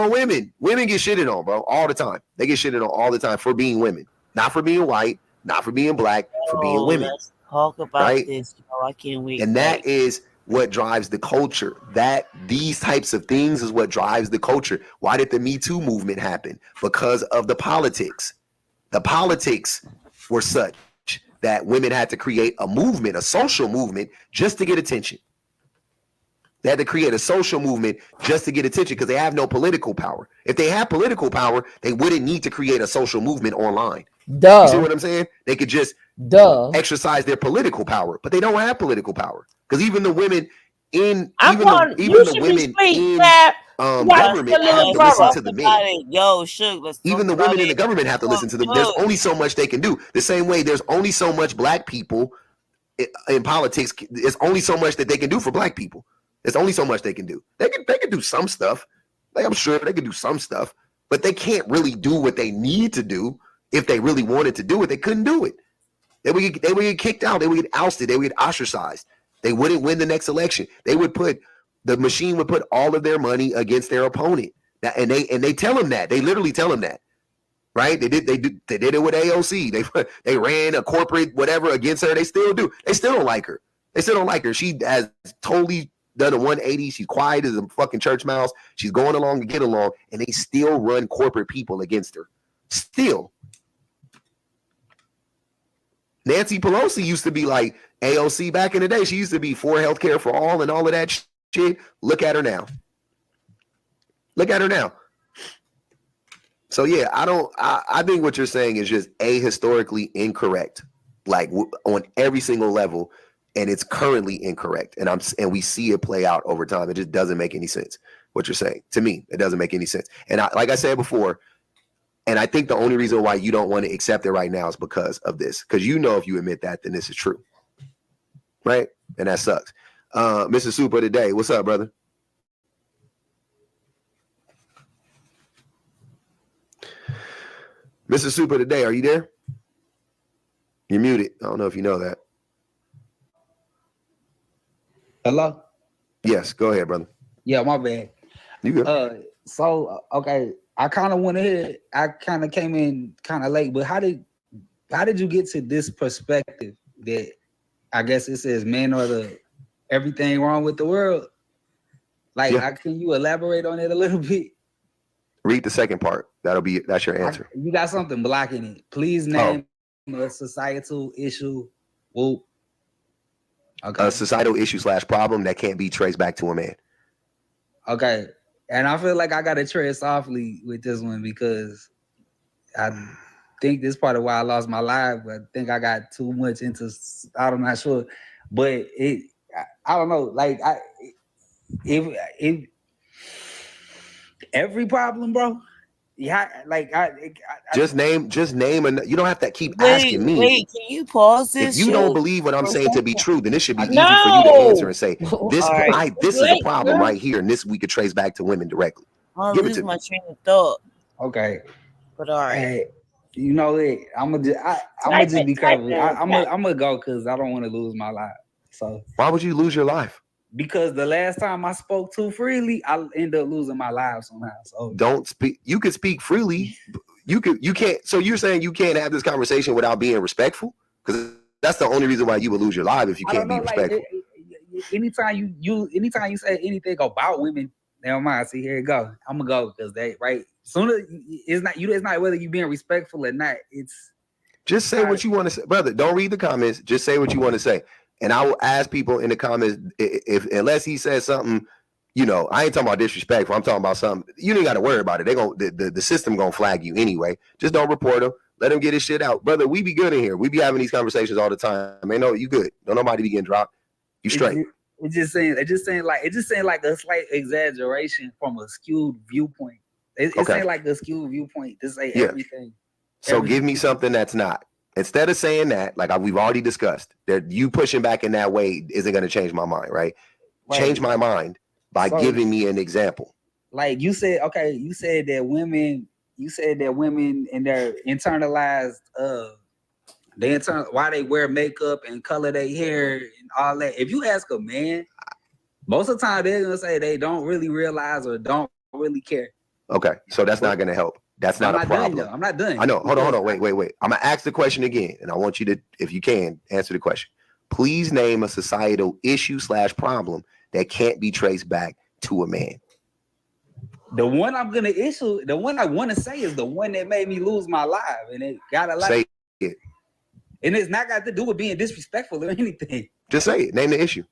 women. Women get shitted on, bro, all the time. They get shitted on all the time for being women, not for being white, not for being black, for being women. Let's talk about this. I can't wait. And that is what drives the culture. That these types of things is what drives the culture. Why did the Me Too movement happen? Because of the politics. The politics were such that women had to create a movement, a social movement, just to get attention. They had to create a social movement just to get attention because they have no political power. If they had political power, they wouldn't need to create a social movement online. Duh. You see what I'm saying? They could just exercise their political power, but they don't have political power because even the women in government have to listen to the men. Yo, Suge, even the women in the government have to listen to them. There's only so much they can do. The same way there's only so much black people in politics. There's only so much that they can do for black people. There's only so much they can do. They can do some stuff. Like, I'm sure they can do some stuff, but they can't really do what they need to do. If they really wanted to do it, they couldn't do it. They would get kicked out. They would get ousted. They would get ostracized. They wouldn't win the next election. The machine would put all of their money against their opponent. And they tell them that. They literally tell them that. Right? They did it with AOC. They ran a corporate whatever against her. They still do. They still don't like her. They still don't like her. She has totally done a 180. She's quiet as a fucking church mouse. She's going along to get along, and they still run corporate people against her. Still. Nancy Pelosi used to be like AOC back in the day. She used to be for healthcare for all and all of that shit. Look at her now. Look at her now. So yeah, I think what you're saying is just historically incorrect, like on every single level, and it's currently incorrect. And we see it play out over time. It just doesn't make any sense what you're saying. To me, it doesn't make any sense. And like I said before, and I think the only reason why you don't want to accept it right now is because of this. Because you know if you admit that, then this is true. Right? And that sucks. Mr. Super today. What's up, brother? Mr. Super today, are you there? You're muted. I don't know if you know that. Hello? Yes, go ahead, brother. Yeah, my bad. You good? Okay. I kind of went ahead. I kind of came in kind of late, but how did you get to this perspective that I guess it says men are everything wrong with the world? Like, can you elaborate on it a little bit? Read the second part. That's your answer. You got something blocking it. Please name a societal issue. Whoop. Okay. A societal issue / problem that can't be traced back to a man. Okay. And I feel like I got to tread softly with this one because I think this part of why I lost my life. But I think I got too much into, I'm not sure. But I don't know. Like, if every problem, bro. Yeah, like just name you don't have to keep Wait, asking me. wait, can you pause If this you shit don't believe what I'm for a saying to be second? true, then it should be easy for you to answer and say, this All right. this is a problem right here, and this we could trace back to women directly. I'll Give it lose to my me. train of thought. Okay. But all right. Hey, you know it. I'm gonna just be careful. I'm gonna go because I don't want to lose my life. So why would you lose your life? Because the last time I spoke too freely, I end up losing my life somehow. So don't speak. You can speak freely. You can't. So you're saying you can't have this conversation without being respectful? Because that's the only reason why you would lose your life if you can't be respectful. Anytime you say anything about women, never mind. See, here it go. I'm gonna go because they right. Sooner it's not whether you being respectful or not. It's just say what you want to say, brother. Don't read the comments. Just say what you want to say, and I will ask people in the comments if unless he says something. You know, I ain't talking about disrespectful. I'm talking about something. You ain't got to worry about it. They the system gonna flag you anyway. Just don't report them. Let him get his shit out, brother. We be good in here. We be having these conversations all the time. Man, no, you good. Don't nobody be getting dropped. You straight. It's just saying like a slight exaggeration from a skewed viewpoint. It's saying like a skewed viewpoint to say everything. So give me something that's not. Instead of saying that, like we've already discussed, that you pushing back in that way isn't going to change my mind, right? Change my mind by giving me an example. Like you said, okay, you said that women and their internalized why they wear makeup and color their hair and all that. If you ask a man, most of the time they're gonna say they don't really realize or don't really care. Okay, so that's not gonna help. That's not a problem. I'm not done. I know. Hold on. Wait. I'm gonna ask the question again, and I want you to, if you can, answer the question. Please name a societal issue / problem that can't be traced back to a man. The one I'm gonna issue, the one I want to say is the one that made me lose my life, and it got a lot. Say it. And it's not got to do with being disrespectful or anything. Just say it. Name the issue.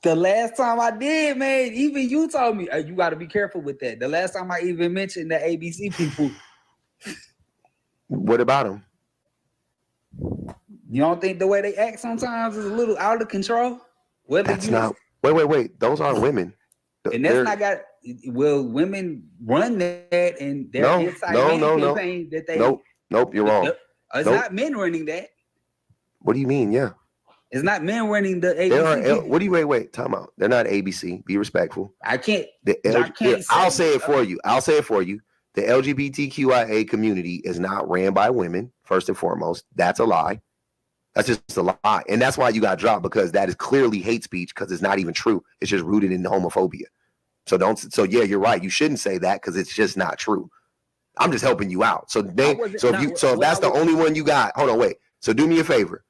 The last time I did, man, even you told me you got to be careful with that. The last time I even mentioned the ABC people. What about them? You don't think the way they act sometimes is a little out of control? That's not. Wait. Those aren't women. And that's not got. Well, women run that, and their inside campaign that they. Nope. You're wrong. It's not men running that. What do you mean? Yeah. It's not men running the ABC. What do you wait? Time out. They're not ABC. Be respectful. I can't. I'll say it for you. The LGBTQIA community is not ran by women. First and foremost, that's a lie. That's just a lie, and that's why you got dropped, because that is clearly hate speech, because it's not even true. It's just rooted in homophobia. So yeah, you're right. You shouldn't say that because it's just not true. I'm just helping you out. So if that's the only one you got, hold on, wait. So do me a favor.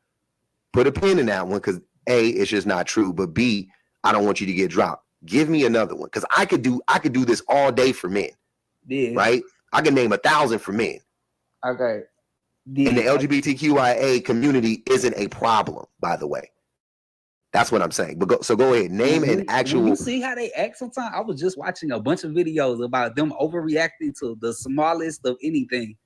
Put a pin in that one, because A, it's just not true. But B, I don't want you to get dropped. Give me another one, because I could do this all day for men. Yeah. Right? I can name 1,000 for men. Okay. And the LGBTQIA community isn't a problem, by the way. That's what I'm saying. But go ahead. Name an actual. You see how they act sometimes? I was just watching a bunch of videos about them overreacting to the smallest of anything.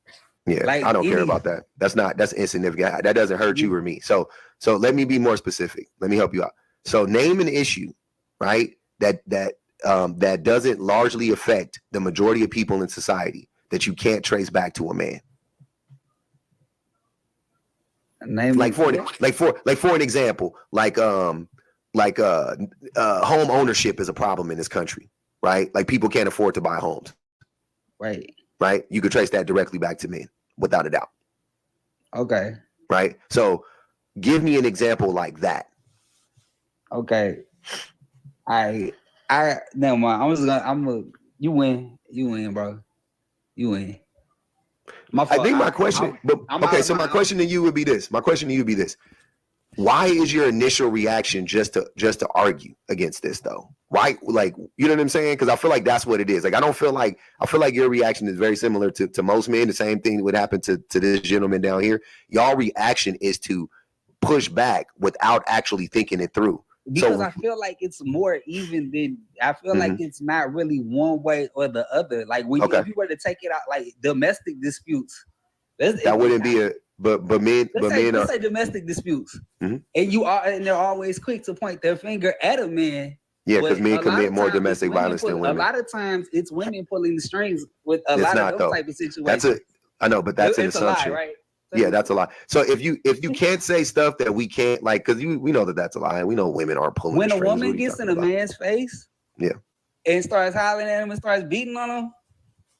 Yeah, like I don't care about that. That's insignificant. That doesn't hurt you or me. So let me be more specific. Let me help you out. So name an issue, right? That doesn't largely affect the majority of people in society that you can't trace back to a man. For an example, home ownership is a problem in this country, right? Like people can't afford to buy homes. Right? You could trace that directly back to men, without a doubt. Okay. Right? So give me an example like that. Okay. Never mind. You win, bro. You win. My question to you would be this. Why is your initial reaction just to argue against this though? Why, like, you know what I'm saying? Because I feel like that's what it is. Like, I feel like your reaction is very similar to most men. The same thing would happen to this gentleman down here. Y'all reaction is to push back without actually thinking it through. Because I feel like it's more even than like it's not really one way or the other. Like if you were to take it out, like domestic disputes, that wouldn't be a let's say domestic disputes, and they're always quick to point their finger at a man. Yeah, because men commit more times domestic violence than women. A lot of times it's women pulling the strings with a lot of those type of situations. I know, but that's an assumption. A lie, right? Yeah, that's a lie. So if you can't say stuff that we can't, like, because we know that that's a lie. We know women aren't pulling. When the a strings. woman gets in a man's face, and starts hollering at him and starts beating on him,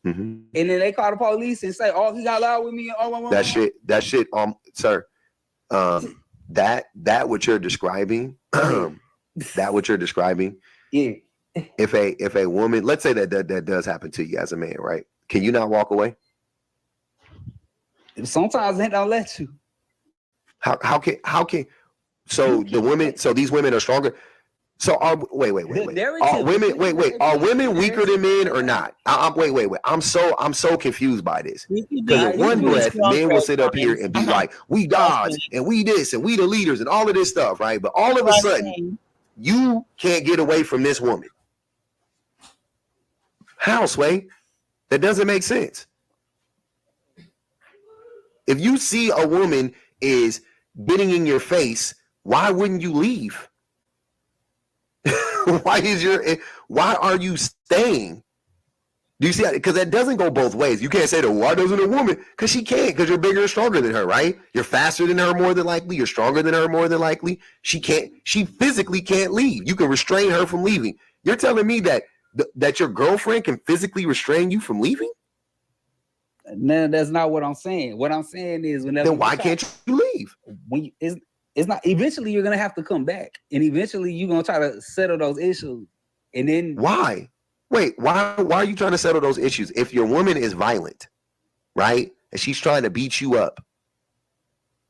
and then they call the police and say, "Oh, he got loud with me." That shit, sir. That what you're describing, that what you're describing. Yeah. If a woman, let's say that does happen to you as a man, right? Can you not walk away? Sometimes they don't let you. How can so the women, so these women are stronger. So wait. Are women weaker than men or not? Wait. I'm so confused by this. Because in one breath, men will sit up here and be like, we gods and we this and we the leaders and all of this stuff, right? But all of a sudden, you can't get away from this woman. How, Sway? That doesn't make sense. If you see a woman is getting in your face, why wouldn't you leave? Why are you staying? Do you see that? Because that doesn't go both ways. You can't say that, why doesn't a woman? Because she can't, because you're bigger and stronger than her, right? You're faster than her more than likely. You're stronger than her more than likely. She physically can't leave. You can restrain her from leaving. You're telling me that your girlfriend can physically restrain you from leaving? No, that's not what I'm saying. What I'm saying is, then why can't you leave? When it's not. Eventually, you're gonna have to come back, and eventually, you're gonna try to settle those issues. And then why? Wait, why are you trying to settle those issues? If your woman is violent, right, and she's trying to beat you up,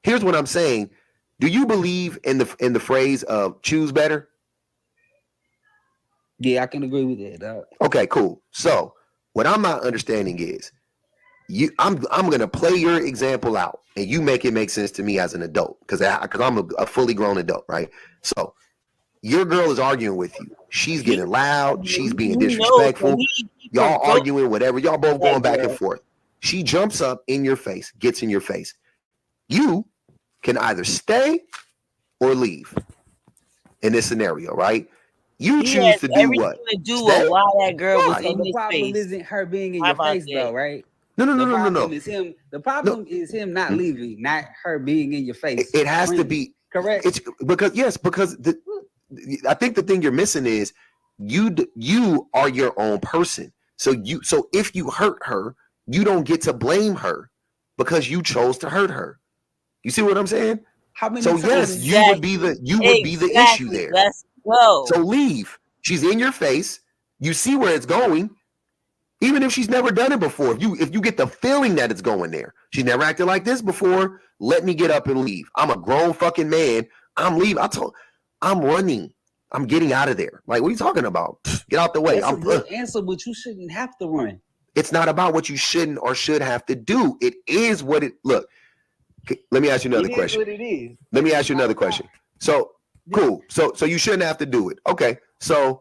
here's what I'm saying. Do you believe in the phrase of choose better? Yeah, I can agree with that, dog. Okay, cool. So what I'm not understanding is I'm gonna play your example out and you make it make sense to me as an adult because I'm a fully grown adult, right? So your girl is arguing with you. She's getting loud. She's being disrespectful. Y'all arguing, whatever. Y'all both going back and forth. She jumps up in your face, gets in your face. You can either stay or leave in this scenario, right? You choose to do what? Stay? Why that girl was in the his problem face. isn't her being in your face, though, right? No. The problem is him not leaving, not her being in your face. It has to be correct. It's because I think the thing you're missing is you are your own person. So if you hurt her, you don't get to blame her because you chose to hurt her. You see what I'm saying? How many so times? Yes, you would be the issue there. Let's go. So leave. She's in your face. You see where it's going. Even if she's never done it before, if you get the feeling that it's going there, she's never acted like this before. Let me get up and leave. I'm a grown fucking man. I'm leaving. I'm running. I'm getting out of there. Like, what are you talking about? Get out the way. That's a good answer, but you shouldn't have to run. It's not about what you shouldn't or should have to do. It is what it. Look, let me ask you another question. It is what it is. Let me ask you another question. So cool. So you shouldn't have to do it. Okay. So,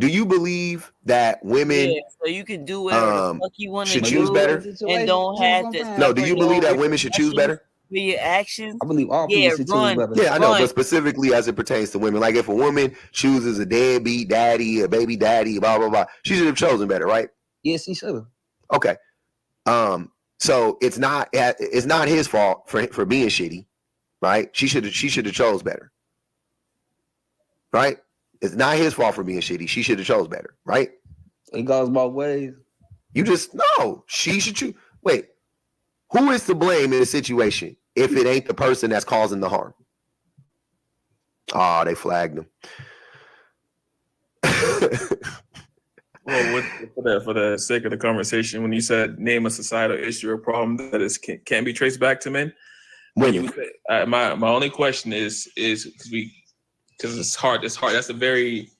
do you believe that women? Yeah, so you can do whatever the fuck you want to should do choose better and don't have to. No. Do you believe that women should choose better? For your actions, I believe all people should choose better. Yeah, I know, but specifically as it pertains to women, like if a woman chooses a deadbeat daddy, a baby daddy, blah blah blah, she should have chosen better, right? Yes, she should have. Okay. So it's not his fault for being shitty, right? She should have chose better, right? It's not his fault for being shitty. She should have chose better, right? It goes both ways. She should choose. Wait, who is to blame in this situation if it ain't the person that's causing the harm? Oh, they flagged him. Well, for the sake of the conversation, when you said name a societal issue or problem that can't be traced back to men, my only question is because it's hard. That's very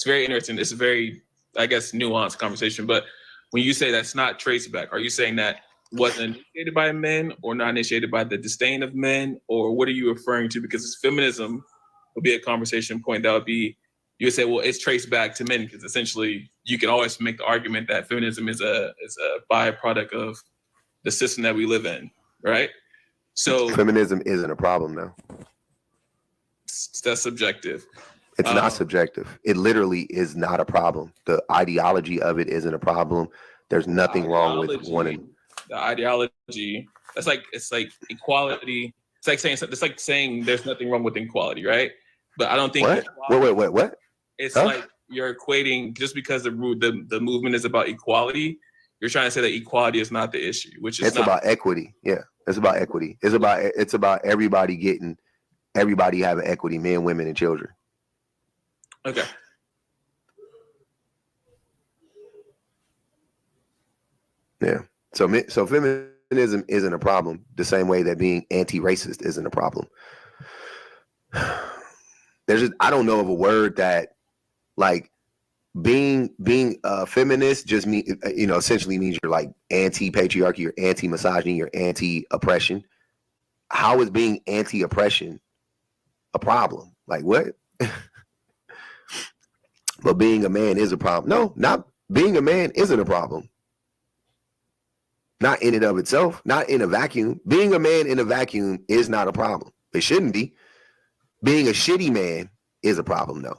interesting. It's a very, I guess, nuanced conversation. But when you say that's not traced back, are you saying that wasn't initiated by men or not initiated by the disdain of men, or what are you referring to? Because feminism would be a conversation point that would be, you would say, well, it's traced back to men because essentially you can always make the argument that feminism is a byproduct of the system that we live in, right? So feminism isn't a problem, though. That's subjective. It's not subjective. It literally is not a problem. The ideology of it isn't a problem. There's nothing wrong with one. The ideology. It's like equality. It's like saying there's nothing wrong with equality, right? But I don't think. What? What? It's like you're equating just because the movement is about equality. You're trying to say that equality is not the issue, which is about equity. Yeah, it's about equity. It's about everybody having equity, men, women, and children. Okay. Yeah. So feminism isn't a problem the same way that being anti-racist isn't a problem. I don't know of a word that like being a feminist just essentially means you're like anti-patriarchy, you're anti-misogyny, you're anti-oppression. How is being anti-oppression a problem? Like what? But being a man is a problem. No, not being a man isn't a problem. Not in and of itself, not in a vacuum. Being a man in a vacuum is not a problem. It shouldn't be. Being a shitty man is a problem, though.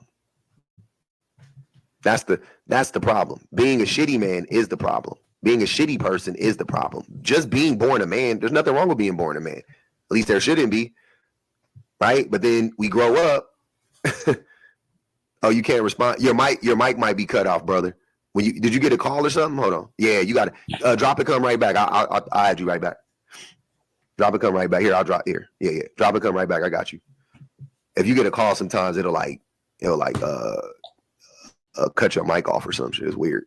That's the problem. Being a shitty man is the problem. Being a shitty person is the problem. Just being born a man, there's nothing wrong with being born a man. At least there shouldn't be. Right? But then we grow up. Oh, you can't respond. Your mic might be cut off, brother. Did you get a call or something? Hold on. Yeah, you got it. Drop it, come right back. I'll add you right back. Drop it, come right back. Here, I'll drop here. Yeah. Drop it, come right back. I got you. If you get a call, sometimes it'll cut your mic off or some shit. It's weird.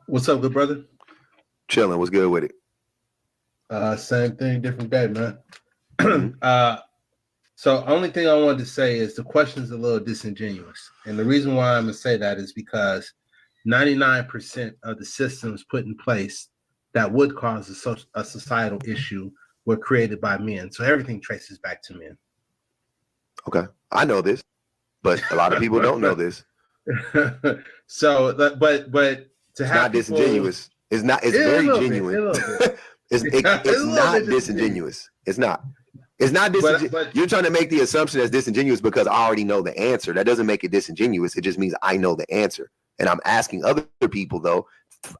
What's up, good brother? Chilling. What's good with it? Same thing, different day, man. So only thing I wanted to say is the question's a little disingenuous. And the reason why I'm going to say that is because 99% of the systems put in place that would cause a societal issue were created by men. So everything traces back to men. Okay. I know this, but a lot of people don't know this. So, but to have it's not disingenuous. It's very genuine. It's not disingenuous. It's not. It's not disingenuous. But you're trying to make the assumption that's disingenuous because I already know the answer. That doesn't make it disingenuous. It just means I know the answer. And I'm asking other people, though,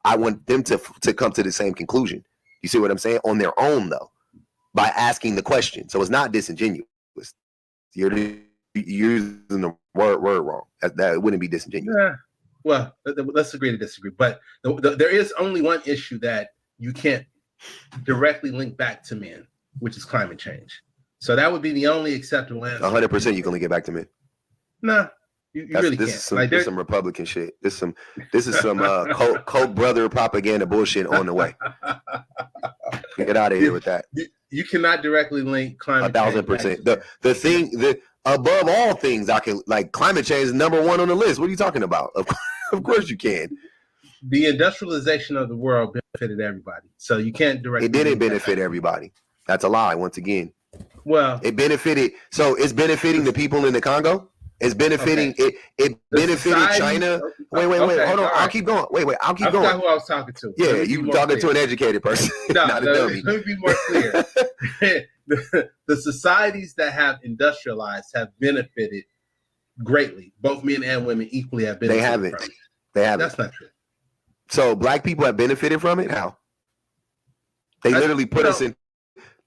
I want them to come to the same conclusion. You see what I'm saying? On their own, though, by asking the question. So it's not disingenuous. You're using the word wrong. That wouldn't be disingenuous. Yeah. Well, let's agree to disagree. But there is only one issue that you can't directly link back to men, which is climate change. So that would be the only acceptable answer. 100% you can link it back to men. No, you really can't. This is some Republican shit. This is some Koch brother propaganda bullshit on the way. Get out of here with that. You cannot directly link climate 1,000%. The thing above all things, I can like climate change is number one on the list. What are you talking about? Of course you can. The industrialization of the world benefited everybody, so you can't directly. It didn't benefit everybody. That's a lie. Once again. Well, it benefited. So it's benefiting the people in the Congo. It's benefiting it benefited China. Wait, hold on. Right. I'll keep going. Wait, I'll keep going. Who I was talking to. Yeah, you talking to an educated person, not a dummy. Let me be more clear. The societies that have industrialized have benefited greatly. Both men and women equally have benefited. They haven't. From it. They haven't. That's not true. So black people have benefited from it. How? They literally put us in.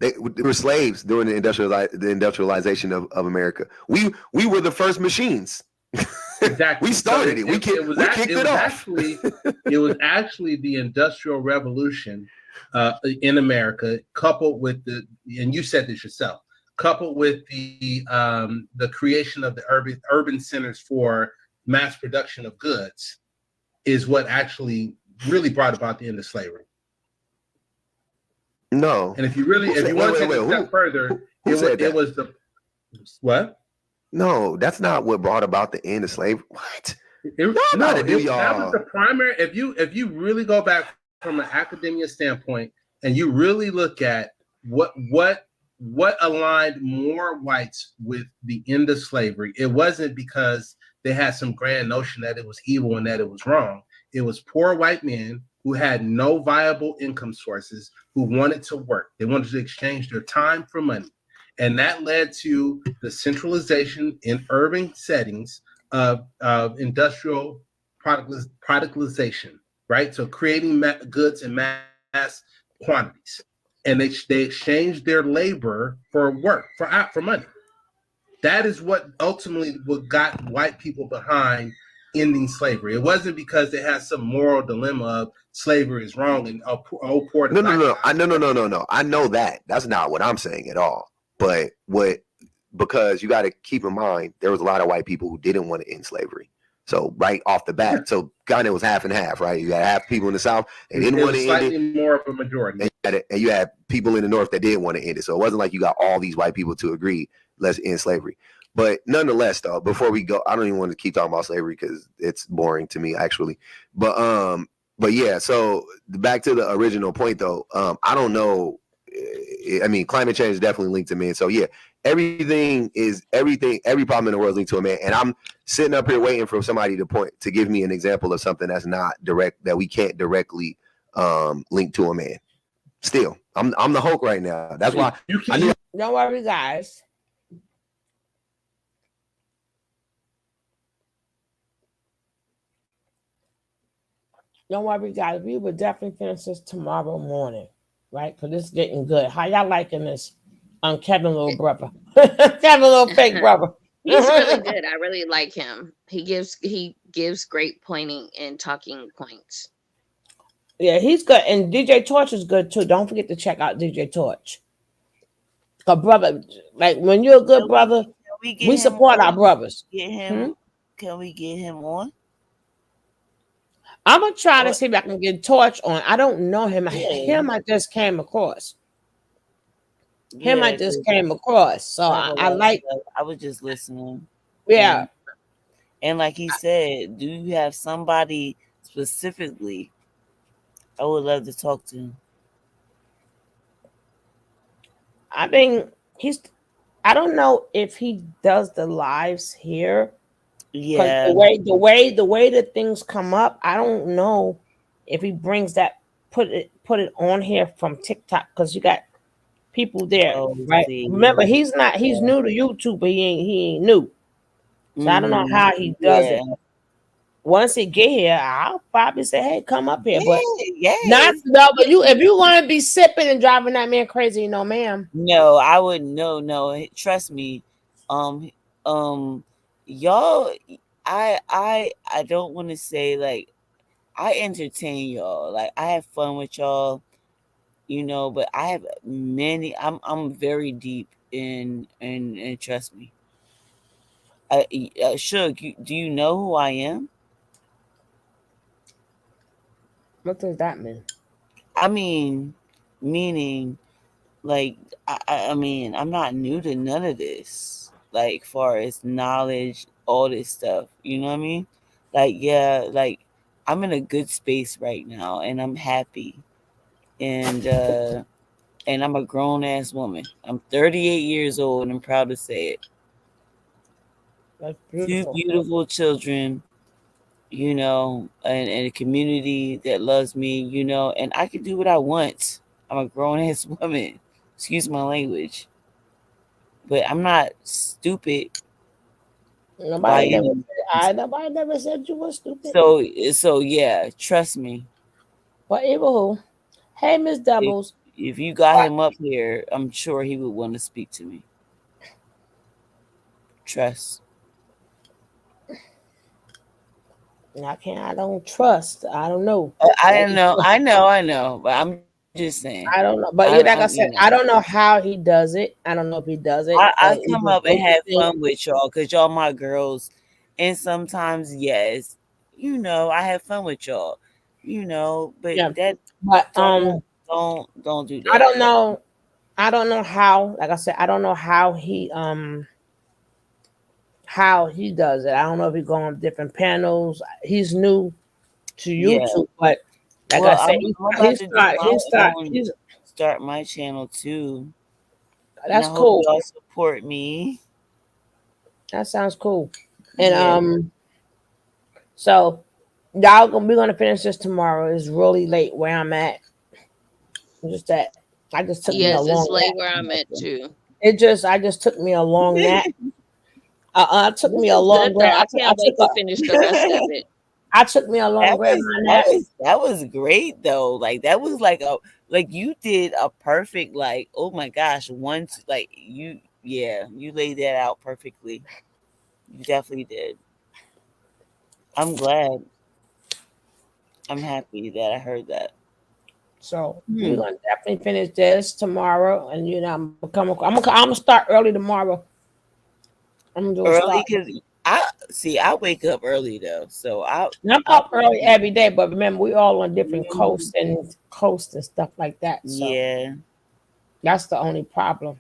They were slaves during the industrialization of America. We were the first machines. Exactly. We started it. We kicked it off. It was actually the Industrial Revolution in America, coupled with and you said this yourself, coupled with the creation of the urban centers for mass production of goods, is what actually really brought about the end of slavery. No. And if you want to take a step further, it was the what? No, that's not what brought about the end of slavery. What? That was the primary. If you really go back from an academia standpoint and you really look at what aligned more whites with the end of slavery, it wasn't because they had some grand notion that it was evil and that it was wrong. It was poor white men who had no viable income sources, who wanted to work. They wanted to exchange their time for money. And that led to the centralization in urban settings of industrial productization, right? So creating goods in mass quantities. And they exchanged their labor for work, for money. That is what ultimately what got white people behind ending slavery. It wasn't because they had some moral dilemma of slavery is wrong and poor. No. I know that. That's not what I'm saying at all. But because you got to keep in mind, there was a lot of white people who didn't want to end slavery. So right off the bat, so kind of was half and half, right? You got half people in the South they didn't want to end it. Slightly more of a majority. And you had people in the North that did want to end it. So it wasn't like you got all these white people to agree, let's end slavery. But nonetheless, though, before we go, I don't even want to keep talking about slavery because it's boring to me, actually. But yeah, so back to the original point, though, I don't know. I mean, climate change is definitely linked to men. So yeah, every problem in the world is linked to a man. And I'm sitting up here waiting for somebody to give me an example of something that's not direct, that we can't directly link to a man. Still, I'm the Hulk right now. That's why Don't worry, guys. Don't worry, guys. We will definitely finish this tomorrow morning, right? Because it's getting good. How y'all liking this? Kevin, little brother. Kevin, little fake brother. He's really good. I really like him. He gives great pointing and talking points. Yeah, he's good. And DJ Torch is good too. Don't forget to check out DJ Torch. Cause brother, like when you're a good brother, we support our brothers. Get him. Can we get him on? I'm gonna try to see if I can get Torch on. I don't know him. Him I just came across. So I like. I was just listening. Yeah. And like he said, do you have somebody specifically? I would love to talk to him. I think I don't know if he does the lives here. Yeah. The way that things come up, I don't know if he brings that put it on here from TikTok, because you got people there, right? Remember, he's new to YouTube, but he ain't new. So I don't know how he does it. Once he get here, I'll probably say, "Hey, come up here." But but if you want to be sipping and driving that man crazy, no, ma'am. No, I wouldn't. No. Trust me. Y'all, I don't want to say like I entertain y'all. Like I have fun with y'all, but I have many. I'm very deep in trust me. Suge, do you know who I am? What does that mean? I mean, meaning, like, I mean, I'm not new to none of this. Like, far as knowledge, all this stuff. You know what I mean? Like, yeah, like, I'm in a good space right now, and I'm happy. And I'm a grown ass woman. I'm 38 years old, and I'm proud to say it. That's beautiful. 2 beautiful children, and a community that loves me, and I can do what I want. I'm a grown ass woman. Excuse my language. But I'm not stupid. Nobody never said you were stupid. So yeah, trust me. But even hey, Miss Doubles. If you got him up here, I'm sure he would want to speak to me. Trust. I don't trust. I don't know. I know. But I'm just saying. I don't know. But like I said, I don't know how he does it. I don't know if he does it. I come up and have fun with y'all because y'all my girls. And sometimes, yes, I have fun with y'all. But don't do that. I don't know. I don't know how, like I said, I don't know how he does it. I don't know if he go on different panels. He's new to YouTube, but like I said, he's start my channel too. That's cool. Y'all support me. That sounds cool. And so We're gonna finish this tomorrow. It's really late where I'm at. Just that I just took me a Yes, it's long late nap. where I'm at too. I just took me a long nap. It took This me a is long good though. I I can't took wait to finish the rest of it. I took me a long grandma nap. That was great though. Like that was like you did a perfect like, oh my gosh, you laid that out perfectly. You definitely did. I'm glad. I'm happy that I heard that. So we're gonna definitely finish this tomorrow, and I'm gonna start early tomorrow. I'm gonna Early because I wake up early though, so I'm up early every day, but remember we all on different coasts and stuff like that. So yeah, that's the only problem.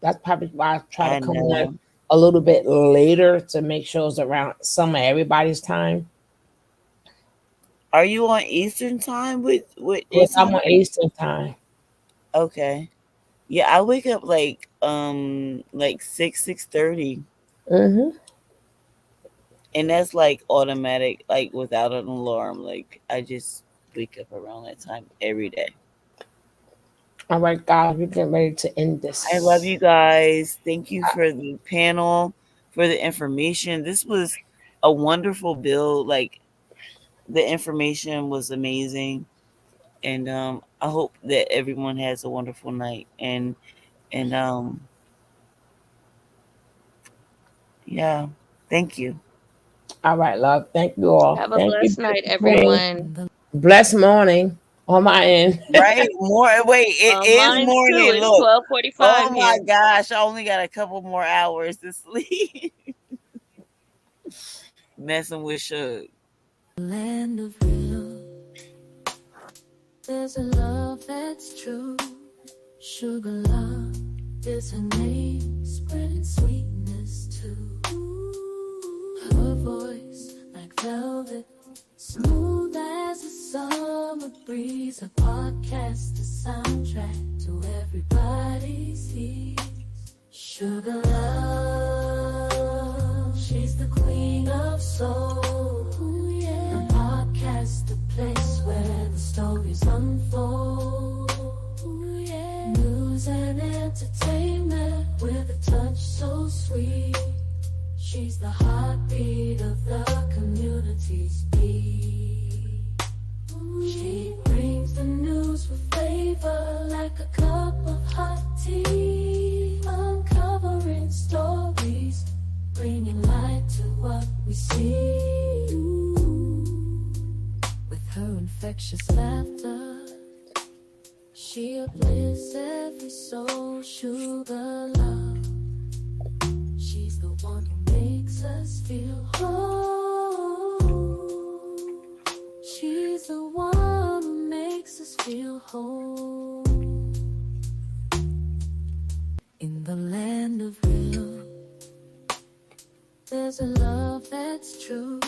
That's probably why I try I to come know. in a little bit later to make sure it's around some of everybody's time. Are you on Eastern time with Yes, I'm on Eastern time. Okay. Yeah, I wake up like 6:30. Mm-hmm. And that's like automatic, like without an alarm. Like I just wake up around that time every day. All right, guys, we're getting ready to end this. I love you guys. Thank you for the panel, for the information. This was a wonderful build. Like the information was amazing. And I hope that everyone has a wonderful night. And yeah, thank you. All right, love. Thank you all. Have a Thank you, blessed night, Queen. everyone. Blessed morning on my end. Right? It is Mine's morning. too. It's Look. 12:45 Oh my here. gosh, I only got a couple more hours to sleep. Messing with Suge. Land of real. There's a love that's true. Sugar love is her name, spreading sweetness too. Her voice like velvet, smooth as a summer breeze. A podcast, a soundtrack to everybody's ears. Sugar love, she's the queen of soul. Ooh, yeah. A podcast, a place where the stories unfold. Ooh, yeah. News and entertainment with a touch so sweet. She's the heartbeat of the community's beat. She brings the news with flavor like a cup of hot tea. Uncovering stories, bringing light to what we see. With her infectious laughter, she uplifts every soul. Sugar love, she's the one who makes us feel whole. She's the one who makes us feel whole. In the land of real, there's a love that's true.